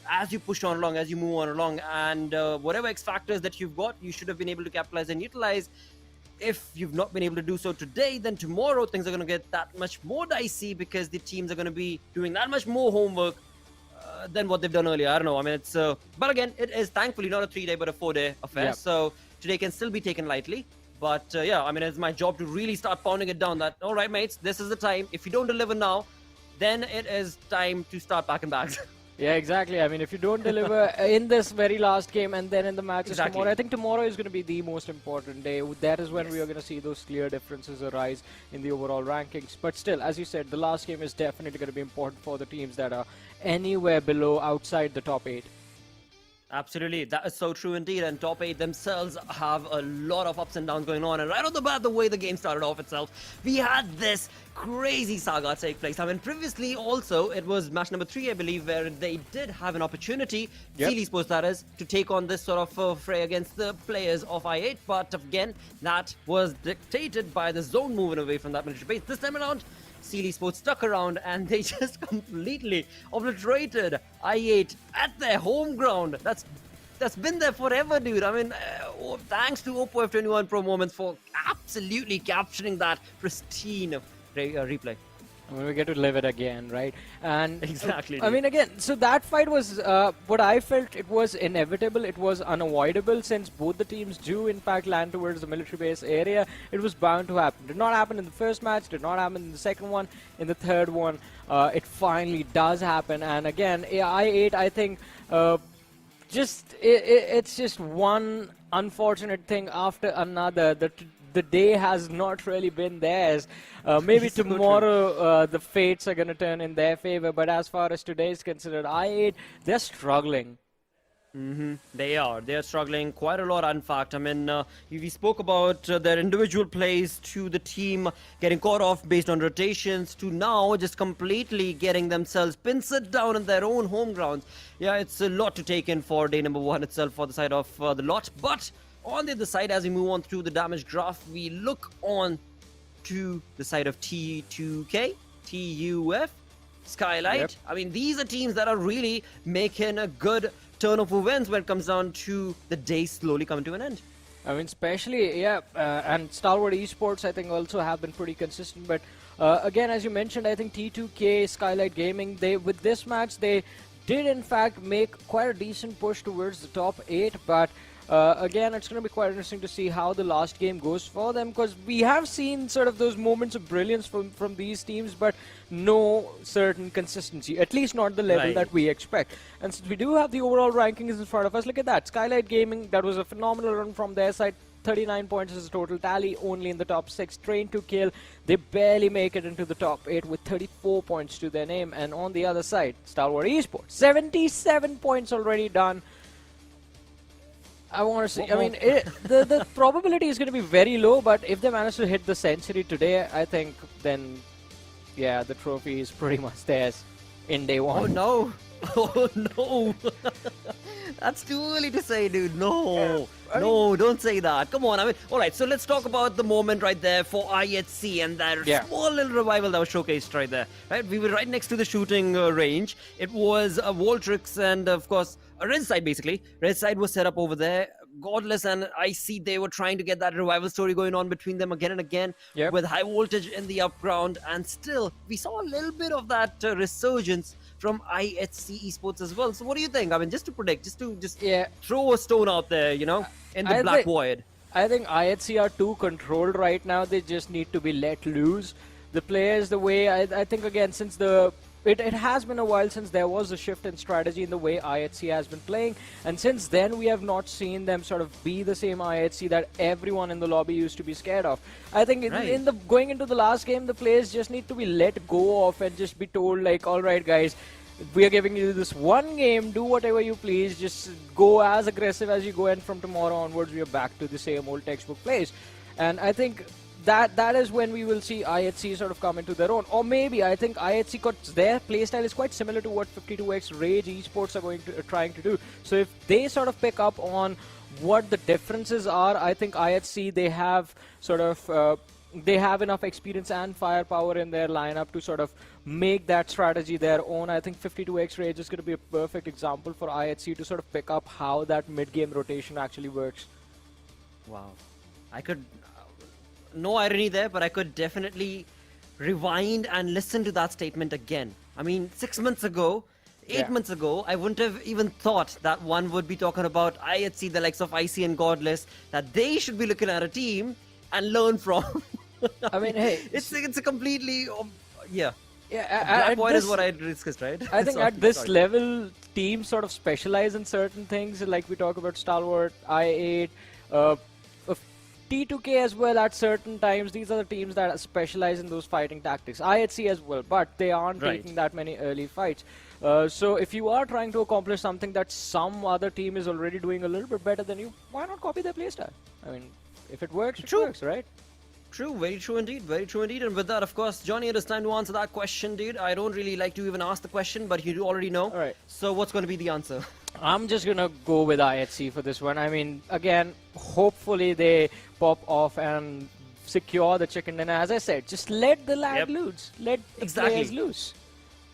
as you push on along, as you move on along, and whatever X factors that you've got, you should have been able to capitalize and utilize. If you've not been able to do so today, then tomorrow things are going to get that much more dicey because the teams are going to be doing that much more homework than what they've done earlier. I don't know. I mean, it's but again, it is thankfully not a 3-day but a 4-day affair. So today can still be taken lightly. But yeah, I mean, it's my job to really start pounding it down that, all right, mates, this is the time. If you don't deliver now, then it is time to start packing bags. Yeah, exactly. I mean, if you don't deliver in this very last game and then in the matches tomorrow, I think tomorrow is going to be the most important day. That is when we are going to see those clear differences arise in the overall rankings. But still, as you said, the last game is definitely going to be important for the teams that are anywhere below, outside the top 8. Absolutely, that is so true indeed, and top 8 themselves have a lot of ups and downs going on, and right off the bat, the way the game started off itself, we had this crazy saga take place. I mean, previously also, it was match number 3, I believe, where they did have an opportunity, Steel Esports that is, to take on this sort of fray against the players of I8, but again, that was dictated by the zone moving away from that military base. This time around, Steel Esports stuck around and they just completely obliterated I8 at their home ground. That's been there forever, dude. I mean, thanks to Oppo F21 Pro Moments for absolutely capturing that pristine replay. I mean, we get to live it again, right? And exactly. I mean, again, so that fight was what I felt it was inevitable. It was unavoidable since both the teams do, in fact, land towards the military base area. It was bound to happen. Did not happen in the first match. Did not happen in the second one. In the third one, it finally does happen. And again, I8, I think, it's just one unfortunate thing after another. The day has not really been theirs. Maybe tomorrow the fates are going to turn in their favor, but as far as today is considered, I8, they're struggling. They are struggling quite a lot, in fact. I mean, we spoke about their individual plays to the team getting caught off based on rotations to now just completely getting themselves pincered down in their own home grounds. Yeah, it's a lot to take in for day number 1 itself for the side of the lot, but on the other side, as we move on through the damage graph, we look on to the side of T2K, TUF, Skylightz. I mean, these are teams that are really making a good turn of events when it comes down to the day slowly coming to an end. I mean, especially, and Stalwart Esports, I think, also have been pretty consistent. But again, as you mentioned, I think T2K, Skylightz Gaming, with this match, they did, in fact, make quite a decent push towards the top 8, but Again, it's going to be quite interesting to see how the last game goes for them, because we have seen sort of those moments of brilliance from these teams, but no certain consistency, at least not the level that we expect. And since we do have the overall rankings in front of us, look at that. Skylightz Gaming, that was a phenomenal run from their side. 39 points is the total tally, only in the top 6. Train to Kill, they barely make it into the top 8 with 34 points to their name. And on the other side, Stalwart Esports, 77 points already done. I want to see, I mean, the probability is going to be very low, but if they manage to hit the century today, I think then, yeah, the trophy is pretty much theirs in day one. Oh no! Oh no! That's too early to say, dude. No! No, don't say that. Come on, I mean, alright, so let's talk about the moment right there for IHC and that small little revival that was showcased right there. Right, we were right next to the shooting range. It was Voltrix and, of course, a red side basically. Red side was set up over there. Godless and IC, they were trying to get that revival story going on between them again and again with high voltage in the up ground, and still we saw a little bit of that resurgence from IHC Esports as well. So what do you think? I mean, just to predict, just throw a stone out there, you know, in the black void. I think IHC are too controlled right now. They just need to be let loose. The players, the way, I think again, since it has been a while since there was a shift in strategy in the way IHC has been playing, and since then we have not seen them sort of be the same IHC that everyone in the lobby used to be scared of. I think in the going into the last game, the players just need to be let go of and just be told like, alright guys, we are giving you this one game, do whatever you please, just go as aggressive as you go, and from tomorrow onwards we are back to the same old textbook plays. And I think that is when we will see IHC sort of come into their own. Or maybe I think IHC their playstyle is quite similar to what 52X Rage Esports are trying to do. So if they sort of pick up on what the differences are, I think IHC, they have sort of they have enough experience and firepower in their lineup to sort of make that strategy their own. I think 52X Rage is going to be a perfect example for IHC to sort of pick up how that mid-game rotation actually works. Wow. I could... no irony there, but I could definitely rewind and listen to that statement again. I mean, 6 months ago, 8 months ago, I wouldn't have even thought that one would be talking about IHC, the likes of IC and Godless, that they should be looking at a team and learn from. I mean, hey, it's a completely Black void is what I discussed, right? I think at this level, teams sort of specialize in certain things, like we talk about Stalwart, I8, T2K as well at certain times. These are the teams that specialize in those fighting tactics. IHC as well, but they aren't taking that many early fights. So if you are trying to accomplish something that some other team is already doing a little bit better than you, why not copy their playstyle? I mean, if it works, it works, right? True, very true indeed, very true indeed. And with that, of course, Johnny, it is time to answer that question, dude. I don't really like to even ask the question, but you already know. All right. So what's going to be the answer? I'm just going to go with IHC for this one. I mean, again, hopefully they pop off and secure the chicken dinner. As I said, just let the lad loose. Let the players loose.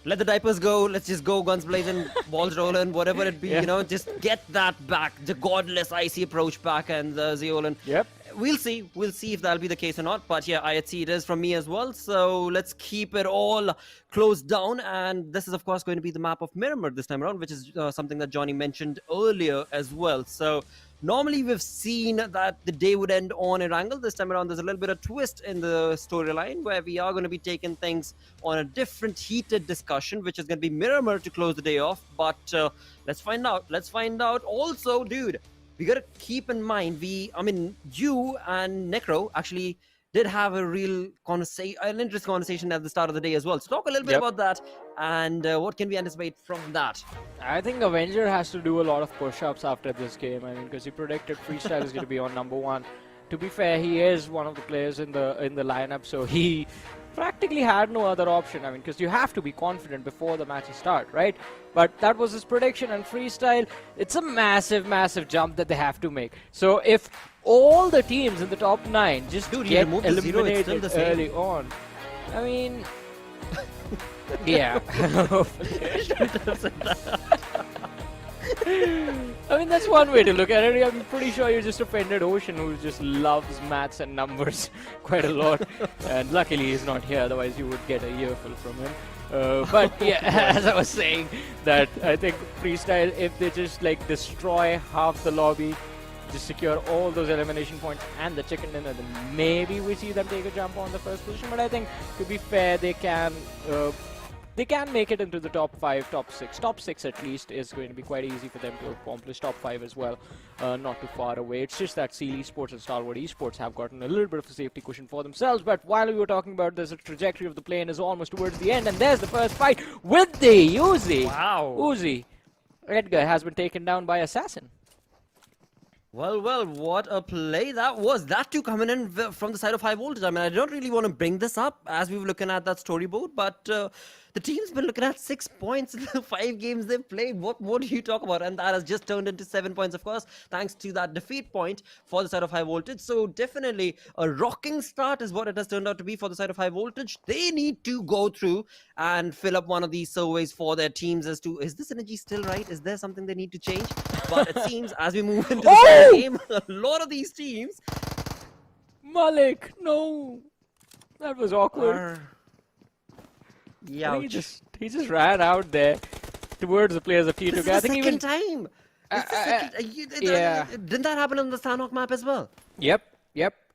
Let the diapers go. Let's just go guns blazing, balls rolling, whatever it be. You know, just get that back. The godless IC approach back and the Zeolan. Yep. We'll see. We'll see if that'll be the case or not. But yeah, IHC it is from me as well. So let's keep it all closed down. And this is, of course, going to be the map of Miramar this time around, which is something that Johnny mentioned earlier as well. So normally we've seen that the day would end on Erangel. This time around, there's a little bit of twist in the storyline where we are going to be taking things on a different heated discussion, which is going to be Miramar to close the day off. But let's find out. Let's find out. Also, dude, we got to keep in mind, you and Necro actually did have a real an interesting conversation at the start of the day as well. So talk a little bit about that and what can we anticipate from that? I think Avenger has to do a lot of push-ups after this game. I mean, because he predicted Freestyle is going to be on #1. To be fair, he is one of the players in the lineup, so he practically had no other option. I mean, because you have to be confident before the matches start, right? But that was his prediction, and Freestyle, it's a massive, massive jump that they have to make. So if all the teams in the top 9 just get eliminated early on, I mean, yeah. I mean, that's one way to look at it. I'm pretty sure you just offended Ocean, who just loves maths and numbers quite a lot. And luckily he's not here, otherwise you would get a earful from him. But yeah, as I was saying, that I think Freestyle, if they just like destroy half the lobby, just secure all those elimination points and the chicken dinner, then maybe we see them take a jump on the first position. But I think, to be fair, they can make it into the top 5, top 6. Top 6 at least is going to be quite easy for them to accomplish. Top 5 as well, not too far away. It's just that Seal Esports and Stalwart Esports have gotten a little bit of a safety cushion for themselves. But while we were talking about this, the trajectory of the plane is almost towards the end, and there's the first fight with the Uzi. Wow. Uzi. Edgar has been taken down by Assassin. Well, what a play that was. That too coming in from the side of High Voltage. I mean, I don't really want to bring this up as we were looking at that storyboard, but the team's been looking at 6 points in the 5 games they've played. What more do you talk about? And that has just turned into 7 points, of course, thanks to that defeat point for the side of High Voltage. So definitely a rocking start is what it has turned out to be for the side of High Voltage. They need to go through and fill up one of these surveys for their teams as to, is this energy still right? Is there something they need to change? But it seems as we move into the second game, a lot of these teams... Malik, no! That was awkward. Yeah, he just ran out there towards the players of T2. This is I think the even time. Yeah. Didn't that happen on the Sanhok map as well? Yep.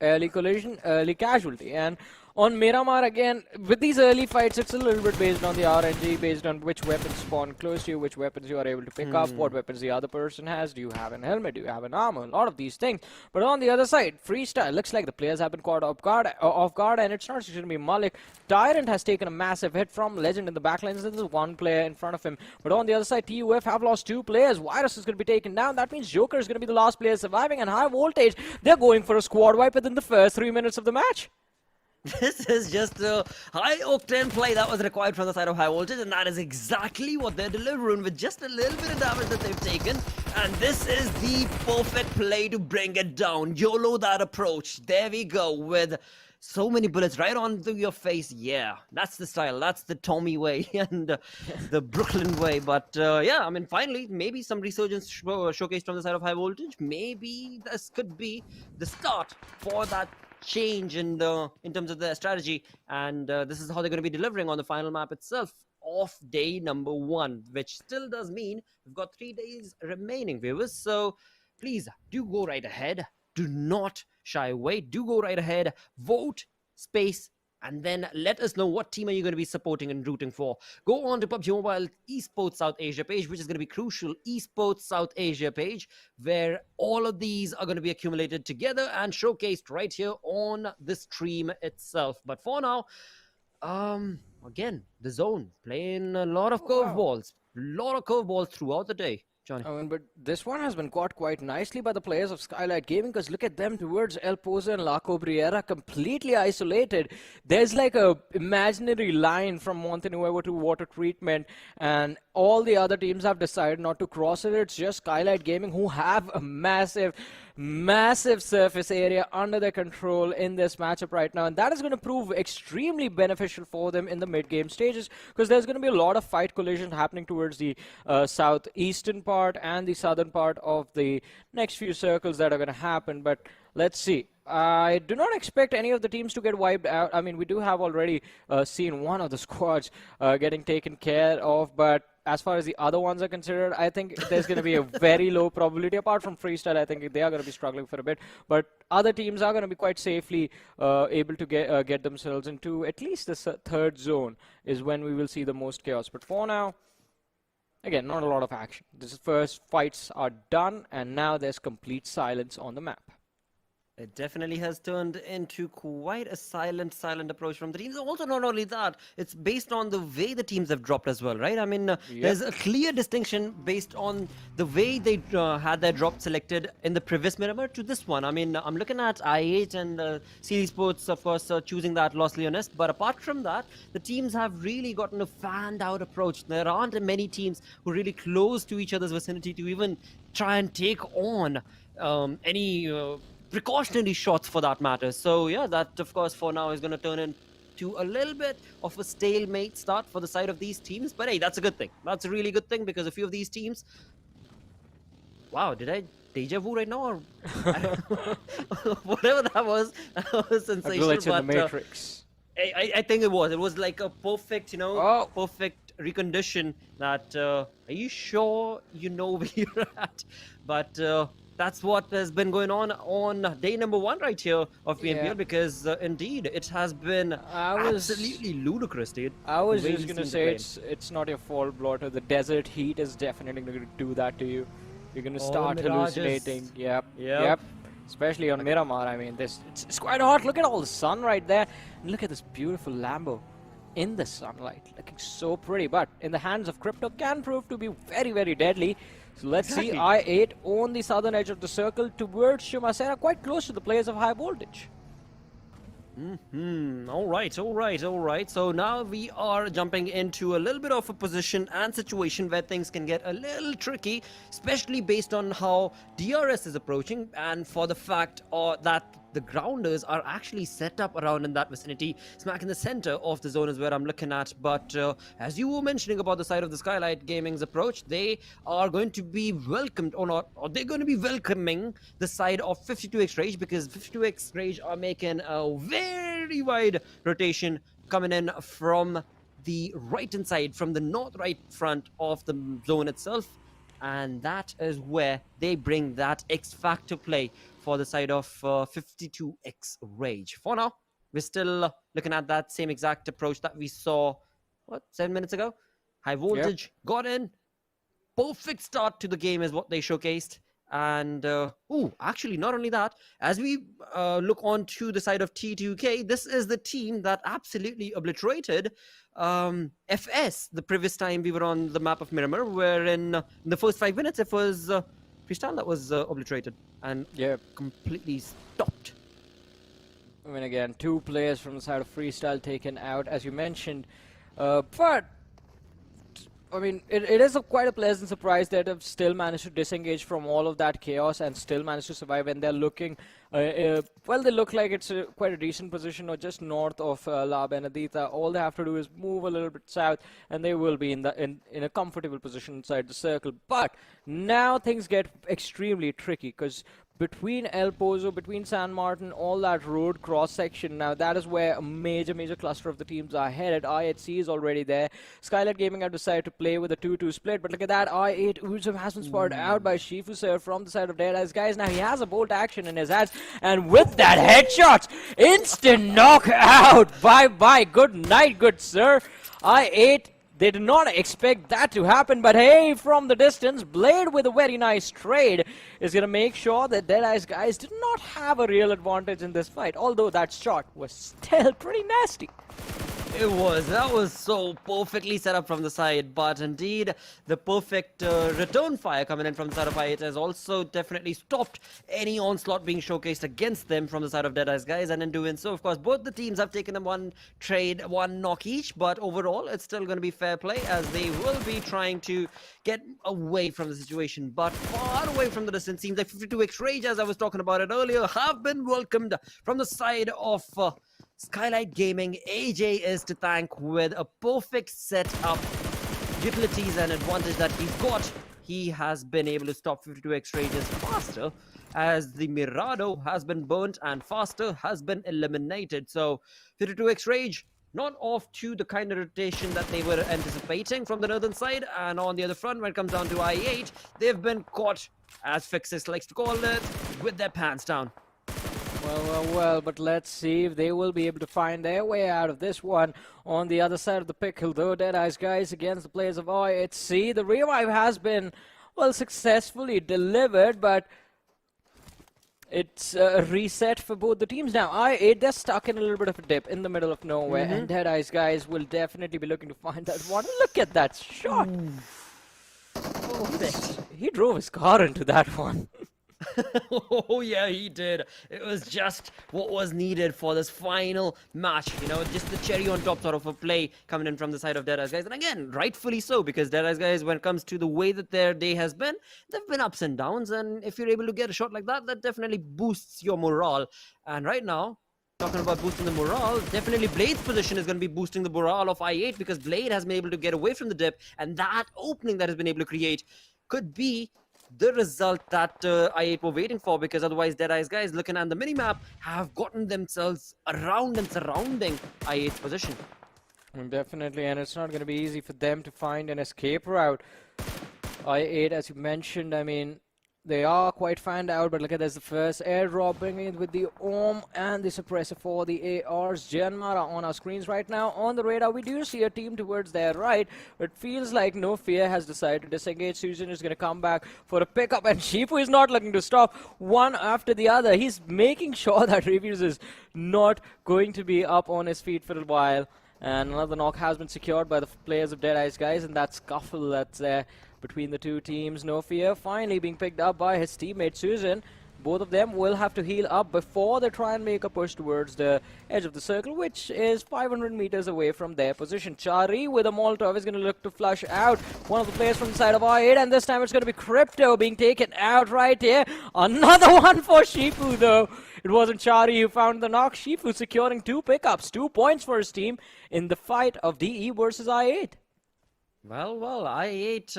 Early collision, early casualty, and on Miramar again, with these early fights, it's a little bit based on the RNG, based on which weapons spawn close to you, which weapons you are able to pick up, what weapons the other person has, do you have an helmet, do you have an armor, a lot of these things. But on the other side, freestyle, looks like the players have been caught off guard, and it's not just going to be Malik. Tyrant has taken a massive hit from Legend in the backlines. There's one player in front of him. But on the other side, TUF have lost 2 players. Virus is going to be taken down. That means Joker is going to be the last player surviving, and High Voltage, they're going for a squad wipe within the first 3 minutes of the match. This is just a high-octane play that was required from the side of High Voltage, and that is exactly what they're delivering with just a little bit of damage that they've taken. And this is the perfect play to bring it down. YOLO that approach. There we go with so many bullets right onto your face. Yeah, that's the style. That's the Tommy way and the Brooklyn way. But yeah, I mean, finally, maybe some resurgence showcased from the side of High Voltage. Maybe this could be the start for that change in terms of their strategy, and this is how they're going to be delivering on the final map itself of day number 1, which still does mean we've got 3 days remaining, viewers. So please do go right ahead, do not shy away, do go right ahead, vote space, and then let us know what team are you going to be supporting and rooting for. Go on to PUBG Mobile Esports South Asia page, which is going to be crucial. Esports South Asia page, where all of these are going to be accumulated together and showcased right here on the stream itself. But for now, again, the zone playing a lot of curveballs, throughout the day. Johnny. But this one has been caught quite nicely by the players of Skylightz Gaming, because look at them towards El Pozo and La Cobriera, completely isolated. There's like a imaginary line from Montenuevo to water treatment, and all the other teams have decided not to cross it. It's just Skylightz Gaming who have a massive surface area under their control in this matchup right now, and that is going to prove extremely beneficial for them in the mid-game stages, because there's going to be a lot of fight collision happening towards the southeastern part and the southern part of the next few circles that are going to happen. But let's see. I do not expect any of the teams to get wiped out. I mean, we do have already seen one of the squads getting taken care of, but as far as the other ones are considered, I think there's going to be a very low probability. Apart from Freestyle, I think they are going to be struggling for a bit. But other teams are going to be quite safely able to get themselves into at least the third zone is when we will see the most chaos. But for now, again, not a lot of action. This first fights are done, and now there's complete silence on the map. It definitely has turned into quite a silent approach from the teams. Also, not only that, it's based on the way the teams have dropped as well, right? I mean, there's a clear distinction based on the way they had their drop selected in the previous Miramar to this one. I mean, I'm looking at I8 and Seal Esports, of course, choosing that Los Leones. But apart from that, the teams have really gotten a fanned-out approach. There aren't many teams who are really close to each other's vicinity to even try and take on any precautionary shots for that matter. So yeah, that of course for now is going to turn into a little bit of a stalemate start for the side of these teams. But hey, that's a good thing. That's a really good thing, because a few of these teams... Wow, did I deja vu right now? Or whatever that was sensational. A glitch in the Matrix. I think it was. It was like a perfect, perfect recondition that, are you sure you know where you're at? But that's what has been going on day number 1 right here of PMPL, because indeed it has been absolutely ludicrous, dude. I was just gonna say it's not your fault, Blotter. The desert heat is definitely gonna do that to you. You're gonna start hallucinating. Yep. Especially on Miramar. I mean, it's quite hot. Look at all the sun right there. And look at this beautiful Lambo in the sunlight, looking so pretty. But in the hands of Crypto can prove to be very, very deadly. So let's see I8 on the southern edge of the circle towards Shumasera, quite close to the players of High Voltage. All right. So now we are jumping into a little bit of a position and situation where things can get a little tricky, especially based on how DRS is approaching, and for the fact that the grounders are actually set up around in that vicinity. Smack in the center of the zone is where I'm looking at. But as you were mentioning about the side of the Skylightz Gaming's approach, they are going to be welcomed or not, or they're going to be welcoming the side of 52X Rage, because 52X Rage are making a very wide rotation coming in from the right-hand side, from the north-right front of the zone itself. And that is where they bring that X-Factor play for the side of 52X Rage. For now, we're still looking at that same exact approach that we saw, 7 minutes ago? High Voltage got in. Perfect start to the game is what they showcased. And, actually, not only that, as we look on to the side of T2K, this is the team that absolutely obliterated FS the previous time we were on the map of Miramar, where in the first 5 minutes it was Freestyle that was obliterated and completely stopped. I mean, again, 2 players from the side of Freestyle taken out, as you mentioned. But I mean, it is quite a pleasant surprise that they've still managed to disengage from all of that chaos and still managed to survive. And they're looking, well, they look like it's quite a decent position, or just north of La Benedita. All they have to do is move a little bit south, and they will be in a comfortable position inside the circle. But now things get extremely tricky, because between El Pozo, between San Martin, all that road cross-section, now that is where a major cluster of the teams are headed. I8C is already there. Skylightz Gaming have decided to play with a 2-2 split, but look at that. I8 Uzum has been spotted out by Shifu Sir from the side of Deadeyes Guys. Now he has a bolt action in his hands, and with that headshot, instant knockout. Bye-bye. Good night, good sir. I8, they did not expect that to happen, but hey, from the distance, Blade with a very nice trade is going to make sure that Deadeyes Guys did not have a real advantage in this fight, although that shot was still pretty nasty. It was. That was so perfectly set up from the side. But indeed, the perfect return fire coming in from the side of I8 has also definitely stopped any onslaught being showcased against them from the side of Deadeyes Guys. And in doing so, of course, both the teams have taken them one trade, one knock each. But overall, it's still going to be fair play, as they will be trying to get away from the situation. But far away from the distance, seems like 52X Rage, as I was talking about it earlier, have been welcomed from the side of Skylightz Gaming. AJ is to thank with a perfect setup, utilities and advantage that he's got. He has been able to stop 52X Rages faster, as the Mirado has been burnt and faster has been eliminated. So 52X Rage not off to the kind of rotation that they were anticipating from the northern side. And on the other front, when it comes down to I8, they've been caught, as Fixis likes to call it, with their pants down. Well, but let's see if they will be able to find their way out of this one. On the other side of the pickle, though, Deadeyes Guys against the players of I8C. The revive has been, well, successfully delivered, but it's a reset for both the teams now. I8, they're stuck in a little bit of a dip in the middle of nowhere, and Deadeyes Guys will definitely be looking to find that one. Look at that shot! He drove his car into that one. Oh yeah, he did. It was just what was needed for this final match, you know, just the cherry on top sort of a play coming in from the side of Deadeyes Guys. And again, rightfully so, because Deadeyes Guys, when it comes to the way that their day has been, they've been ups and downs, and if you're able to get a shot like that, that definitely boosts your morale. And right now, talking about boosting the morale, definitely Blade's position is going to be boosting the morale of I8, because Blade has been able to get away from the dip, and that opening that has been able to create could be the result that I8 were waiting for, because otherwise Deadeyes Guys, looking at the minimap, have gotten themselves around and surrounding I8's position. Definitely, and it's not going to be easy for them to find an escape route. I8, as you mentioned, I mean, they are quite fanned out, but look at this, the first airdrop bringing it with the OM and the suppressor for the ARs. JyanMaara on our screens right now. On the radar, we do see a team towards their right, but feels like No Fear has decided to disengage. Susan is going to come back for a pickup, and Shifu is not looking to stop one after the other. He's making sure that Reviews is not going to be up on his feet for a while. And another knock has been secured by the players of Deadeyes Guys, and that scuffle that's there between the two teams. No Fear finally being picked up by his teammate Susan. Both of them will have to heal up before they try and make a push towards the edge of the circle, which is 500 meters away from their position. Chari with a Molotov is going to look to flush out one of the players from the side of R8, and this time it's going to be Crypto being taken out right here. Another one for Shifu, though. It wasn't Chari who found the knock. Shifu securing 2 pickups, 2 points for his team in the fight of DE versus I8. Well, I8,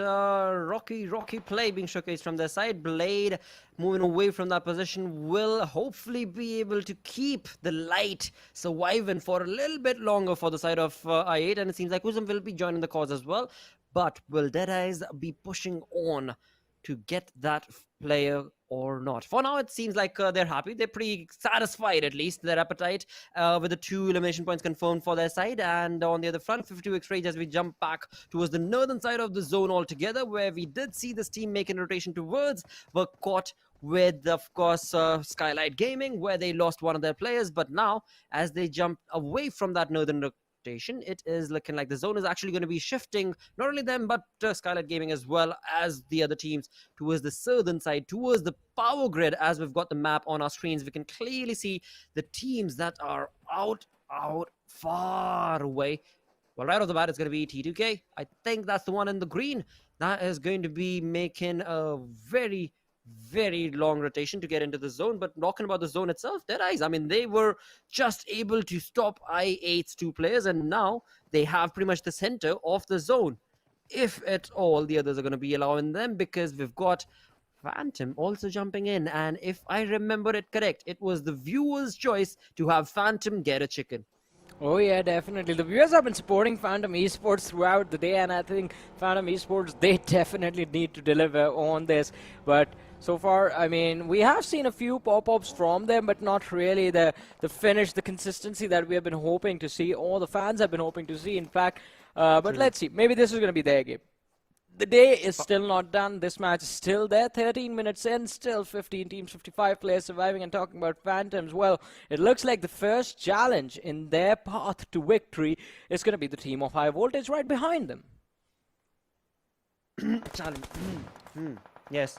rocky play being showcased from their side. Blade moving away from that position will hopefully be able to keep the light surviving for a little bit longer for the side of I8, and it seems like Uzum will be joining the cause as well. But will Deadeyes be pushing on to get that player or not? For now, it seems like they're happy. They're pretty satisfied, at least, their appetite, with the 2 elimination points confirmed for their side. And on the other front, 52x Rage as we jump back towards the northern side of the zone altogether, where we did see this team making rotation towards, were caught with, of course, Skylightz Gaming, where they lost one of their players. But now, as they jump away from that northern rotation, it is looking like the zone is actually going to be shifting, not only them, but Skylightz Gaming as well as the other teams towards the southern side, towards the power grid. As we've got the map on our screens, we can clearly see the teams that are out far away. Well, right off the bat, it's going to be T2K. I think that's the one in the green. That is going to be making a very long rotation to get into the zone. But talking about the zone itself, Deadeyes, I mean, they were just able to stop I8's 2 players, and now they have pretty much the center of the zone, if at all the others are going to be allowing them, because we've got Phantom also jumping in. And if I remember it correct, it was the viewer's choice to have Phantom get a chicken. Oh yeah, definitely. The viewers have been supporting Phantom Esports throughout the day, and I think Phantom Esports, they definitely need to deliver on this. But so far, I mean, we have seen a few pop-ups from them, but not really the finish, the consistency that we have been hoping to see, or the fans have been hoping to see, in fact. But let's see. Maybe this is going to be their game. The day is still not done. This match is still there. 13 minutes in, still 15 teams, 55 players surviving. And talking about Phantoms, well, it looks like the first challenge in their path to victory is going to be the team of High Voltage right behind them. Challenge. Yes.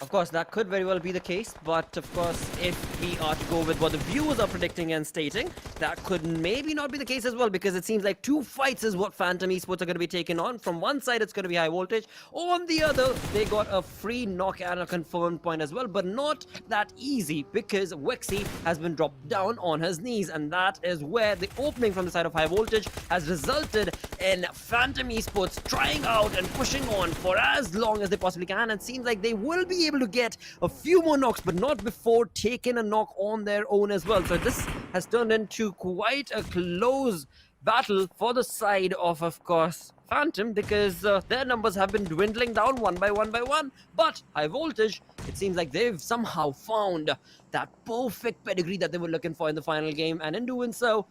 Of course, that could very well be the case, but of course, if we are to go with what the viewers are predicting and stating, that could maybe not be the case as well, because it seems like 2 fights is what Phantom Esports are going to be taking on. From one side, it's going to be High Voltage. On the other, they got a free knock and a confirmed point as well, but not that easy, because Wexy has been dropped down on his knees, and that is where the opening from the side of High Voltage has resulted in Phantom Esports trying out and pushing on for as long as they possibly can, and it seems like they will be able to get a few more knocks, but not before taking a knock on their own as well. So this has turned into quite a close battle for the side of course, Phantom, because their numbers have been dwindling down one by one. But High Voltage, it seems like they've somehow found that perfect pedigree that they were looking for in the final game, and in doing so,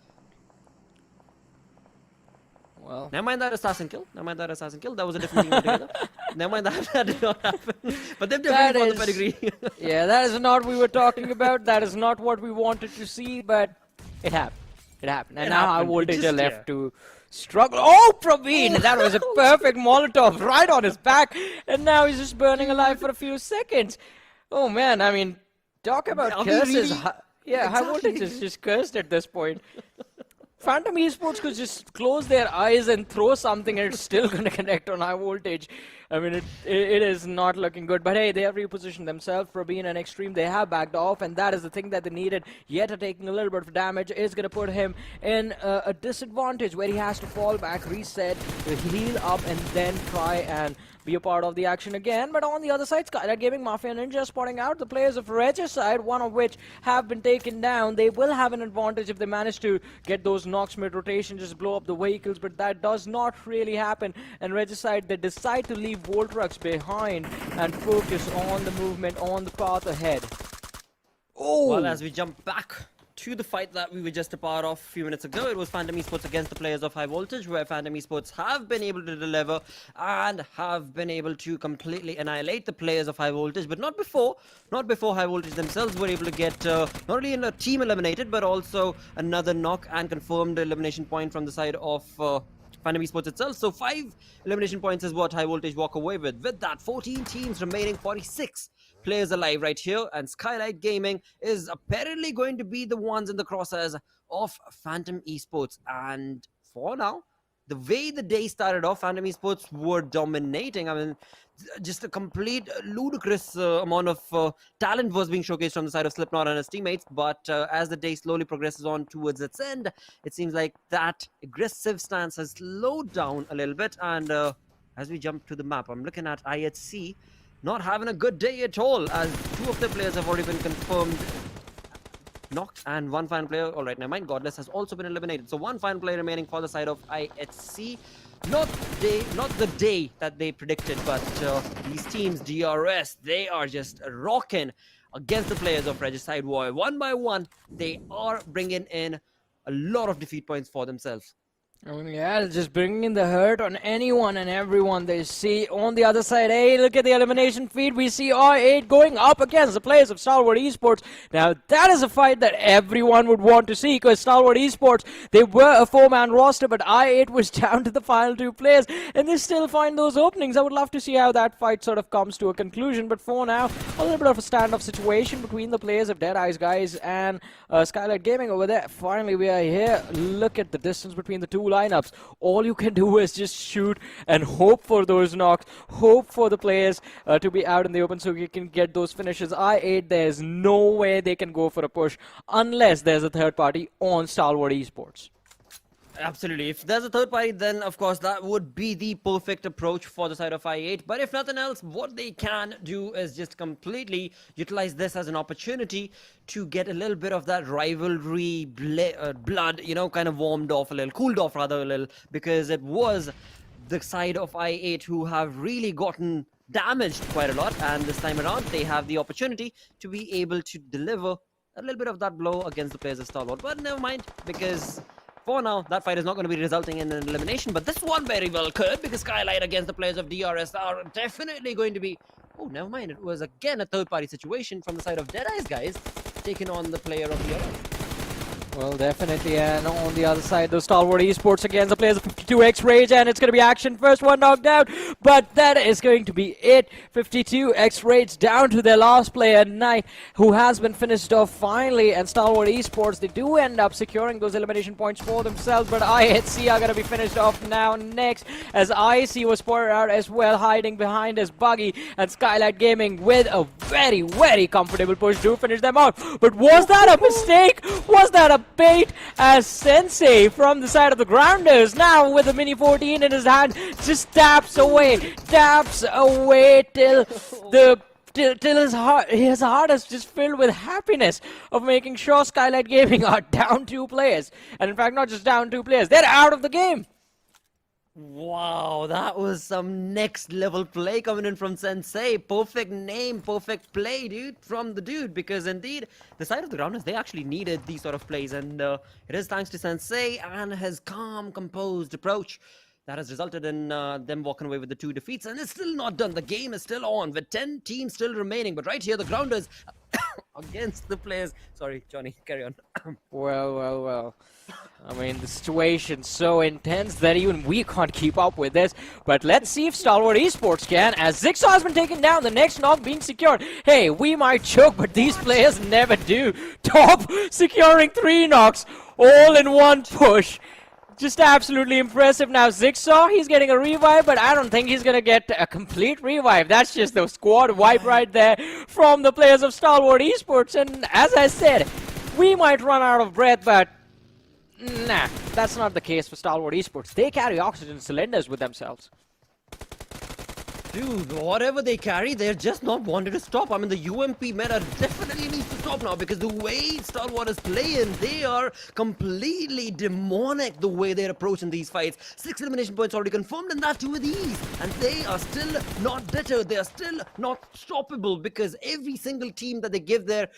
well, never mind that assassin kill. That was a different team altogether. Never mind that did not happen. But they've definitely found the pedigree. Yeah, that is not what we were talking about. That is not what we wanted to see, but it happened. And now High Voltage are left to struggle. Oh, Praveen! That was a perfect Molotov right on his back. And now he's just burning alive for a few seconds. Oh, man. I mean, talk about curses. Really? Yeah, High Voltage is just cursed at this point. Phantom Esports could just close their eyes and throw something and it's still going to connect on High Voltage. I mean, it is not looking good. But hey, they have repositioned themselves. Praveen and Extreme, they have backed off, and that is the thing that they needed. Yet taking a little bit of damage is going to put him in a disadvantage where he has to fall back, reset, heal up, and then try and be a part of the action again. But on the other side, Skylightz Gaming, Mafia Ninja spotting out the players of Regicide, one of which have been taken down. They will have an advantage if they manage to get those knocks mid-rotation, just blow up the vehicles, but that does not really happen. And Regicide, they decide to leave Voltrucks behind and focus on the movement on the path ahead. Oh! Well, as we jump back to the fight that we were just a part of a few minutes ago, it was Phantom Esports against the players of High Voltage, where Phantom Esports have been able to deliver and have been able to completely annihilate the players of High Voltage, but not before High Voltage themselves were able to get not only a team eliminated, but also another knock and confirmed elimination point from the side of Phantom Esports itself. So 5 elimination points is what High Voltage walk away with. With that, 14 teams remaining, 46 players alive right here, and Skylightz Gaming is apparently going to be the ones in the crosshairs of Phantom Esports. And for now, the way the day started off, Phantom Esports were dominating. I mean, just a complete ludicrous amount of talent was being showcased from the side of Slipknot and his teammates. But as the day slowly progresses on towards its end, it seems like that aggressive stance has slowed down a little bit. And as we jump to the map, I'm looking at IHC not having a good day at all, as 2 of their players have already been confirmed knocked, and 1 final player, alright, never mind, Godless has also been eliminated. So 1 final player remaining for the side of IHC. Not the day that they predicted, but these teams, DRS, they are just rocking against the players of Regicide War. One by one, they are bringing in a lot of defeat points for themselves. I mean, yeah, just bringing in the hurt on anyone and everyone they see. On the other side, hey, look at the elimination feed. We see R8 going up against the players of Stalwart Esports. Now, that is a fight that everyone would want to see, because Stalwart Esports, they were a 4-man roster, but R8 was down to the final 2 players, and they still find those openings. I would love to see how that fight sort of comes to a conclusion, but for now, a little bit of a standoff situation between the players of Deadeyes Guys and Skylightz Gaming over there. Finally, we are here. Look at the distance between the 2 lineups. All you can do is just shoot and hope for those knocks, hope for the players to be out in the open so you can get those finishes. I8, there's no way they can go for a push unless there's a third party on Stalwart Esports. Absolutely. If there's a third party, then of course that would be the perfect approach for the side of I8. But if nothing else, what they can do is just completely utilize this as an opportunity to get a little bit of that rivalry blood, you know, kind of warmed off a little, cooled off rather a little, because it was the side of I8 who have really gotten damaged quite a lot, and this time around they have the opportunity to be able to deliver a little bit of that blow against the players of Stalwart. But never mind, because for now, that fight is not going to be resulting in an elimination, but this one very well could, because Skylightz against the players of DRS are definitely going to be... Oh, never mind. It was again a third-party situation from the side of Deadeyes Guys, taking on the player of DRS. Well, definitely, and on the other side, the Stalwart Esports against the players of 52X Rage, and it's going to be action. First one knocked out, but that is going to be it. 52X Rage down to their last player, Knight, who has been finished off finally, and Stalwart Esports, they do end up securing those elimination points for themselves, but IHC are going to be finished off now next, as IC was spotted out as well, hiding behind his buggy, and Skylightz Gaming with a very, very comfortable push to finish them out. But was that a mistake? Was that a bait, as Sensei from the side of the grounders now with the mini 14 in his hand just taps away till his heart is just filled with happiness of making sure Skylightz Gaming are down 2 players, and in fact not just down 2 players, they're out of the game. Wow, that was some next level play coming in from Sensei. Perfect name, perfect play, dude, from the dude, because indeed the side of the grounders, they actually needed these sort of plays, and it is thanks to Sensei and his calm, composed approach that has resulted in them walking away with the 2 defeats. And it's still not done. The game is still on with 10 teams still remaining, but right here the grounders against the players. Sorry, Johnny, carry on. Well. I mean, the situation's so intense that even we can't keep up with this. But let's see if Stalwart Esports can, as Zigsaw has been taken down, the next knock being secured. Hey, we might choke, but these players never do. Top securing 3 knocks all in one push. Just absolutely impressive. Now Zigsaw, he's getting a revive, but I don't think he's going to get a complete revive. That's just the squad wipe right there from the players of Stalwart Esports. And as I said, we might run out of breath, but nah, that's not the case for Stalwart Esports. They carry oxygen cylinders with themselves. Dude, whatever they carry, they're just not wanting to stop. I mean, the UMP meta definitely needs to stop now because the way Stalwart is playing, they are completely demonic the way they're approaching these fights. 6 elimination points already confirmed, and that too with ease. And they are still not deterred. They are still not stoppable because every single team that they give their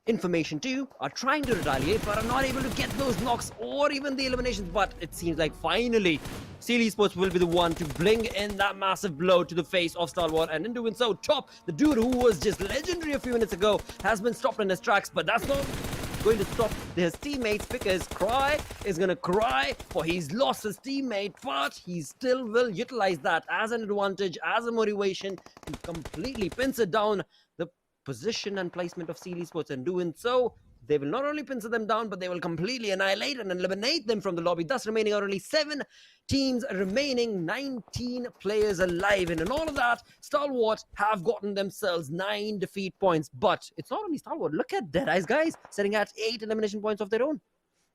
information to are trying to retaliate but are not able to get those knocks or even the eliminations. But it seems like finally Stalwart Esports will be the one to bring in that massive blow to the face of Stalwart, and in doing so, Top, the dude who was just legendary a few minutes ago, has been stopped in his tracks. But that's not going to stop his teammates because Cry is going to cry for he's lost his teammate, but he still will utilize that as an advantage, as a motivation to completely pincer down the position and placement of Stalwart Esports. And doing so, they will not only pincer them down, but they will completely annihilate and eliminate them from the lobby, thus remaining are only 7 teams remaining, 19 players alive. And in all of that, Stalwart have gotten themselves 9 defeat points. But it's not only Stalwart. Look at Deadeyes Guys sitting at 8 elimination points of their own.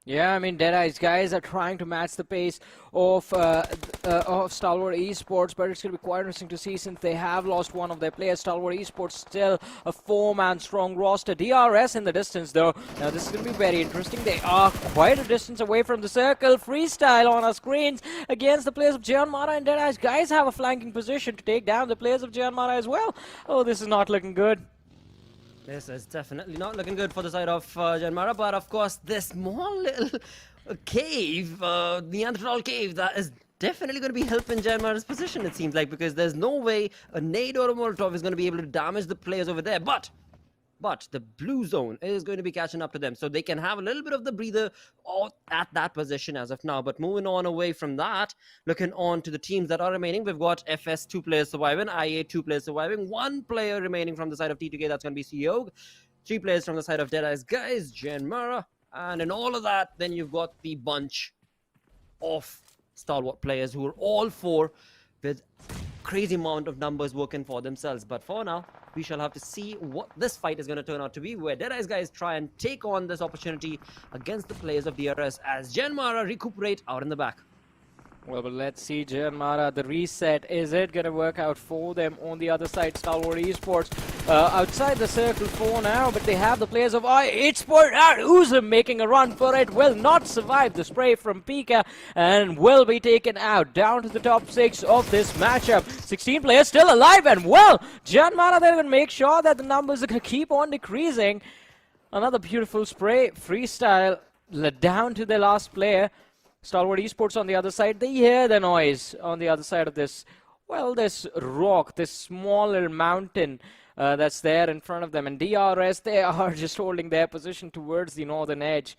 Yeah, I mean, Deadeyes Guys are trying to match the pace of Stalwart Esports, but it's going to be quite interesting to see since they have lost one of their players. Stalwart Esports still a 4-man strong roster. DRS in the distance, though. Now, this is going to be very interesting. They are quite a distance away from the circle. Freestyle on our screens against the players of JyanMaara, and Deadeyes Guys have a flanking position to take down the players of JyanMaara as well. Oh, this is not looking good. This is definitely not looking good for the side of JyanMaara, but of course this small little cave, the Neanderthal cave, that is definitely going to be helping JyanMaara's position, it seems like, because there's no way a nade or a Molotov is going to be able to damage the players over there. But the blue zone is going to be catching up to them, so they can have a little bit of the breather at that position as of now. But moving on away from that, looking on to the teams that are remaining, we've got FS 2 players surviving, IA 2 players surviving, 1 player remaining from the side of T2K, that's going to be CEO, 3 players from the side of Deadeyes Guys, JyanMaara, and in all of that, then you've got the bunch of Stalwart players who are all 4 with crazy amount of numbers working for themselves. But for now, we shall have to see what this fight is going to turn out to be, where Deadeyes Guys try and take on this opportunity against the players of DRS as JyanMaara recuperate out in the back. Well, but let's see, JyanMaara, the reset, is it going to work out for them on the other side? Stalwart Esports outside the circle for now, but they have the players of Esports. Uzum making a run for it, will not survive the spray from Pika and will be taken out down to the top 6 of this matchup. 16 players still alive, and well, JyanMaara, they're going to make sure that the numbers are going to keep on decreasing. Another beautiful spray, freestyle, down to the last player. Stalwart Esports on the other side, they hear the noise on the other side of this, well, this rock, this small little mountain that's there in front of them. And DRS, they are just holding their position towards the northern edge.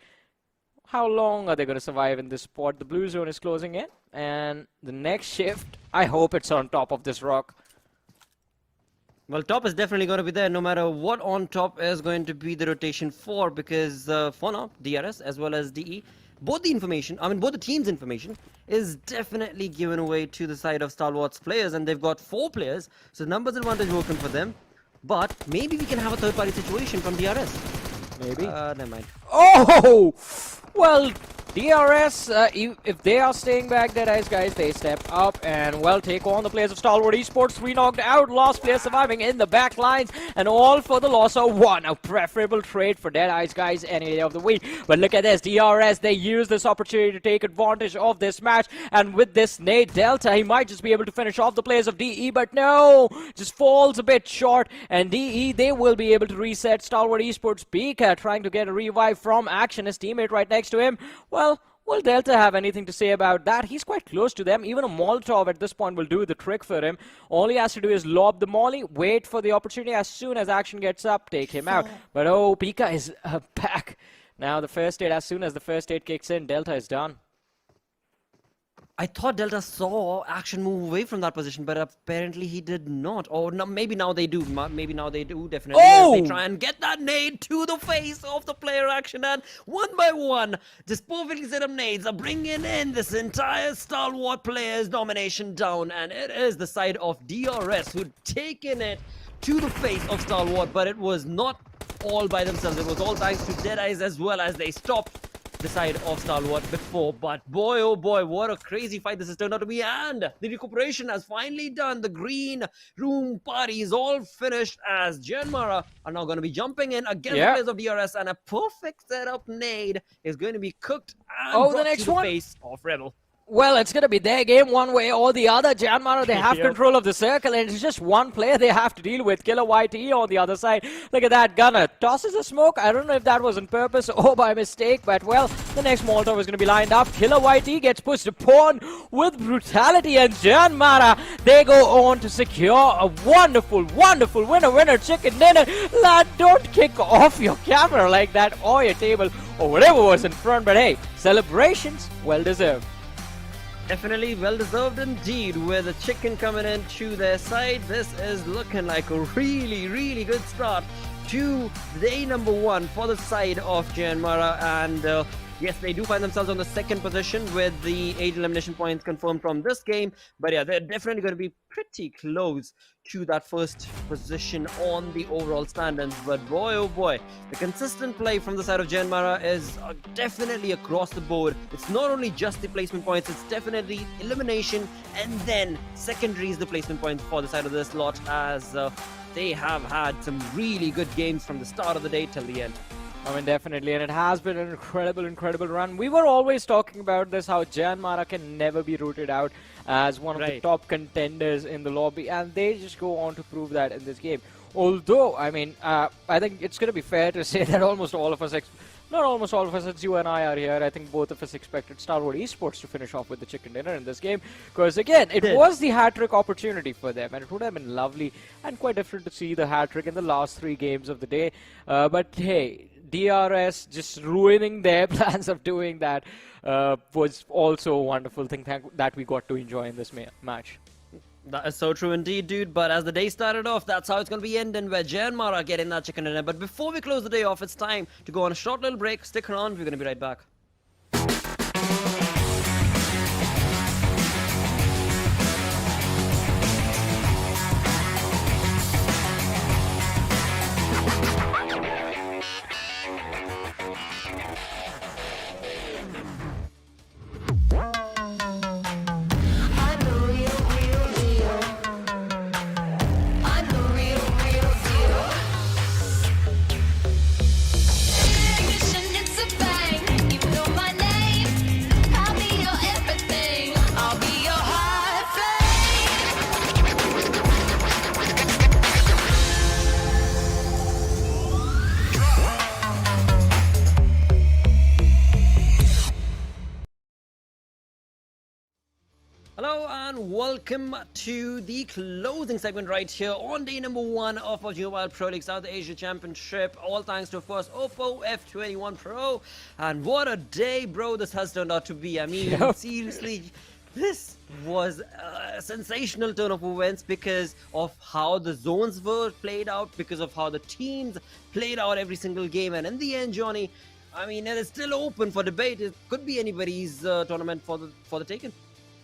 How long are they going to survive in this spot? The blue zone is closing in, and the next shift, I hope it's on top of this rock. Well, top is definitely going to be there no matter what on top is going to be the rotation for, because for now, DRS as well as DE, both the team's information is definitely given away to the side of Stalwart's players, and they've got 4 players, so numbers advantage working for them. But maybe we can have a third-party situation from DRS. Maybe. Never mind. Oh! Well, DRS, if they are staying back, Deadeyes Guys, they step up and, well, take on the players of Stalwart Esports. 3 knocked out, last player surviving in the back lines, and all for the loss of 1. A preferable trade for Deadeyes Guys any day of the week. But look at this, DRS, they use this opportunity to take advantage of this match, and with this nade Delta, he might just be able to finish off the players of DE, but no, just falls a bit short, and DE, they will be able to reset. Stalwart Esports, Pika trying to get a revive from Action, his teammate right next to him. Well, will Delta have anything to say about that? He's quite close to them. Even a Molotov at this point will do the trick for him. All he has to do is lob the molly, wait for the opportunity. As soon as Action gets up, take him out. But oh, Pika is back. Now the first aid, as soon as the first aid kicks in, Delta is done. I thought Delta saw Action move away from that position, but apparently he did not. Or no, maybe now they do. Maybe now they do, definitely. Oh! They try and get that nade to the face of the player Action, and one by one, just perfectly set up nades are bringing in this entire Stalwart players domination down, and it is the side of DRS who'd taken it to the face of Stalwart, but it was not all by themselves. It was all thanks to Deadeyes as well, as they stopped the side of Stalwart before. But boy, oh boy, what a crazy fight this has turned out to be. And the recuperation has finally done. The green room party is all finished as JyanMaara are now going to be jumping in against the players of DRS. And a perfect setup nade is going to be cooked and brought the next to the one? face of Rebel. Well, it's going to be their game one way or the other. JyanMaara, they have control of the circle, and it's just one player they have to deal with. Killer YT on the other side. Look at that. Gunner tosses a smoke. I don't know if that was on purpose or by mistake, but well, the next Molotov is going to be lined up. Killer YT gets pushed to pawn with brutality, and JyanMaara, they go on to secure a wonderful, wonderful winner chicken dinner. Lad, don't kick off your camera like that or your table or whatever was in front, but hey, celebrations well deserved. Definitely well-deserved indeed, with the chicken coming in to their side. This is looking like a really, really good start to day number one for the side of JyanMaara. And yes, they do find themselves on the second position with the 8 elimination points confirmed from this game. But yeah, they're definitely going to be pretty close to that first position on the overall standings. But boy, oh boy, the consistent play from the side of JyanMaara is definitely across the board. It's not only just the placement points, it's definitely elimination, and then secondary is the placement points for the side of this lot, as they have had some really good games from the start of the day till the end. I mean, definitely, and it has been an incredible run. We were always talking about this, how JyanMaara can never be rooted out as one of the top contenders in the lobby, and they just go on to prove that in this game. Although, I mean, I think it's going to be fair to say that almost all of us, not almost all of us, it's you and I are here, I think both of us expected Stalwart Esports to finish off with the chicken dinner in this game, because again, it was the hat-trick opportunity for them, and it would have been lovely and quite different to see the hat-trick in the last 3 games of the day. But hey, DRS just ruining their plans of doing that was also a wonderful thing that we got to enjoy in this match. That is so true indeed, dude. But as the day started off, that's how it's going to be ending, where JyanMaara are getting that chicken dinner. But before we close the day off, it's time to go on a short little break. Stick around, we're going to be right back. Hello and welcome to the closing segment right here on day number 1 of PUBG Mobile Pro League South Asia Championship. All thanks to, of course, Oppo F21 Pro. And what a day, bro, this has turned out to be. I mean, seriously, this was a sensational turn of events because of how the zones were played out, because of how the teams played out every single game. And in the end, Johnny, I mean, it is still open for debate. It could be anybody's tournament for the taking.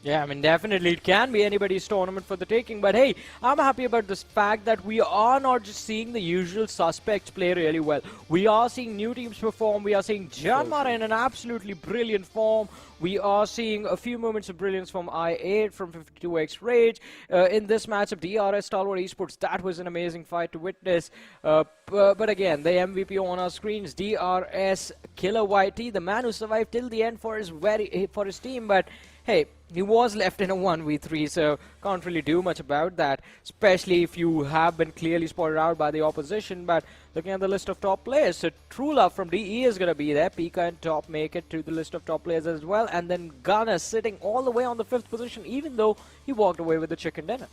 Yeah, I mean, definitely it can be anybody's tournament for the taking, but hey, I'm happy about this fact that we are not just seeing the usual suspects play really well. We are seeing new teams perform. We are seeing JyanMaara in an absolutely brilliant form. We are seeing a few moments of brilliance from I8, from 52X Rage. In this matchup, DRS Stalwart Esports, that was an amazing fight to witness. But again, the MVP on our screens, DRS Killer YT, the man who survived till the end for his team, but hey, he was left in a 1v3, so can't really do much about that, especially if you have been clearly spotted out by the opposition. But looking at the list of top players, so True Love from DE is going to be there. Pika and Top make it to the list of top players as well. And then Gunner sitting all the way on the 5th position, even though he walked away with the chicken dinner.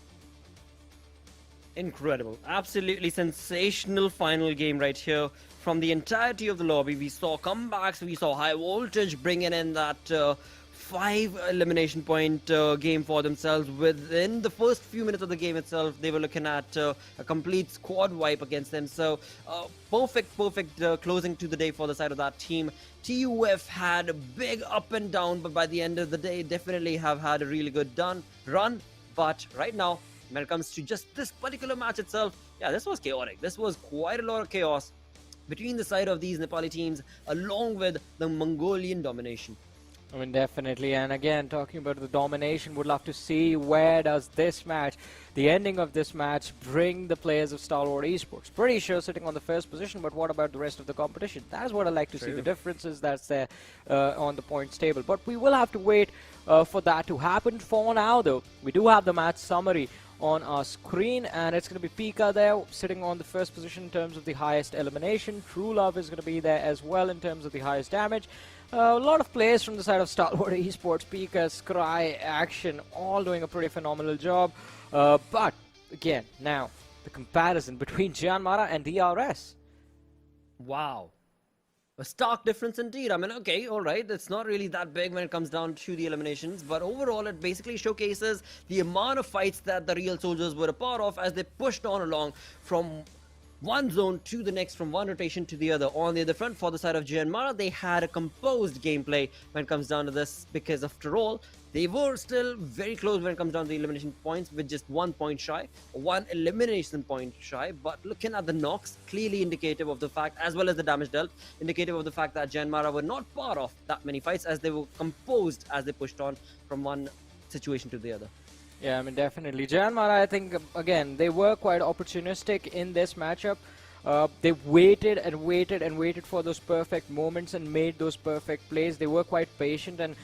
Incredible. Absolutely sensational final game right here. From the entirety of the lobby, we saw comebacks, we saw high voltage bringing in that 5 elimination point game for themselves. Within the first few minutes of the game itself, they were looking at a complete squad wipe against them. So perfect closing to the day for the side of that team. TUF had a big up and down, but by the end of the day, definitely have had a really good run. But right now, when it comes to just this particular match itself, yeah, this was chaotic. This was quite a lot of chaos. between the side of these Nepali teams, along with the Mongolian domination. I mean, definitely. And again, talking about the domination, would love to see where does this match, the ending of this match, bring the players of Stalwart Esports. Pretty sure sitting on the first position, but what about the rest of the competition? That's what I like to see, the differences that's there on the points table. But we will have to wait for that to happen. For now, though, we do have the match summary on our screen, and it's going to be Pika there sitting on the first position in terms of the highest elimination. True Love is going to be there as well in terms of the highest damage. A lot of players from the side of Stalwart Esports, Pika, Scry, Action, all doing a pretty phenomenal job. But again, now the comparison between JyanMaara and DRS. Wow. A stark difference indeed. I mean, okay, alright, it's not really that big when it comes down to the eliminations, but overall it basically showcases the amount of fights that the real soldiers were a part of as they pushed on along from one zone to the next, from one rotation to the other. On the other front, for the side of JyanMaara, they had a composed gameplay when it comes down to this, because after all, they were still very close when it comes down to the elimination points, with just 1 point shy, 1 elimination point shy. But looking at the knocks, clearly indicative of the fact, as well as the damage dealt, indicative of the fact that JyanMaara were not part of that many fights, as they were composed as they pushed on from one situation to the other. Yeah, I mean, definitely. JyanMaara, I think, again, they were quite opportunistic in this matchup. They waited and waited and waited for those perfect moments and made those perfect plays. They were quite patient, and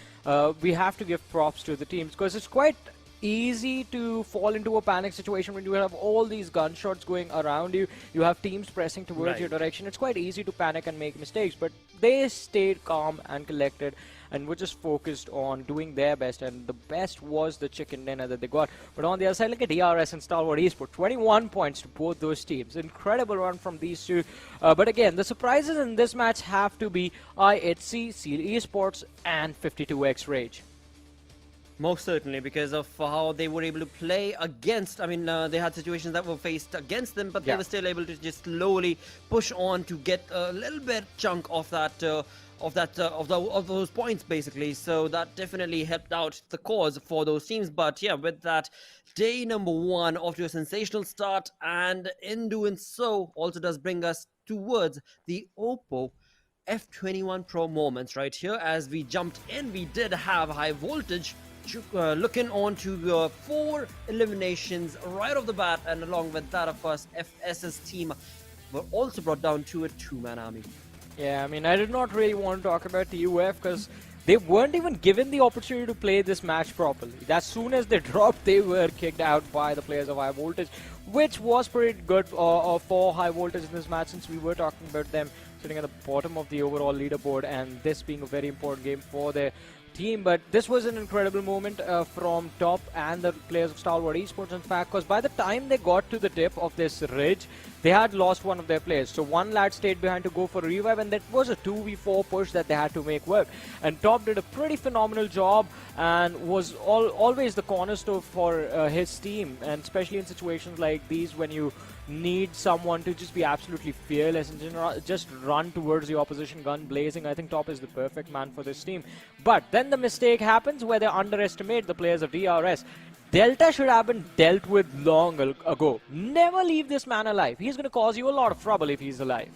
we have to give props to the teams, because it's quite easy to fall into a panic situation when you have all these gunshots going around you. You have teams pressing towards your direction. It's quite easy to panic and make mistakes, but they stayed calm and collected and were just focused on doing their best, and the best was the chicken dinner that they got. But on the other side, look at DRS and Stalwart Esports, 21 points to both those teams. Incredible run from these two. But again, the surprises in this match have to be IHC, Seal Esports, and 52X Rage. Most certainly, because of how they were able to play against. I mean, they had situations that were faced against them, but they were still able to just slowly push on to get a little bit chunk of that. Of those points, basically. So that definitely helped out the cause for those teams. But yeah, with that, day number 1 off to a sensational start, and in doing so also does bring us towards the Oppo F21 Pro moments right here. As we jumped in, we did have high voltage looking on to 4 eliminations right off the bat, and along with that, of course, FS's team were also brought down to a 2-man army. Yeah, I mean, I did not really want to talk about TUF because they weren't even given the opportunity to play this match properly. As soon as they dropped, they were kicked out by the players of High Voltage, which was pretty good for High Voltage in this match, since we were talking about them sitting at the bottom of the overall leaderboard, and this being a very important game for their team. But this was an incredible moment from Top and the players of Stalwart Esports, in fact, because by the time they got to the tip of this ridge, they had lost one of their players. So one lad stayed behind to go for a revive, and that was a 2v4 push that they had to make work. And Top did a pretty phenomenal job and was always the cornerstone for his team, and especially in situations like these when you need someone to just be absolutely fearless and just run towards the opposition, gun blazing. I think Top is the perfect man for this team. But then the mistake happens where they underestimate the players of DRS. Delta should have been dealt with long ago. Never leave this man alive. He's going to cause you a lot of trouble if he's alive.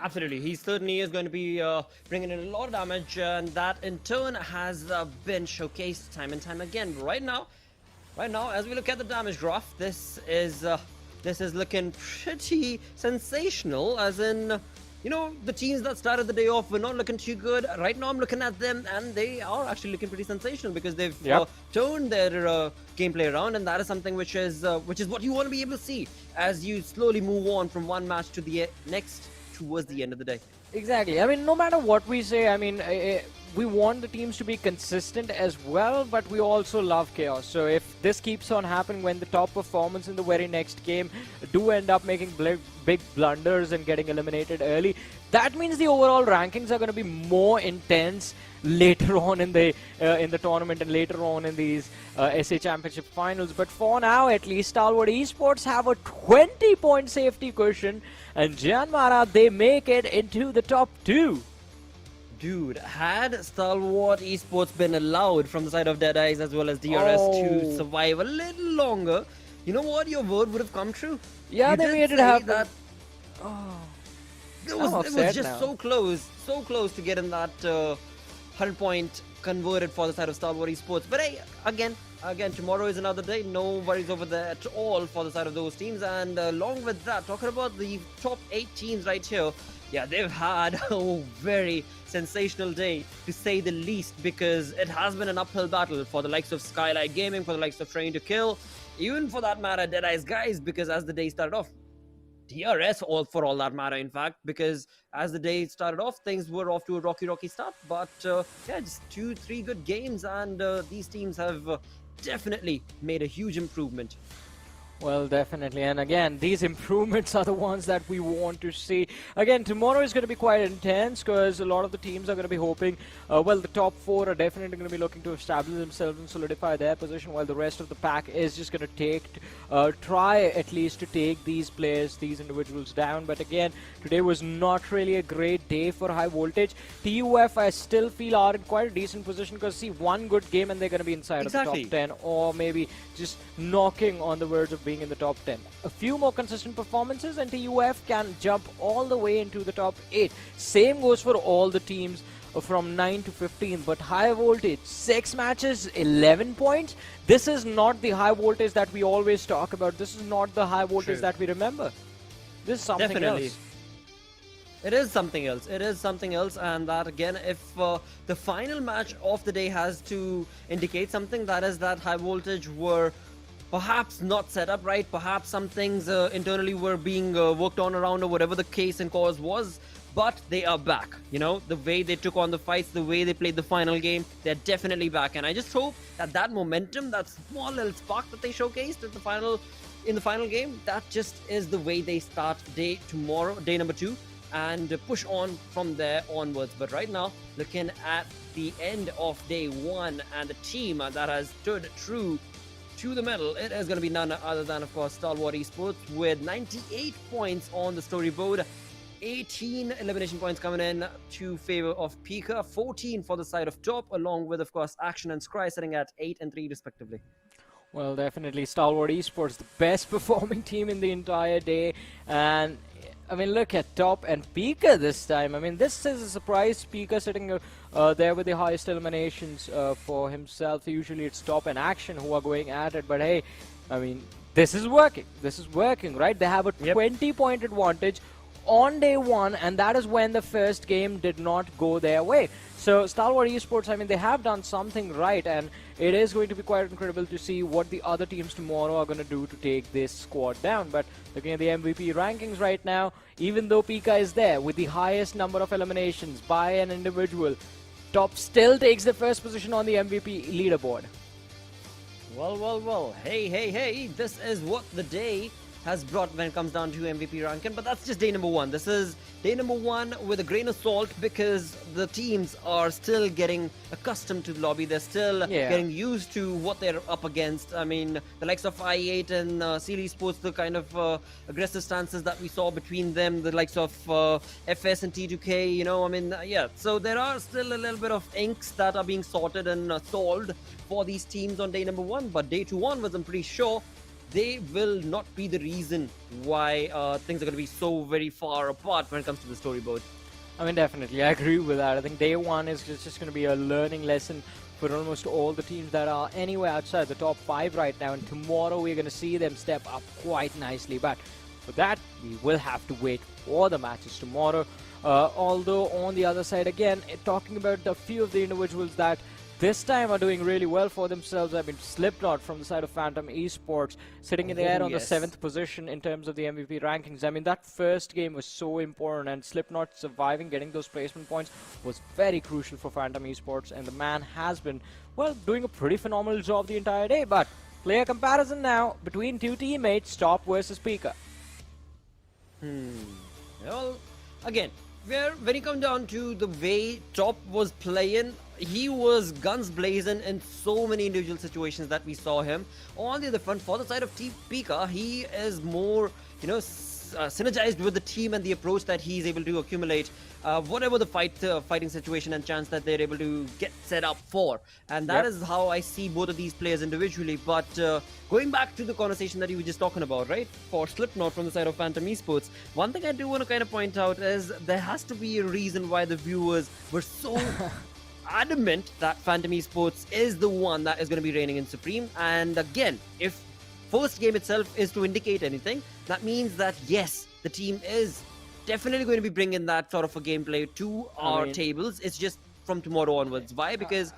Absolutely, he certainly is going to be bringing in a lot of damage, and that in turn has been showcased time and time again. Right now, as we look at the damage graph, this is looking pretty sensational. As in, you know, the teams that started the day off were not looking too good. Right now, I'm looking at them, and they are actually looking pretty sensational, because they've turned their gameplay around, and that is something which is what you want to be able to see as you slowly move on from one match to the next, towards the end of the day. Exactly. I mean, no matter what we say, I mean, we want the teams to be consistent as well, but we also love chaos. So if this keeps on happening, when the top performance in the very next game do end up making big blunders and getting eliminated early, that means the overall rankings are going to be more intense later on in the tournament and later on in these SA Championship finals. But for now, at least, Stalwart Esports have a 20-point safety cushion, and JyanMaara, they make it into the top 2. Dude, had Stalwart Esports been allowed from the side of Deadeyes as well as DRS to survive a little longer, You know what? Your word would have come true. Yeah, You they did made it say happen. that Oh, it I'm was upset just now. so close to getting that 100 point converted for the side of Stalwart Esports. But hey, again, tomorrow is another day. No worries over there at all for the side of those teams. And along with that, talking about the top 8 teams right here, yeah, they've had a very sensational day, to say the least, because it has been an uphill battle for the likes of Skylightz Gaming, for the likes of Train to Kill, even for that matter, Deadeyes Guys, because as the day started off, DRS for all that matter, in fact, because as the day started off, things were off to a rocky start. But yeah, just 2-3 good games, and these teams have definitely made a huge improvement. Well, definitely. And again, these improvements are the ones that we want to see. Again, tomorrow is going to be quite intense because a lot of the teams are going to be hoping, well, the top 4 are definitely going to be looking to establish themselves and solidify their position, while the rest of the pack is just going to try at least to take these players, these individuals down. But again, today was not really a great day for high voltage. TUF, I still feel, are in quite a decent position because, see, one good game and they're going to be inside of the top 10, or maybe just knocking on the verge of being in the top 10. A few more consistent performances and TUF can jump all the way into the top 8. Same goes for all the teams from 9 to 15, but high voltage, 6 matches, 11 points. This is not the high voltage that we always talk about. This is not the high voltage that we remember. This is something else. It is something else. It is something else, and that again, if the final match of the day has to indicate something, that is that high voltage were perhaps not set up right, perhaps some things internally were being worked on around, or whatever the case and cause was, but they are back. You know, the way they took on the fights, the way they played the final game, they're definitely back. And I just hope that that momentum, that small little spark that they showcased at the final, in the final game, that just is the way they start day number 2, and push on from there onwards. But right now, looking at the end of day 1 and the team that has stood true to the medal, it is going to be none other than, of course, Stalwart Esports with 98 points on the storyboard. 18 elimination points coming in to favor of Pika, 14 for the side of top, along with, of course, Action and Scry sitting at 8 and 3 respectively. Well, definitely Stalwart Esports, the best performing team in the entire day. And I mean, look at top and Pika this time. I mean, this is a surprise. Pika sitting there with the highest eliminations for himself. Usually it's top and Action who are going at it. But hey, I mean, this is working. This is working, right? They have a 20-point advantage on day 1, and that is when the first game did not go their way. So Stalwart Esports, I mean, they have done something right, and it is going to be quite incredible to see what the other teams tomorrow are going to do to take this squad down. But looking at the MVP rankings right now, even though Pika is there with the highest number of eliminations by an individual, top still takes the first position on the MVP leaderboard. Well, hey, this is what the day has brought when it comes down to MVP ranking, but that's just day number 1. This is day number 1 with a grain of salt, because the teams are still getting accustomed to the lobby. They're still getting used to what they're up against. I mean, the likes of I8 and Seal Esports, the kind of aggressive stances that we saw between them, the likes of FS and T2K, you know, I mean, yeah. So there are still a little bit of inks that are being sorted and solved for these teams on day number 1, but day 2 onwards, I'm pretty sure they will not be the reason why things are going to be so very far apart when it comes to the storyboard. I mean, definitely, I agree with that. I think day 1 is just going to be a learning lesson for almost all the teams that are anywhere outside the top 5 right now. And tomorrow we're going to see them step up quite nicely. But for that, we will have to wait for the matches tomorrow. Although on the other side, again, talking about a few of the individuals that this time are doing really well for themselves. I mean, Slipknot from the side of Phantom Esports sitting in the air on the 7th position in terms of the MVP rankings. I mean, that first game was so important, and Slipknot surviving, getting those placement points was very crucial for Phantom Esports, and the man has been, well, doing a pretty phenomenal job the entire day. But player comparison now between 2 teammates, Top versus Pika. Well, again, when it comes down to the way Top was playing, he was guns blazing in so many individual situations that we saw him. On the other front, for the side of Team Pika, he is more, you know, synergized with the team and the approach that he's able to accumulate, whatever the fighting situation and chance that they're able to get set up for. And that is how I see both of these players individually. But going back to the conversation that you were just talking about, right? For Slipknot from the side of Phantom Esports, one thing I do want to kind of point out is there has to be a reason why the viewers were so adamant that Phantom Esports is the one that is going to be reigning in Supreme. And again, if first game itself is to indicate anything, that means that yes, the team is definitely going to be bringing that sort of a gameplay to our tables. It's just from tomorrow onwards. Why? Because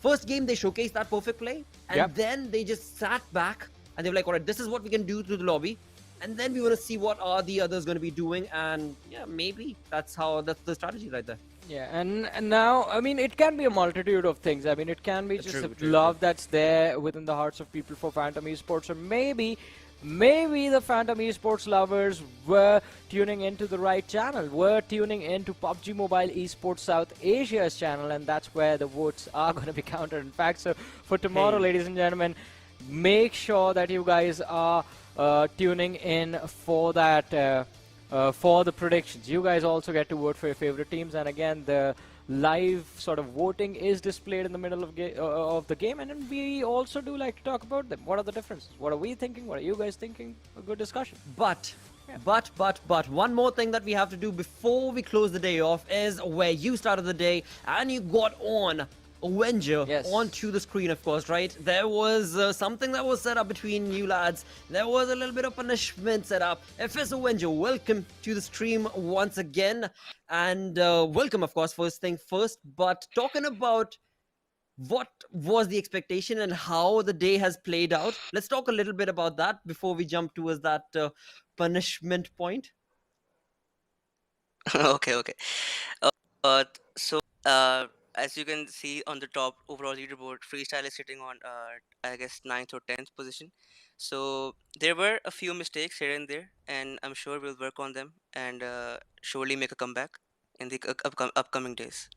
first game they showcased that perfect play, and then they just sat back and they were like, all right, this is what we can do to the lobby, and then we want to see what are the others going to be doing. And yeah, maybe that's the strategy right there. Yeah, and now, I mean, it can be a multitude of things. I mean, it can be just love that's there within the hearts of people for Phantom Esports, or maybe the Phantom Esports lovers were tuning into the right channel, were tuning into PUBG Mobile Esports South Asia's channel, and that's where the votes are going to be counted. In fact, so for tomorrow, ladies and gentlemen, make sure that you guys are tuning in for that. For the predictions. You guys also get to vote for your favorite teams, and again, the live sort of voting is displayed in the middle of the game, and then we also do like to talk about them. What are the differences? What are we thinking? What are you guys thinking? A good discussion. But one more thing that we have to do before we close the day off is where you started the day and you got on Erangel onto the screen, of course, right? There was something that was set up between you lads. There was a little bit of punishment set up. FS Erangel, welcome to the stream once again. And welcome, of course, first thing first. But talking about what was the expectation and how the day has played out, let's talk a little bit about that before we jump towards that punishment point. Okay. So as you can see on the top overall leaderboard, Freestyle is sitting on I guess 9th or 10th position. So there were a few mistakes here and there, and I'm sure we'll work on them and surely make a comeback in the upcoming days.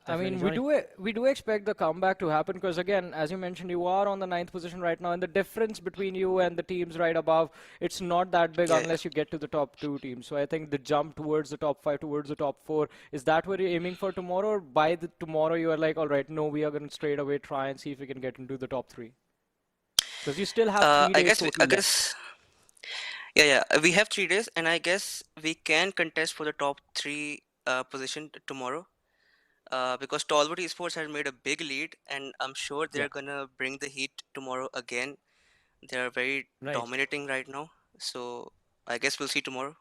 I mean, we do expect the comeback to happen, because again, as you mentioned, you are on the 9th position right now, and the difference between you and the teams right above, it's not that big unless you get to the top 2 teams. So I think the jump towards the top 5, towards the top 4, is that what you're aiming for tomorrow? Or by tomorrow you are like, all right, no, we are going to straight away try and see if we can get into the top 3? Because you still have 3 days I guess. Yeah, we have 3 days, and I guess we can contest for the top 3 position tomorrow. Because Stalwart Esports has made a big lead, and I'm sure they're gonna bring the heat tomorrow again. They're very dominating right now, so I guess we'll see tomorrow.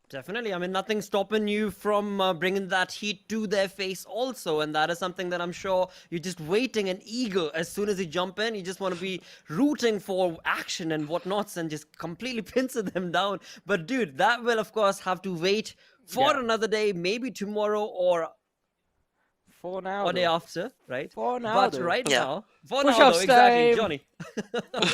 Definitely. I mean, nothing's stopping you from bringing that heat to their face also, and that is something that I'm sure you're just waiting and eager. As soon as you jump in, you just want to be rooting for action and whatnots and just completely pincer them down. But dude, that will of course have to wait for another day, maybe tomorrow or for now, or day after, right? For now, but right now, for push now, up though, exactly, time. Johnny.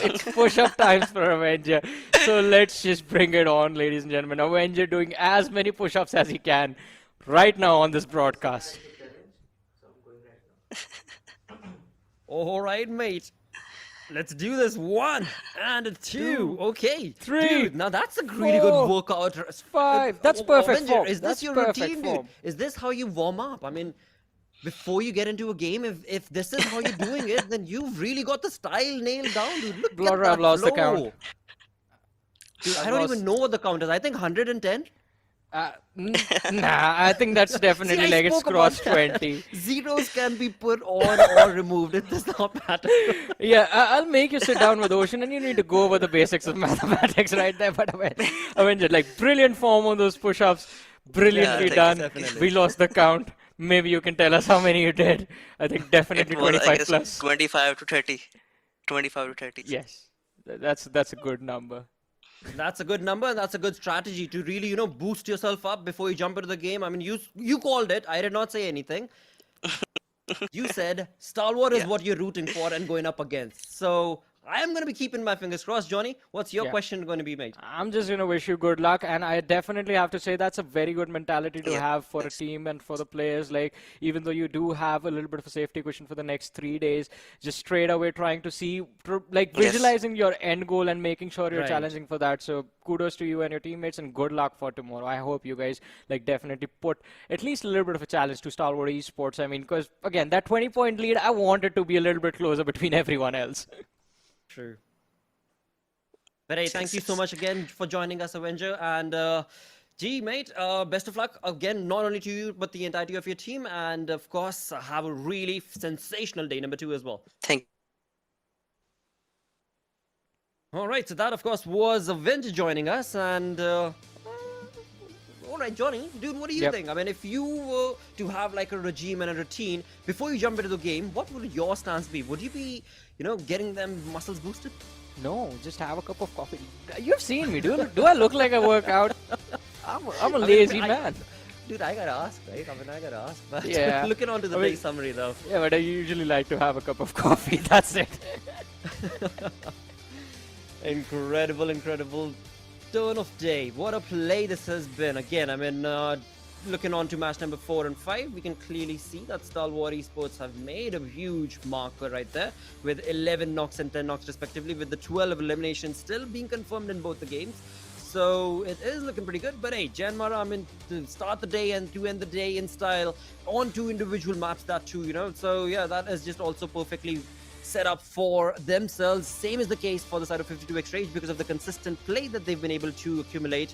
It's push-up times for Erangel. So let's just bring it on, ladies and gentlemen. Erangel doing as many push-ups as he can right now on this broadcast. All right, mate. Let's do this. 1 and 2. Okay. 3. Dude, now that's a really good workout. 5. That's perfect form. Is this your routine, dude? Is this how you warm up? I mean, before you get into a game, if this is how you're doing it, then you've really got the style nailed down, dude. Look at that I've lost the flow. count. Dude, I don't even know what the count is. I think 110. Nah, I think that's definitely like it's crossed 20. Zeros can be put on or removed. It does not matter. Yeah, I'll make you sit down with Ocean, and you need to go over the basics of mathematics right there. But I mean, like brilliant form on those push-ups, brilliantly done. We lost the count. Maybe you can tell us how many you did. I think definitely 25 plus. 25 to 30. 25 to 30. Yes, that's a good number. That's a good number, and that's a good strategy to really, you know, boost yourself up before you jump into the game. I mean, you called it. I did not say anything. You said Stalwart is what you're rooting for and going up against. So I am going to be keeping my fingers crossed. Johnny, what's your Yeah. question going to be, mate? I'm just going to wish you good luck, and I definitely have to say that's a very good mentality to have for a team and for the players. Like, even though you do have a little bit of a safety cushion for the next 3 days, just straight away trying to see, like, visualizing your end goal and making sure you're Right. challenging for that. So kudos to you and your teammates, and good luck for tomorrow. I hope you guys, like, definitely put at least a little bit of a challenge to Stalwart Esports. I mean, because, again, that 20-point lead, I want it to be a little bit closer between everyone else. True. But hey, thank you so much again for joining us, Avenger. And gee, mate, best of luck again, not only to you, but the entirety of your team. And of course, have a really sensational day number 2 as well. Thank All right, so that, of course, was Avenger joining us. And all right, Johnny, dude, what do you think? I mean, if you were to have like a regime and a routine before you jump into the game, what would your stance be? Would you be, getting them muscles boosted? No, just have a cup of coffee. You've seen me, dude. Do I look like I work out? I'm a lazy man. Dude, I gotta ask, right? I mean, I gotta ask. But Yeah. looking on to the day summary, though. Yeah, but I usually like to have a cup of coffee. That's it. Incredible turn of day. What a play this has been. Again, I mean, looking on to match number 4 and 5, we can clearly see that Stalwart Esports have made a huge marker right there with 11 knocks and 10 knocks respectively, with the 12 eliminations still being confirmed in both the games. So it is looking pretty good. But hey, JyanMaara, I mean, to start the day and to end the day in style on 2 individual maps, that too, So yeah, that is just also perfectly set up for themselves. Same is the case for the side of 52x Rage because of the consistent play that they've been able to accumulate.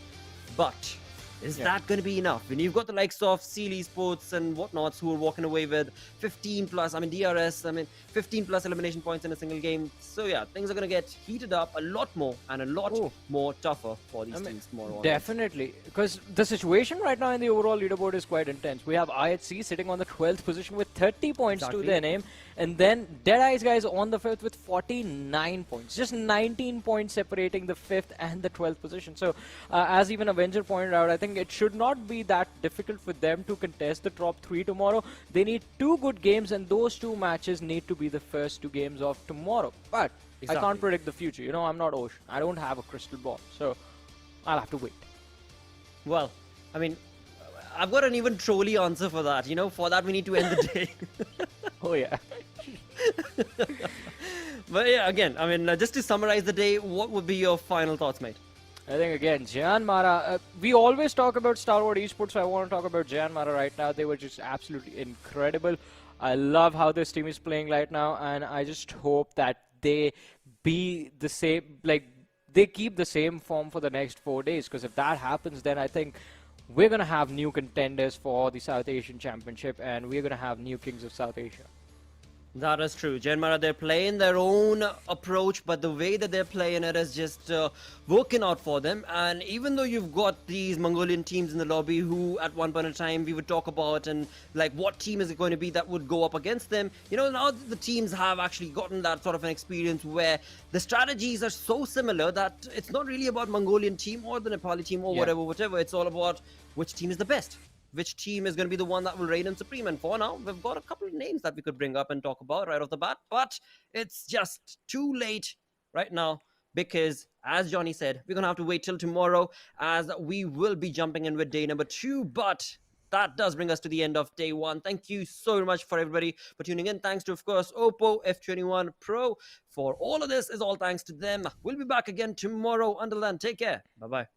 But is that going to be enough? When you've got the likes of Seal Esports and whatnots who are walking away with 15 plus, I mean DRS, 15 plus elimination points in a single game. So yeah, things are going to get heated up a lot more and a lot more tougher for these teams tomorrow on. Definitely, because the situation right now in the overall leaderboard is quite intense. We have IHC sitting on the 12th position with 30 points to their name, and then Deadeyes Guys on the 5th with 49 points. Just 19 points separating the 5th and the 12th position. So as even Avenger pointed out, I think it should not be that difficult for them to contest the top 3 tomorrow. They need 2 good games, and those 2 matches need to be the first 2 games of tomorrow. But I can't predict the future. I'm not Ocean. I don't have a crystal ball. So I'll have to wait. Well, I mean, I've got an even trolly answer for that. For that we need to end the day. Oh, yeah. But yeah, again, I mean, just to summarize the day, what would be your final thoughts, mate? I think, again, JyanMaara, we always talk about Stalwart Esports, so I want to talk about JyanMaara right now. They were just absolutely incredible. I love how this team is playing right now, and I just hope that they be the same, they keep the same form for the next 4 days, because if that happens, then I think we're going to have new contenders for the South Asian Championship, and we're going to have new kings of South Asia. That is true. JyanMaara, they're playing their own approach, but the way that they're playing it is just working out for them. And even though you've got these Mongolian teams in the lobby who at one point in time we would talk about and like what team is it going to be that would go up against them, now the teams have actually gotten that sort of an experience where the strategies are so similar that it's not really about Mongolian team or the Nepali team or whatever. It's all about which team is the best. Which team is going to be the one that will reign in supreme. And for now, we've got a couple of names that we could bring up and talk about right off the bat. But it's just too late right now because, as Johnny said, we're going to have to wait till tomorrow as we will be jumping in with day number 2. But that does bring us to the end of day 1. Thank you so much for everybody for tuning in. Thanks to, of course, Oppo F21 Pro. For all of this is all thanks to them. We'll be back again tomorrow. Until then, take care. Bye-bye.